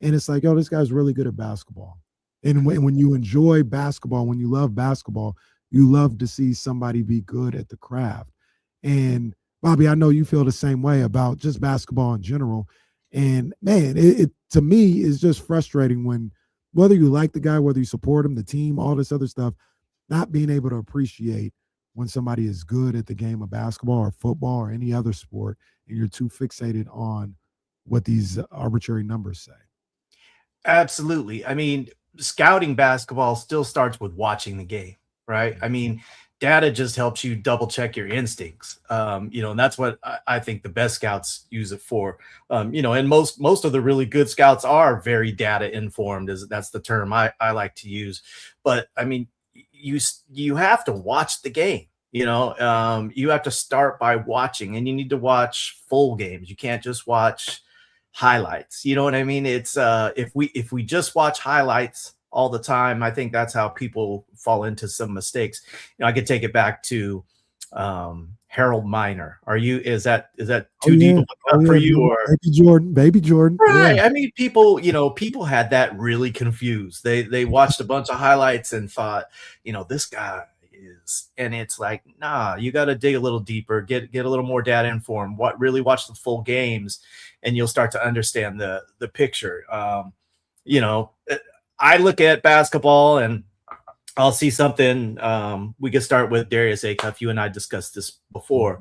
And it's like, oh, this guy's really good at basketball. And when you enjoy basketball, when you love basketball, you love to see somebody be good at the craft. And Bobby, I know you feel the same way about just basketball in general. And man, it to me is just frustrating when, whether you like the guy, whether you support him, the team, all this other stuff, not being able to appreciate when somebody is good at the game of basketball or football or any other sport, and you're too fixated on what these arbitrary numbers say. Absolutely. I mean, scouting basketball still starts with watching the game, right? I mean, data just helps you double check your instincts. And that's what I think the best scouts use it for. And most of the really good scouts are very data informed, that's the term I like to use. But I mean, you have to watch the game. You have to start by watching, and you need to watch full games. You can't just watch highlights. You know what I mean? It's if we just watch highlights all the time, I think that's how people fall into some mistakes. I could take it back to Harold Miner. Is that too deep for you? Or Baby Jordan. Right. Yeah. I mean, people had that really confused. They watched a bunch of highlights and thought, this guy is, and it's like, nah, you got to dig a little deeper, get a little more data informed, watch the full games, and you'll start to understand the picture. I look at basketball and I'll see something. We could start with Darius Acuff. You and I discussed this before.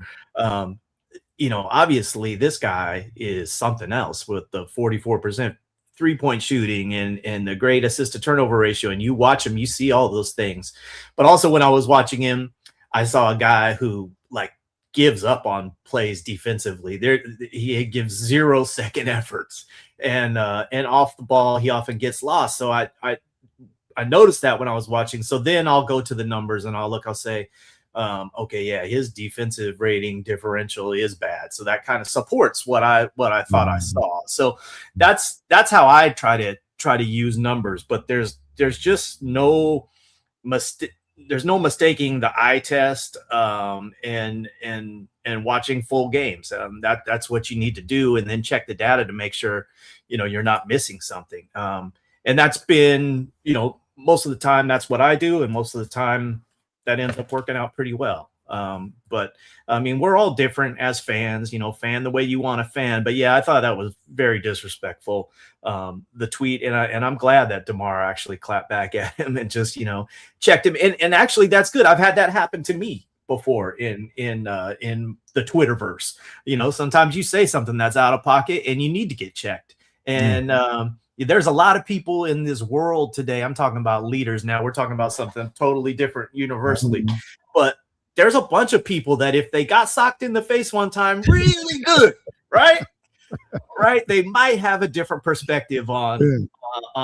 Obviously this guy is something else with the 44% three-point shooting and the great assist to turnover ratio. And you watch him, you see all those things. But also when I was watching him, I saw a guy who gives up on plays defensively. He gives 0 second efforts, and off the ball he often gets lost. So I noticed that when I was watching. So then I'll go to the numbers and I'll say, okay, yeah, his defensive rating differential is bad. So that kind of supports what I thought I saw. So that's how I try to use numbers. But there's just no mistake. There's no mistaking the eye test and watching full games. That's what you need to do, and then check the data to make sure you're not missing something. And that's been most of the time that's what I do, and most of the time that ends up working out pretty well. But I mean, we're all different as fans. Fan the way you want to fan. But yeah, I thought that was very disrespectful. The tweet, and I'm glad that DeMar actually clapped back at him and just checked him. And actually, that's good. I've had that happen to me before in the Twitterverse. Sometimes you say something that's out of pocket and you need to get checked. And there's a lot of people in this world today. I'm talking about leaders now. We're talking about something totally different universally, but there's a bunch of people that if they got socked in the face one time really good, right, they might have a different perspective on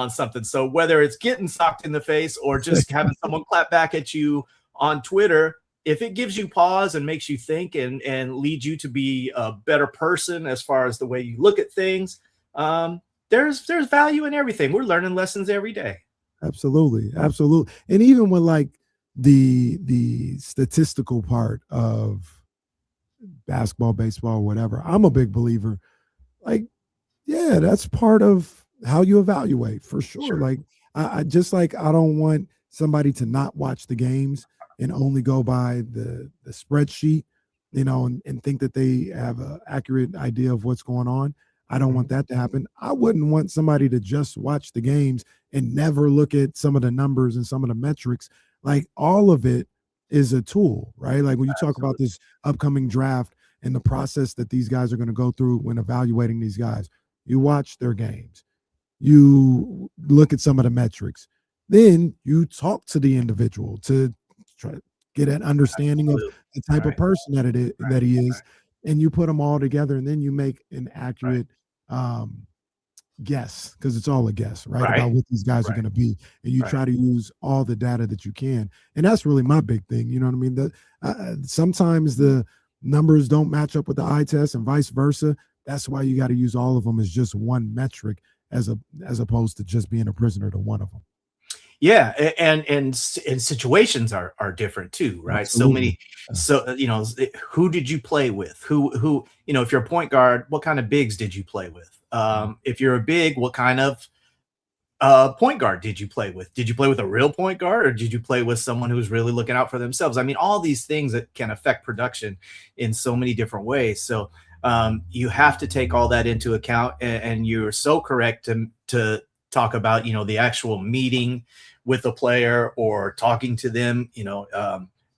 something. So whether it's getting socked in the face or just having someone clap back at you on Twitter, if it gives you pause and makes you think and leads you to be a better person as far as the way you look at things, there's value in everything. We're learning lessons every day. Absolutely. And even when the statistical part of basketball, baseball, whatever, I'm a big believer. That's part of how you evaluate for sure. I just I don't want somebody to not watch the games and only go by the spreadsheet, and think that they have an accurate idea of what's going on. I don't want that to happen. I wouldn't want somebody to just watch the games and never look at some of the numbers and some of the metrics. All of it is a tool, right? When you talk about this upcoming draft and the process that these guys are going to go through when evaluating these guys, You watch their games. You look at some of the metrics. Then you talk to the individual to try to get an understanding of the type of person that he is, and you put them all together, and then you make an accurate guess, because it's all a guess, right? About what these guys are going to be, and you try to use all the data that you can, and that's really my big thing. You know what I mean? Sometimes the numbers don't match up with the eye test, and vice versa. That's why you got to use all of them as just one metric, as opposed to just being a prisoner to one of them. Yeah, and situations are different too, right? Absolutely. So who did you play with? Who if you're a point guard, what kind of bigs did you play with? If you're a big, what kind of point guard did you play with? Did you play with a real point guard, or did you play with someone who's really looking out for themselves? I mean, all these things that can affect production in so many different ways. So you have to take all that into account, and you're so correct to talk about, the actual meeting with a player, or talking to them,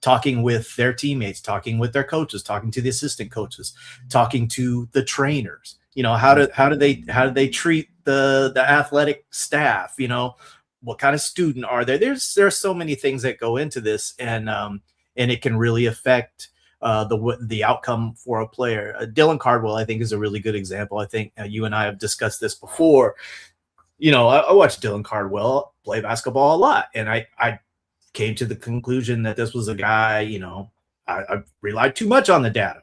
talking with their teammates, talking with their coaches, talking to the assistant coaches, talking to the trainers. How do they treat the athletic staff? What kind of student are they? There's so many things that go into this, and it can really affect the outcome for a player. Dylan Cardwell, I think, is a really good example. I think you and I have discussed this before. I watched Dylan Cardwell play basketball a lot, and I came to the conclusion that this was a guy, I relied too much on the data.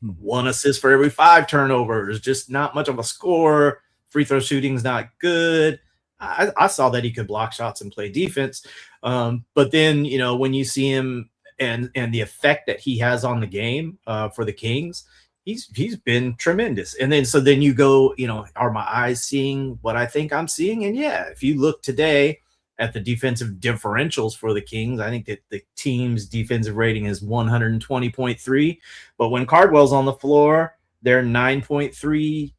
1 assist for every 5 turnovers, just not much of a score. Free throw shooting's not good. I saw that he could block shots and play defense. But then, when you see him and the effect that he has on the game for the Kings, he's been tremendous. And then you go, are my eyes seeing what I think I'm seeing? And yeah, if you look today at the defensive differentials for the Kings, I think that the team's defensive rating is 120.3. But when Cardwell's on the floor, they're 9.3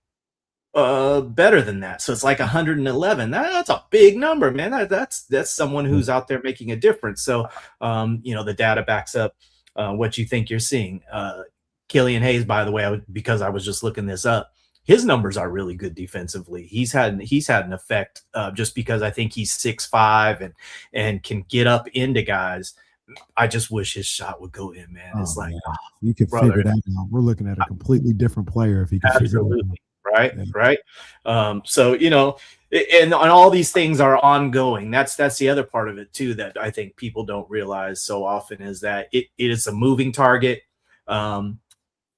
better than that. So it's like 111. That's a big number, man. That's someone who's out there making a difference. So the data backs up what you think you're seeing. Killian Hayes, by the way, because I was just looking this up, his numbers are really good defensively. He's had an effect just because I think he's 6'5" and can get up into guys. I just wish his shot would go in, man. It's you can figure that out. We're looking at a completely different player if he can figure it out. Right. So and all these things are ongoing. That's the other part of it too that I think people don't realize so often, is that it is a moving target.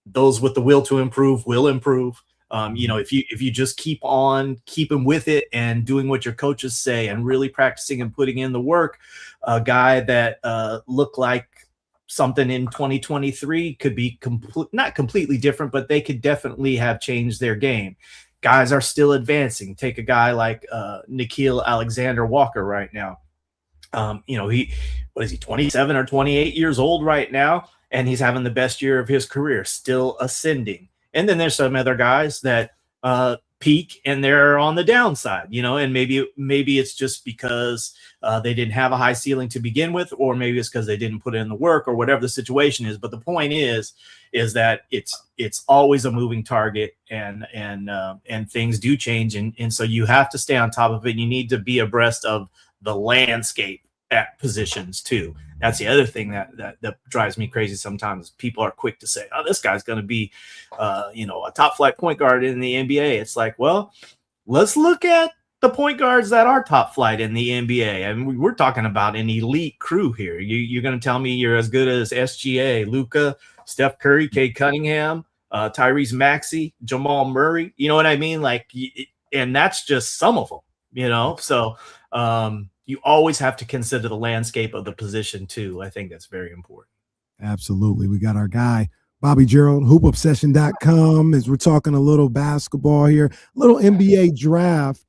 Those with the will to improve will improve. If you just keep on keeping with it and doing what your coaches say and really practicing and putting in the work, a guy that looked like something in 2023 could be not completely different, but they could definitely have changed their game. Guys are still advancing. Take a guy like Nickeil Alexander-Walker right now. He 27 or 28 years old right now, and he's having the best year of his career, still ascending. And then there's some other guys that peak and they're on the downside, and maybe it's just because they didn't have a high ceiling to begin with, or maybe it's because they didn't put in the work, or whatever the situation is. But the point is that it's always a moving target, and things do change, and so you have to stay on top of it. You need to be abreast of the landscape at positions too. That's the other thing that drives me crazy sometimes. People are quick to say, oh, this guy's going to be a top flight point guard in the NBA. It's like, well, let's look at the point guards that are top flight in the NBA. And we're talking about an elite crew here. You're going to tell me you're as good as SGA, Luka, Steph Curry, Cade Cunningham, Tyrese Maxey, Jamal Murray. You know what I mean? And that's just some of them, so you always have to consider the landscape of the position too. I think that's very important. Absolutely. We got our guy, Bobby Gerald, hoopobsession.com, as we're talking a little basketball here, a little NBA draft.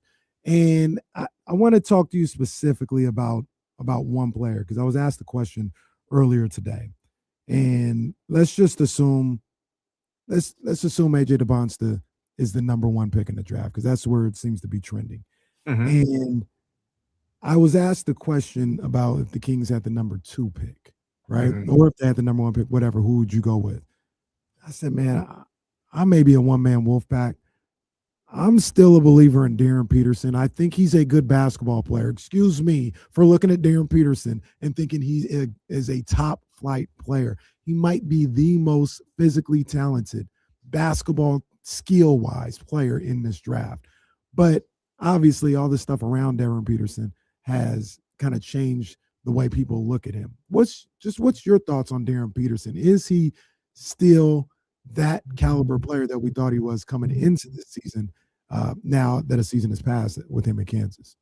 And I want to talk to you specifically about one player, because I was asked the question earlier today. And let's just assume, let's assume AJ DeBonsta is the number 1 pick in the draft, because that's where it seems to be trending. Mm-hmm. And I was asked the question about if the Kings had the number 2 pick, right? Mm-hmm. Or if they had the number 1 pick, whatever, who would you go with? I said, man, I may be a one-man wolf pack. I'm still a believer in Darren Peterson. I think he's a good basketball player. Excuse me for looking at Darren Peterson and thinking he is a top flight player. He might be the most physically talented basketball skill wise player in this draft. But obviously all the stuff around Darren Peterson has kind of changed the way people look at him. What's your thoughts on Darren Peterson? Is he still that caliber player that we thought he was coming into this season, now that a season has passed with him in Kansas?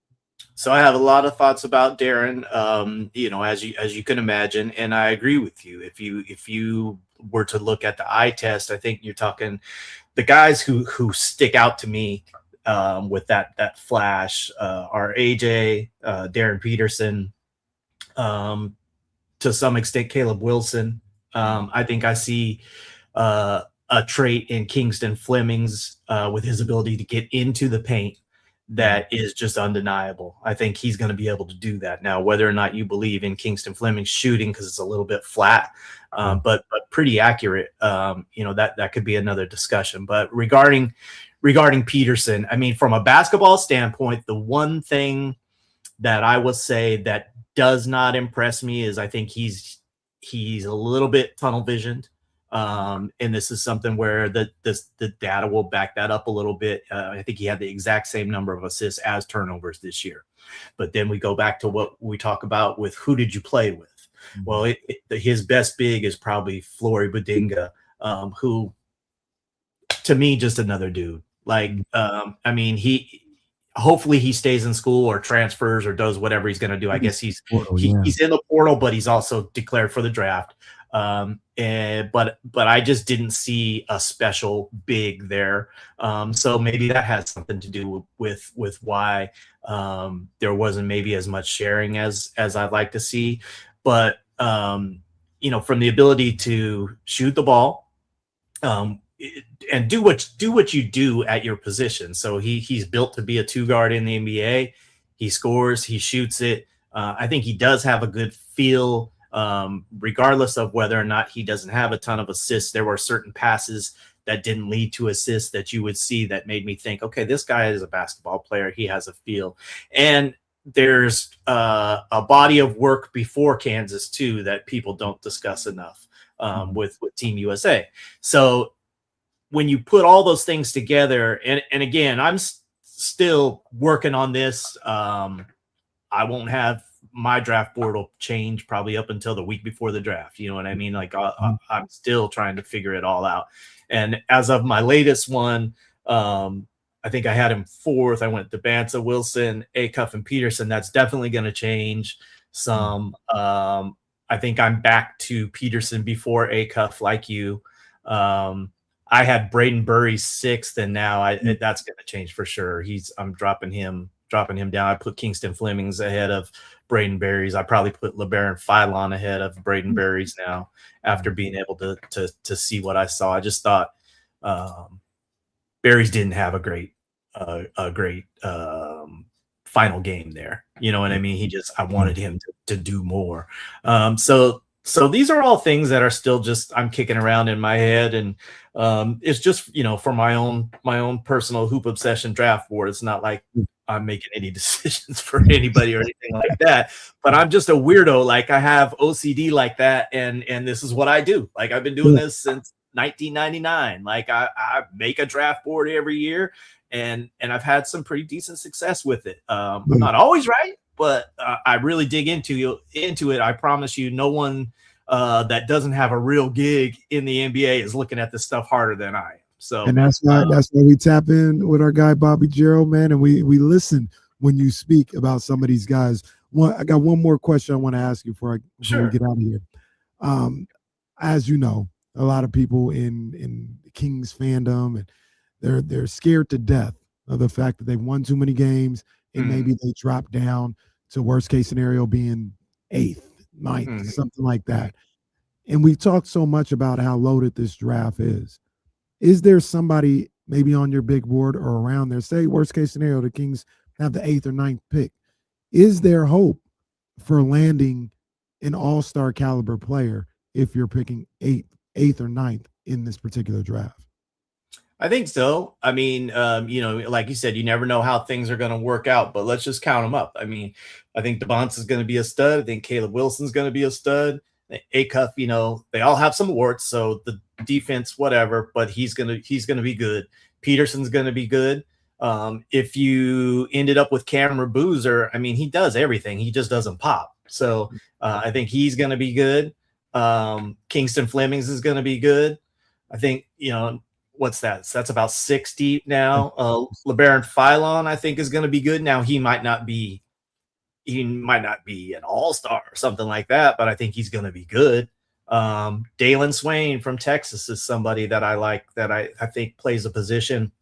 So I have a lot of thoughts about Darren, as you can imagine, and I agree with you. If you were to look at the eye test, I think you're talking the guys who stick out to me with that flash are AJ, Darren Peterson, to some extent Caleb Wilson. I think I see a trait in Kingston Fleming's with his ability to get into the paint that is just undeniable. I think he's going to be able to do that. Now, whether or not you believe in Kingston Fleming's shooting because it's a little bit flat, but pretty accurate, that could be another discussion. But regarding Peterson, I mean, from a basketball standpoint, the one thing that I will say that does not impress me is I think he's a little bit tunnel visioned. And this is something where the data will back that up a little bit. I think he had the exact same number of assists as turnovers this year. But then we go back to what we talk about with who did you play with? Mm-hmm. Well, his best big is probably Flory Badinga, who, to me, just another dude. Like, I mean, hopefully he stays in school or transfers or does whatever he's going to do. I guess he's in the portal, but he's also declared for the draft. But I just didn't see a special big there. So maybe that has something to do with why there wasn't maybe as much sharing as I'd like to see. But from the ability to shoot the ball, and do what you do at your position. So he's built to be a two guard in the NBA. He scores, he shoots it. I think he does have a good feel. Regardless of whether or not he doesn't have a ton of assists, there were certain passes that didn't lead to assists that you would see that made me think, okay, this guy is a basketball player. He has a feel. And there's a body of work before Kansas too that people don't discuss enough with Team USA. So when you put all those things together, and again, I'm still working on this. I won't have my draft board will change probably up until the week before the draft. You know what I mean? Like I'm still trying to figure it all out. And as of my latest one, I think I had him fourth. I went to Banza, Wilson, Acuff, and Peterson. That's definitely going to change some. I think I'm back to Peterson before Acuff, like you. I had Braden Burry sixth, and now that's going to change for sure. I'm dropping him down. I put Kingston Fleming's ahead of Braden Berries. I probably put LeBaron Philon ahead of Braden Berries now after being able to see what I saw. I just thought Berries didn't have a great final game there. You know what I mean? I wanted him to do more. So these are all things that are still just I'm kicking around in my head, and it's just for my own personal hoop obsession draft board. It's not like I'm making any decisions for anybody or anything like that, but I'm just a weirdo. Like I have OCD like that, and this is what I do. Like I've been doing this since 1999. Like I make a draft board every year, and I've had some pretty decent success with it. I'm not always right, but I really dig into it. I promise you, no one that doesn't have a real gig in the NBA is looking at this stuff harder than I am. So, and that's why we tap in with our guy Bobby Gerald, man, and we listen when you speak about some of these guys. I got one more question I want to ask you before we get out of here. As you know, a lot of people in Kings fandom, and they're scared to death of the fact that they've won too many games, and maybe they drop down to worst case scenario being 8th, 9th, something like that. And we've talked so much about how loaded this draft is. Is there somebody maybe on your big board or around there, say worst case scenario, the Kings have the 8th or 9th pick? Is there hope for landing an all-star caliber player if you're picking 8th or 9th in this particular draft? I think so. I mean, like you said, you never know how things are going to work out, but let's just count them up. I mean, I think DeBonce is going to be a stud. I think Caleb Wilson's going to be a stud. Acuff, they all have some warts, so the defense, whatever, but he's gonna be good. Peterson's gonna be good. If you ended up with Cameron Boozer, I mean, he does everything. He just doesn't pop. So I think he's gonna be good. Kingston Flemings is gonna be good. I think, what's that? So that's about 6 deep now. LeBaron Philon, I think, is going to be good. Now he might not be an all-star or something like that, but I think he's going to be good. Dalen Swain from Texas is somebody that I like, that I think plays a position,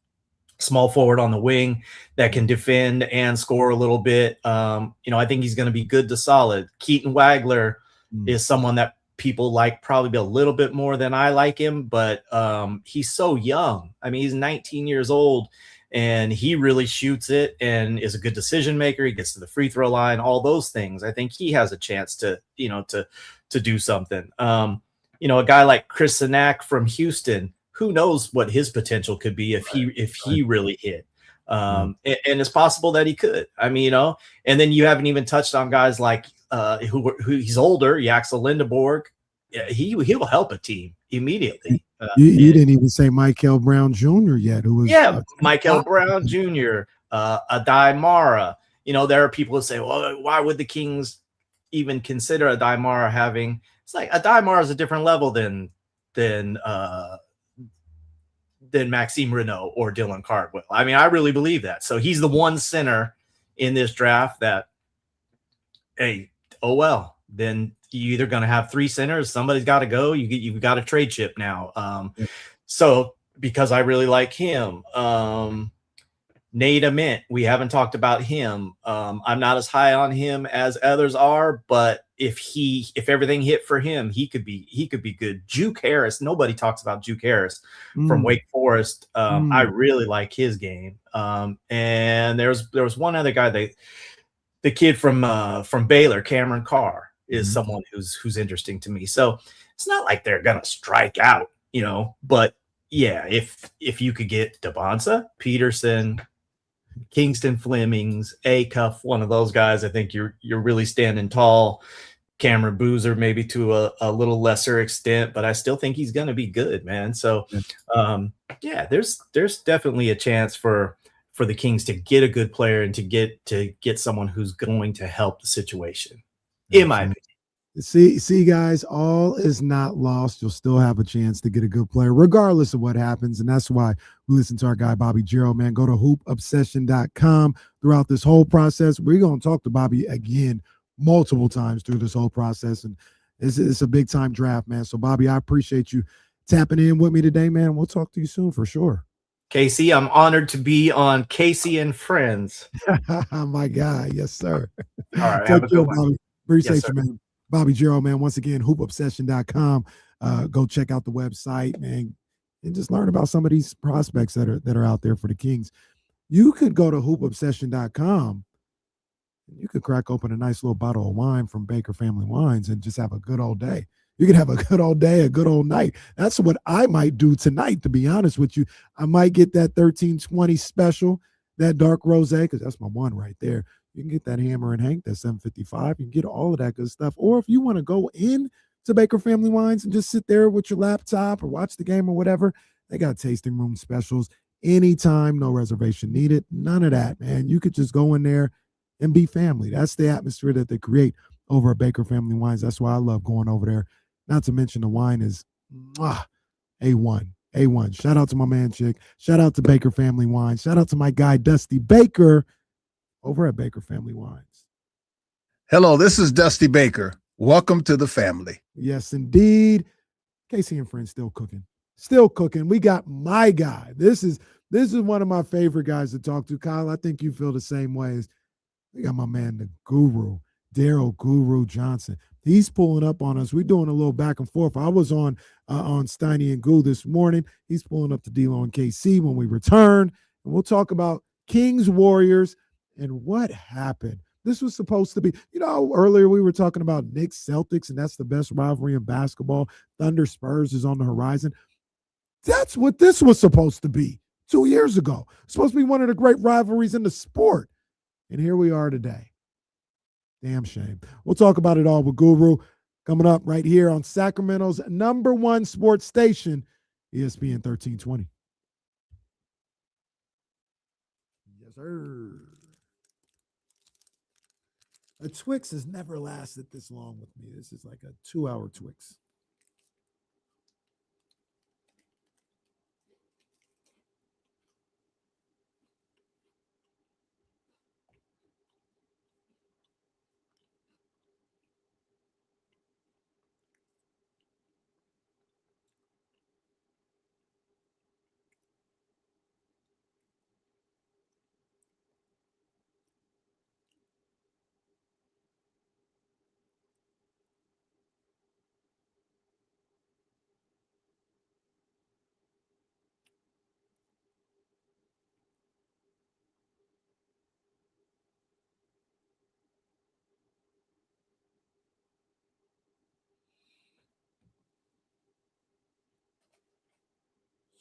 small forward on the wing that can defend and score a little bit. I think he's going to be good to solid. Keaton Wagler is someone that people like probably a little bit more than I like him, but he's so young. I mean, he's 19 years old and he really shoots it and is a good decision maker. He gets to the free throw line, all those things. I think he has a chance to do something. A guy like Chris Sinak from Houston, who knows what his potential could be if he really hit. And it's possible that he could. I mean, and then you haven't even touched on guys like who he's older, Yaxel Lindeborg. Yeah, he'll help a team immediately. You didn't even say Michael Brown Jr. yet, who was Michael Brown Jr., Adai Mara. There are people who say, well, why would the Kings even consider Adai Mara having? It's like Adai Mara is a different level than Maxime Renault or Dylan Cardwell. I mean, I really believe that. So he's the one center in this draft that, hey, oh well, then you're either going to have 3 centers. Somebody's got to go. You've got a trade chip now. So because I really like him, Nate Ament, we haven't talked about him. I'm not as high on him as others are, but if everything hit for him, he could be good. Juke Harris, nobody talks about Juke Harris from Wake Forest. I really like his game. And there was one other guy, the kid from Baylor, Cameron Carr, is someone who's interesting to me. So it's not like they're gonna strike out, but yeah, if you could get DeBonce, Peterson, Kingston Flemings, Acuff, one of those guys, I think you're really standing tall. Cameron Boozer maybe to a little lesser extent, but I still think he's gonna be good, man. So there's definitely a chance for the Kings to get a good player and to get someone who's going to help the situation. In my opinion. See, guys, all is not lost. You'll still have a chance to get a good player, regardless of what happens. And that's why we listen to our guy, Bobby Giro, man. Go to hoopobsession.com throughout this whole process. We're going to talk to Bobby again multiple times through this whole process. And it's a big time draft, man. So, Bobby, I appreciate you tapping in with me today, man. We'll talk to you soon for sure. Casey, I'm honored to be on Casey and Friends. My guy. Yes, sir. All right. Have a good one. Bobby. Appreciate you, man. Bobby Giro, man. Once again, hoopobsession.com. Go check out the website, man, and just learn about some of these prospects that are out there for the Kings. You could go to hoopobsession.com. You could crack open a nice little bottle of wine from Baker Family Wines and just have a good old day. You could have a good old day, a good old night. That's what I might do tonight, to be honest with you. I might get that 1320 special, that dark rosé, because that's my one right there. You can get that Hammer and Hank, that 755. You can get all of that good stuff. Or if you want to go in to Baker Family Wines and just sit there with your laptop or watch the game or whatever, they got tasting room specials anytime, no reservation needed. None of that, man. You could just go in there and be family. That's the atmosphere that they create over at Baker Family Wines. That's why I love going over there. Not to mention the wine is A1. A1. Shout out to my man, Chick. Shout out to Baker Family Wines. Shout out to my guy, Dusty Baker, over at Baker Family Wines. Hello, this is Dusty Baker. Welcome to the family. Yes, indeed. Casey and Friends still cooking. Still cooking. We got my guy. This is one of my favorite guys to talk to. Kyle, I think you feel the same way. We got my man, the guru, Daryl Guru Johnson. He's pulling up on us. We're doing a little back and forth. I was on Steiny and Goo this morning. He's pulling up to D-Lo and KC when we return. And we'll talk about Kings Warriors and what happened. This was supposed to be, earlier we were talking about Knicks Celtics, and that's the best rivalry in basketball. Thunder Spurs is on the horizon. That's what this was supposed to be 2 years ago. Supposed to be one of the great rivalries in the sport. And here we are today. Damn shame. We'll talk about it all with Guru coming up right here on Sacramento's #1 sports station, ESPN 1320. Yes, sir. A Twix has never lasted this long with me. This is like a 2-hour Twix.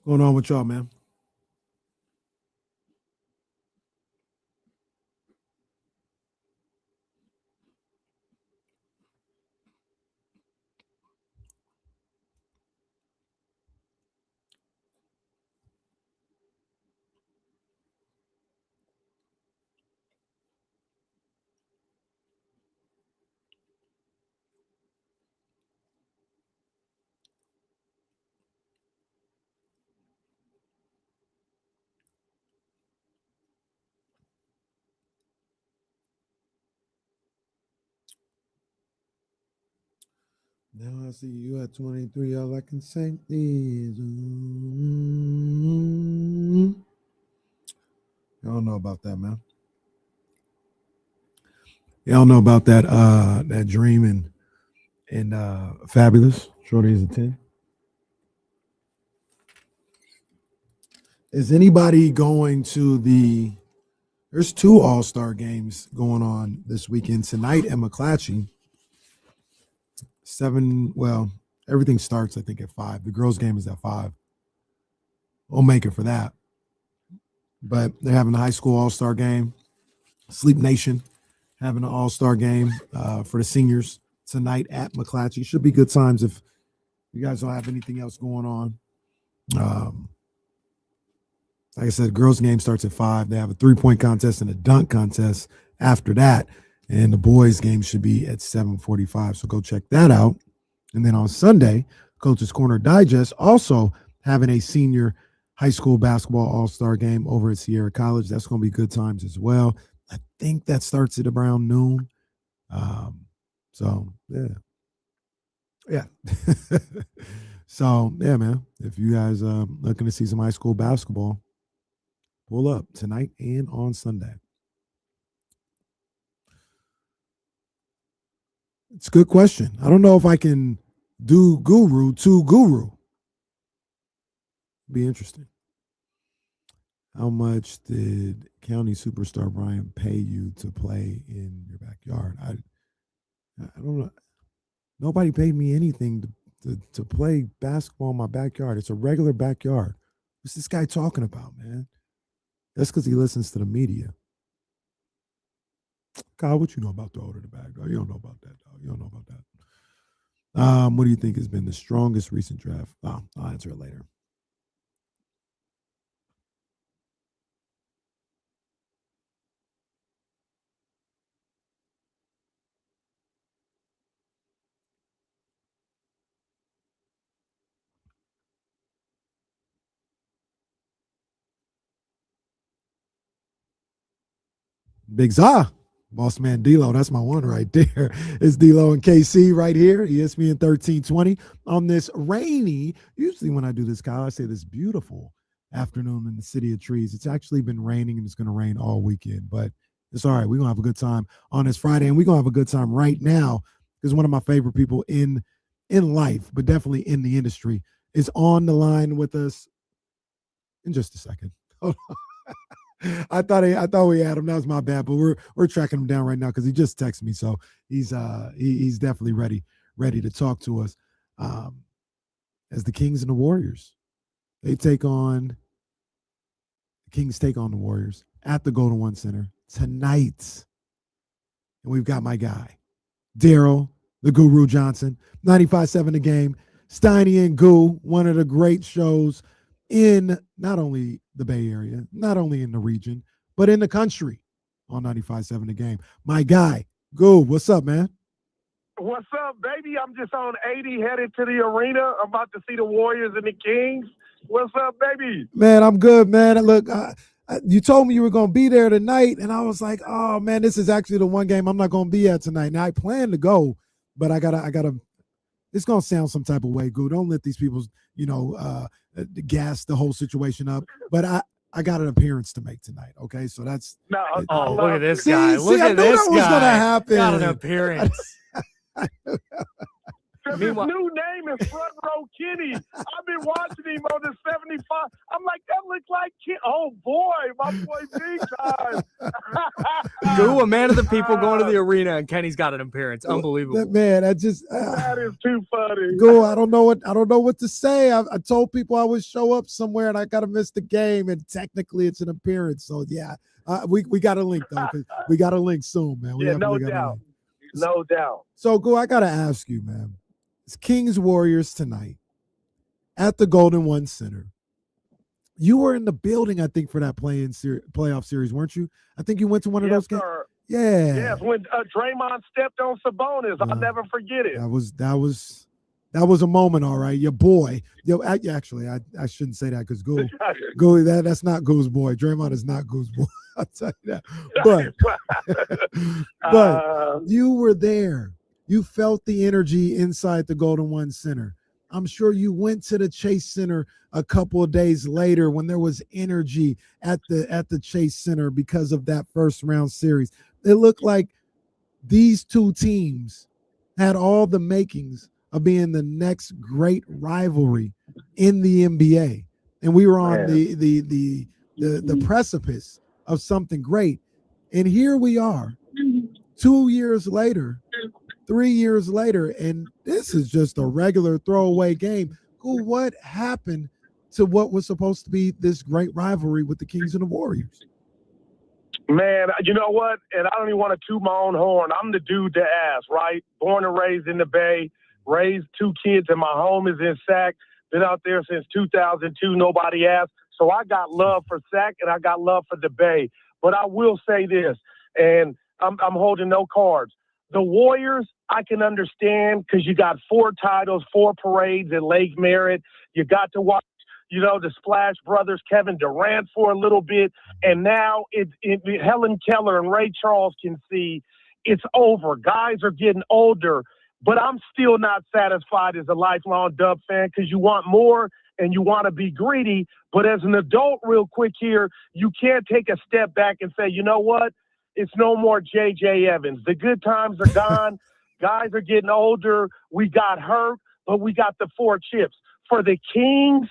What's going on with y'all, man? Now I see you at 23. All I can say is, y'all know about that, man. Y'all know about that that dream and Fabulous. Shorty is a 10. Is anybody going to there's 2 All-Star games going on this weekend tonight at McClatchy. 7, well, everything starts, I think, at 5. The girls' game is at 5. We'll make it for that. But they're having a high school all-star game. Sleep Nation having an all-star game for the seniors tonight at McClatchy. Should be good times if you guys don't have anything else going on. Like I said, the girls' game starts at 5. They have a 3-point contest and a dunk contest after that. And the boys' game should be at 7:45. So go check that out. And then on Sunday, Coach's Corner Digest also having a senior high school basketball all-star game over at Sierra College. That's going to be good times as well. I think that starts at around noon. So, yeah. Yeah. So, yeah, man. If you guys are looking to see some high school basketball, pull up tonight and on Sunday. It's a good question. I don't know if I can do Guru to Guru. Be interesting. How much did County Superstar Brian pay you to play in your backyard? I don't know. Nobody paid me anything to play basketball in my backyard. It's a regular backyard. What's this guy talking about, man? That's because he listens to the media. Kyle, what you know about the older the bag, dog? You don't know about that, dog. You don't know about that. What do you think has been the strongest recent draft? I'll answer it later. Big Za, boss man D-Lo. That's my one right there. It's D-Lo and KC right here, ESPN 1320 on this rainy, usually when I do this, Kyle, I say this beautiful afternoon in the city of trees. It's actually been raining and it's going to rain all weekend, but it's all right. We're going to have a good time on this Friday, and we're going to have a good time right now because one of my favorite people in life, but definitely in the industry, is on the line with us in just a second. Hold on. I thought we had him. That was my bad, but we're tracking him down right now because he just texted me, so he's definitely ready to talk to us as the Kings and the Warriors The Kings take on the Warriors at the Golden One Center tonight. And we've got my guy, Daryl, the Guru Johnson, 95.7 The Game. Steiny and Goo, one of the great shows in not only the Bay Area, not only in the region, but in the country on 95.7 The Game. My guy, Goo, what's up, man? What's up, baby? I'm just on 80 headed to the arena. I'm about to see the Warriors and the Kings. What's up, baby? Man, I'm good, man. Look, you told me you were going to be there tonight, and I was like, oh, man, this is actually the one game I'm not going to be at tonight. Now, I plan to go, but I gotta. It's going to sound some type of way, Goo. Don't let these people, gas the whole situation up. But I got an appearance to make tonight, okay? So that's – No, look at this guy. Look I at knew this that was guy. gonna happen. Got an appearance. His new name is Front Row Kenny. I've been watching him on the 75. I'm like, that looks like Kenny. Oh, boy, my boy big time. Goo, a man of the people, going to the arena, and Kenny's got an appearance. Unbelievable. Man, I just that is too funny. Go. I don't know what to say. I told people I would show up somewhere, and I got to miss the game, and technically it's an appearance. So yeah, we got a link though. 'Cause we got a link soon, man. We no doubt. No doubt. So Go, I got to ask you, man. It's Kings Warriors tonight at the Golden One Center. You were in the building, I think, for that playoff series, weren't you? I think you went to one of those games. Sir. Yeah. Yes, when Draymond stepped on Sabonis, I'll never forget it. That was a moment, all right. Your boy. Actually, I shouldn't say that because Goo, that's not Goo's boy. Draymond is not Goo's boy. I'll tell you that. But you were there. You felt the energy inside the Golden One Center. I'm sure you went to the Chase Center a couple of days later when there was energy at the Chase Center because of that first round series. It looked like these two teams had all the makings of being the next great rivalry in the NBA. And we were on the precipice of something great. And here we are 2 years later, 3 years later, and this is just a regular throwaway game. What happened to what was supposed to be this great rivalry with the Kings and the Warriors? Man, you know what? And I don't even want to toot my own horn. I'm the dude to ask, right? Born and raised in the Bay, raised 2 kids, and my home is in Sac. Been out there since 2002. Nobody asked. So I got love for Sac, and I got love for the Bay. But I will say this, and I'm holding no cards. The Warriors, I can understand because you got 4 titles, 4 parades at Lake Merritt. You got to watch, the Splash Brothers, Kevin Durant for a little bit. And now Helen Keller and Ray Charles can see it's over. Guys are getting older. But I'm still not satisfied as a lifelong Dub fan because you want more and you want to be greedy. But as an adult, real quick here, you can't take a step back and say, you know what? It's no more J.J. Evans. The good times are gone. Guys are getting older. We got hurt, but we got the 4 chips. For the Kings,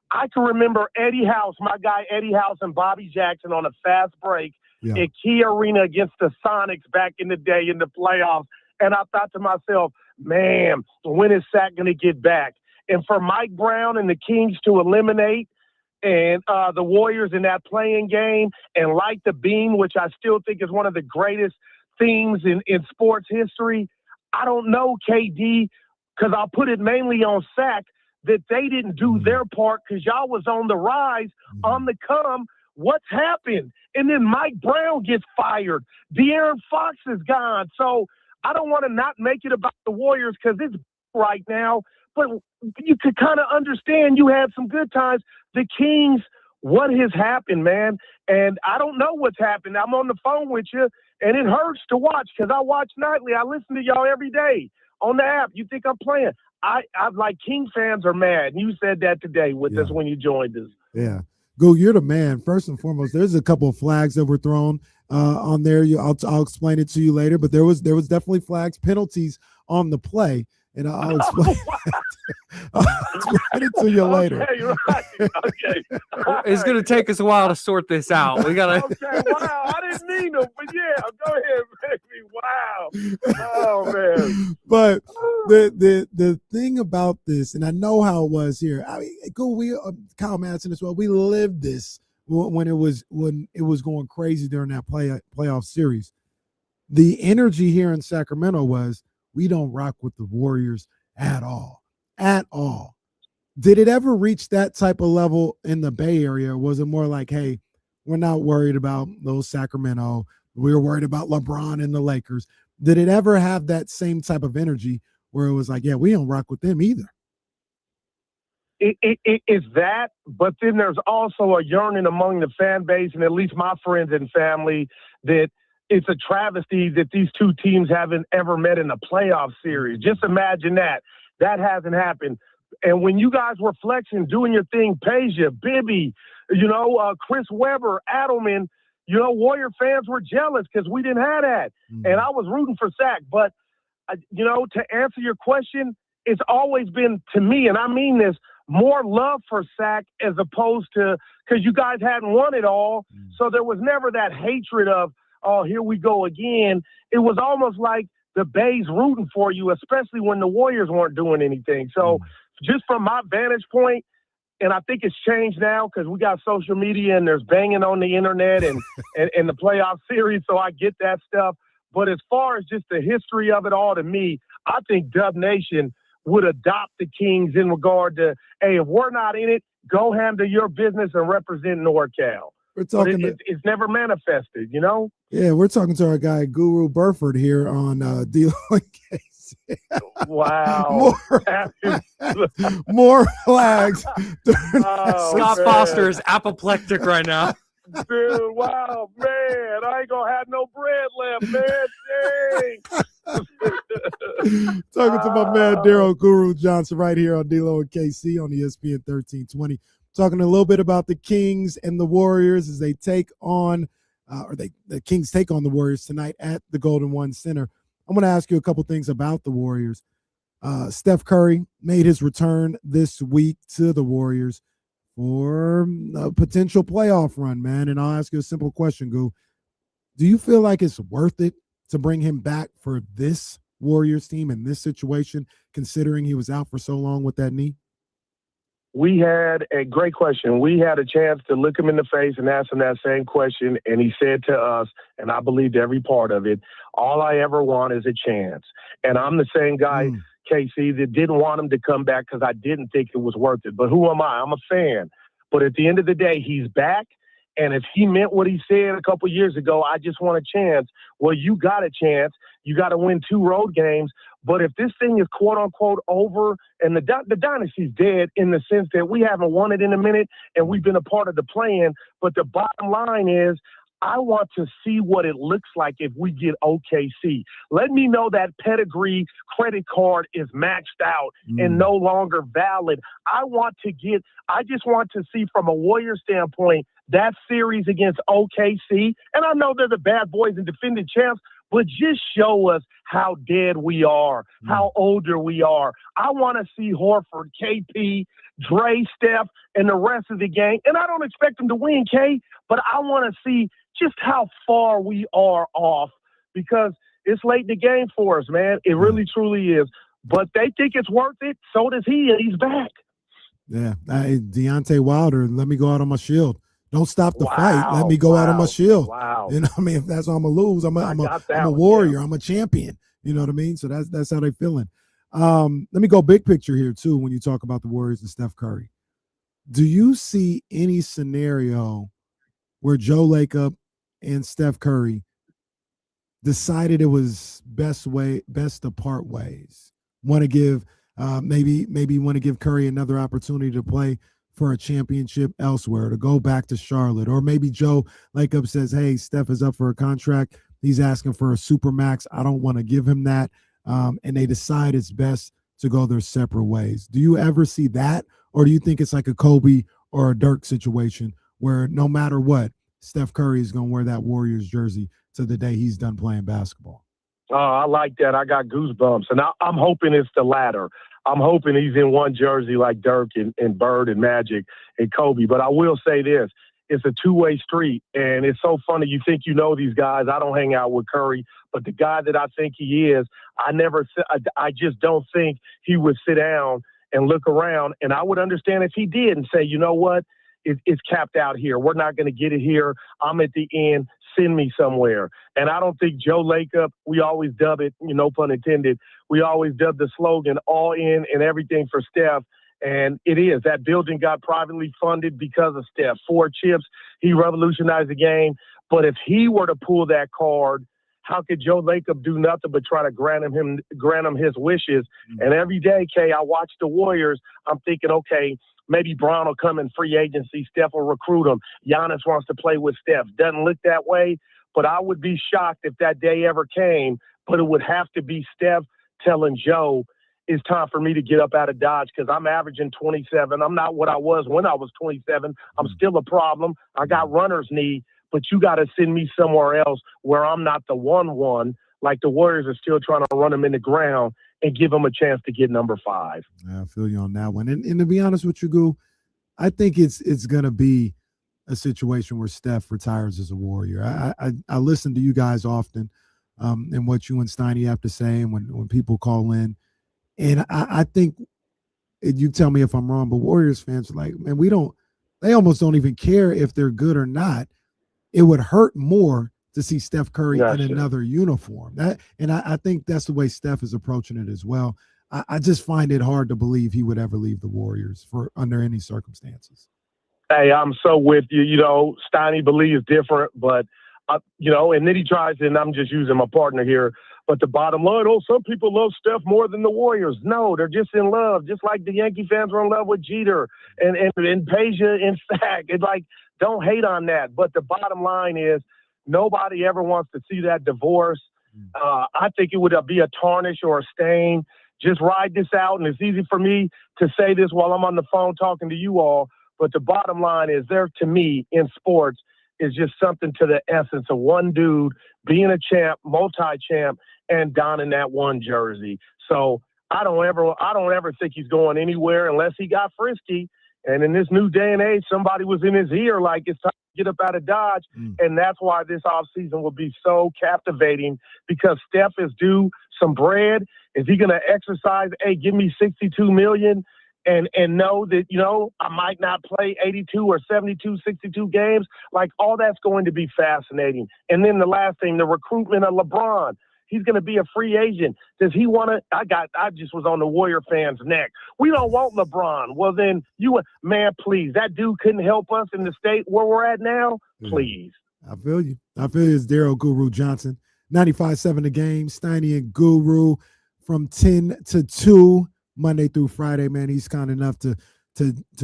I can remember Eddie House, my guy Eddie House and Bobby Jackson on a fast break at Key Arena against the Sonics back in the day in the playoffs. And I thought to myself, man, when is Sac going to get back? And for Mike Brown and the Kings to eliminate and the Warriors in that playing game and light the beam, which I still think is one of the greatest themes in sports history. I don't know, KD, because I'll put it mainly on Sac, that they didn't do their part because y'all was on the rise, on the come. What's happened? And then Mike Brown gets fired. De'Aaron Fox is gone. So I don't want to not make it about the Warriors because it's right now, but you could kind of understand you had some good times. The Kings, what has happened, man? And I don't know what's happened. I'm on the phone with you, and it hurts to watch because I watch nightly. I listen to y'all every day on the app. You think I'm playing. I'm like, King fans are mad. You said that today with us when you joined us. Yeah. Go, you're the man. First and foremost, there's a couple of flags that were thrown on there. I'll explain it to you later, but there was definitely flags, penalties on the play. and I'll explain. I'll explain it to you later. Okay, right. Okay. It's gonna take us a while to sort this out. We gotta. Okay, wow. I didn't mean to, but yeah, go ahead, baby. Wow. Oh man. But the thing about this, and I know how it was here. I mean, Kyle Madson as well. We lived this when it was going crazy during that playoff series. The energy here in Sacramento was, we don't rock with the Warriors at all. At all. Did it ever reach that type of level in the Bay Area? Or was it more like, hey, we're not worried about those Sacramento. We're worried about LeBron and the Lakers. Did it ever have that same type of energy where it was like, yeah, we don't rock with them either? It is that, but then there's also a yearning among the fan base and at least my friends and family that it's a travesty that these two teams haven't ever met in a playoff series. Just imagine that. That hasn't happened. And when you guys were flexing, doing your thing, Peja, Bibby, Chris Webber, Adelman, Warrior fans were jealous because we didn't have that. And I was rooting for Sac. But, to answer your question, it's always been, to me, and I mean this, more love for Sac as opposed to, because you guys hadn't won it all. So there was never that hatred of, oh, here we go again. It was almost like the Bay's rooting for you, especially when the Warriors weren't doing anything. So just from my vantage point, and I think it's changed now because we got social media and there's banging on the internet and the playoff series, so I get that stuff. But as far as just the history of it all, to me, I think Dub Nation would adopt the Kings in regard to, hey, if we're not in it, go handle your business and represent NorCal. We're talking. It's never manifested, Yeah, we're talking to our guy Guru Burford here on D-Lo and Casey. Wow. More flags. Scott Foster is apoplectic right now. Dude, wow, man. I ain't going to have no bread left, man. Dang. Talking to my man Daryl Guru Johnson right here on D-Lo and KC on ESPN 1320. Talking a little bit about the Kings and the Warriors as they take on, the Kings take on the Warriors tonight at the Golden One Center. I'm going to ask you a couple things about the Warriors. Steph Curry made his return this week to the Warriors for a potential playoff run, man. And I'll ask you a simple question, Goo. Do you feel like it's worth it to bring him back for this Warriors team in this situation, considering he was out for so long with that knee? We had a great question. We had a chance to look him in the face and ask him that same question, and he said to us, and I believed every part of it, all I ever want is a chance. And I'm the same guy, KC, that didn't want him to come back because I didn't think it was worth it. But who am I? I'm a fan. But at the end of the day, he's back. And if he meant what he said a couple years ago, I just want a chance. Well, you got a chance. You got to win 2 road games. But if this thing is quote unquote over and the dynasty's dead in the sense that we haven't won it in a minute and we've been a part of the plan. But the bottom line is, I want to see what it looks like if we get OKC. Let me know that pedigree credit card is maxed out and no longer valid. I just want to see from a Warrior standpoint that series against OKC. And I know they're the bad boys and defending champs, but just show us how dead we are, how older we are. I want to see Horford, KP, Dre, Steph, and the rest of the gang. And I don't expect them to win, K, but I want to see just how far we are off because it's late in the game for us, man. It really, truly is. But they think it's worth it. So does he, and he's back. Yeah. Deontay Wilder, let me go out on my shield. Don't stop the fight. Let me go out on my shield. Wow. You know what I mean? If that's what I'm going to lose, I'm a warrior. I'm a champion. You know what I mean? So that's how they're feeling. Let me go big picture here, too, when you talk about the Warriors and Steph Curry. Do you see any scenario where Joe Lacob and Steph Curry decided it was best to part ways? Want to give maybe want to give Curry another opportunity to play for a championship elsewhere, to go back to Charlotte, or maybe Joe Lacob says, hey, Steph is up for a contract. He's asking for a supermax. I don't want to give him that. And they decide it's best to go their separate ways. Do you ever see that? Or do you think it's like a Kobe or a Dirk situation where no matter what, Steph Curry is going to wear that Warriors jersey to the day he's done playing basketball? I like that. I got goosebumps. And I'm hoping it's the latter. I'm hoping he's in one jersey like Dirk and Bird and Magic and Kobe. But I will say this. It's a two-way street, and it's so funny. You think you know these guys. I don't hang out with Curry, but the guy that I think he is, I just don't think he would sit down and look around. And I would understand if he did and say, you know what, it's capped out here. We're not going to get it here. I'm at the end. Send me somewhere. And I don't think Joe Lacob, we always dub it, no pun intended, we always dub the slogan all in and everything for Steph. And it is. That building got privately funded because of Steph. 4 chips. He revolutionized the game. But if he were to pull that card, how could Joe Lacob do nothing but try to grant him his wishes? And every day, Kay, I watch the Warriors. I'm thinking, okay, maybe Brown will come in free agency. Steph will recruit him. Giannis wants to play with Steph. Doesn't look that way. But I would be shocked if that day ever came. But it would have to be Steph telling Joe, it's time for me to get up out of Dodge because I'm averaging 27. I'm not what I was when I was 27. I'm still a problem. I got runner's knee, but you got to send me somewhere else where I'm not the 1-1, like the Warriors are still trying to run him in the ground and give him a chance to get number 5. I feel you on that one. And to be honest with you, Goo, I think it's going to be a situation where Steph retires as a Warrior. I listen to you guys often and what you and Steiny have to say and when people call in. And I think, you tell me if I'm wrong, but Warriors fans are like, man, they almost don't even care if they're good or not. It would hurt more to see Steph Curry in another uniform. I think that's the way Steph is approaching it as well. I just find it hard to believe he would ever leave the Warriors under any circumstances. Hey, I'm so with you. Steiny believes different, but, and then he tries, and I'm just using my partner here, but the bottom line, some people love Steph more than the Warriors. No, they're just in love, just like the Yankee fans were in love with Jeter and Peja and Sack. It's like, don't hate on that. But the bottom line is nobody ever wants to see that divorce. I think it would be a tarnish or a stain. Just ride this out, and it's easy for me to say this while I'm on the phone talking to you all, but the bottom line is there, to me, in sports, is just something to the essence of one dude being a champ, multi-champ, and donning that one jersey. So I don't ever think he's going anywhere unless he got frisky. And in this new day and age, somebody was in his ear like it's time to get up out of Dodge. And that's why this offseason will be so captivating because Steph is due some bread. Is he going to exercise, hey, give me $62 million and know that, I might not play 82 or 72, 62 games? Like, all that's going to be fascinating. And then the last thing, the recruitment of LeBron. He's going to be a free agent. Does he want to? I just was on the Warrior fans' neck. We don't want LeBron. Well, then man, please. That dude couldn't help us in the state where we're at now. Please. I feel you. It's Daryl Guru Johnson. 95.7 The Game. Steiny and Guru from 10 to 2 Monday through Friday. Man, he's kind enough to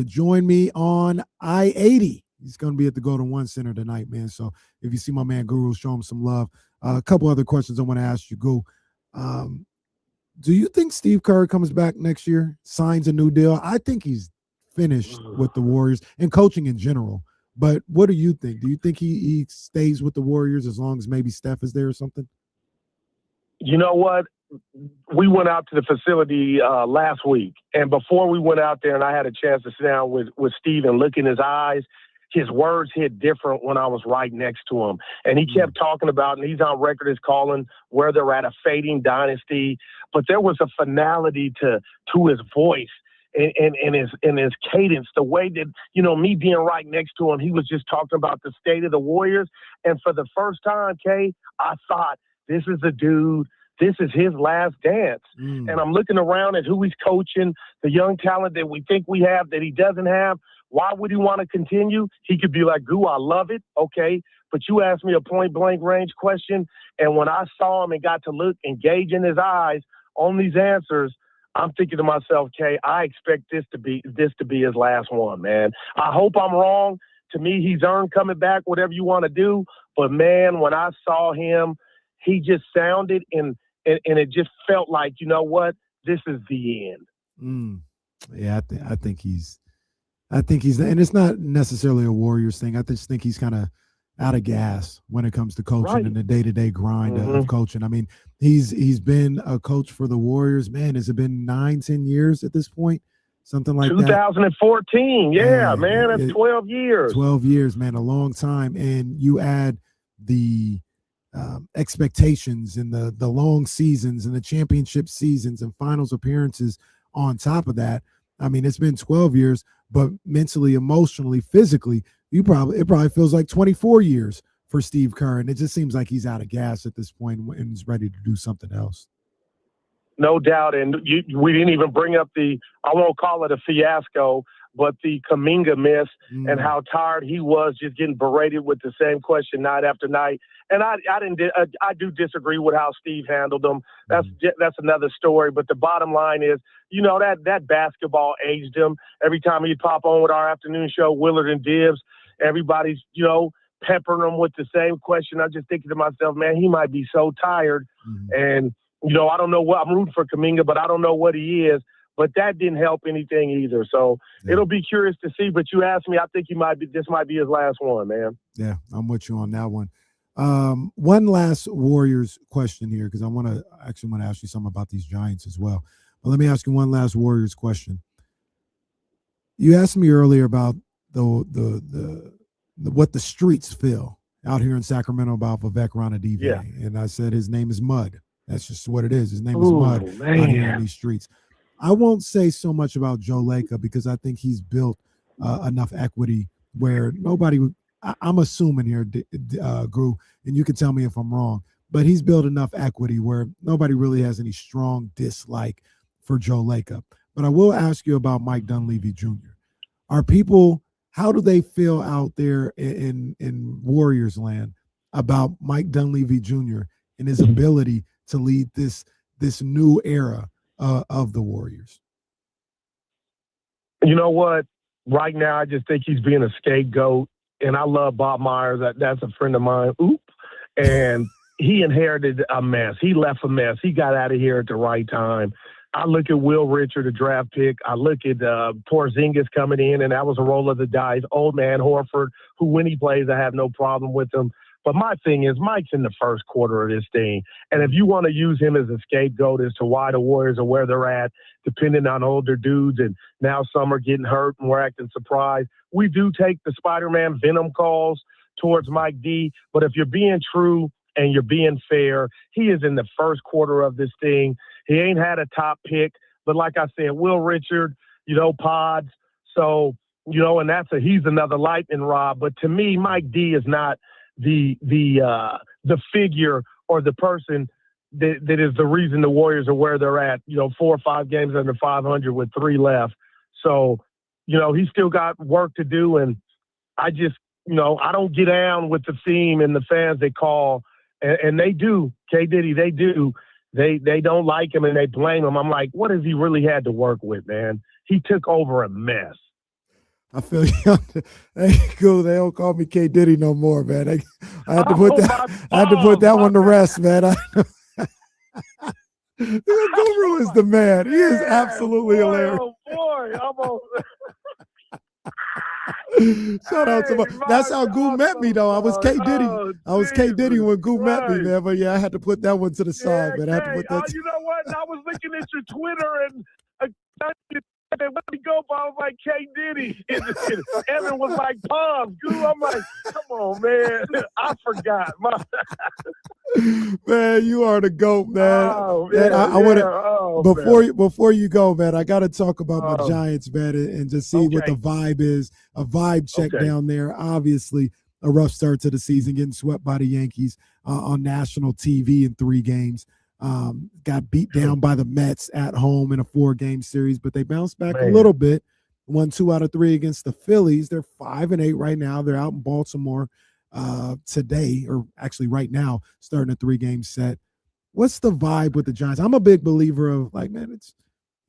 join me on I-80. He's going to be at the Golden One Center tonight, man. So if you see my man Guru, show him some love. A couple other questions I want to ask you, Goo. Do you think Steve Kerr comes back next year, signs a new deal? I think he's finished with the Warriors and coaching in general. But what do you think? Do you think he stays with the Warriors as long as maybe Steph is there or something? You know what? We went out to the facility last week. And before we went out there and I had a chance to sit down with Steve and look in his eyes, his words hit different when I was right next to him. And he kept talking about, and he's on record as calling where they're at a fading dynasty. But there was a finality to his voice and his cadence, the way that, me being right next to him, he was just talking about the state of the Warriors. And for the first time, Kay, I thought, this is a dude, this is his last dance. And I'm looking around at who he's coaching, the young talent that we think we have that he doesn't have. Why would he want to continue? He could be like, Goo, I love it. Okay. But you asked me a point blank range question. And when I saw him and got to look, engage in his eyes on these answers, I'm thinking to myself, Kay, I expect this to be his last one, man. I hope I'm wrong. To me, he's earned coming back, whatever you want to do. But man, when I saw him, he just sounded and it just felt like, you know what? This is the end. Yeah, I think he's, and it's not necessarily a Warriors thing. I just think he's kind of out of gas when it comes to coaching Right. and the day-to-day grind of Mhm. coaching. I mean, he's been a coach for the Warriors. Man, has it been 9-10 years at this point? Something like that. 2014. Yeah, man, that's 12 years. 12 years, man, a long time. And you add the expectations and the long seasons and the championship seasons and finals appearances on top of that. I mean, it's been 12 years, but mentally, emotionally, physically, it probably feels like 24 years for Steve Kerr. And it just seems like he's out of gas at this point and is ready to do something else. No doubt. And we didn't even bring up I won't call it a fiasco, but the Kuminga miss and how tired he was just getting berated with the same question night after night. And I do disagree with how Steve handled them. That's another story. But the bottom line is, that basketball aged him. Every time he'd pop on with our afternoon show, Willard and Dibbs, everybody's, peppering him with the same question. I'm just thinking to myself, man, he might be so tired. And, I don't know what I'm rooting for Kuminga, but I don't know what he is. But that didn't help anything either. So it'll be curious to see. But you asked me, I think this might be his last one, man. Yeah, I'm with you on that one. One last Warriors question here, because I want to ask you something about these Giants as well. But let me ask you one last Warriors question. You asked me earlier about what the streets feel out here in Sacramento about Vivek Ranadive. Yeah. And I said his name is Mud. That's just what it is. His name is Mud out here in these streets. I won't say so much about Joe Lacob because I think he's built enough equity where nobody would. I'm assuming here, Gru, and you can tell me if I'm wrong, but he's built enough equity where nobody really has any strong dislike for Joe Lacob. But I will ask you about Mike Dunleavy Jr. How do they feel out there in Warriors land about Mike Dunleavy Jr. and his ability to lead this new era of the Warriors? You know what? Right now, I just think he's being a scapegoat. And I love Bob Myers. That's a friend of mine. And he inherited a mess. He left a mess. He got out of here at the right time. I look at Will Richard, a draft pick. I look at Porzingis coming in, and that was a roll of the dice. Old man Horford, who when he plays, I have no problem with him. But my thing is, Mike's in the first quarter of this thing. And if you want to use him as a scapegoat as to why the Warriors are where they're at, depending on older dudes, and now some are getting hurt and we're acting surprised, we do take the Spider-Man Venom calls towards Mike D. But if you're being true and you're being fair, he is in the first quarter of this thing. He ain't had a top pick. But like I said, Will Richard, pods. So, and he's another lightning rod. But to me, Mike D is not the figure or the person that is the reason the Warriors are where they're at, 4 or 5 games under 500 with 3 left. So, he's still got work to do. And I just, I don't get down with the theme and the fans they call, and they do, K. Diddy, they do. They don't like him and they blame him. I'm like, what has he really had to work with, man? He took over a mess. I feel you. Hey, cool. They don't call me K. Diddy no more, man. I had to put that one to rest, man. Guru is the man. He is absolutely hilarious. Oh boy, Shout out to that's how Goo met me though. I was K. Diddy. I was K. Diddy when Goo met me, man. But yeah, I had to put that one to the side, man. I had to put that. You know what? I was looking at your Twitter and let me go, but I was like K. Diddy. And Evan was like Palms. Goo, I'm like, come on, man. I forgot. Man, you are the GOAT, man. Oh, man, I want to before you go, man. I got to talk about my Giants, man, and just see what the vibe is. A vibe check down there. Obviously, a rough start to the season, getting swept by the Yankees on national TV in 3 games. Got beat down by the Mets at home in a 4-game series, but they bounced back a little bit. Won 2 out of 3 against the Phillies. They're 5-8 right now. They're out in Baltimore today, or actually right now, starting a 3-game set. What's the vibe with the Giants? I'm a big believer of man,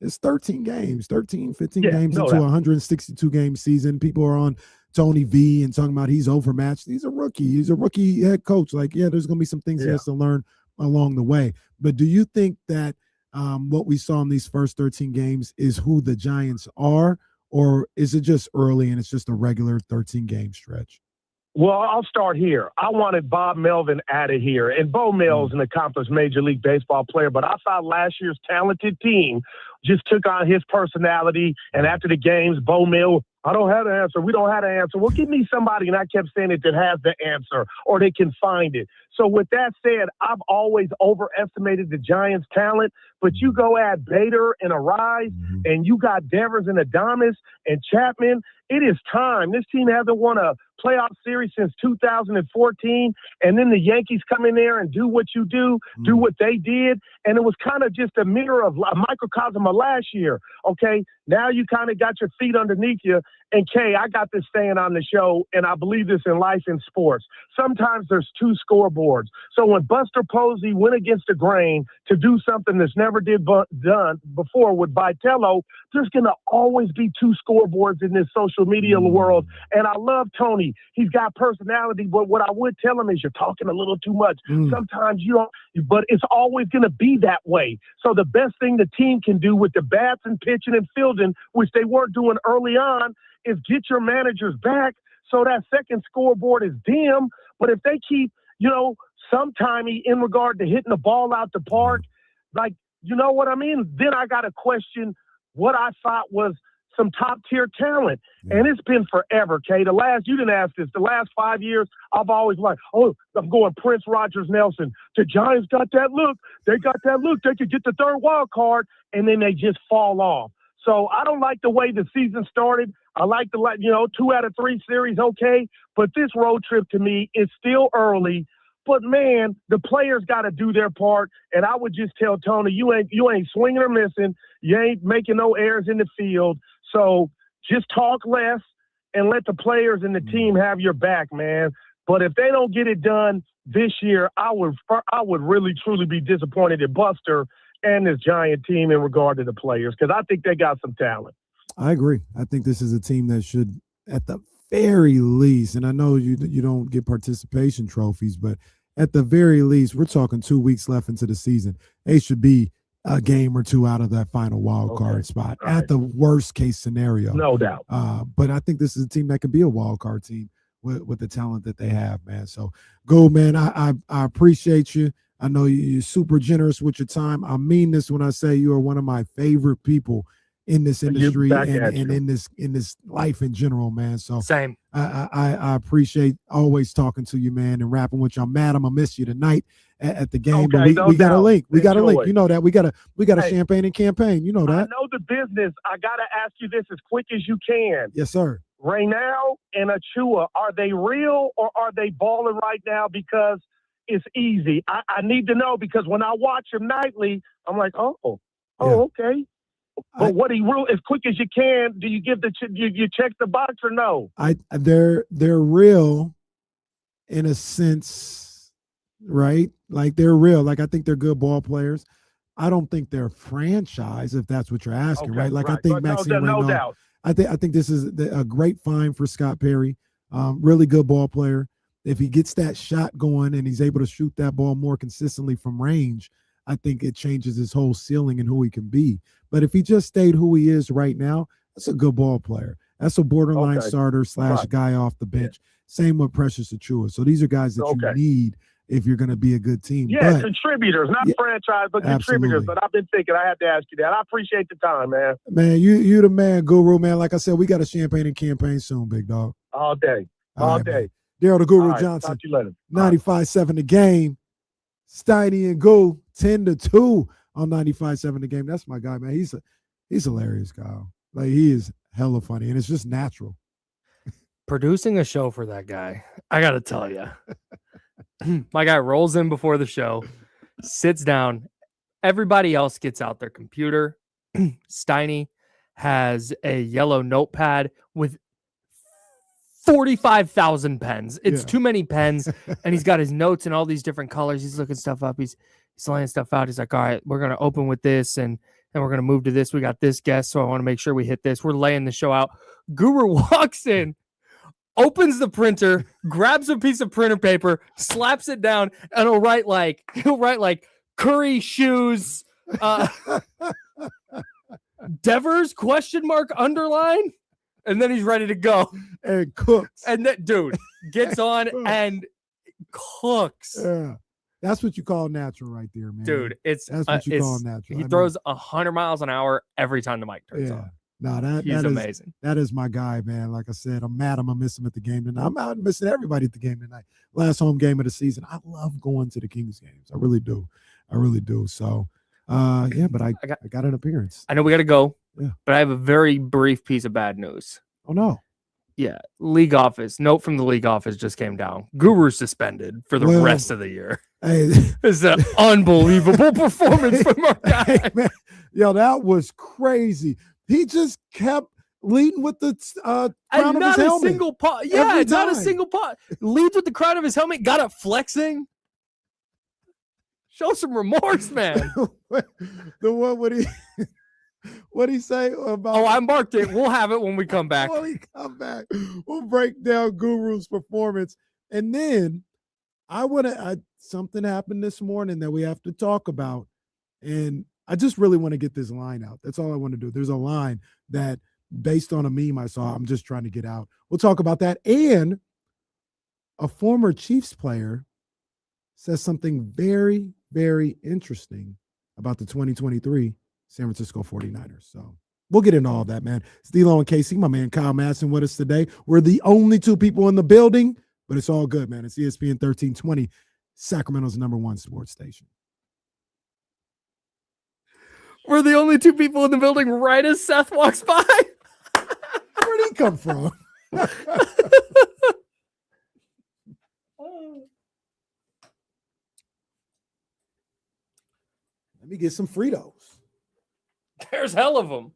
it's 13 games, 15 games into a 162-game season. People are on Tony V and talking about he's overmatched. He's a rookie head coach. There's going to be some things he has to learn along the way. But do you think that what we saw in these first 13 games is who the Giants are, or is it just early and it's just a regular 13-game stretch? Well, I'll start here. I wanted Bob Melvin out of here. And Bo Mel's an accomplished Major League Baseball player, but I thought last year's talented team just took on his personality. And after the games, Bo Mel, I don't have the answer. We don't have the answer. Well, give me somebody, and I kept saying it, that has the answer or they can find it. So with that said, I've always overestimated the Giants' talent, but you go add Bader and Arise, and you got Devers and Adames and Chapman. It is time. This team hasn't won a playoff series since 2014, and then the Yankees come in there and do what you do what they did, and it was kind of just a mirror of a microcosm of last year. Okay, now you kind of got your feet underneath you, and Kay, I got this saying on the show, and I believe this in life and sports. Sometimes there's two scoreboards. So when Buster Posey went against the grain to do something that's never done before with Vitello, there's going to always be two scoreboards in this social media world. And I love Tony. He's got personality, but what I would tell him is you're talking a little too much. Sometimes you don't, but it's always going to be that way. So the best thing the team can do with the bats and pitching and fielding, which they weren't doing early on, is get your managers back so that second scoreboard is dim. But if they keep, sometimey in regard to hitting the ball out the park, like, you know what I mean? Then I got to question what I thought was some top-tier talent. And it's been forever, Kay. You didn't ask this. The last 5 years, I've always like, I'm going Prince Rogers Nelson. The Giants got that look. They got that look. They could get the third wild card, and then they just fall off. So I don't like the way the season started. I like 2 out of 3 series, okay. But this road trip to me is still early. But man, the players got to do their part. And I would just tell Tony, you ain't swinging or missing. You ain't making no errors in the field. So just talk less and let the players and the team have your back, man. But if they don't get it done this year, I would really truly be disappointed in Buster and this Giant team in regard to the players, because I think they got some talent. I agree. I think this is a team that should, at the very least, and I know you don't get participation trophies, but at the very least, we're talking 2 weeks left into the season. They should be a game or two out of that final wild card spot at the worst case scenario. No doubt. But I think this is a team that could be a wild card team with the talent that they have, man. So go, man. I appreciate you. I know you're super generous with your time. I mean this when I say you are one of my favorite people in this industry and in this life in general, man. So same. I appreciate always talking to you, man, and rapping with you. I'm mad I'm gonna miss you tonight at the game. Okay, but we got a link. We got a link. Enjoy. You know that. We got a champagne and campaign. You know that. I know the business. I gotta ask you this as quick as you can. Yes, sir. Reynal and Achua, are they real or are they balling right now because it's easy? I need to know, because when I watch him nightly, I'm like, okay. But what he real as quick as you can? Do you give you check the box or no? They're real in a sense, right? Like they're real. Like I think they're good ball players. I don't think they're franchise, if that's what you're asking, right? Like I think Maxime no Reynal, doubt. I think this is a great find for Scott Perry. Really good ball player. If he gets that shot going and he's able to shoot that ball more consistently from range, I think it changes his whole ceiling and who he can be. But if he just stayed who he is right now, that's a good ball player. That's a borderline starter / guy off the bench. Same with Precious Achua. So these are guys that you need if you're going to be a good team. Yeah, contributors, not franchise, but contributors. But I've been thinking I have to ask you that. I appreciate the time, man. Man, you the man, Guru, man. Like I said, we got a champagne and campaign soon, big dog. All day. All day. Daryl the Guru All right, Johnson. talk to you later. 95.7 The Game. Steiny and Go 10-2 on 95.7 The Game. That's my guy, man. He's hilarious, Kyle. Like he is hella funny, and it's just natural. Producing a show for that guy, I gotta tell you, my guy rolls in before the show, sits down. Everybody else gets out their computer. Steiny has a yellow notepad with 45,000 pens. It's too many pens, and he's got his notes in all these different colors. He's looking stuff up. He's laying stuff out. He's like, all right, we're going to open with this, and then we're going to move to this. We got this guest, so I want to make sure we hit this. We're laying the show out. Guru walks in, opens the printer, grabs a piece of printer paper, slaps it down, and he'll write like Curry shoes, Devers ? Underline. And then he's ready to go and cooks. And that dude, gets on and cooks. Yeah. That's what you call natural right there, man. Dude, that's what you call it's natural. he throws 100 miles an hour every time the mic turns on. No, He's amazing. That is my guy, man. Like I said, I'm mad I'm gonna miss him at the game tonight. I'm out missing everybody at the game tonight. Last home game of the season. I love going to the Kings games. I really do. So but I got an appearance. I know we gotta go, Yeah. but I have a very brief piece of bad news. Oh no. Yeah, league office. Note from the league office just came down. Guru suspended for the rest of the year. Hey, it's an unbelievable performance from our guy. Hey, man. Yo, that was crazy. He just kept leading with the crown of his helmet. Single pot. Yeah, not a single pot. Leads with the crown of his helmet. Got it flexing. Show some remorse, man. The one what he say about? Oh, I marked it. We'll have it when we come back. When we come back, we'll break down Guru's performance, and then something happened this morning that we have to talk about, and I just really want to get this line out. That's all I want to do. There's a line that, based on a meme I saw, I'm just trying to get out. We'll talk about that, and a former Chiefs player says something very, very interesting about the 2023 San Francisco 49ers. So we'll get into all that, man. It's D-Lo and KC, my man Kyle Madson with us today. We're the only two people in the building, but it's all good, man. It's ESPN 1320, Sacramento's #1 sports station. We're the only two people in the building right as Seth walks by. Where'd he come from? Let me get some Fritos. There's hell of them.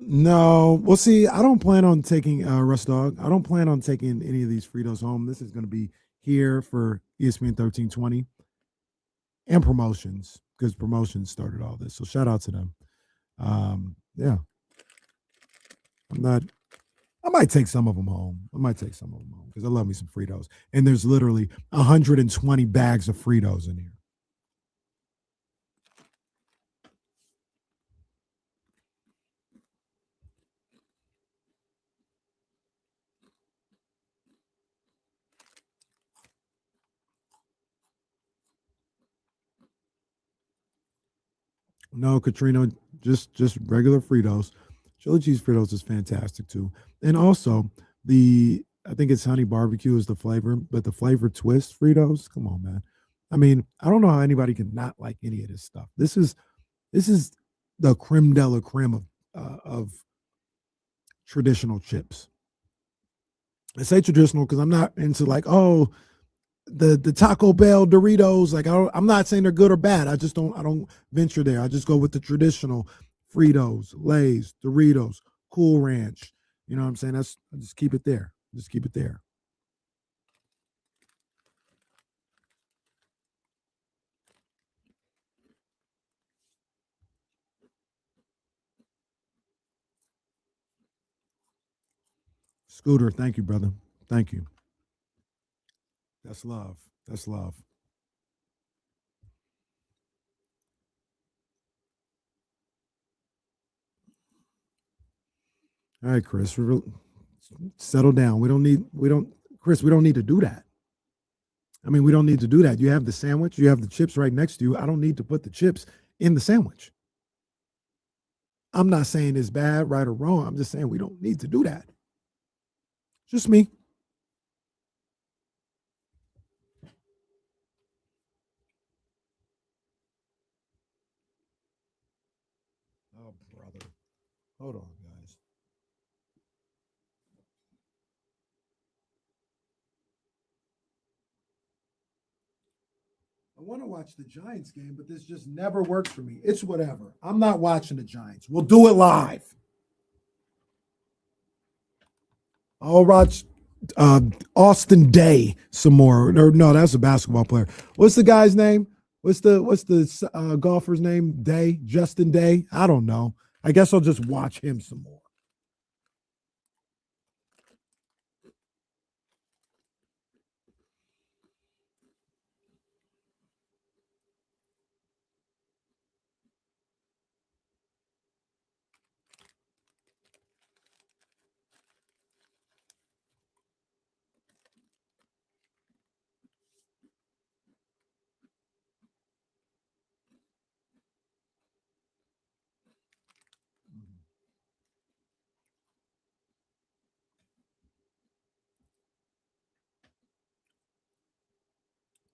No. Well, see, I don't plan on taking Russ Dog. I don't plan on taking any of these Fritos home. This is going to be here for ESPN 1320 and promotions, because promotions started all this. So shout out to them. Yeah. I might take some of them home. Because I love me some Fritos. And there's literally 120 bags of Fritos in here. No, Katrina, just regular Fritos. Chili cheese Fritos is fantastic too. And also I think it's honey barbecue is the flavor, but the flavor twist Fritos, come on, man. I mean, I don't know how anybody can not like any of this stuff. This is the creme de la creme of traditional chips. I say traditional because I'm not into like, oh, the Taco Bell Doritos. Like I'm not saying they're good or bad. I don't venture there. I just go with the traditional Fritos, Lay's, Doritos, Cool Ranch. You know what I'm saying? I just keep it there. Just keep it there. Scooter, thank you, brother. Thank you. That's love. That's love. All right, Chris, settle down. We don't need to do that. I mean, we don't need to do that. You have the sandwich, you have the chips right next to you. I don't need to put the chips in the sandwich. I'm not saying it's bad, right, or wrong. I'm just saying we don't need to do that. Just me. brother. Hold on, guys. I want to watch the Giants game, but this just never works for me. It's whatever. I'm not watching the Giants. We'll do it live. I'll watch Austin Day some more. Or, no, that's a basketball player. What's the guy's name? What's the golfer's name? Day? Justin Day? I don't know. I guess I'll just watch him some more.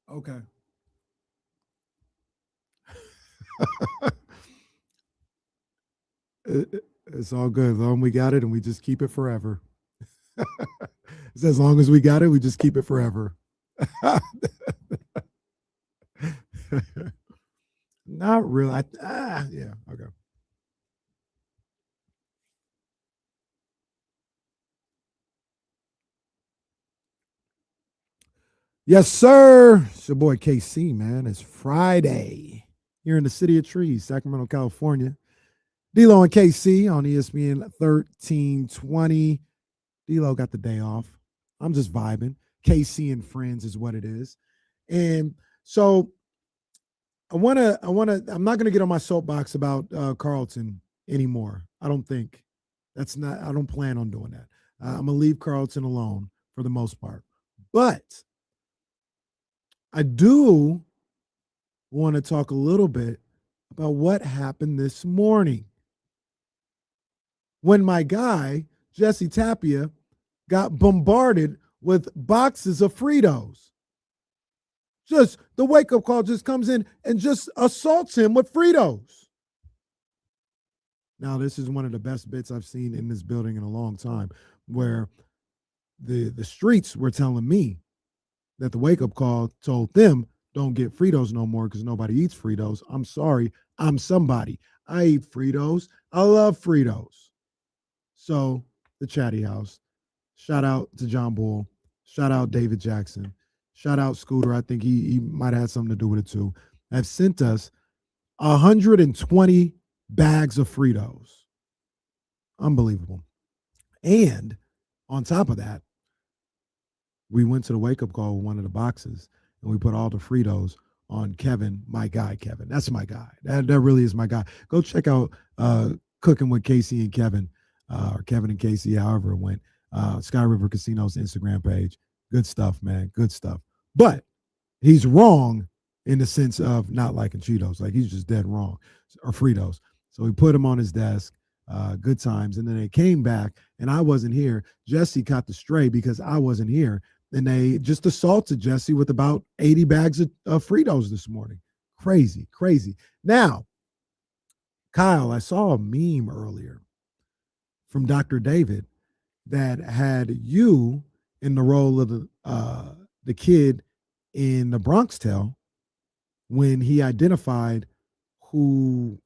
Okay. It's all good. As long as we got it and we just keep it forever. It's as long as we got it, we just keep it forever. Not really. Yeah. Okay. Yes, sir. It's your boy KC, man. It's Friday here in the city of trees, Sacramento, California. D-Lo and KC on ESPN 1320. D-Lo got the day off. I'm just vibing. KC and friends is what it is. And so I'm not going to get on my soapbox about Carlton anymore. I don't plan on doing that. I'm going to leave Carlton alone for the most part. But I do want to talk a little bit about what happened this morning when my guy, Jesse Tapia, got bombarded with boxes of Fritos. Just the wake-up call just comes in and just assaults him with Fritos. Now, this is one of the best bits I've seen in this building in a long time, where the streets were telling me that the wake-up call told them, don't get Fritos no more because nobody eats Fritos. I'm sorry. I'm somebody. I eat Fritos. I love Fritos. So the Chatty House, shout out to John Bull, shout out David Jackson, shout out Scooter. I think he might have had something to do with it too. Have sent us 120 bags of Fritos. Unbelievable. And on top of that, we went to the wake-up call with one of the boxes, and we put all the Fritos on Kevin, my guy, Kevin. That's my guy. That really is my guy. Go check out Cooking with Casey and Kevin, or Kevin and Casey, however it went. Sky River Casino's Instagram page. Good stuff, man. Good stuff. But he's wrong in the sense of not liking Cheetos. Like, he's just dead wrong. Or Fritos. So we put him on his desk. Good times. And then they came back, and I wasn't here. Jesse caught the stray because I wasn't here. And they just assaulted Jesse with about 80 bags of Fritos this morning. Crazy, crazy. Now, Kyle, I saw a meme earlier from Dr. David that had you in the role of the kid in the Bronx Tale when he identified who,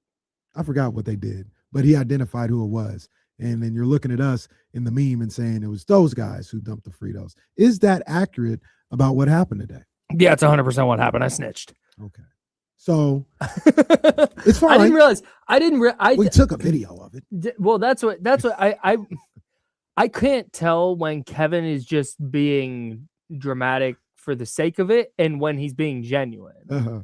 I forgot what they did, but he identified who it was. And then you're looking at us in the meme and saying it was those guys who dumped the Fritos. Is that accurate about what happened today? Yeah, it's 100% what happened. I snitched. Okay. So it's fine. I didn't realize. We took a video of it. Well, that's what I can't tell when Kevin is just being dramatic for the sake of it and when he's being genuine. Uh-huh.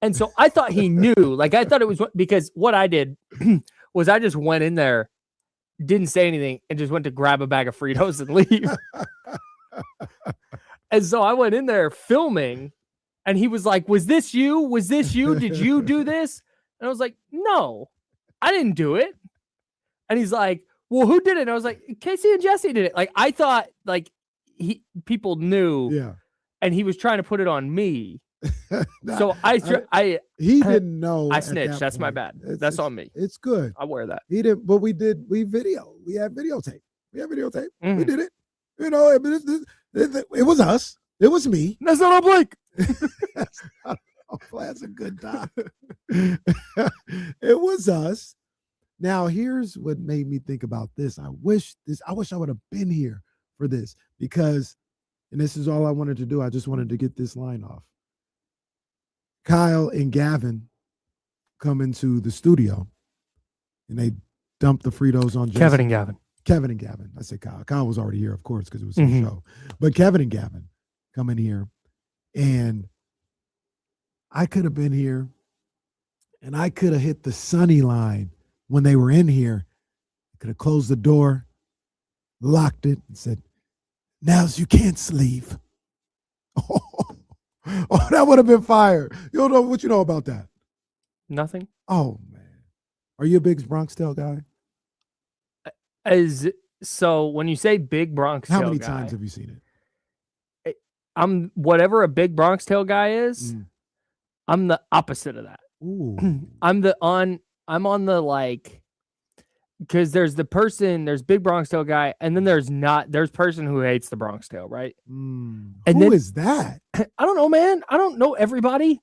And so I thought he knew. Like, I thought it was because what I did was I just went in there, didn't say anything, and just went to grab a bag of Fritos and leave. And so I went in there filming, and he was like, was this you? Was this you? Did you do this? And I was like, no, I didn't do it. And he's like, well, who did it? And I was like, Casey and Jesse did it. Like, I thought like people knew. Yeah. And he was trying to put it on me. So he didn't know. I at snitched. that That's my point. bad. It's- That's it's- on me. It's good. I wear that. He didn't, but we had videotape. We had videotape. We Mhm. did it. You know, it was us. It was me. That's not on Blake. That's a good time. It was us. Now, here's what made me think about this. I wish I would have been here for this because, and this is all I wanted to do. I just wanted to get this line off. Kyle and Gavin come into the studio and they dump the Fritos on Jason. Kevin and Gavin. Kevin and Gavin. I said Kyle. Kyle was already here, of course, because it was his Mhm. show. But Kevin and Gavin come in here, and I could have been here, and I could have hit the Sunny line when they were in here. I could have closed the door, locked it, and said, "Now's you can't leave." Oh, that would have been fire. You don't know what you know about that. Nothing. Oh man, are you a big Bronx Tale guy? So when you say big Bronx How Tale many guy, times have you seen it? I'm whatever a big Bronx Tale guy is. I'm the opposite of that. Ooh. I'm on the like, because there's big Bronx Tale guy, and then there's person who hates the Bronx Tale, right? And Who is that? I don't know, man. I don't know everybody.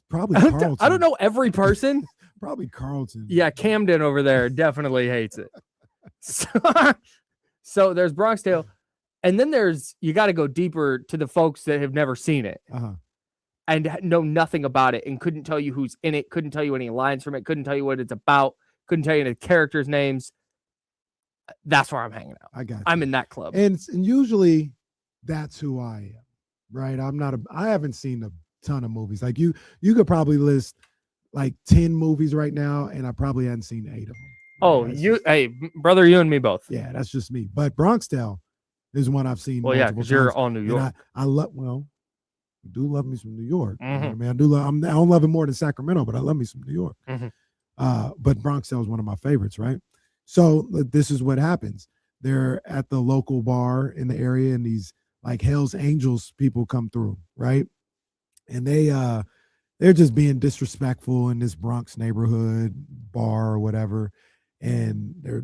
Probably I Carlton. don't know every person. Probably Carlton. Yeah, Camden over there definitely hates it. So there's Bronx Tale, and then you got to go deeper to the folks that have never seen it and know nothing about it and couldn't tell you who's in it, couldn't tell you any lines from it, couldn't tell you what it's about, couldn't tell you any characters' names. That's where I'm hanging out. I got you. I'm in that club. And usually that's who I am, right? I haven't seen a ton of movies. Like you could probably list like 10 movies right now, and I probably hadn't seen 8 of them. Oh, hey, brother, you and me both. Yeah, that's just me. But Bronx Tale is one I've seen. Well, yeah, multiple because you're times. all New And York. I do love me some New York. You know what I Mhm. mean, I don't love it more than Sacramento, but I love me some New York. Mhm. But Bronx Tale is one of my favorites, right? So this is what happens. They're at the local bar in the area, and these like Hell's Angels people come through, right? And they're just being disrespectful in this Bronx neighborhood bar or whatever. And they're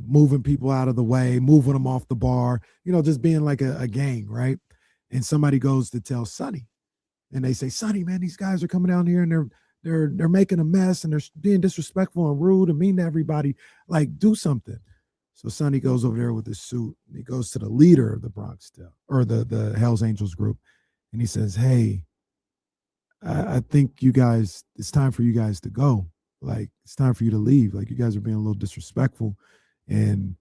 moving people out of the way, moving them off the bar, just being like a gang, right? And somebody goes to tell Sonny, and they say, "Sonny, man, these guys are coming down here and they're making a mess and they're being disrespectful and rude and mean to everybody. Like, do something." So Sonny goes over there with his suit and he goes to the leader of the Bronx Tale or the Hell's Angels group, and he says, "Hey, I think you guys, it's time for you guys to go. Like, it's time for you to leave. Like, you guys are being a little disrespectful, and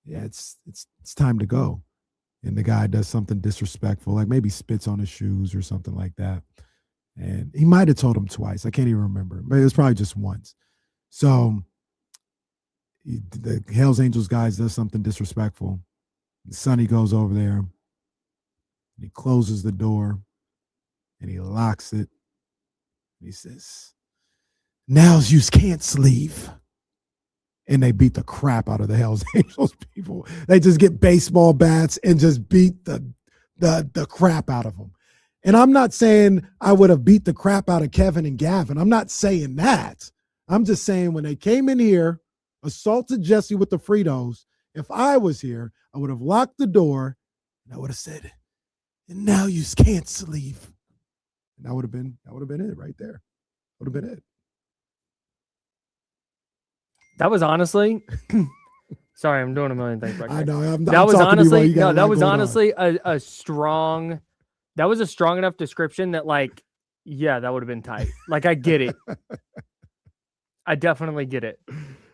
yeah, it's time to go." And the guy does something disrespectful, like maybe spits on his shoes or something like that. And he might have told him twice. I can't even remember, but it was probably just once. So the Hell's Angels guys does something disrespectful. Sonny goes over there and he closes the door and he locks it. He says, "Now's you can't leave." And they beat the crap out of the Hell's Angels people. They just get baseball bats and just beat the crap out of them. And I'm not saying I would have beat the crap out of Kevin and Gavin. I'm not saying that. I'm just saying when they came in here, assaulted Jesse with the Fritos, if I was here, I would have locked the door and I would have said, "And now you can't leave." And that would have been it right there. Would have been it. That was honestly, sorry, I'm doing a million things right now. I know. I'm That was talking to you while honestly, you got no, a that lot was going on. honestly a strong, that was a strong enough description that like, yeah, that would have been tight. Like, I get it. I definitely get it.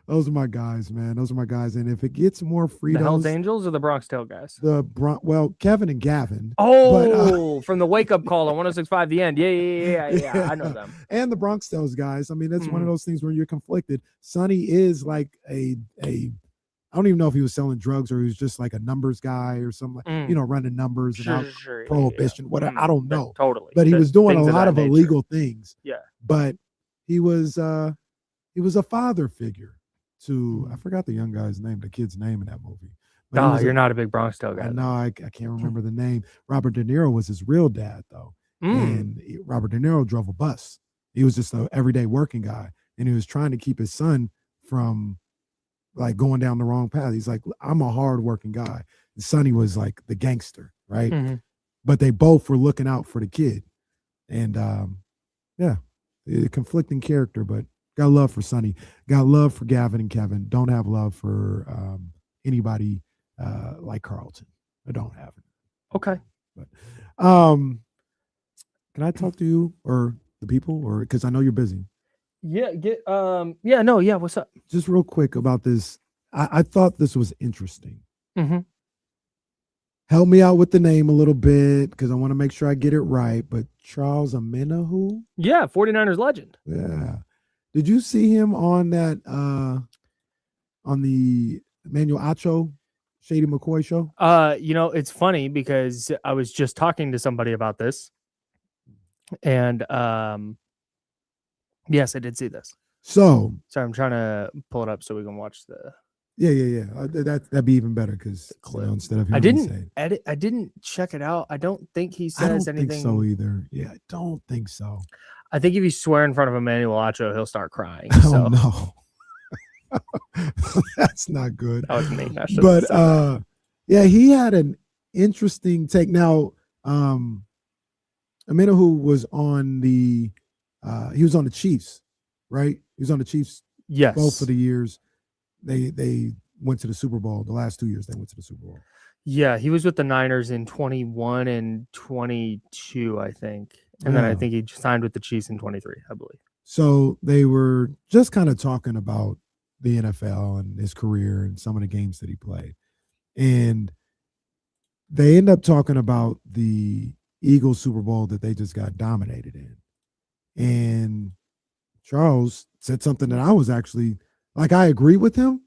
Those are my guys, man. Those are my guys. And if it gets more Fritos, The Hell's Angels or the Bronx Tale guys? Well, Kevin and Gavin. Oh, from the Wake Up Call on 106.5 The End. Yeah. I know them. And the Bronx Tales guys. I mean, that's one of those things where you're conflicted. Sonny is like I don't even know if he was selling drugs or he was just like a numbers guy or something, running numbers and prohibition, whatever. I don't know. Totally. But he was doing a Things of lot that of nature. illegal things. Yeah. But he was a father figure to, I forgot the young guy's name, the kid's name in that movie. But he Oh, was you're not a big Bronx Tale guy. No, I can't remember the name. Robert De Niro was his real dad, though. and Robert De Niro drove a bus. He was just an everyday working guy, and he was trying to keep his son from like going down the wrong path. He's like, I'm a hard working guy. And Sonny was like the gangster, right? But they both were looking out for the kid. And yeah, conflicting character, but got love for Sonny. Got love for Gavin and Kevin. Don't have love for anybody like Carlton. I don't have it. Okay. But can I talk to you or the people, or because I know you're busy? Yeah, what's up? Just real quick about this. I thought this was interesting. Help me out with the name a little bit because I want to make sure I get it right. But Charles Omenihu? Yeah, 49ers legend. Yeah. Did you see him on that on the Emmanuel Acho Shady McCoy show? It's funny because I was just talking to somebody about this. And yes, I did see this. So sorry, I'm trying to pull it up so we can watch the. Yeah. That'd be even better because instead of I didn't check it out. I don't think he says anything. I don't think so either. Yeah, I don't think so. I think if you swear in front of Emmanuel Acho, he'll start crying. Oh no, that's not good. That was me. But yeah, he had an interesting take. Now, Omenihu was on the Chiefs, right? He was on the Chiefs. Yes, both of the years. They went to the Super Bowl. The last 2 years they went to the Super Bowl. Yeah, he was with the Niners in 21 and 22, I think. And then I think he signed with the Chiefs in 23, I believe. So they were just kind of talking about the NFL and his career and some of the games that he played. And they end up talking about the Eagles Super Bowl that they just got dominated in. And Charles said something that I was actually, like, I agree with him,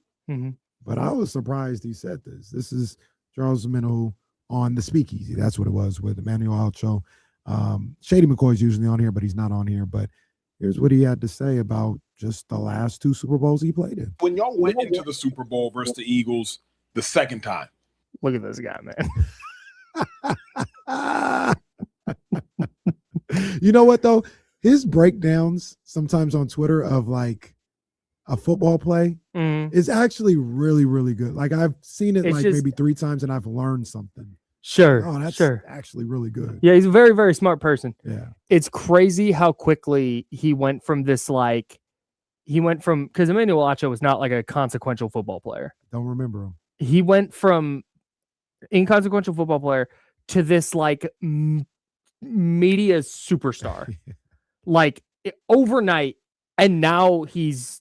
but I was surprised he said this. This is Charles Omenihu on the Speakeasy. That's what it was with Emmanuel Acho. Shady McCoy's usually on here, but he's not on here. But here's what he had to say about just the last 2 Super Bowls he played in. When y'all went into the Super Bowl versus the Eagles the second time. Look at this guy, man. You know what, though? His breakdowns sometimes on Twitter of like a football play is actually really, really good. Like I've seen it maybe 3 times and I've learned something. Sure. Oh, that's actually really good. Yeah, he's a very, very smart person. Yeah. It's crazy how quickly he went from this, because Emmanuel Acho was not like a consequential football player. Don't remember him. He went from inconsequential football player to this like media superstar, like overnight. And now he's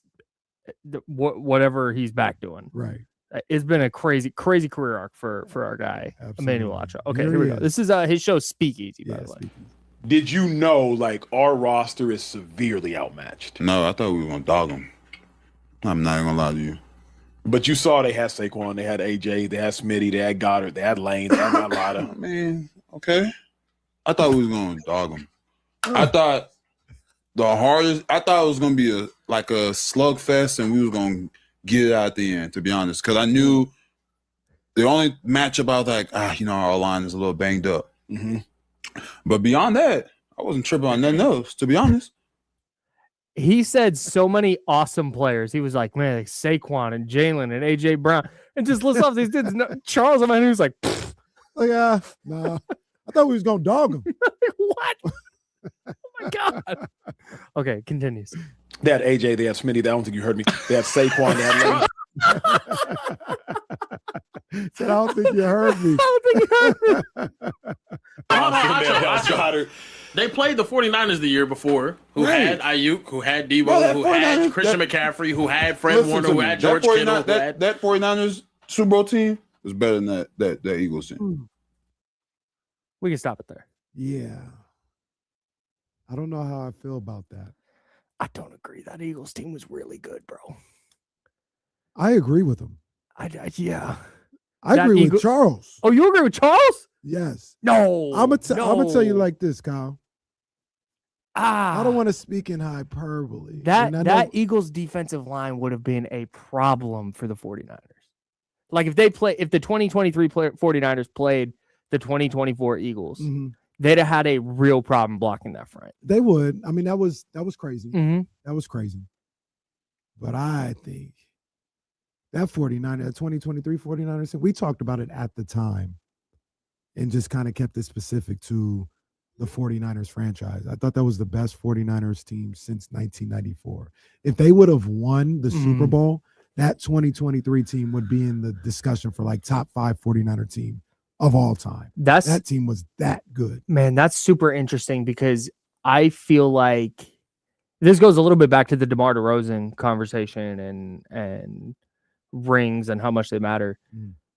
whatever he's back doing. Right. It's been a crazy, crazy career arc for our guy, Emmanuel Acho. Okay, here we go. This is his show Speakeasy, by the way. Did you know, like, our roster is severely outmatched? No, I thought we were going to dog them. I'm not even going to lie to you. But you saw they had Saquon, they had AJ, they had Smitty, they had Goddard, they had Lane, they had Mailata. Man, okay. I thought we was going to dog them. I thought it was going to be a slugfest and we was going to get it out at the end, to be honest. Because I knew the only matchup I was like, our line is a little banged up. But beyond that, I wasn't tripping on nothing else, to be honest. He said so many awesome players. He was like, man, like Saquon and Jalen and AJ Brown, and just list off these dudes. Charles, he was like, no, I thought we was gonna dog him. What? Oh my god. Okay, continues. They had AJ, they had Smitty. I don't think you heard me. They had Saquon, they had Lane. I don't think you heard me. They played the 49ers the year before, who had Ayuk, who had Debo, who had Christian McCaffrey, who had Fred Warner, who had George Kittle. That 49ers Super Bowl team was better than that Eagles team. We can stop it there. Yeah. I don't know how I feel about that. I don't agree. That Eagles team was really good, bro. I agree with him. Yeah. I agree with Charles. Oh, you agree with Charles? Yes. No. I'm gonna tell you like this, Kyle. I don't want to speak in hyperbole. That Eagles defensive line would have been a problem for the 49ers. Like if the 2023 49ers played the 2024 Eagles, they'd have had a real problem blocking that front. They would. I mean, that was crazy. Mm-hmm. That was crazy. But I think that 2023 49ers, we talked about it at the time and just kind of kept it specific to the 49ers franchise. I thought that was the best 49ers team since 1994. If they would have won the Super Bowl, that 2023 team would be in the discussion for like top 5 49er team of all time. That team was that good. Man, that's super interesting because I feel like this goes a little bit back to the DeMar DeRozan conversation and rings and how much they matter.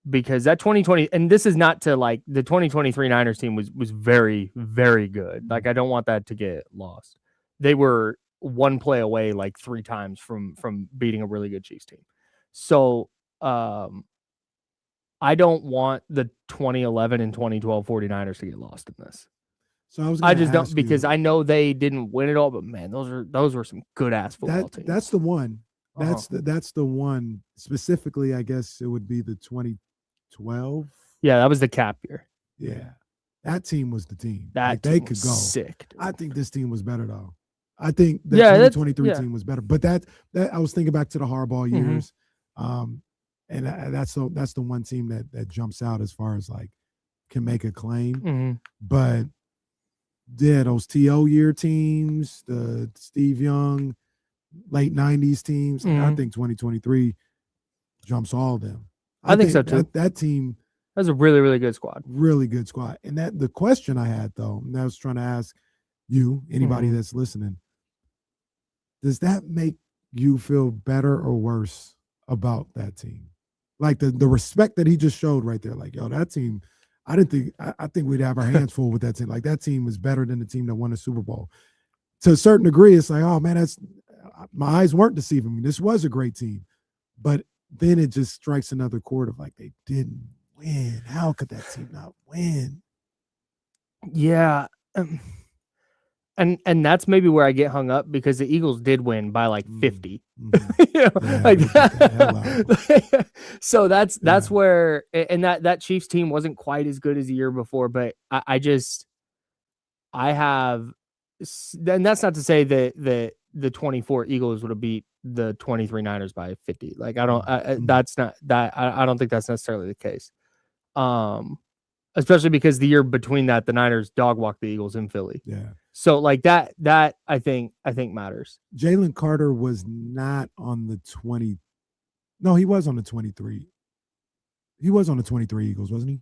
Because that 2020, and this is not to like the 2023 Niners team was very, very good. Like, I don't want that to get lost. They were one play away like 3 times from beating a really good Chiefs team. So I don't want the 2011 and 2012 49ers to get lost in this. So I just don't, because I know they didn't win it all, but man, those were some good ass football teams. That's the one. That's the one specifically. I guess it would be the 2012. Yeah, that was the cap year. Yeah, that team was the team. That they team could was go. sick. Dude. I think this team was better though. I think the 2023 team was better. But that I was thinking back to the Harbaugh years, and that's the one team that jumps out as far as like can make a claim. But yeah, those TO year teams, the Steve Young, late 90s teams, I think 2023 jumps all of them. I think so too. That team, that's a really, really good squad. Really good squad. And that the question I had though, and I was trying to ask you, anybody that's listening, does that make you feel better or worse about that team? Like the respect that he just showed right there, like, yo, that team, I think we'd have our hands full with that team. Like, that team was better than the team that won the Super Bowl. To a certain degree, it's like, oh man, my eyes weren't deceiving me. This was a great team. But then it just strikes another chord of like, they didn't win. How could that team not win? Yeah. And that's maybe where I get hung up, because the Eagles did win by like 50. So that's where, and that Chiefs team wasn't quite as good as the year before, but I have, and that's not to say that the 24 Eagles would have beat the 23 Niners by 50. Like, I don't, that's not that, I don't think that's necessarily the case. Especially because the year between that, the Niners dog walked the Eagles in Philly. Yeah. So like that I think matters. Jalen Carter was not on the 20. No, he was on the 23. He was on the 23 Eagles, wasn't he?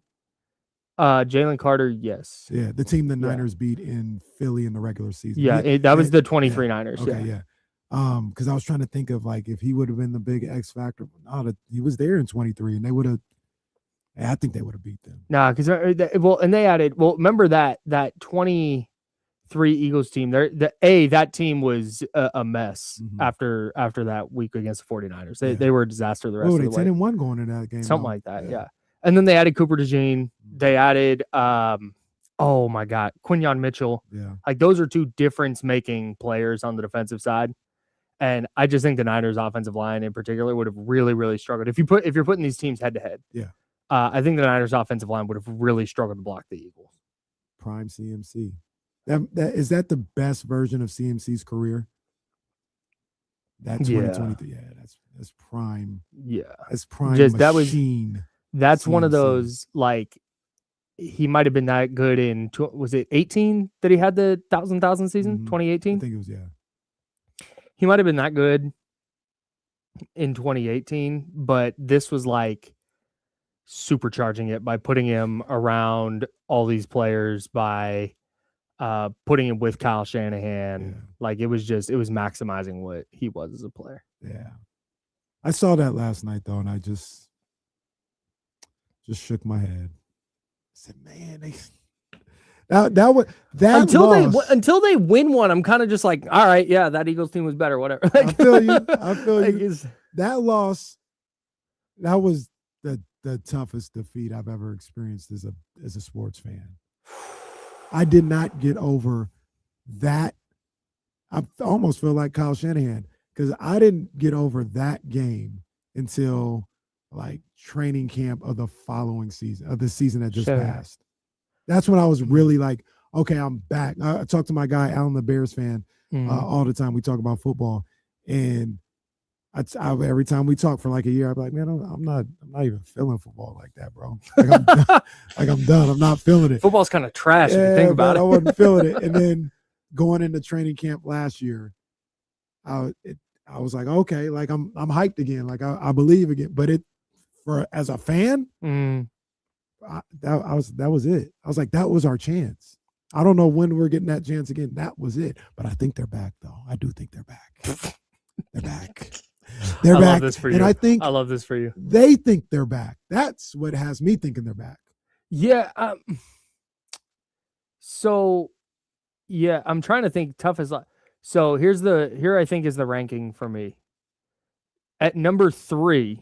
Jalen Carter, yes. Yeah, the team the Niners beat in Philly in the regular season. Yeah, that was the 23 Niners. Okay, yeah. Because I was trying to think of like if he would have been the big X factor. No, he was there in 23, and they would have. I think they would have beat them. Nah, because and they added. Well, remember that 23 Eagles team. That team was a mess after that week against the 49ers. They were a disaster the rest of the way. 10-1 going into that game. Something like that, yeah. And then they added Cooper DeJean. They added, oh my God, Quinyon Mitchell. Yeah. Like, those are 2 difference-making players on the defensive side. And I just think the Niners' offensive line in particular would have really, really struggled. If you're putting these teams head to head. Yeah. I think the Niners' offensive line would have really struggled to block the Eagles. Prime CMC. Is that the best version of CMC's career? That 2023. Yeah, that's prime. Yeah. That's prime machine. That's CMC. one of those, like, he might have been that good in, was it 18 that he had the 1,000 season? 2018? I think it was, yeah. He might have been that good in 2018, but this was like supercharging it by putting him around all these players, by putting him with Kyle Shanahan. Yeah. Like, it was maximizing what he was as a player. Yeah. I saw that last night though, and I just shook my head. I said, man, until they win one, I'm kind of just like, all right, yeah, that Eagles team was better, whatever. Like, I feel you. That loss, that was the toughest defeat I've ever experienced as a sports fan. I did not get over that. I almost feel like Kyle Shanahan, because I didn't get over that game until like training camp of the following season, of the season that just passed. That's when I was really like, okay, I'm back. I talk to my guy, Alan, the Bears fan, all the time. We talk about football, and I every time we talk for like a year, I'm like, man, I'm not even feeling football like that, bro. Like I'm done. I'm not feeling it. Football's kind of trash if you think about it. I wasn't feeling it. And then going into training camp last year, I was like, okay, like I'm hyped again. Like I believe again. But as a fan, that was it. I was like, that was our chance. I don't know when we're getting that chance again. That was it. But I think they're back, though. I do think they're back. They're back. They're back. Love this for you. And I love this for you. They think they're back. That's what has me thinking they're back. Yeah. So, yeah, I'm trying to think. Tough as so. Here I think is the ranking for me. At number 3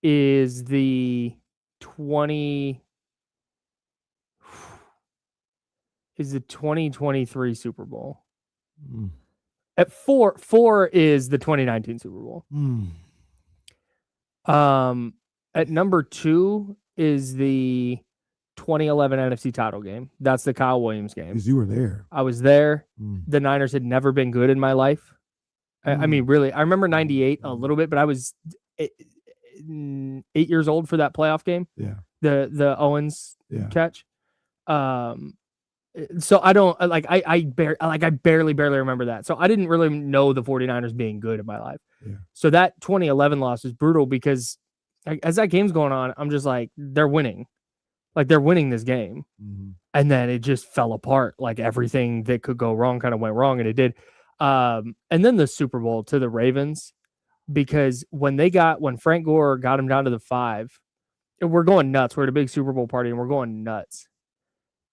is the 2023 Super Bowl. At 4 is the 2019 Super Bowl. At number 2 is the 2011 NFC title game. That's the Kyle Williams game. Because you were there. I was there. The Niners had never been good in my life. I mean, really, I remember 98 a little bit, but I was 8 years old for that playoff game. Yeah. The Owens catch. So I don't I barely remember that. So I didn't really know the 49ers being good in my life. Yeah. So that 2011 loss is brutal because as that game's going on, I'm just like, they're winning. Like they're winning this game. And then it just fell apart. Like everything that could go wrong kind of went wrong, and it did. And then the Super Bowl to the Ravens, because when Frank Gore got him down to the 5, we're going nuts. We're at a big Super Bowl party and we're going nuts.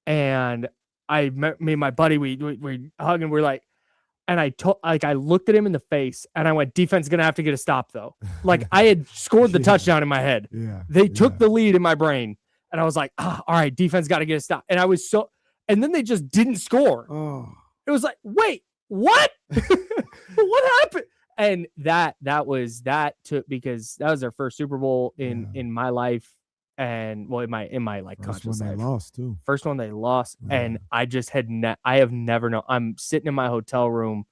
And me and my buddy, we hug and we're like, and I looked at him in the face and I went, defense is going to have to get a stop though. Like I had scored the touchdown in my head. Yeah. They took the lead in my brain and I was like, all right, defense got to get a stop. And and then they just didn't score. Oh. It was like, wait, what? What happened? And because that was their first Super Bowl in my life. And in my like First conscious one they life. lost too. First one they lost, and I just I have never known. I'm sitting in my hotel room,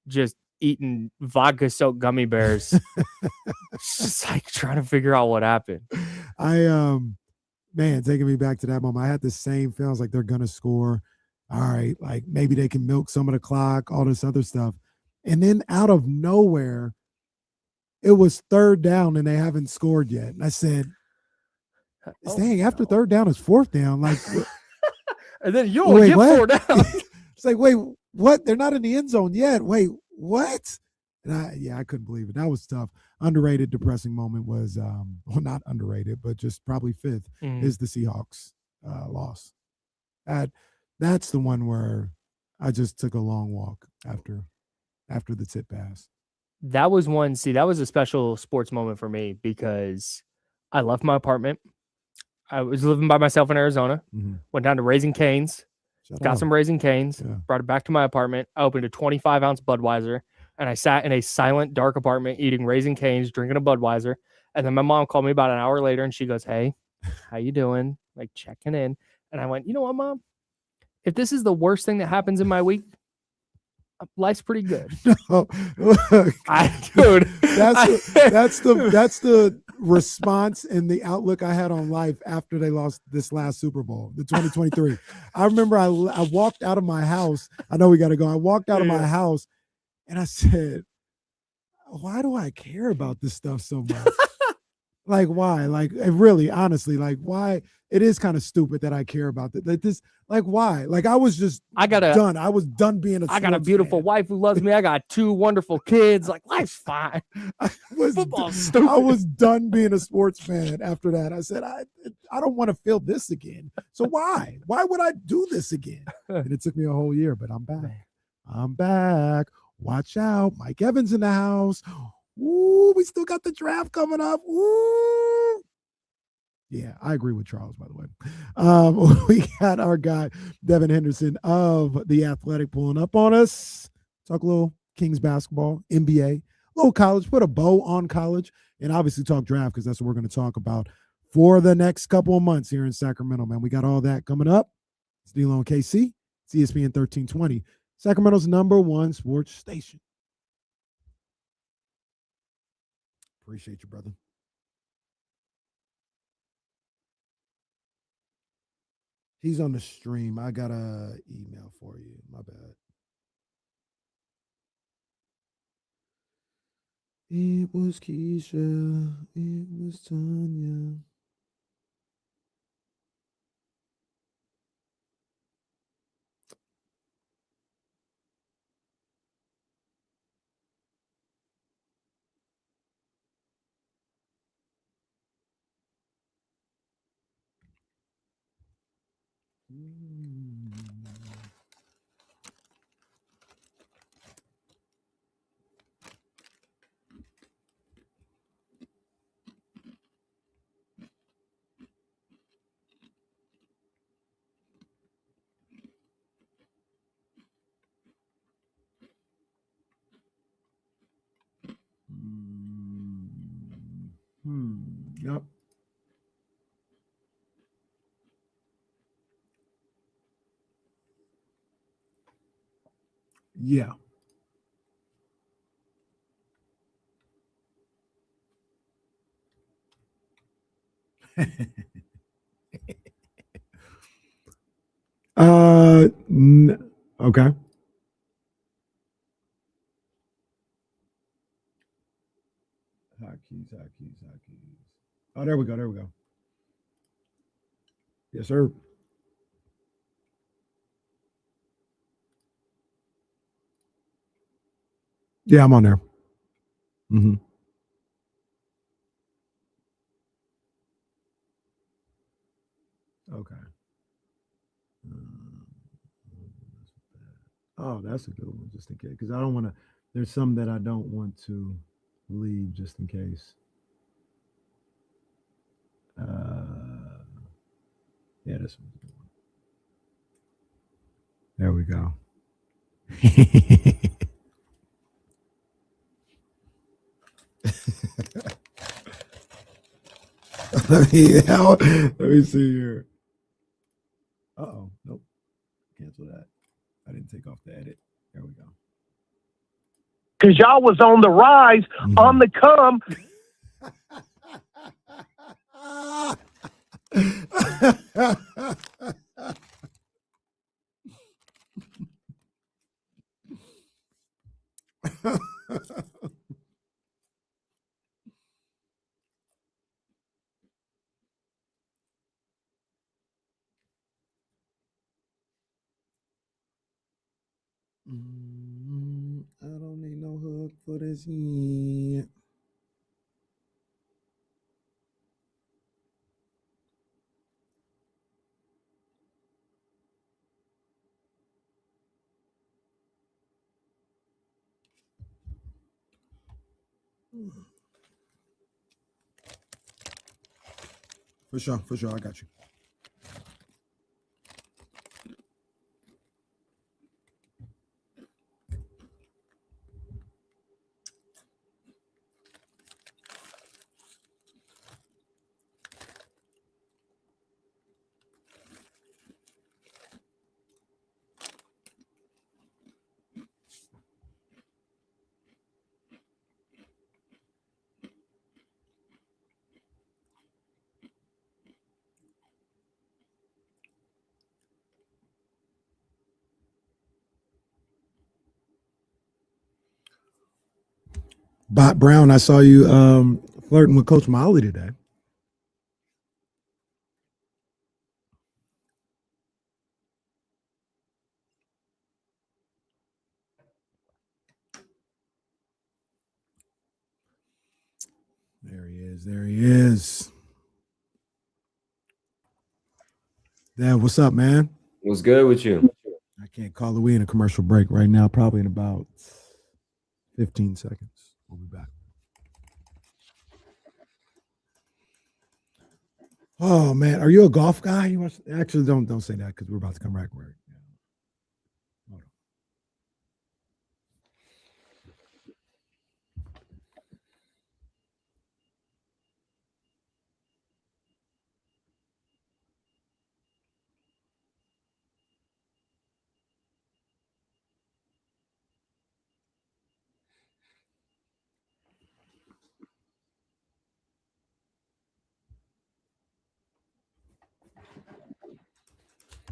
just eating vodka soaked gummy bears, just like trying to figure out what happened. Man, taking me back to that moment, I had the same feelings like they're gonna score. All right, like maybe they can milk some of the clock, all this other stuff, and then out of nowhere, it was 3rd down and they haven't scored yet. And I said, dang, after 3rd down is 4th down. Like, and then you only get 4 down. It's like, wait, what? They're not in the end zone yet. Wait, what? And I couldn't believe it. That was tough. Underrated, depressing moment was, well, not underrated, but just probably 5th is the Seahawks loss. That's the one where I just took a long walk after the tip pass. That was one. See, that was a special sports moment for me because I left my apartment. I was living by myself in Arizona, went down to Raising Cane's, got some Raising Cane's, brought it back to my apartment. I opened a 25-ounce Budweiser, and I sat in a silent, dark apartment eating Raising Cane's, drinking a Budweiser. And then my mom called me about an hour later, and she goes, hey, how you doing? Like, checking in. And I went, you know what, Mom? If this is the worst thing that happens in my week, life's pretty good. No, look, dude, that's the response and the outlook I had on life after they lost this last Super Bowl, the 2023. I remember I walked out of my house. I know we got to go. I walked out of my house and I said, why do I care about this stuff so much? Like, why? Like, really, honestly, like, why? It is kind of stupid that I care about this. Like, why? Like, I was done. I was done being a I got a beautiful wife who loves me. I got 2 wonderful kids. Like, life's fine. Football's stupid. I was done being a sports fan after that. I said, I don't want to feel this again. So why? Why would I do this again? And it took me a whole year, but I'm back. I'm back. Watch out. Mike Evans in the house. Ooh, we still got the draft coming up. Ooh. Yeah, I agree with Charles, by the way. We got our guy, Devin Henderson of The Athletic, pulling up on us. Talk a little Kings basketball, NBA, a little college, put a bow on college, and obviously talk draft because that's what we're going to talk about for the next couple of months here in Sacramento, man. We got all that coming up It's D-Lo and KC. It's ESPN 1320, Sacramento's #1 sports station. Appreciate you, brother. He's on the stream. I got a email for you. My bad. It was Keisha. It was Tanya. Yep. Yeah. Okay. Hotkeys. Oh, there we go. Yes, sir. Yeah, I'm on there. Mm-hmm. Okay. Oh, that's a good one, just in case. Because I don't want to, there's some that I don't want to leave just in case. Yeah, this one's a good one. There we go. let me see here. Uh-oh. Nope. Cancel that. I didn't take off the edit. There we go. Because y'all was on the rise, on the come. I don't need no hook for this yet. For sure. I got you. Bot Brown, I saw you flirting with Coach Molly today. There he is. Dad, what's up, man? What's good with you? I can't call it. We in a commercial break right now, probably in about 15 seconds. We'll be back. Oh man, are you a golf guy? Actually, don't say that because we're about to come back. Right.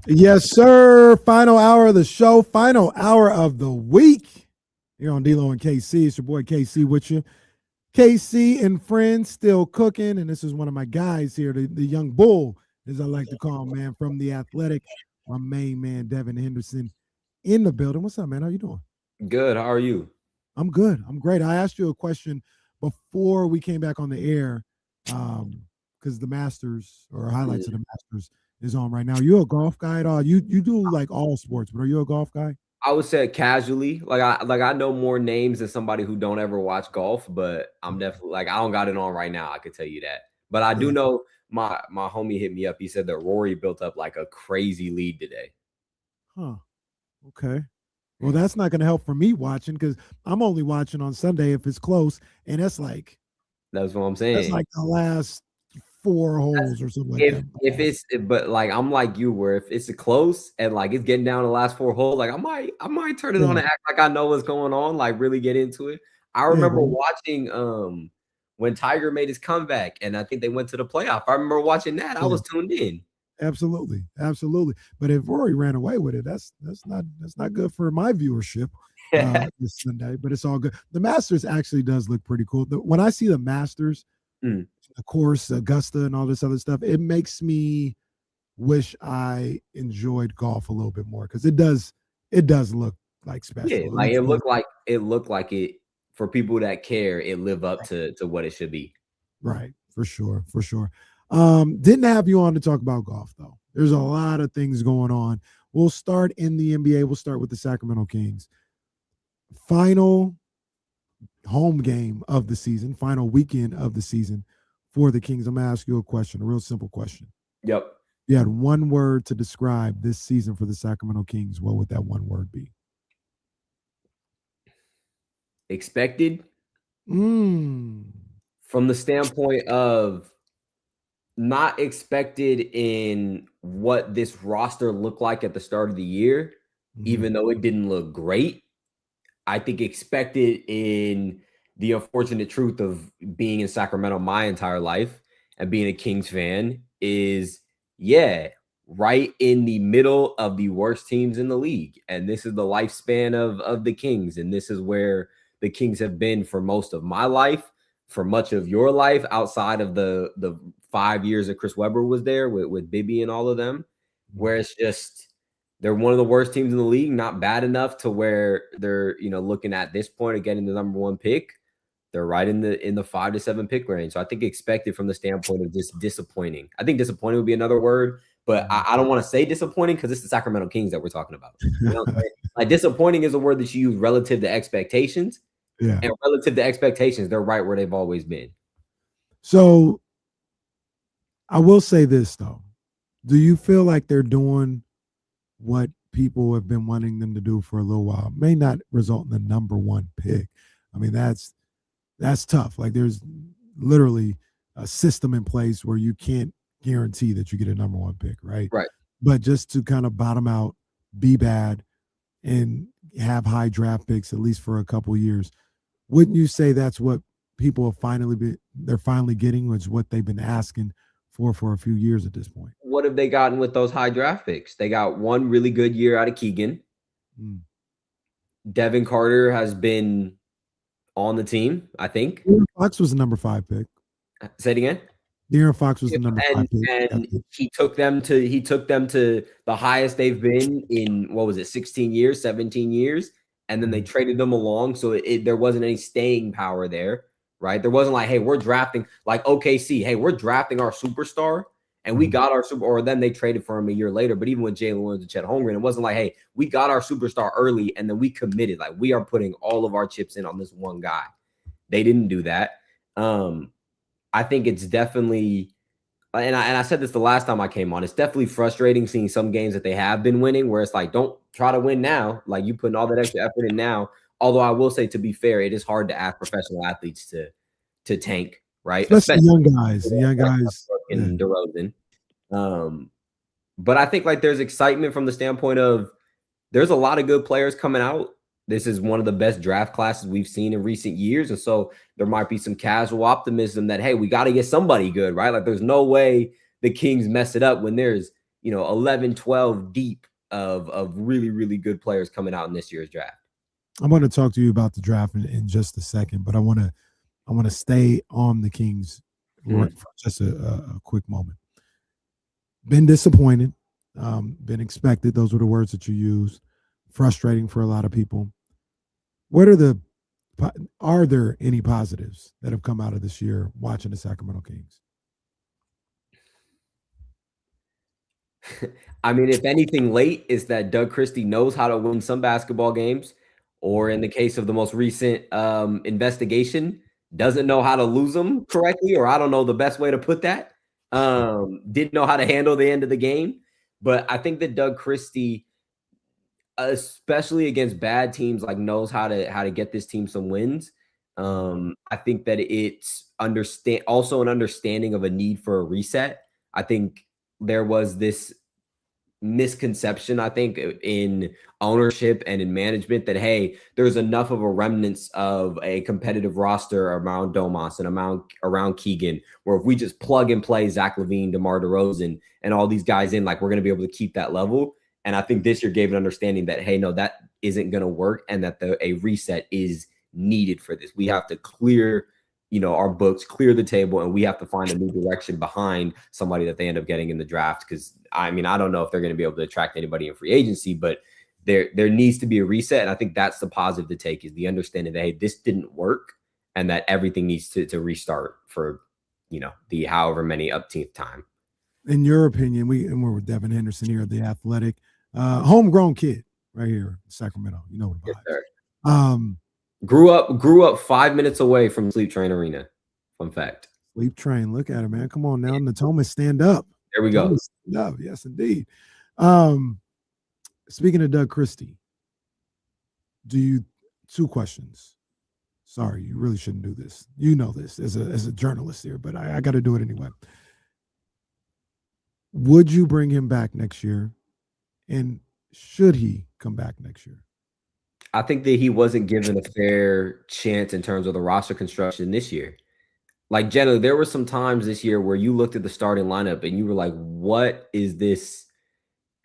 Yes, sir. Final hour of the show, final hour of the week. Here on D-Lo and KC. It's your boy KC with you. KC and friends still cooking, and this is one of my guys here, the young bull, as I like to call him, man, from The Athletic. My main man, Devin Henderson, in the building. What's up, man? How you doing? Good. How are you? I'm good. I'm great. I asked you a question before we came back on the air because the Masters or highlights of the Masters is on right now. Are you a golf guy at all? You do like all sports, but are you a golf guy? I would say casually. I know more names than somebody who don't ever watch golf, but I'm definitely I don't got it on right now. I could tell you that. But I do know my homie hit me up. He said that Rory built up like a crazy lead today. Huh. Okay. Well, that's not going to help for me watching because I'm only watching on Sunday if it's close, and that's what I'm saying. That's like the last 4 holes or something like that. If it's, but I'm like you, where if it's a close and it's getting down to the last 4 holes, I might turn it on and act like I know what's going on, really get into it. I remember watching when Tiger made his comeback, and I think they went to the playoff. I remember watching that. I was tuned in. Absolutely. But if Rory ran away with it, that's not good for my viewership this Sunday. But it's all good. The Masters actually does look pretty cool. When I see the Masters, of course, Augusta and all this other stuff, it makes me wish I enjoyed golf a little bit more because it does look like special. Yeah, it looked like it for people that care. It live up to what it should be. Right, for sure. Didn't have you on to talk about golf, though. There's a lot of things going on. We'll start in the NBA. We'll start with the Sacramento Kings. Final home game of the season, final weekend of the season for the Kings. I'm going to ask you a question, a real simple question. Yep. You had one word to describe this season for the Sacramento Kings. What would that one word be? Expected. From the standpoint of not expected in what this roster looked like at the start of the year, even though it didn't look great. I think expected in the unfortunate truth of being in Sacramento my entire life and being a Kings fan is, right in the middle of the worst teams in the league. And this is the lifespan of the Kings. And this is where the Kings have been for most of my life, for much of your life, outside of the 5 years that Chris Webber was there with Bibby and all of them, where it's just they're one of the worst teams in the league, not bad enough to where they're looking at this point of getting the number 1 pick. They're right in the 5 to 7 pick range. So I think expected from the standpoint of just disappointing. I think disappointing would be another word, but I don't want to say disappointing because it's the Sacramento Kings that we're talking about. Disappointing is a word that you use relative to expectations. Yeah. And relative to expectations, they're right where they've always been. So I will say this, though. Do you feel like they're doing what people have been wanting them to do for a little while? It may not result in the number 1 pick. I mean, that's tough. There's literally a system in place where you can't guarantee that you get a number 1 pick, right? Right. But just to kind of bottom out, be bad, and have high draft picks, at least for a couple years, wouldn't you say that's what people have they're finally getting, which is what they've been asking for a few years at this point? What have they gotten with those high draft picks? They got one really good year out of Keegan. Devin Carter has been on the team, I think. De'Aaron Fox was the number 5 pick. Say it again. De'Aaron Fox was the number 5 pick. And he took them to the highest they've been in 16 years, 17 years, and then they traded them along. So there wasn't any staying power there, right? There wasn't hey, we're drafting like OKC. Hey, we're drafting our superstar, and we got our super. Or then they traded for him a year later. But even with Jalen Williams and Chet Holmgren, it wasn't hey, we got our superstar early, and then we committed. We are putting all of our chips in on this one guy. They didn't do that. I think it's definitely, and I said this the last time I came on, it's definitely frustrating seeing some games that they have been winning where it's don't try to win now. You putting all that extra effort in now. Although I will say, to be fair, it is hard to ask professional athletes to tank, right? Especially young guys. And DeRozan. But I think there's excitement from the standpoint of there's a lot of good players coming out. This is one of the best draft classes we've seen in recent years. And so there might be some casual optimism that, hey, we got to get somebody good, right? There's no way the Kings mess it up when there's 11, 12 deep of really, really good players coming out in this year's draft. I'm going to talk to you about the draft in just a second, but I want to stay on the Kings for just a quick moment. Been disappointed, been expected. Those were the words that you used. Frustrating for a lot of people. Are there any positives that have come out of this year watching the Sacramento Kings? I mean, if anything late is that Doug Christie knows how to win some basketball games, or in the case of the most recent investigation, doesn't know how to lose them correctly, or I don't know the best way to put that. Didn't know how to handle the end of the game. But I think that Doug Christie, especially against bad teams, like knows how to get this team some wins. I think that it's also an understanding of a need for a reset. I think there was this misconception, I think, in ownership and in management that, hey, there's enough of a remnants of a competitive roster around Domas and around Keegan, where if we just plug and play Zach LaVine, DeMar DeRozan, and all these guys in, like, we're going to be able to keep that level. And I think this year gave an understanding that, hey, no, that isn't going to work, and that a reset is needed for this. We have to clear, our books, clear the table, and we have to find a new direction behind somebody that they end up getting in the draft. Because, I mean, I don't know if they're going to be able to attract anybody in free agency, but there needs to be a reset. And I think that's the positive to take, is the understanding that, hey, this didn't work, and that everything needs to restart for, the however many upteenth time. In your opinion, we're with Devin Henderson here, the Athletic, homegrown kid right here in Sacramento. You know what about it. Grew up 5 minutes away from Sleep Train Arena. Fun fact. Sleep Train, look at it, man. Come on now, Natoma, stand up. There we go. Stand up. Yes, indeed. Speaking of Doug Christie, two questions. Sorry, you really shouldn't do this. You know this as a journalist here, but I got to do it anyway. Would you bring him back next year? And should he come back next year? I think that he wasn't given a fair chance in terms of the roster construction this year. Like, generally, there were some times this year where you looked at the starting lineup and you were like, what is this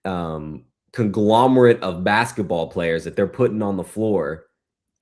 conglomerate of basketball players that they're putting on the floor?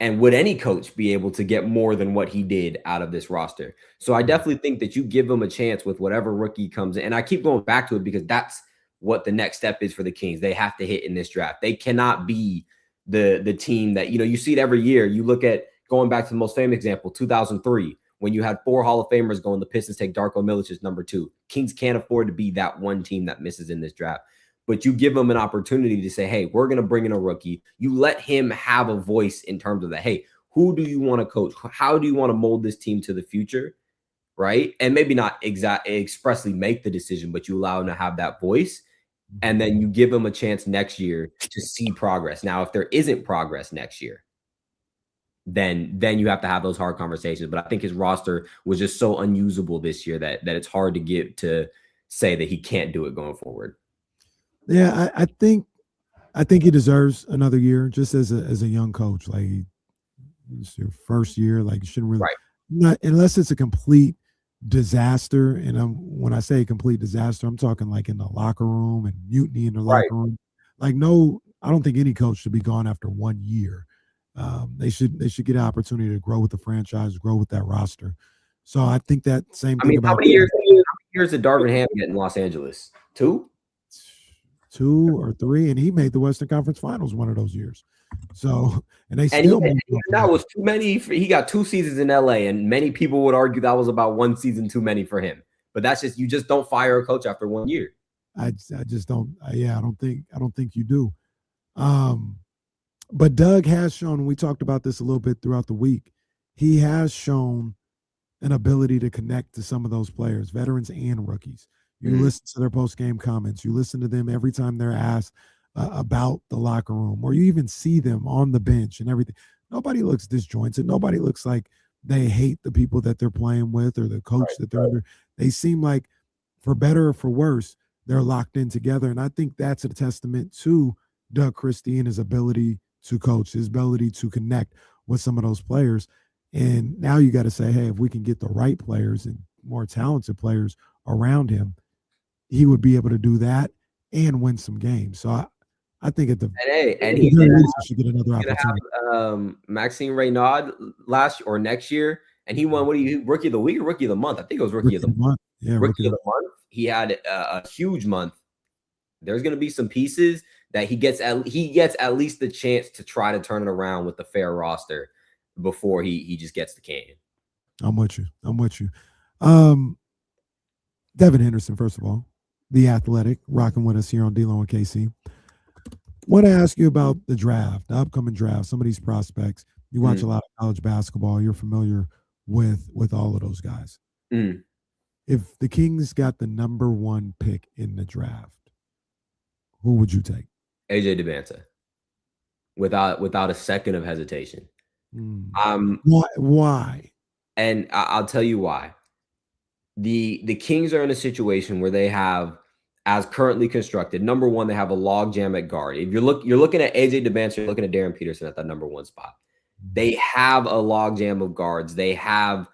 And would any coach be able to get more than what he did out of this roster? So I definitely think that you give him a chance with whatever rookie comes in. And I keep going back to it because that's what the next step is for the Kings. They have to hit in this draft. They cannot be the team that, you see it every year. You look at, going back to the most famous example, 2003, when you had 4 Hall of Famers going, the Pistons take Darko Milic's number 2. Kings can't afford to be that one team that misses in this draft. But you give them an opportunity to say, hey, we're going to bring in a rookie. You let him have a voice in terms of that. Hey, who do you want to coach? How do you want to mold this team to the future? Right. And maybe not expressly make the decision, but you allow him to have that voice. And then you give him a chance next year to see progress. Now, if there isn't progress next year, then you have to have those hard conversations. But I think his roster was just so unusable this year that it's hard to say that he can't do it going forward. Yeah, I think he deserves another year just as a young coach. Like, it's your first year. Like, you shouldn't really, not unless it's a complete disaster. And when I say complete disaster, I'm talking like in the locker room and mutiny in the locker room. Like, no, I don't think any coach should be gone after 1 year. They should get an opportunity to grow with the franchise, grow with that roster. So I think that same thing. How many years did Darvin Ham get in Los Angeles? 2 or 3, and he made the Western Conference Finals one of those years. So, and that was too many. He got 2 seasons in LA, and many people would argue that was about 1 season too many for him. But that's just, you just don't fire a coach after 1 year. I just don't. I don't think you do. But Doug has shown, we talked about this a little bit throughout the week, he has shown an ability to connect to some of those players, veterans and rookies. You listen to their post-game comments. You listen to them every time they're asked about the locker room, or you even see them on the bench and everything. Nobody looks disjointed. Nobody looks like they hate the people that they're playing with or the coach that they're under. They seem like, for better or for worse, they're locked in together. And I think that's a testament to Doug Christie and his ability to coach, his ability to connect with some of those players. And now you got to say, hey, if we can get the right players and more talented players around him, he would be able to do that and win some games. So I think at the and he should get another gonna opportunity. have Maxime Reynaud next year, and he won rookie of the week or rookie of the month? I think it was rookie of the month. Yeah, rookie of the month. He had a huge month. There's going to be some pieces that he gets at least the chance to try to turn it around with the fair roster before he just gets the can. I'm with you. Devin Henderson, first of all, the Athletic, rocking with us here on D-Lo and KC. Want to ask you about the draft, the upcoming draft, some of these prospects. You watch a lot of college basketball. You're familiar with all of those guys. If the Kings got the number 1 pick in the draft, who would you take? AJ DeBanza. Without a second of hesitation. Why? And I'll tell you why. The Kings are in a situation where they have, as currently constructed, number 1, they have a logjam at guard. If you're looking at AJ DeBanza, you're looking at Darren Peterson at that number 1 spot. They have a logjam of guards. They have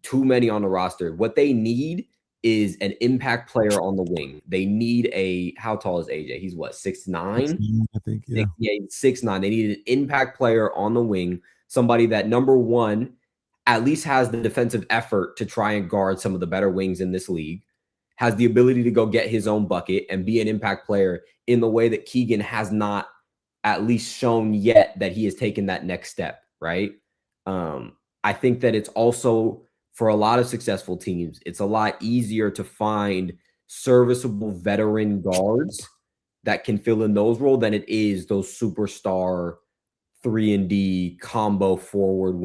too many on the roster. What they need is an impact player on the wing. They need how tall is AJ? He's what, 6'9"? I think, yeah. He's 6'9". They need an impact player on the wing, somebody that, number 1, at least has the defensive effort to try and guard some of the better wings in this league, has the ability to go get his own bucket and be an impact player in the way that Keegan has not at least shown yet that he has taken that next step, right? I think that it's also, for a lot of successful teams, it's a lot easier to find serviceable veteran guards that can fill in those roles than it is those superstar 3-and-D combo forward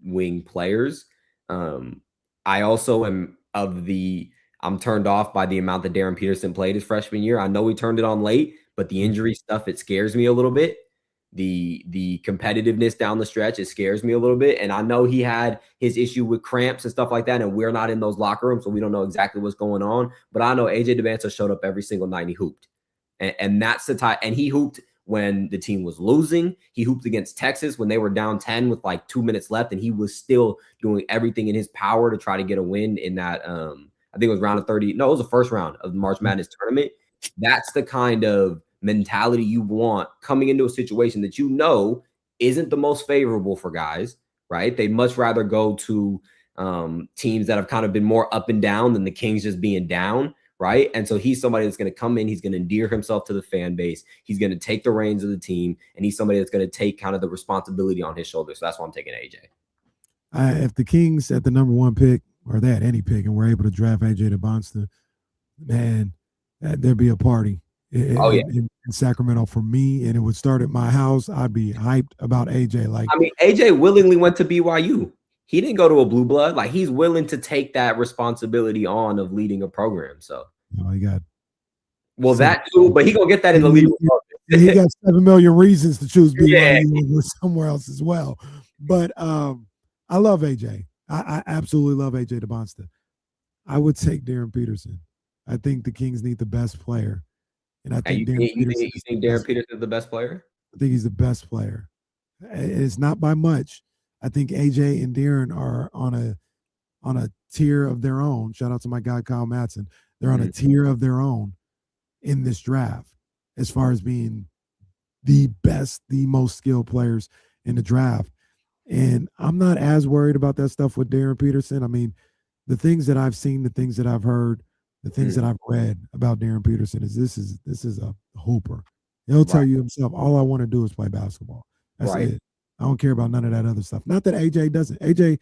wing players. I also am I'm turned off by the amount that Darren Peterson played his freshman year. I know he turned it on late, but the injury stuff, it scares me a little bit. The competitiveness down the stretch, it scares me a little bit. And I know he had his issue with cramps and stuff like that, and we're not in those locker rooms, so we don't know exactly what's going on. But I know AJ DeBanza showed up every single night and he hooped. And that's the type, and he hooped when the team was losing. He hooped against Texas when they were down 10 with like 2 minutes left, and he was still doing everything in his power to try to get a win in that, I think it was round of 30. No, it was the first round of the March Madness tournament. That's the kind of mentality you want coming into a situation that you know isn't the most favorable for guys, right? They'd much rather go to teams that have kind of been more up and down than the Kings just being down, right? And so he's somebody that's going to come in, he's going to endear himself to the fan base, he's going to take the reins of the team, and he's somebody that's going to take kind of the responsibility on his shoulders. So that's why I'm taking AJ. If the Kings at the number 1 pick, or they had any pick, and were able to draft AJ DeBanza, man, there'd be a party in Sacramento for me, and it would start at my house. I'd be hyped about AJ. Like, I mean, AJ willingly went to BYU. He didn't go to a blue blood. Like, he's willing to take that responsibility on of leading a program. So, he got that too, but he gonna get that in the league. He got 7 million reasons to choose BYU or somewhere else as well. But I love AJ. I absolutely love AJ DeBanza. I would take Darren Peterson. I think the Kings need the best player. And I think you think Darren Peterson is the best player? I think he's the best player. It's not by much. I think AJ and Darren are on a tier of their own. Shout out to my guy Kyle Madson. They're on a tier of their own in this draft as far as being the best, the most skilled players in the draft. And I'm not as worried about that stuff with Darren Peterson. I mean, the things that I've seen, the things that I've heard, the things that I've read about Darren Peterson is this is a hooper. He'll tell you himself, all I want to do is play basketball. That's it. I don't care about none of that other stuff. Not that AJ doesn't. AJ,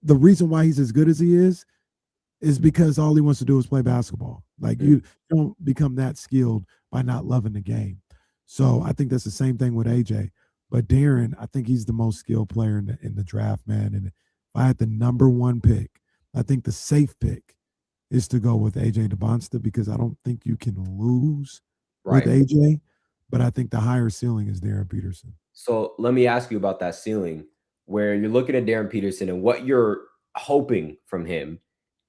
the reason why he's as good as he is because all he wants to do is play basketball. Like, you don't become that skilled by not loving the game. So I think that's the same thing with AJ. But Darren, I think he's the most skilled player in the draft, man. And if I had the number 1 pick, I think the safe pick is to go with AJ DeBanza, because I don't think you can lose with AJ. But I think the higher ceiling is Darren Peterson. So let me ask you about that ceiling, where you're looking at Darren Peterson, and what you're hoping from him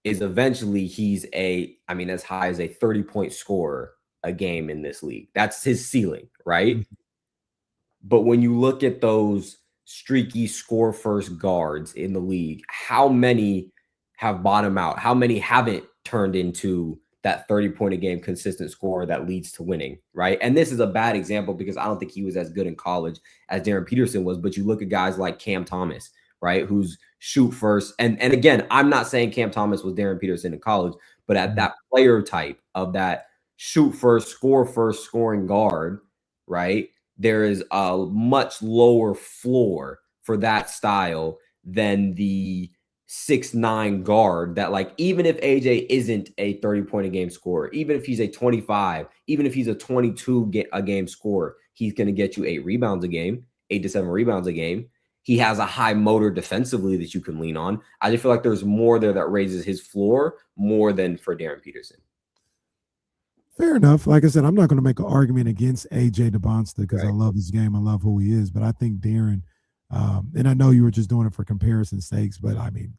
is eventually he's as high as a 30-point scorer a game in this league. That's his ceiling, right? Mm-hmm. But when you look at those streaky score first guards in the league, how many have bottomed out? How many haven't turned into that 30-point a game consistent scorer that leads to winning, right? And this is a bad example because I don't think he was as good in college as Darren Peterson was, but you look at guys like Cam Thomas, right, who's shoot first. And again, I'm not saying Cam Thomas was Darren Peterson in college, but at that player type of that shoot first, score first scoring guard, right, there is a much lower floor for that style than the 6'9" guard that, like, even if AJ isn't a 30-point a game scorer, even if he's a 25, even if he's a 22 a game scorer, he's going to get you 8 rebounds a game, 8 to 7 rebounds a game. He has a high motor defensively that you can lean on. I just feel like there's more there that raises his floor more than for Darren Peterson. Fair enough. Like I said, I'm not going to make an argument against AJ DeBonsta because I love his game. I love who he is. But I think Darren, and I know you were just doing it for comparison's sakes, but I mean,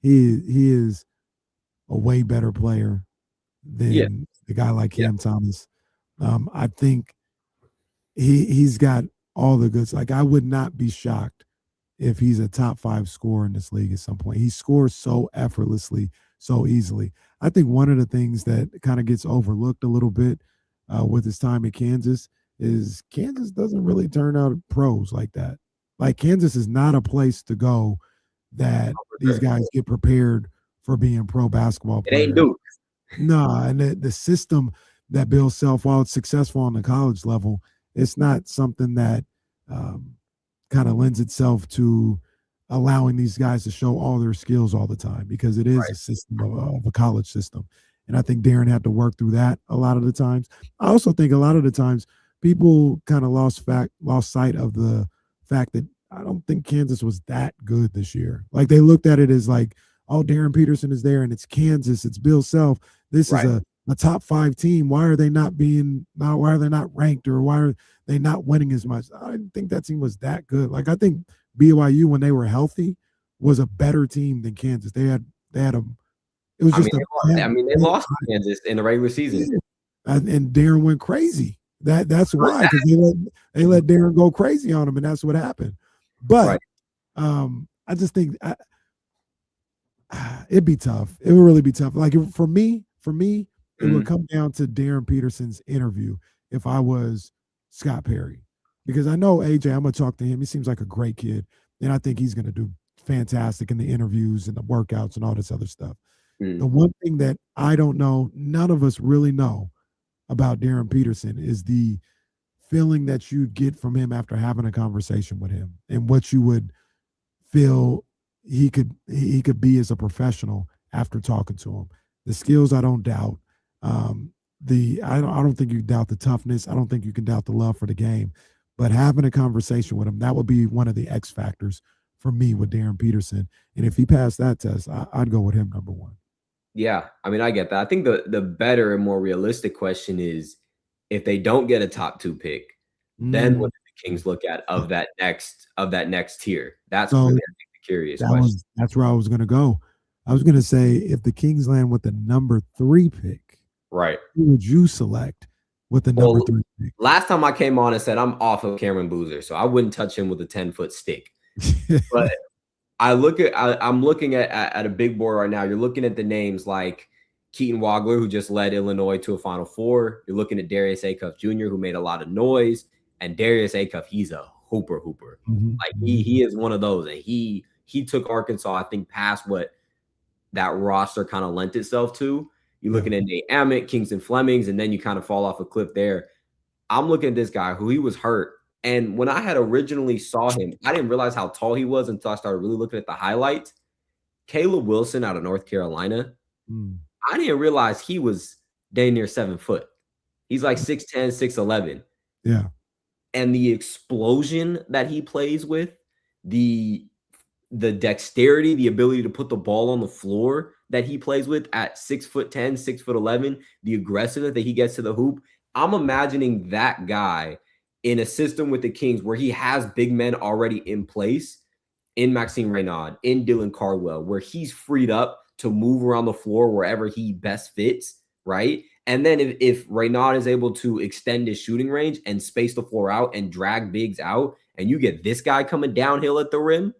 he is a way better player than a guy like Cam Thomas. I think he's got all the goods. Like, I would not be shocked if he's a top 5 scorer in this league at some point. He scores so effortlessly, so easily. I think one of the things that kind of gets overlooked a little bit with his time at Kansas is Kansas doesn't really turn out pros like that. Like, Kansas is not a place to go that these guys get prepared for being pro basketball players. It ain't Duke. No, and the system that Bill Self, while it's successful on the college level, it's not something that kind of lends itself to allowing these guys to show all their skills all the time, because it is a system of a college system. And I think Darren had to work through that a lot of the times. I also think a lot of the times people kind of lost sight of the fact that I don't think Kansas was that good this year. Like, they looked at it as like, oh, Darren Peterson is there and it's Kansas, it's Bill Self. This is a top 5 team. Why are they not ranked, or why are they not winning as much? I didn't think that team was that good. Like, I think BYU, when they were healthy, was a better team than Kansas. They had a, it was just they lost to Kansas in the regular season. And Darren went crazy. That's why, because they let Darren go crazy on him, and that's what happened. But I just think it'd be tough. It would really be tough. Like, for me, it would come down to Darren Peterson's interview if I was Scott Perry, because I know AJ, I'm going to talk to him. He seems like a great kid, and I think he's going to do fantastic in the interviews and the workouts and all this other stuff. The one thing that I don't know, none of us really know about Darren Peterson, is the feeling that you'd get from him after having a conversation with him, and what you would feel he could be as a professional after talking to him. The skills, I don't doubt. I don't think you doubt the toughness. I don't think you can doubt the love for the game. But having a conversation with him, that would be one of the X factors for me with Darren Peterson. And if he passed that test, I'd go with him number 1. Yeah, I mean, I get that. I think the better and more realistic question is, if they don't get a top 2 pick, then what do the Kings look at of that next tier? That's really, I think, the curious question. That's where I was going to go. I was going to say, if the Kings land with the number 3 pick, right, who would you select with the number 3 pick? Last time I came on and said I'm off of Cameron Boozer, so I wouldn't touch him with a 10-foot stick. But I'm looking at a big board right now. You're looking at the names like Keaton Wagler, who just led Illinois to a Final Four. You're looking at Darius Acuff Jr., who made a lot of noise. And Darius Acuff, he's a hooper. Like, he is one of those. And he took Arkansas, I think, past what that roster kind of lent itself to. You're looking at Nate Amick, Kingston Flemings, and then you kind of fall off a cliff there. I'm looking at this guy who he was hurt. And when I had originally saw him, I didn't realize how tall he was until I started really looking at the highlights. Caleb Wilson out of North Carolina, I didn't realize he was dang near 7 foot. He's like 6'10", 6'11". Yeah. And the explosion that he plays with, the dexterity, the ability to put the ball on the floor that he plays with at 6'10", 6'11", the aggressiveness that he gets to the hoop. I'm imagining that guy in a system with the Kings where he has big men already in place, in Maxime Reynaud, in Dylan Cardwell, where he's freed up to move around the floor wherever he best fits, right? And then if Reynaud is able to extend his shooting range and space the floor out and drag bigs out, and you get this guy coming downhill at the rim,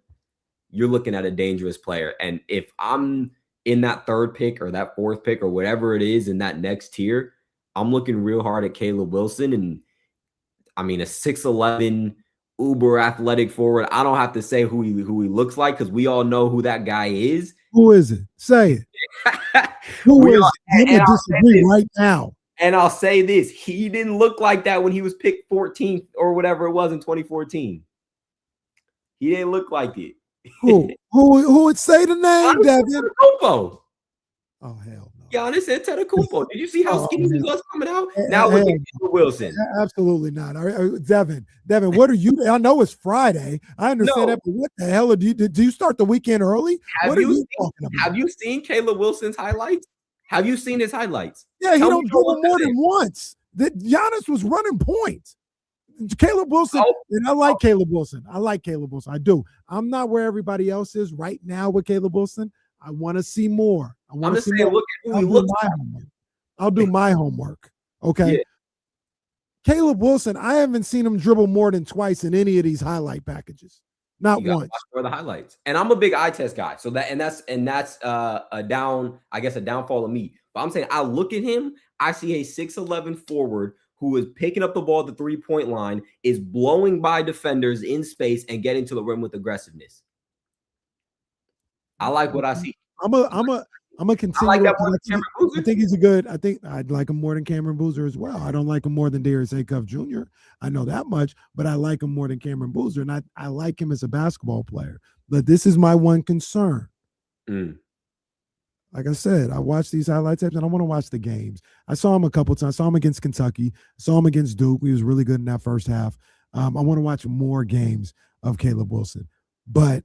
you're looking at a dangerous player. And if I'm in that third pick or that fourth pick or whatever it is in that next tier, I'm looking real hard at Caleb Wilson. And I mean, a 6'11", uber athletic forward. I don't have to say who he looks like because we all know who that guy is. Who is it? Say it. Who is it? I'm gonna disagree right now. And I'll say this: he didn't look like that when he was picked 14th or whatever it was in 2014. He didn't look like it. Who would say the name, Devin? Oh hell no. Giannis Antetokounmpo. Did you see how skinny he was coming out? Now look at Wilson. Absolutely not. Devin, what are you? I know it's Friday. I understand that, but what the hell do you start the weekend early? What are you talking about? Have you seen Caleb Wilson's highlights? Have you seen his highlights? Yeah, he don't dribble more than once. Giannis was running points. Caleb Wilson, and I like Caleb Wilson. I do. I'm not where everybody else is right now with Caleb Wilson. I want to see more. I'm just saying, look at who he looks like. I'll do my homework. Okay. Yeah. Caleb Wilson, I haven't seen him dribble more than twice in any of these highlight packages. Not once. For the highlights. And I'm a big eye test guy. So that's a downfall of me. But I'm saying I look at him, I see a 6'11" forward who is picking up the ball at the 3-point line, is blowing by defenders in space and getting to the rim with aggressiveness. I like what I see. I'm a continue. I like that more than Cameron Boozer. I think he's a good. I think I'd like him more than Cameron Boozer as well. I don't like him more than Darius Acuff Jr. I know that much, but I like him more than Cameron Boozer, and I like him as a basketball player. But this is my one concern. Like I said, I watch these highlight tapes and I want to watch the games. I saw him a couple times. I saw him against Kentucky. I saw him against Duke. He was really good in that first half. I want to watch more games of Caleb Wilson. But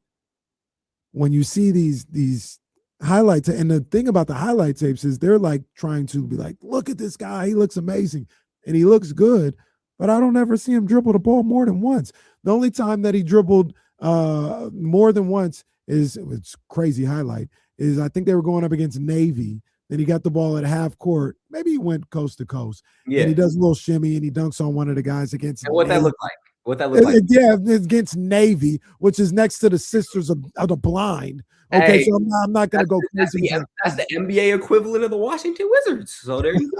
when you see these highlights, and the thing about the highlight tapes is they're like trying to be like, look at this guy. He looks amazing. And he looks good. But I don't ever see him dribble the ball more than once. The only time that he dribbled more than once it's crazy highlight, is I think they were going up against Navy. Then he got the ball at half court. Maybe he went coast to coast. Yeah. And he does a little shimmy and he dunks on one of the guys against and what Navy. That look like? What that look like? Yeah, it's against Navy, which is next to the Sisters of the Blind. Okay, hey, so I'm not going to go crazy. That's the NBA equivalent of the Washington Wizards. So there you go.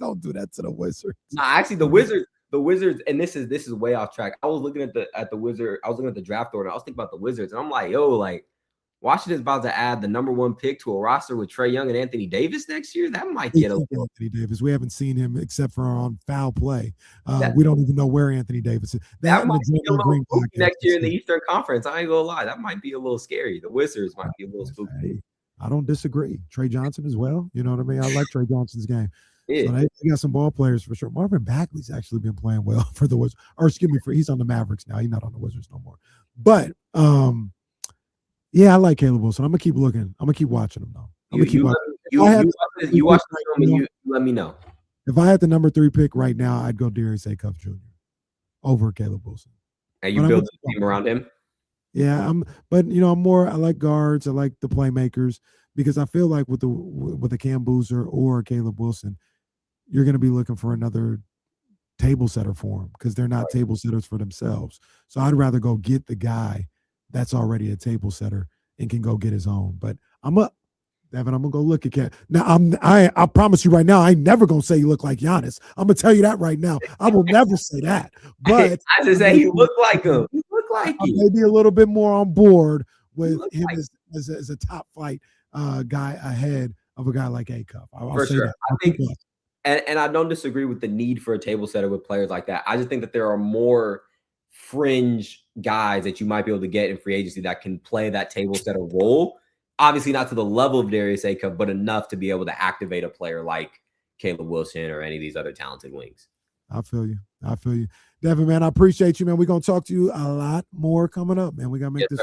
Don't do that to the Wizards. No, actually, the Wizards, and this is way off track. I was looking at the Wizard. I was looking at the draft order. I was thinking about the Wizards, and I'm like, yo, like Washington's about to add the #1 pick to a roster with Trae Young and Anthony Davis next year. That might get Anthony Davis. We haven't seen him except for on foul play. We don't even know where Anthony Davis is. That might be a little spooky next year in the Eastern Conference. I ain't gonna lie. That might be a little scary. The Wizards might be a little spooky. Hey, I don't disagree. Trey Johnson as well. You know what I mean? I like Trey Johnson's game. Yeah. So they got some ball players for sure. Marvin Bagley's actually been playing well for the Wizards. Or excuse me, he's on the Mavericks now. He's not on the Wizards no more. But yeah, I like Caleb Wilson. I'm gonna keep looking. I'm gonna keep watching him though. You watch the film and you let me know. If I had the #3 pick right now, I'd go Darius Acuff Jr. over Caleb Wilson. And you build a team around him? Yeah, but I like guards. I like the playmakers because I feel like with a Cam Boozer or a Caleb Wilson, you're gonna be looking for another table setter for them because they're not table setters for themselves. So I'd rather go get the guy that's already a table setter and can go get his own. But Devin, I'm gonna go look at Cam. Now I promise you right now, I ain't never gonna say you look like Giannis. I'm gonna tell you that right now. I will never say that. But I just say he looked like him. He looked like him. Maybe a little bit more on board with him as a top flight guy ahead of a guy like Acuff. For sure. I think and I don't disagree with the need for a table setter with players like that. I just think that there are more fringe guys that you might be able to get in free agency that can play that table setter role. Obviously not to the level of Darius Acuff, but enough to be able to activate a player like Caleb Wilson or any of these other talented wings. I feel you. Devin, man, I appreciate you, man. We're going to talk to you a lot more coming up, man. We got to make this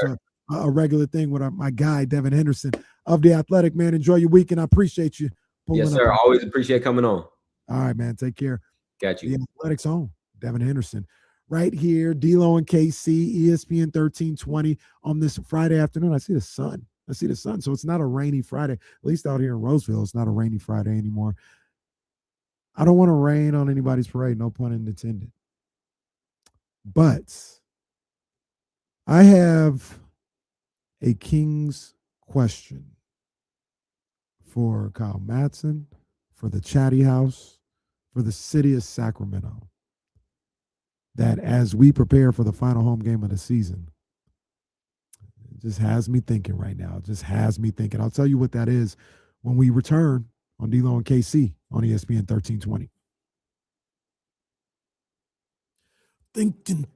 a regular thing with my guy, Devin Henderson of The Athletic, man. Enjoy your weekend. I appreciate you. Yes, sir. Always appreciate coming on. All right, man. Take care. Got you. The Athletic's home. Devin Henderson. Right here, D-Lo and KC, ESPN 1320 on this Friday afternoon. I see the sun. So it's not a rainy Friday. At least out here in Roseville, it's not a rainy Friday anymore. I don't want to rain on anybody's parade, no pun intended. But I have a King's question. for Kyle Madson, for the Chatty House, for the city of Sacramento, that as we prepare for the final home game of the season, it just has me thinking right now. It just has me thinking. I'll tell you what that is when we return on D-Lo and KC on ESPN 1320. Thinking.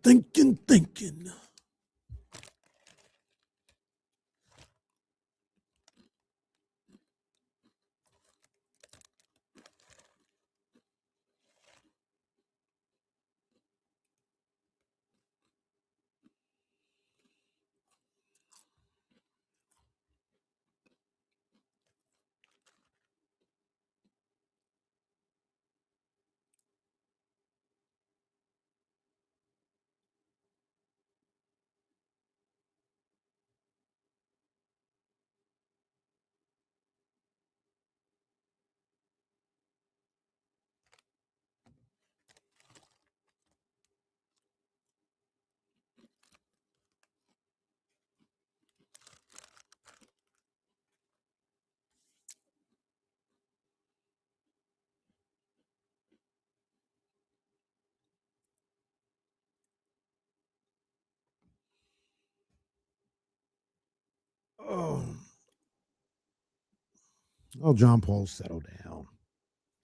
Oh, John Paul, settle down.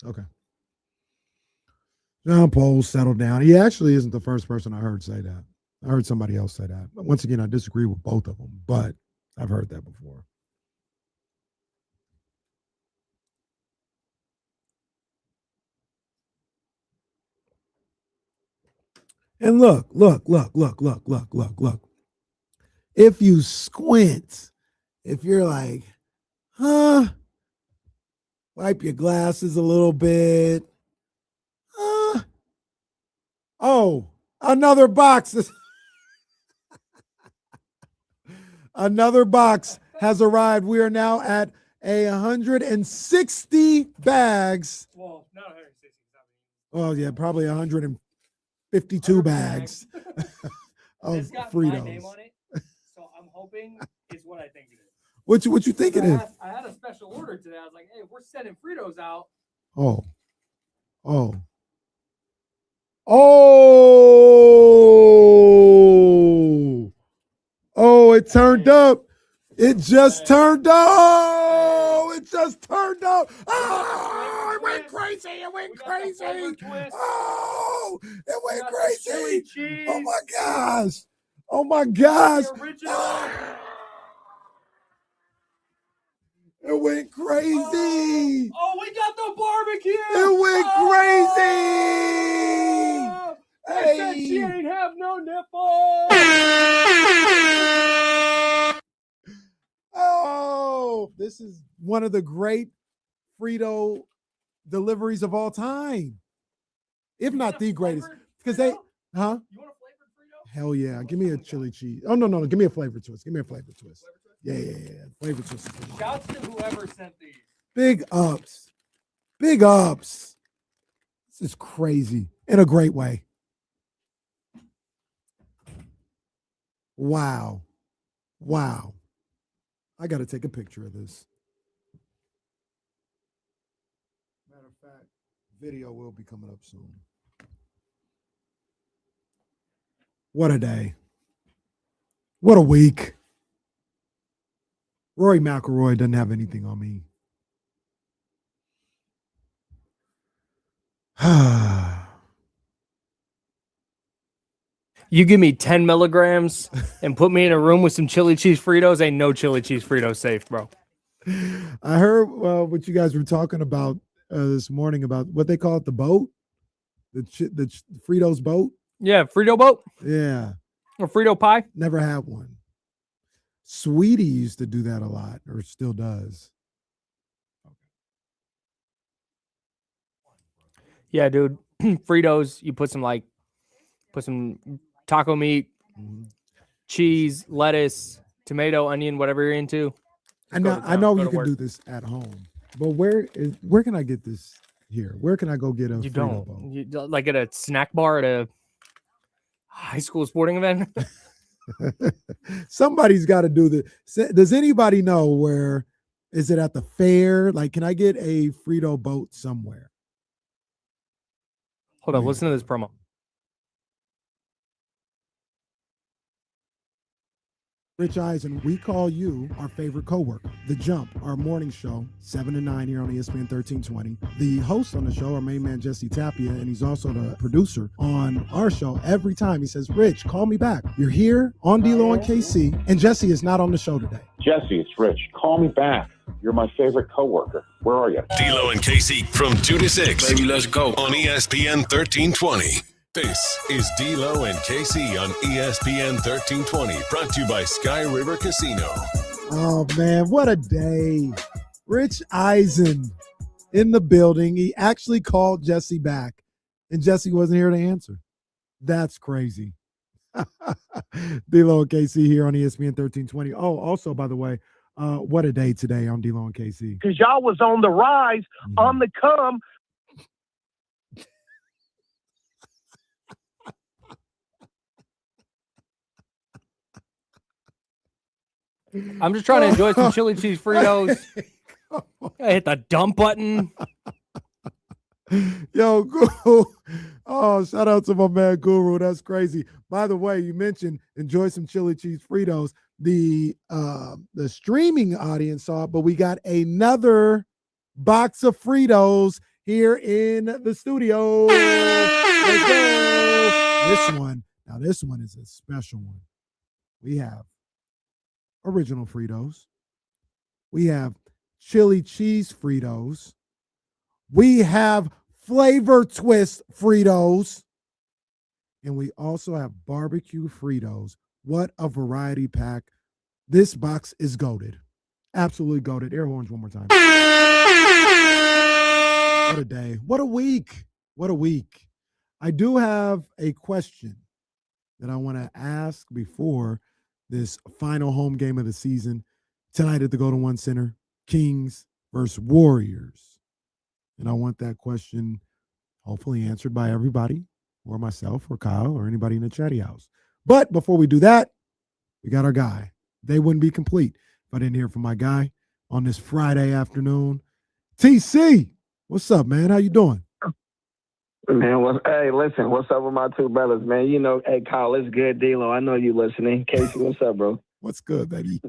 Okay. John Paul, settle down. He actually isn't the first person I heard say that. I heard somebody else say that. But once again, I disagree with both of them, but I've heard that before. And look. If you squint, if you're like, wipe your glasses a little bit. Oh, another box. Another box has arrived. We are now at 160 bags. Well, not 160. Oh, yeah, probably 152 bags of It's got Fritos. my name on it, so I'm hoping it's what I think it is. What you think it is? I had a special order today. I was like, hey, we're sending Fritos out. Oh, it turned up. It just turned up. Oh, it just turned up. Oh, it went crazy. It went crazy. Oh, it went crazy. Oh my gosh. Oh my gosh. It went crazy. Oh, we got the barbecue. It went crazy. They said she ain't have no nipples. Oh, this is one of the great Frito deliveries of all time, if not the greatest. Because they, You want a flavored Frito? Hell yeah! Give me a chili cheese. Oh no! Give me a flavor twist. Give me a flavor twist. Yeah. Flavor twist. Shouts to whoever sent these. Big ups. Big ups. This is crazy in a great way. Wow. I got to take a picture of this. Matter of fact, video will be coming up soon. What a day. What a week. Rory McIlroy doesn't have anything on me. You give me 10 milligrams and put me in a room with some chili cheese Fritos, ain't no chili cheese Fritos safe, bro. I heard what you guys were talking about this morning about what they call it, the boat, the Fritos boat. Yeah, Frito boat. Yeah, or Frito pie. Never had one. Sweetie used to do that a lot, or still does. Yeah, dude. Fritos. You put some taco meat, cheese, lettuce, tomato, onion, whatever you're into. I know you can do this at home, but where can I get this here? Where can I go get a You Frito don't. boat? You, like at a snack bar at a high school sporting event. Somebody's got to do this. Does anybody know where Is it at the fair? Like, can I get a Frito boat somewhere? Hold on, listen to this promo. Rich Eisen, we call you our favorite coworker. The Jump, our morning show, 7 to 9 here on ESPN 1320. The host on the show, our main man, Jesse Tapia, and he's also the producer on our show. Every time he says, Rich, call me back. You're here on D-Lo and KC, and Jesse is not on the show today. Jesse, it's Rich. Call me back. You're my favorite coworker. Where are you? D-Lo and KC from 2 to 6. Baby, let's go. On ESPN 1320. This is D-Lo and KC on ESPN 1320, brought to you by Sky River Casino. Oh, man, what a day. Rich Eisen in the building. He actually called Jesse back, and Jesse wasn't here to answer. That's crazy. D-Lo and KC here on ESPN 1320. Oh, also, by the way, what a day today on D-Lo and KC. Because y'all was on the rise, on the come. I'm just trying to enjoy some chili cheese Fritos. I hit the dump button. Yo, Guru. Oh, shout out to my man Guru. That's crazy. By the way, you mentioned enjoy some chili cheese Fritos. The streaming audience saw it, but we got another box of Fritos here in the studio. Let's go. This one is a special one. We have original Fritos. We have chili cheese Fritos. We have flavor twist Fritos. And we also have barbecue Fritos. What a variety pack. This box is goated. Absolutely goated. Air horns one more time. What a day. What a week. What a week. I do have a question that I want to ask before this final home game of the season tonight at the Go to One Center, Kings versus Warriors. And I want that question hopefully answered by everybody, or myself, or Kyle, or anybody in the chatty house. But before we do that, we got our guy. They wouldn't be complete if I didn't hear from my guy on this Friday afternoon. TC, what's up, man? How you doing? Man, hey, listen, what's up with my two brothers, man? You know, hey, Kyle, it's good, D-Lo. I know you listening. Casey, what's up, bro? What's good, baby?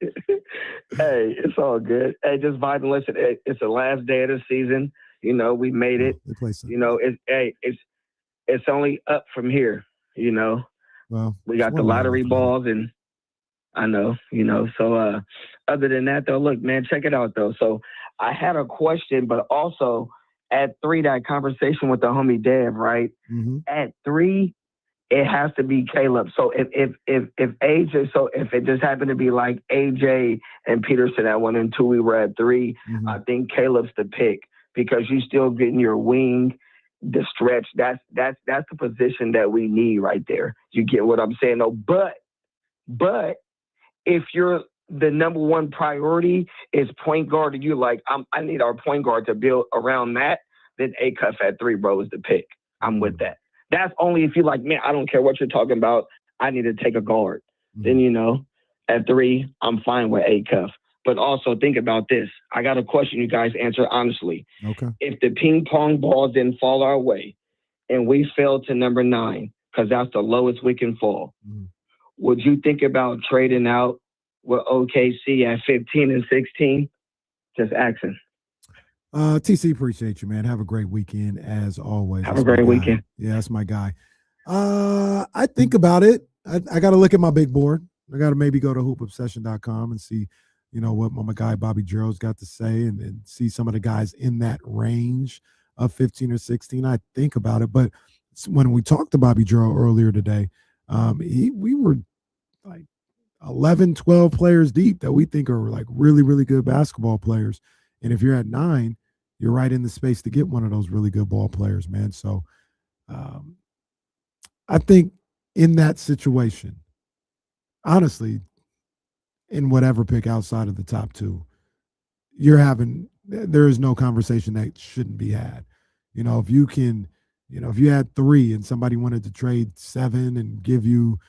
Hey, it's all good. Hey, just vibing. Listen, it's the last day of the season. You know, we made it. You know, it's only up from here. You know, well, we got the lottery balls, and I know, you know. So, other than that, though, look, man, check it out, though. So, I had a question, but also at 3, that conversation with the homie Dev, right? Mm-hmm. At 3, it has to be Caleb. So if AJ, so if it just happened to be like AJ and Peterson at 1 and 2, we were at 3. Mm-hmm. I think Caleb's the pick because you still getting your wing, the stretch. That's the position that we need right there. You get what I'm saying? No, but if you're the number one priority is point guard, and you like, I need our point guard to build around that, then A-Cuff at 3, bro, is the pick. I'm with that. That's only if you like, man, I don't care what you're talking about. I need to take a guard. Mm-hmm. Then, you know, at 3, I'm fine with A-Cuff. But also think about this. I got a question you guys answer honestly. Okay. If the ping pong balls didn't fall our way and we fell to number 9, because that's the lowest we can fall, would you think about trading out with OKC at 15 and 16? Just asking. TC, appreciate you, man. Have a great weekend as always. Have a great weekend. Yeah, that's my guy. I think about it. I got to look at my big board. I got to maybe go to hoopobsession.com and see, you know, what my guy Bobby Giro's got to say and see some of the guys in that range of 15 or 16. I think about it. But when we talked to Bobby Giro earlier today, we were like 11, 12 players deep that we think are like really, really good basketball players. And if you're at 9, you're right in the space to get one of those really good ball players, man. So I think in that situation, honestly, in whatever pick outside of the top 2, there is no conversation that shouldn't be had. You know, if you can, you know, if you had 3 and somebody wanted to trade 7 and give you,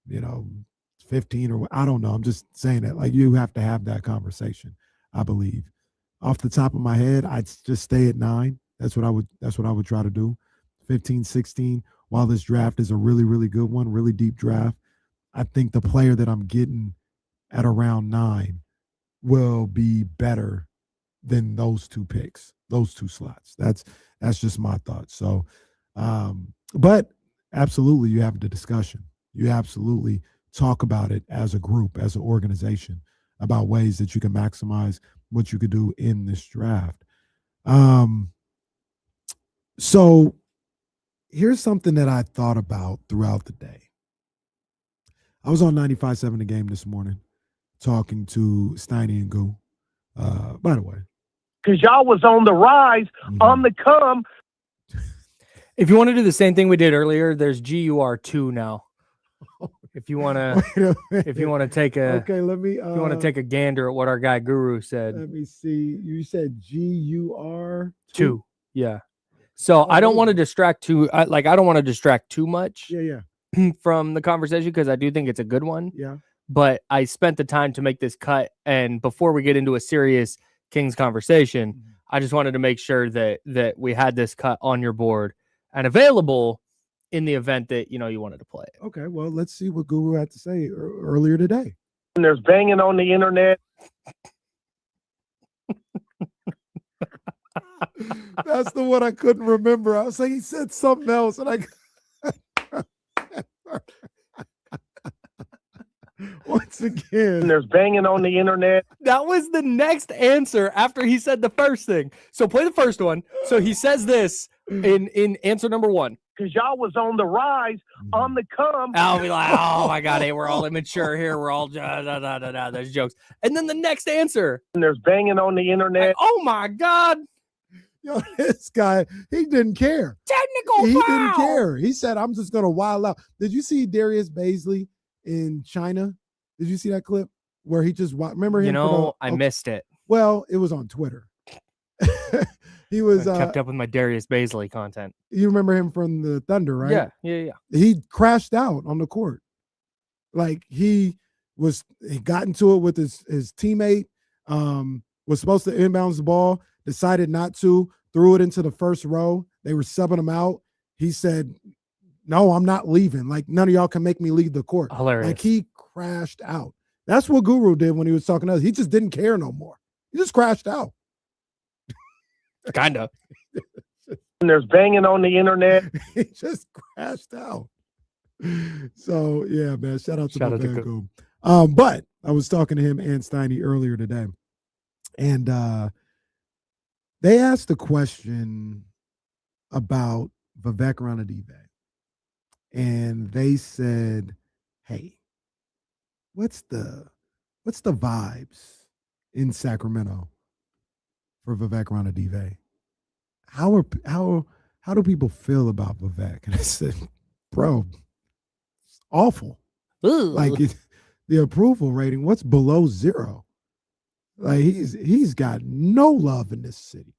you know, 15 or I don't know, I'm just saying that, like, you have to have that conversation. I believe. Off the top of my head, I'd just stay at 9. That's what I would try to do. 15, 16. While this draft is a really, really good one, really deep draft, I think the player that I'm getting at around 9 will be better than those 2 picks, those 2 slots. That's just my thoughts. So, but absolutely, you have the discussion. You absolutely talk about it as a group, as an organization, about ways that you can maximize what you could do in this draft. So here's something that I thought about throughout the day. I was on 95.7 The Game this morning talking to Steiny and Goo. By the way. Because y'all was on the rise, on the come. If you want to do the same thing we did earlier, there's GUR2 now. If you want to take a okay, let me. if you want to take a gander at what our guy Guru said. Let me see. You said GUR2. Yeah. So I don't want to distract I don't want to distract too much. Yeah. From the conversation because I do think it's a good one. Yeah. But I spent the time to make this cut, and before we get into a serious Kings conversation, I just wanted to make sure that we had this cut on your board and available in the event that you wanted to play it. Okay, well, let's see what Guru had to say earlier today. And there's banging on the internet. That's the one I couldn't remember. I was like, he said something else, and I. Once again, there's banging on the internet. That was the next answer after he said the first thing. So play the first one. So he says this in answer number 1. Because y'all was on the rise, on the come. I'll be like, oh my God, hey, we're all immature here. We're all there's jokes. And then the next answer. And there's banging on the internet. Oh my God. Yo, this guy, he didn't care. Technical He foul. didn't care. He said, I'm just going to wild out. Did you see Darius Baisley in China? Did you see that clip where he just remember him? I missed it. Well, it was on Twitter. He was kept up with my Darius Baisley content. You remember him from the Thunder, right? Yeah. He crashed out on the court. Like he got into it with his teammate, was supposed to inbounds the ball, decided not to, threw it into the first row. They were subbing him out. He said, no, I'm not leaving. Like, none of y'all can make me leave the court. Hilarious. Like, he crashed out. That's what Guru did when he was talking to us. He just didn't care no more. He just crashed out. Kind of. And there's banging on the internet. He just crashed out. So, yeah, man, shout out to Guru. But I was talking to him and Steiny earlier today, and they asked a question about Vivek Ranadive. And they said, hey, what's the vibes in Sacramento for Vivek Ranadive? How do people feel about Vivek? And I said, bro, it's awful. Ooh. Like the approval rating, what's below 0? Like he's got no love in this city.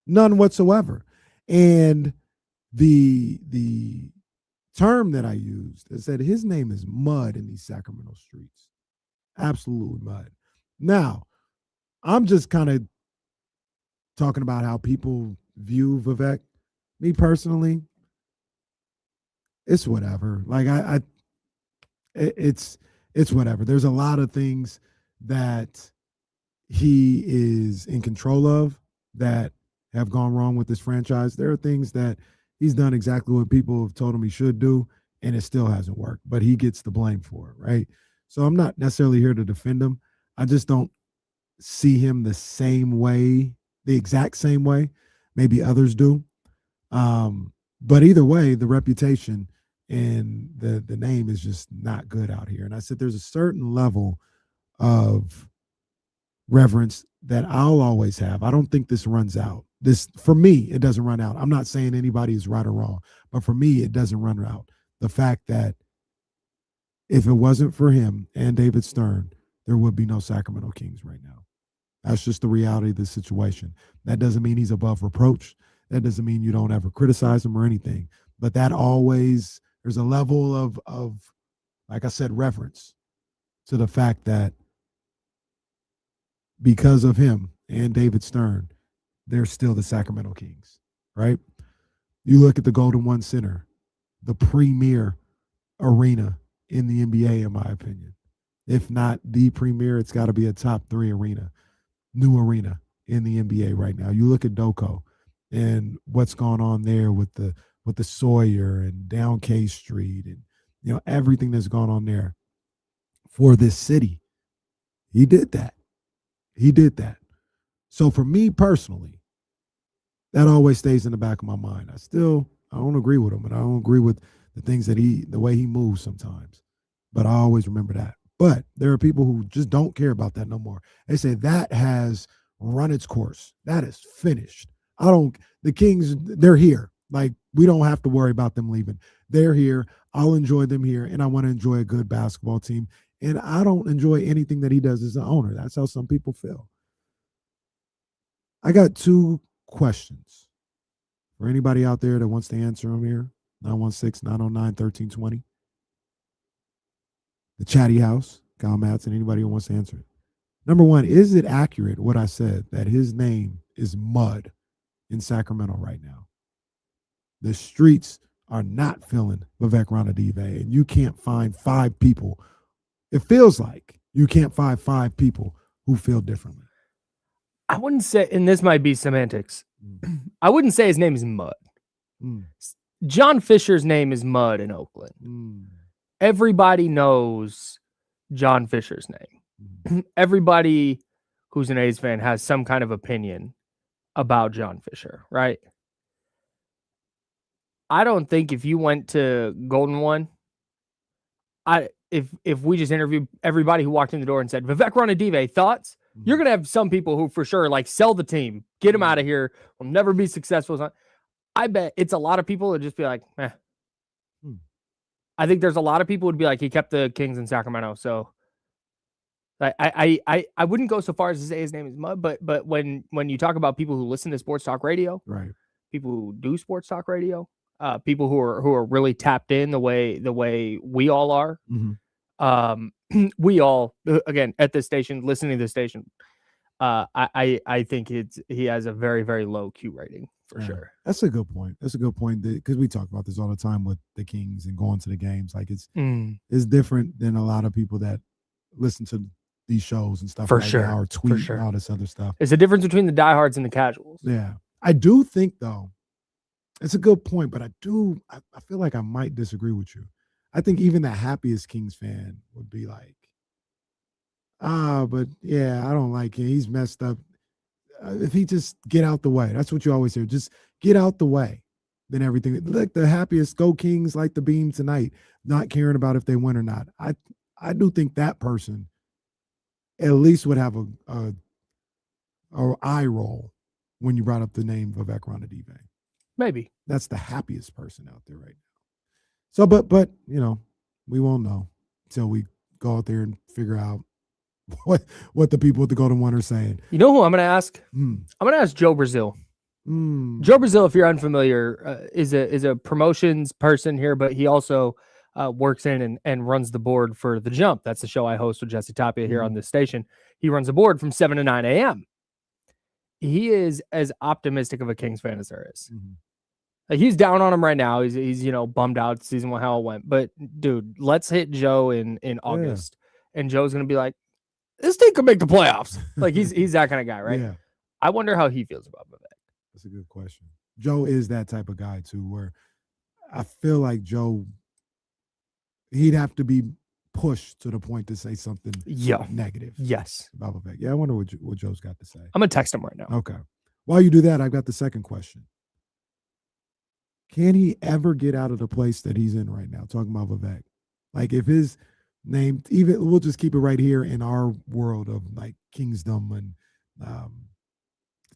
None whatsoever. And the term that I used is that his name is mud in these Sacramento streets. Absolutely mud. Now, I'm just kind of talking about how people view Vivek. Me personally, it's whatever. Like it's whatever. There's a lot of things that he is in control of that have gone wrong with this franchise. There are things that he's done exactly what people have told him he should do, and it still hasn't worked. But he gets the blame for it, right? So I'm not necessarily here to defend him. I just don't see him the same way, the exact same way. Maybe others do. But either way, the reputation and the name is just not good out here. And I said there's a certain level of reverence that I'll always have. I don't think this runs out. This, for me, it doesn't run out. I'm not saying anybody is right or wrong, but for me, it doesn't run out. The fact that if it wasn't for him and David Stern, there would be no Sacramento Kings right now. That's just the reality of the situation. That doesn't mean he's above reproach. That doesn't mean you don't ever criticize him or anything. But that always, there's a level of, like I said, reverence to the fact that because of him and David Stern, they're still the Sacramento Kings, right? You look at the Golden One Center, the premier arena in the NBA, in my opinion. If not the premier, it's got to be a top 3 arena, new arena in the NBA right now. You look at Doko and what's going on there with the Sawyer and down K Street and everything that's going on there for this city. He did that. He did that. So for me personally, that always stays in the back of my mind. I don't agree with him, and I don't agree with the things that the way he moves sometimes. But I always remember that. But there are people who just don't care about that no more. They say that has run its course. That is finished. The Kings, they're here. Like, we don't have to worry about them leaving. They're here. I'll enjoy them here, and I want to enjoy a good basketball team. And I don't enjoy anything that he does as an owner. That's how some people feel. I got 2 questions for anybody out there that wants to answer them here. 916-909-1320. The Chatty House, Kyle Madson, anybody who wants to answer it. Number 1, is it accurate what I said, that his name is mud in Sacramento right now? The streets are not feeling Vivek Ranadive, and you can't find 5 people. It feels like you can't find 5 people who feel differently. I wouldn't say, and this might be semantics, I wouldn't say his name is Mud. John Fisher's name is Mud in Oakland. Everybody knows John Fisher's name. Everybody who's an A's fan has some kind of opinion about John Fisher, right? I don't think if you went to Golden One, if we just interviewed everybody who walked in the door and said, Vivek Ranadive, thoughts? You're going to have some people who for sure like sell the team, get him out of here, will never be successful. I bet it's a lot of people that just be like, eh. I think there's a lot of people who would be like, he kept the Kings in Sacramento. So I wouldn't go so far as to say his name is Mud, but when you talk about people who listen to sports talk radio, right? People who do sports talk radio, people who are really tapped in the way we all are. We all, again, at this station, listening to the station, I think he has a very, very low Q rating for sure. That's a good point. That's a good point, because we talk about this all the time with the Kings and going to the games. Like, it's different than a lot of people that listen to these shows and stuff for like sure, that, or tweet and all this other stuff. It's a difference between the diehards and the casuals. Yeah, I do think though, it's a good point, but I feel like I might disagree with you. I think even the happiest Kings fan would be like, but yeah, I don't like him. He's messed up. If he just get out the way, that's what you always hear. Just get out the way, then everything. Like the happiest, go Kings, like the beam tonight, not caring about if they win or not. I do think that person at least would have a eye roll when you brought up the name Vivek Ranadive. Maybe that's the happiest person out there right now. So, but we won't know until we go out there and figure out what the people at the Golden One are saying. You know who I'm going to ask? I'm going to ask Joe Brazil. Joe Brazil, if you're unfamiliar, is a promotions person here, but he also works in and runs the board for The Jump. That's the show I host with Jesse Tapia here on this station. He runs the board from 7 to 9 a.m. He is as optimistic of a Kings fan as there is. Like, he's down on him right now. He's bummed out season 1 how it went. But dude, let's hit Joe in August, and Joe's gonna be like, this team could make the playoffs. Like, he's that kind of guy, right? Yeah. I wonder how he feels about Vivek. That's a good question. Joe is that type of guy too, where I feel like Joe, he'd have to be pushed to the point to say something negative. Yes. About Vivek. Yeah, I wonder what Joe's got to say. I'm gonna text him right now. Okay. While you do that, I've got the second question. Can he ever get out of the place that he's in right now? Talking about Vivek. Like, if his name, even, we'll just keep it right here in our world of like Kingsdom and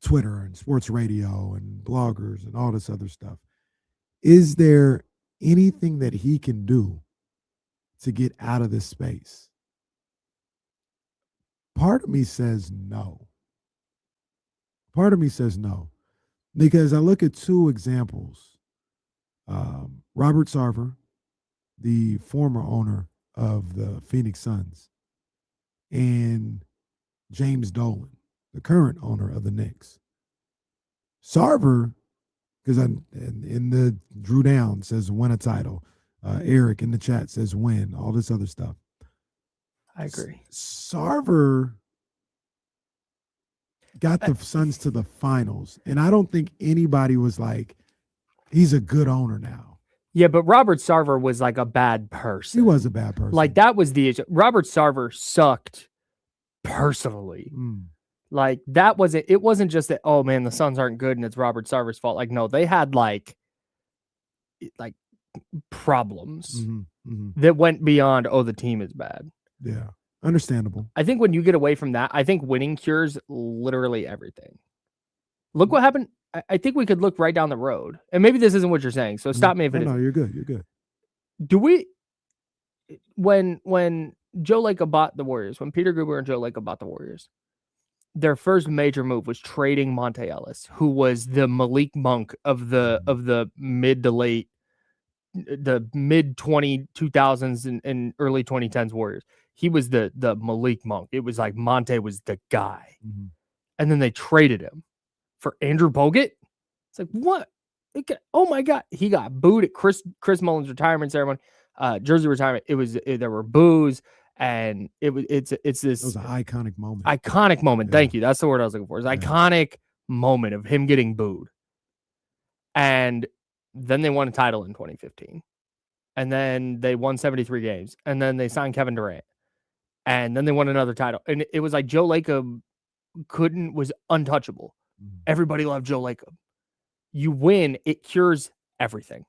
Twitter and sports radio and bloggers and all this other stuff. Is there anything that he can do to get out of this space? Part of me says no. Part of me says no. Because I look at 2 examples. Robert Sarver, the former owner of the Phoenix Suns, and James Dolan, the current owner of the Knicks. Sarver, because in the Drew Down says win a title. Eric in the chat says win. All this other stuff. I agree. Sarver got the Suns to the finals, and I don't think anybody was like, he's a good owner now. Yeah, but Robert Sarver was like a bad person. He was a bad person. Like that was the issue. Robert Sarver sucked personally. Like that wasn't. It wasn't just that. Oh man, the Suns aren't good, and it's Robert Sarver's fault. Like no, they had like problems that went beyond. Oh, the team is bad. Yeah, understandable. I think when you get away from that, I think winning cures literally everything. Look what happened. I think we could look right down the road, and maybe this isn't what you're saying. So stop me if it is. No, you're good. You're good. Do we? When Joe Lacob bought the Warriors, when Peter Guber and Joe Lacob bought the Warriors, their first major move was trading Monte Ellis, who was the Malik Monk of the mid to late, the mid 2000s and early 2010s Warriors. He was the Malik Monk. It was like Monte was the guy, and then they traded him for Andrew Bogut. It's like, what? Oh my God. He got booed at Chris Mullin's retirement ceremony, jersey retirement. There were boos, and it's this. It was an iconic moment. Iconic moment. Yeah. Thank you. That's the word I was looking for. It's an iconic moment of him getting booed. And then they won a title in 2015. And then they won 73 games. And then they signed Kevin Durant. And then they won another title. And it was like Joe Lacob was untouchable. Everybody loved Joe Lacob. You win, it cures everything.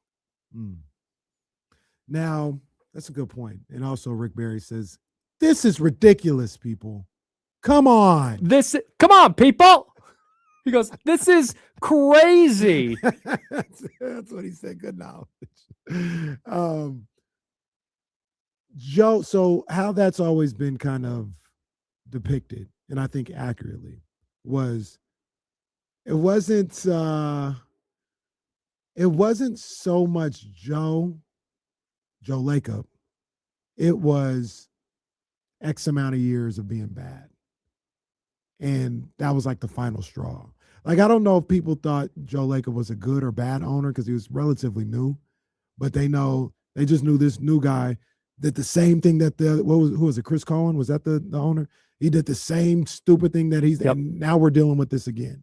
Now, that's a good point. And also, Rick Barry says, this is ridiculous, people. Come on. Come on, people. He goes, this is crazy. That's what he said. Good knowledge. Joe, so how that's always been kind of depicted, and I think accurately, was it wasn't so much Joe Lacob. It was X amount of years of being bad. And that was like the final straw. Like, I don't know if people thought Joe Lacob was a good or bad owner because he was relatively new, but they just knew this new guy did the same thing that who was it? Chris Cohen? Was that the owner? He did the same stupid thing that and now we're dealing with this again.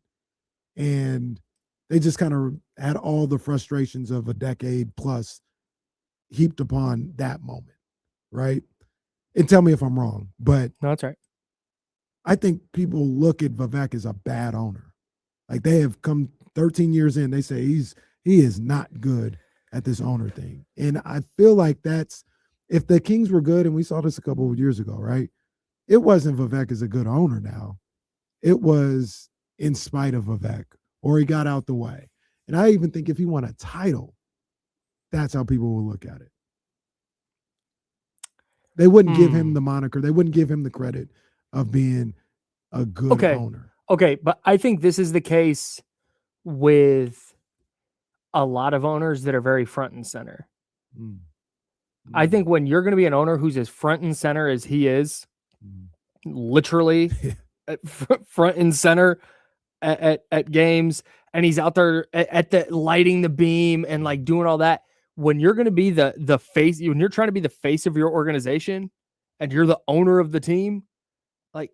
And they just kind of had all the frustrations of a decade plus heaped upon that moment, right? And tell me if I'm wrong, but no, that's right. I think people look at Vivek as a bad owner. Like, they have come 13 years in, they say he is not good at this owner thing. And I feel like if the Kings were good, and we saw this a couple of years ago, right? It wasn't Vivek as a good owner now. It was in spite of Vivek, or he got out the way. And I even think if he won a title, that's how people will look at it. They wouldn't give him the moniker. They wouldn't give him the credit of being a good owner. Okay, but I think this is the case with a lot of owners that are very front and center. I think when you're going to be an owner who's as front and center as he is, literally front and center at games, and he's out there at the lighting the beam and like doing all that. When you're going to be the face, when you're trying to be the face of your organization and you're the owner of the team, like,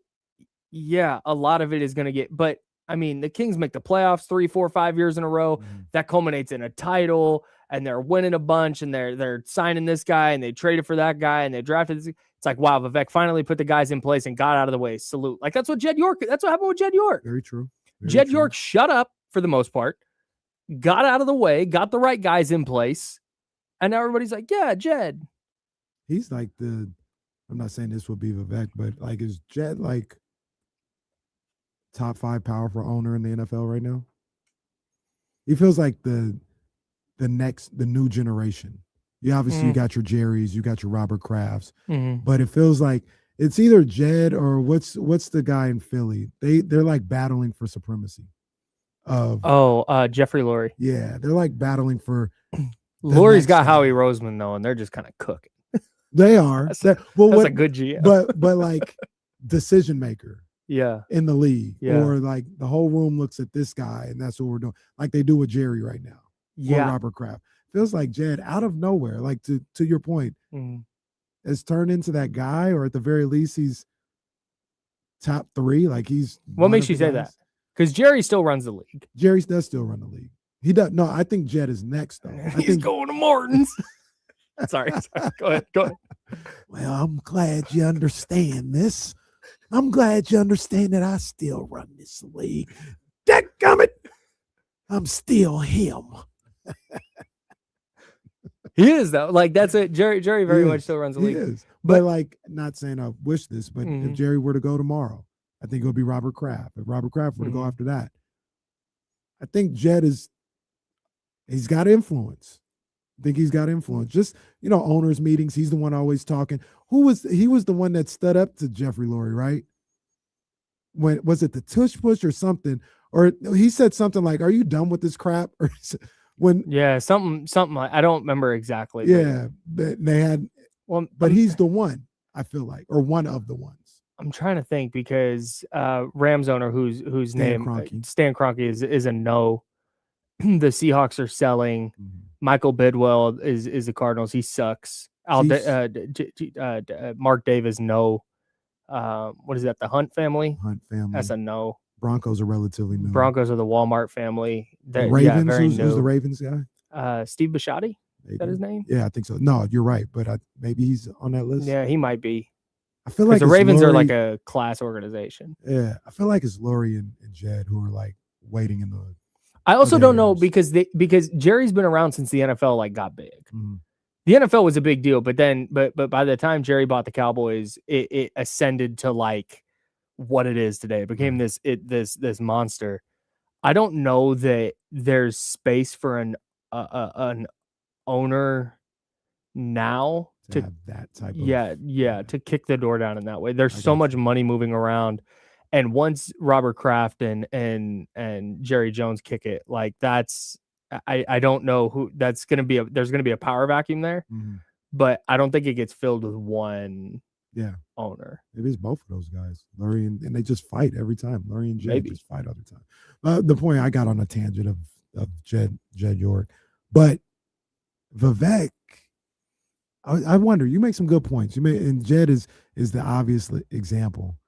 yeah, a lot of it is going to get, but I mean, the Kings make the playoffs 3, 4, 5 years in a row. That culminates in a title, and they're winning a bunch, and they're signing this guy, and they traded for that guy, and they drafted this. It's like, wow, Vivek finally put the guys in place and got out of the way. Salute. Like, that's what happened with Jed York. Very true. Jed York shut up for the most part, got out of the way, got the right guys in place, and now everybody's like, yeah, Jed. He's like I'm not saying this would be Vivek, but like, is Jed like top 5 powerful owner in the NFL right now? He feels like the new generation. You obviously you got your Jerrys, you got your Robert Krafts, but it feels like it's either Jed or what's the guy in Philly? They're like battling for supremacy. Jeffrey Lurie. Yeah, they're like battling for. Lurie's got Howie Roseman though, and they're just kind of cooking. They are. That's a good GM. But like decision maker. Yeah. in the league. Yeah. Or like the whole room looks at this guy and that's what we're doing. Like they do with Jerry right now. Or Robert Kraft. Feels like Jed out of nowhere, like to your point, has turned into that guy, or at the very least he's top 3. Like he's What makes you say that? Because Jerry still runs the league. Jerry does still run the league. He does. No, I think Jed is next though. I He's think going to Martin's. sorry. Go ahead. Well, I'm glad you understand this. I'm glad you understand that I still run this league. Dadgummit, I'm still him. He is though. Like that's it. Jerry very much still runs the league. He is. But like, not saying I wish this, but if Jerry were to go tomorrow, I think it would be Robert Kraft. If Robert Kraft were to go after that, I think Jed he's got influence. I think he's got influence. Just, owners meetings. He's the one always talking. He was the one that stood up to Jeffrey Lurie, right? When was it the tush push or something? Or he said something like, "Are you done with this crap?" Or something like, I don't remember exactly. Yeah, they had. Well, but he's the one, I feel like, or one of the ones. I'm trying to think because Rams owner whose name Stan Kroenke is a no. The Seahawks are selling. Michael Bidwell is the Cardinals. He sucks. Mark Davis, no. What is that? The Hunt family? Hunt family. That's a no. Broncos are relatively new. Broncos are the Walmart family. The Ravens, who's the Ravens guy? Steve Bisciotti. Is that his name? Yeah, I think so. No, you're right, but maybe he's on that list. Yeah, he might be. I feel like the Ravens are like a class organization. Yeah, I feel like it's Lurie and Jed who are like waiting in the. I also don't know because Jerry's been around since the NFL got big. The NFL was a big deal, but by the time Jerry bought the Cowboys, it ascended to like what it is today. It became this monster. I don't know that there's space for an owner now to have that type of to kick the door down in that way. There's so much money moving around, and once Robert Kraft and Jerry Jones kick it, like that's I don't know who that's gonna be. There's gonna be a power vacuum there, but I don't think it gets filled with one owner. It is both of those guys, Lurie and they just fight every time. Lurie and Jed just fight all the time. The point I got on a tangent of Jed York, but Vivek, I wonder. You make some good points. And Jed is the obvious example,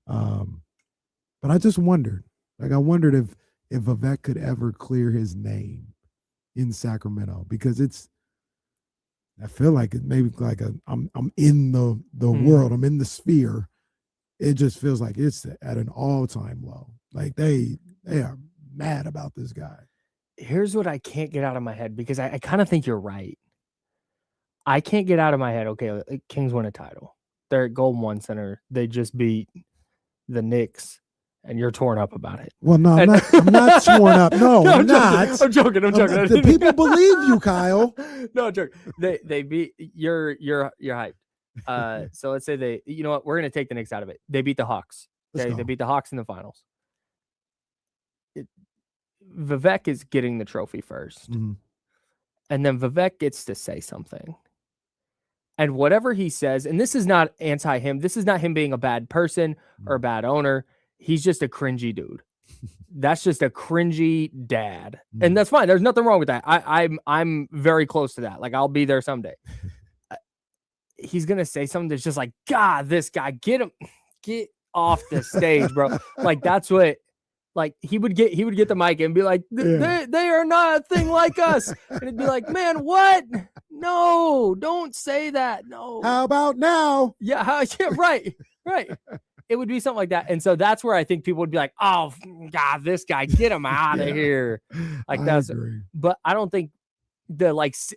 but I just wondered. Like I wondered if Vivek could ever clear his name in Sacramento, because I feel like it maybe like I'm in the world, I'm in the sphere. It just feels like it's at an all-time low. Like they are mad about this guy. Here's what I can't get out of my head, because I kind of think you're right. I can't get out of my head. Okay, Kings win a title. They're at Golden One Center. They just beat the Knicks, and you're torn up about it. Well, no, I'm not torn up. No, I'm not. I'm joking. The people believe you, Kyle. No, I'm joking. They beat you're hyped. So let's say you know what? We're gonna take the Knicks out of it. They beat the Hawks. Okay, they beat the Hawks in the finals. Vivek is getting the trophy first, and then Vivek gets to say something. And whatever he says, and this is not anti him. This is not him being a bad person or a bad owner. He's just a cringy dude. That's just a cringy dad, and that's fine. There's nothing wrong with that. I'm very close to that. Like I'll be there someday. He's gonna say something that's just like, God, this guy, get off the stage, bro. Like that's what. Like he would get the mic and be like, they are not a thing like us. And it'd be like, man, what? No, don't say that. No. How about now? Yeah, right. It would be something like that. And so that's where I think people would be like, oh God, this guy, get him out of here. Like that's agree. But I don't think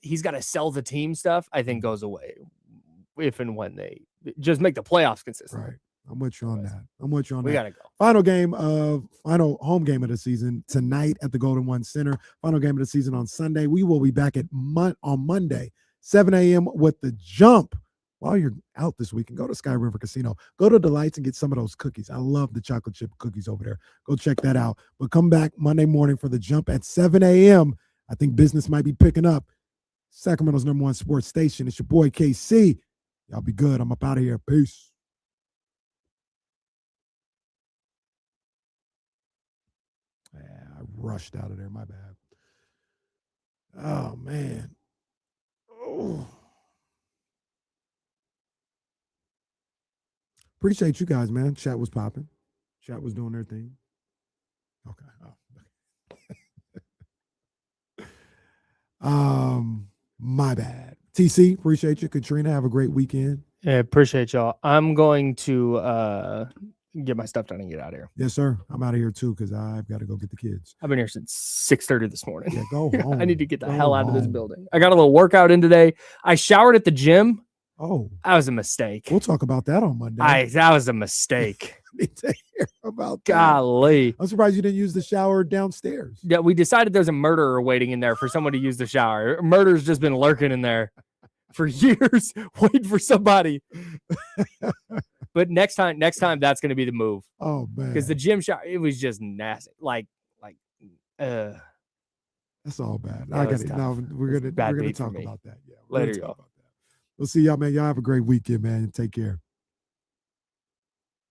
he's got to sell the team stuff, I think goes away if and when they just make the playoffs consistent. Right. I'm with you on that. We gotta go. Final home game of the season tonight at the Golden One Center. Final game of the season on Sunday. We will be back on Monday, 7 a.m. with the jump. While you're out this weekend, go to Sky River Casino. Go to Delights and get some of those cookies. I love the chocolate chip cookies over there. Go check that out. But come back Monday morning for the jump at 7 a.m. I think business might be picking up. Sacramento's #1 sports station. It's your boy KC. Y'all be good. I'm up out of here. Peace. rushed out of there. My bad. Oh man. Oh. Appreciate you guys, man. Chat was popping. Chat was doing their thing. Okay. My bad. TC, appreciate you. Katrina, have a great weekend. Yeah, appreciate y'all. I'm going to get my stuff done and get out of here. Yes, sir. I'm out of here too because I've got to go get the kids. I've been here since 6:30 this morning. Yeah, go home. I need to get the hell out of this building. I got a little workout in today. I showered at the gym. Oh, that was a mistake. We'll talk about that on Monday. That was a mistake. Need to hear about that. Golly. I'm surprised you didn't use the shower downstairs. Yeah, we decided there's a murderer waiting in there for someone to use the shower. Murder's just been lurking in there for years, waiting for somebody. But next time, that's going to be the move. Oh man, because the gym shower, it was just nasty. That's all bad. I got it. No, we're gonna talk about that. Yeah, Later, y'all. We'll see y'all, man. Y'all have a great weekend, man. Take care.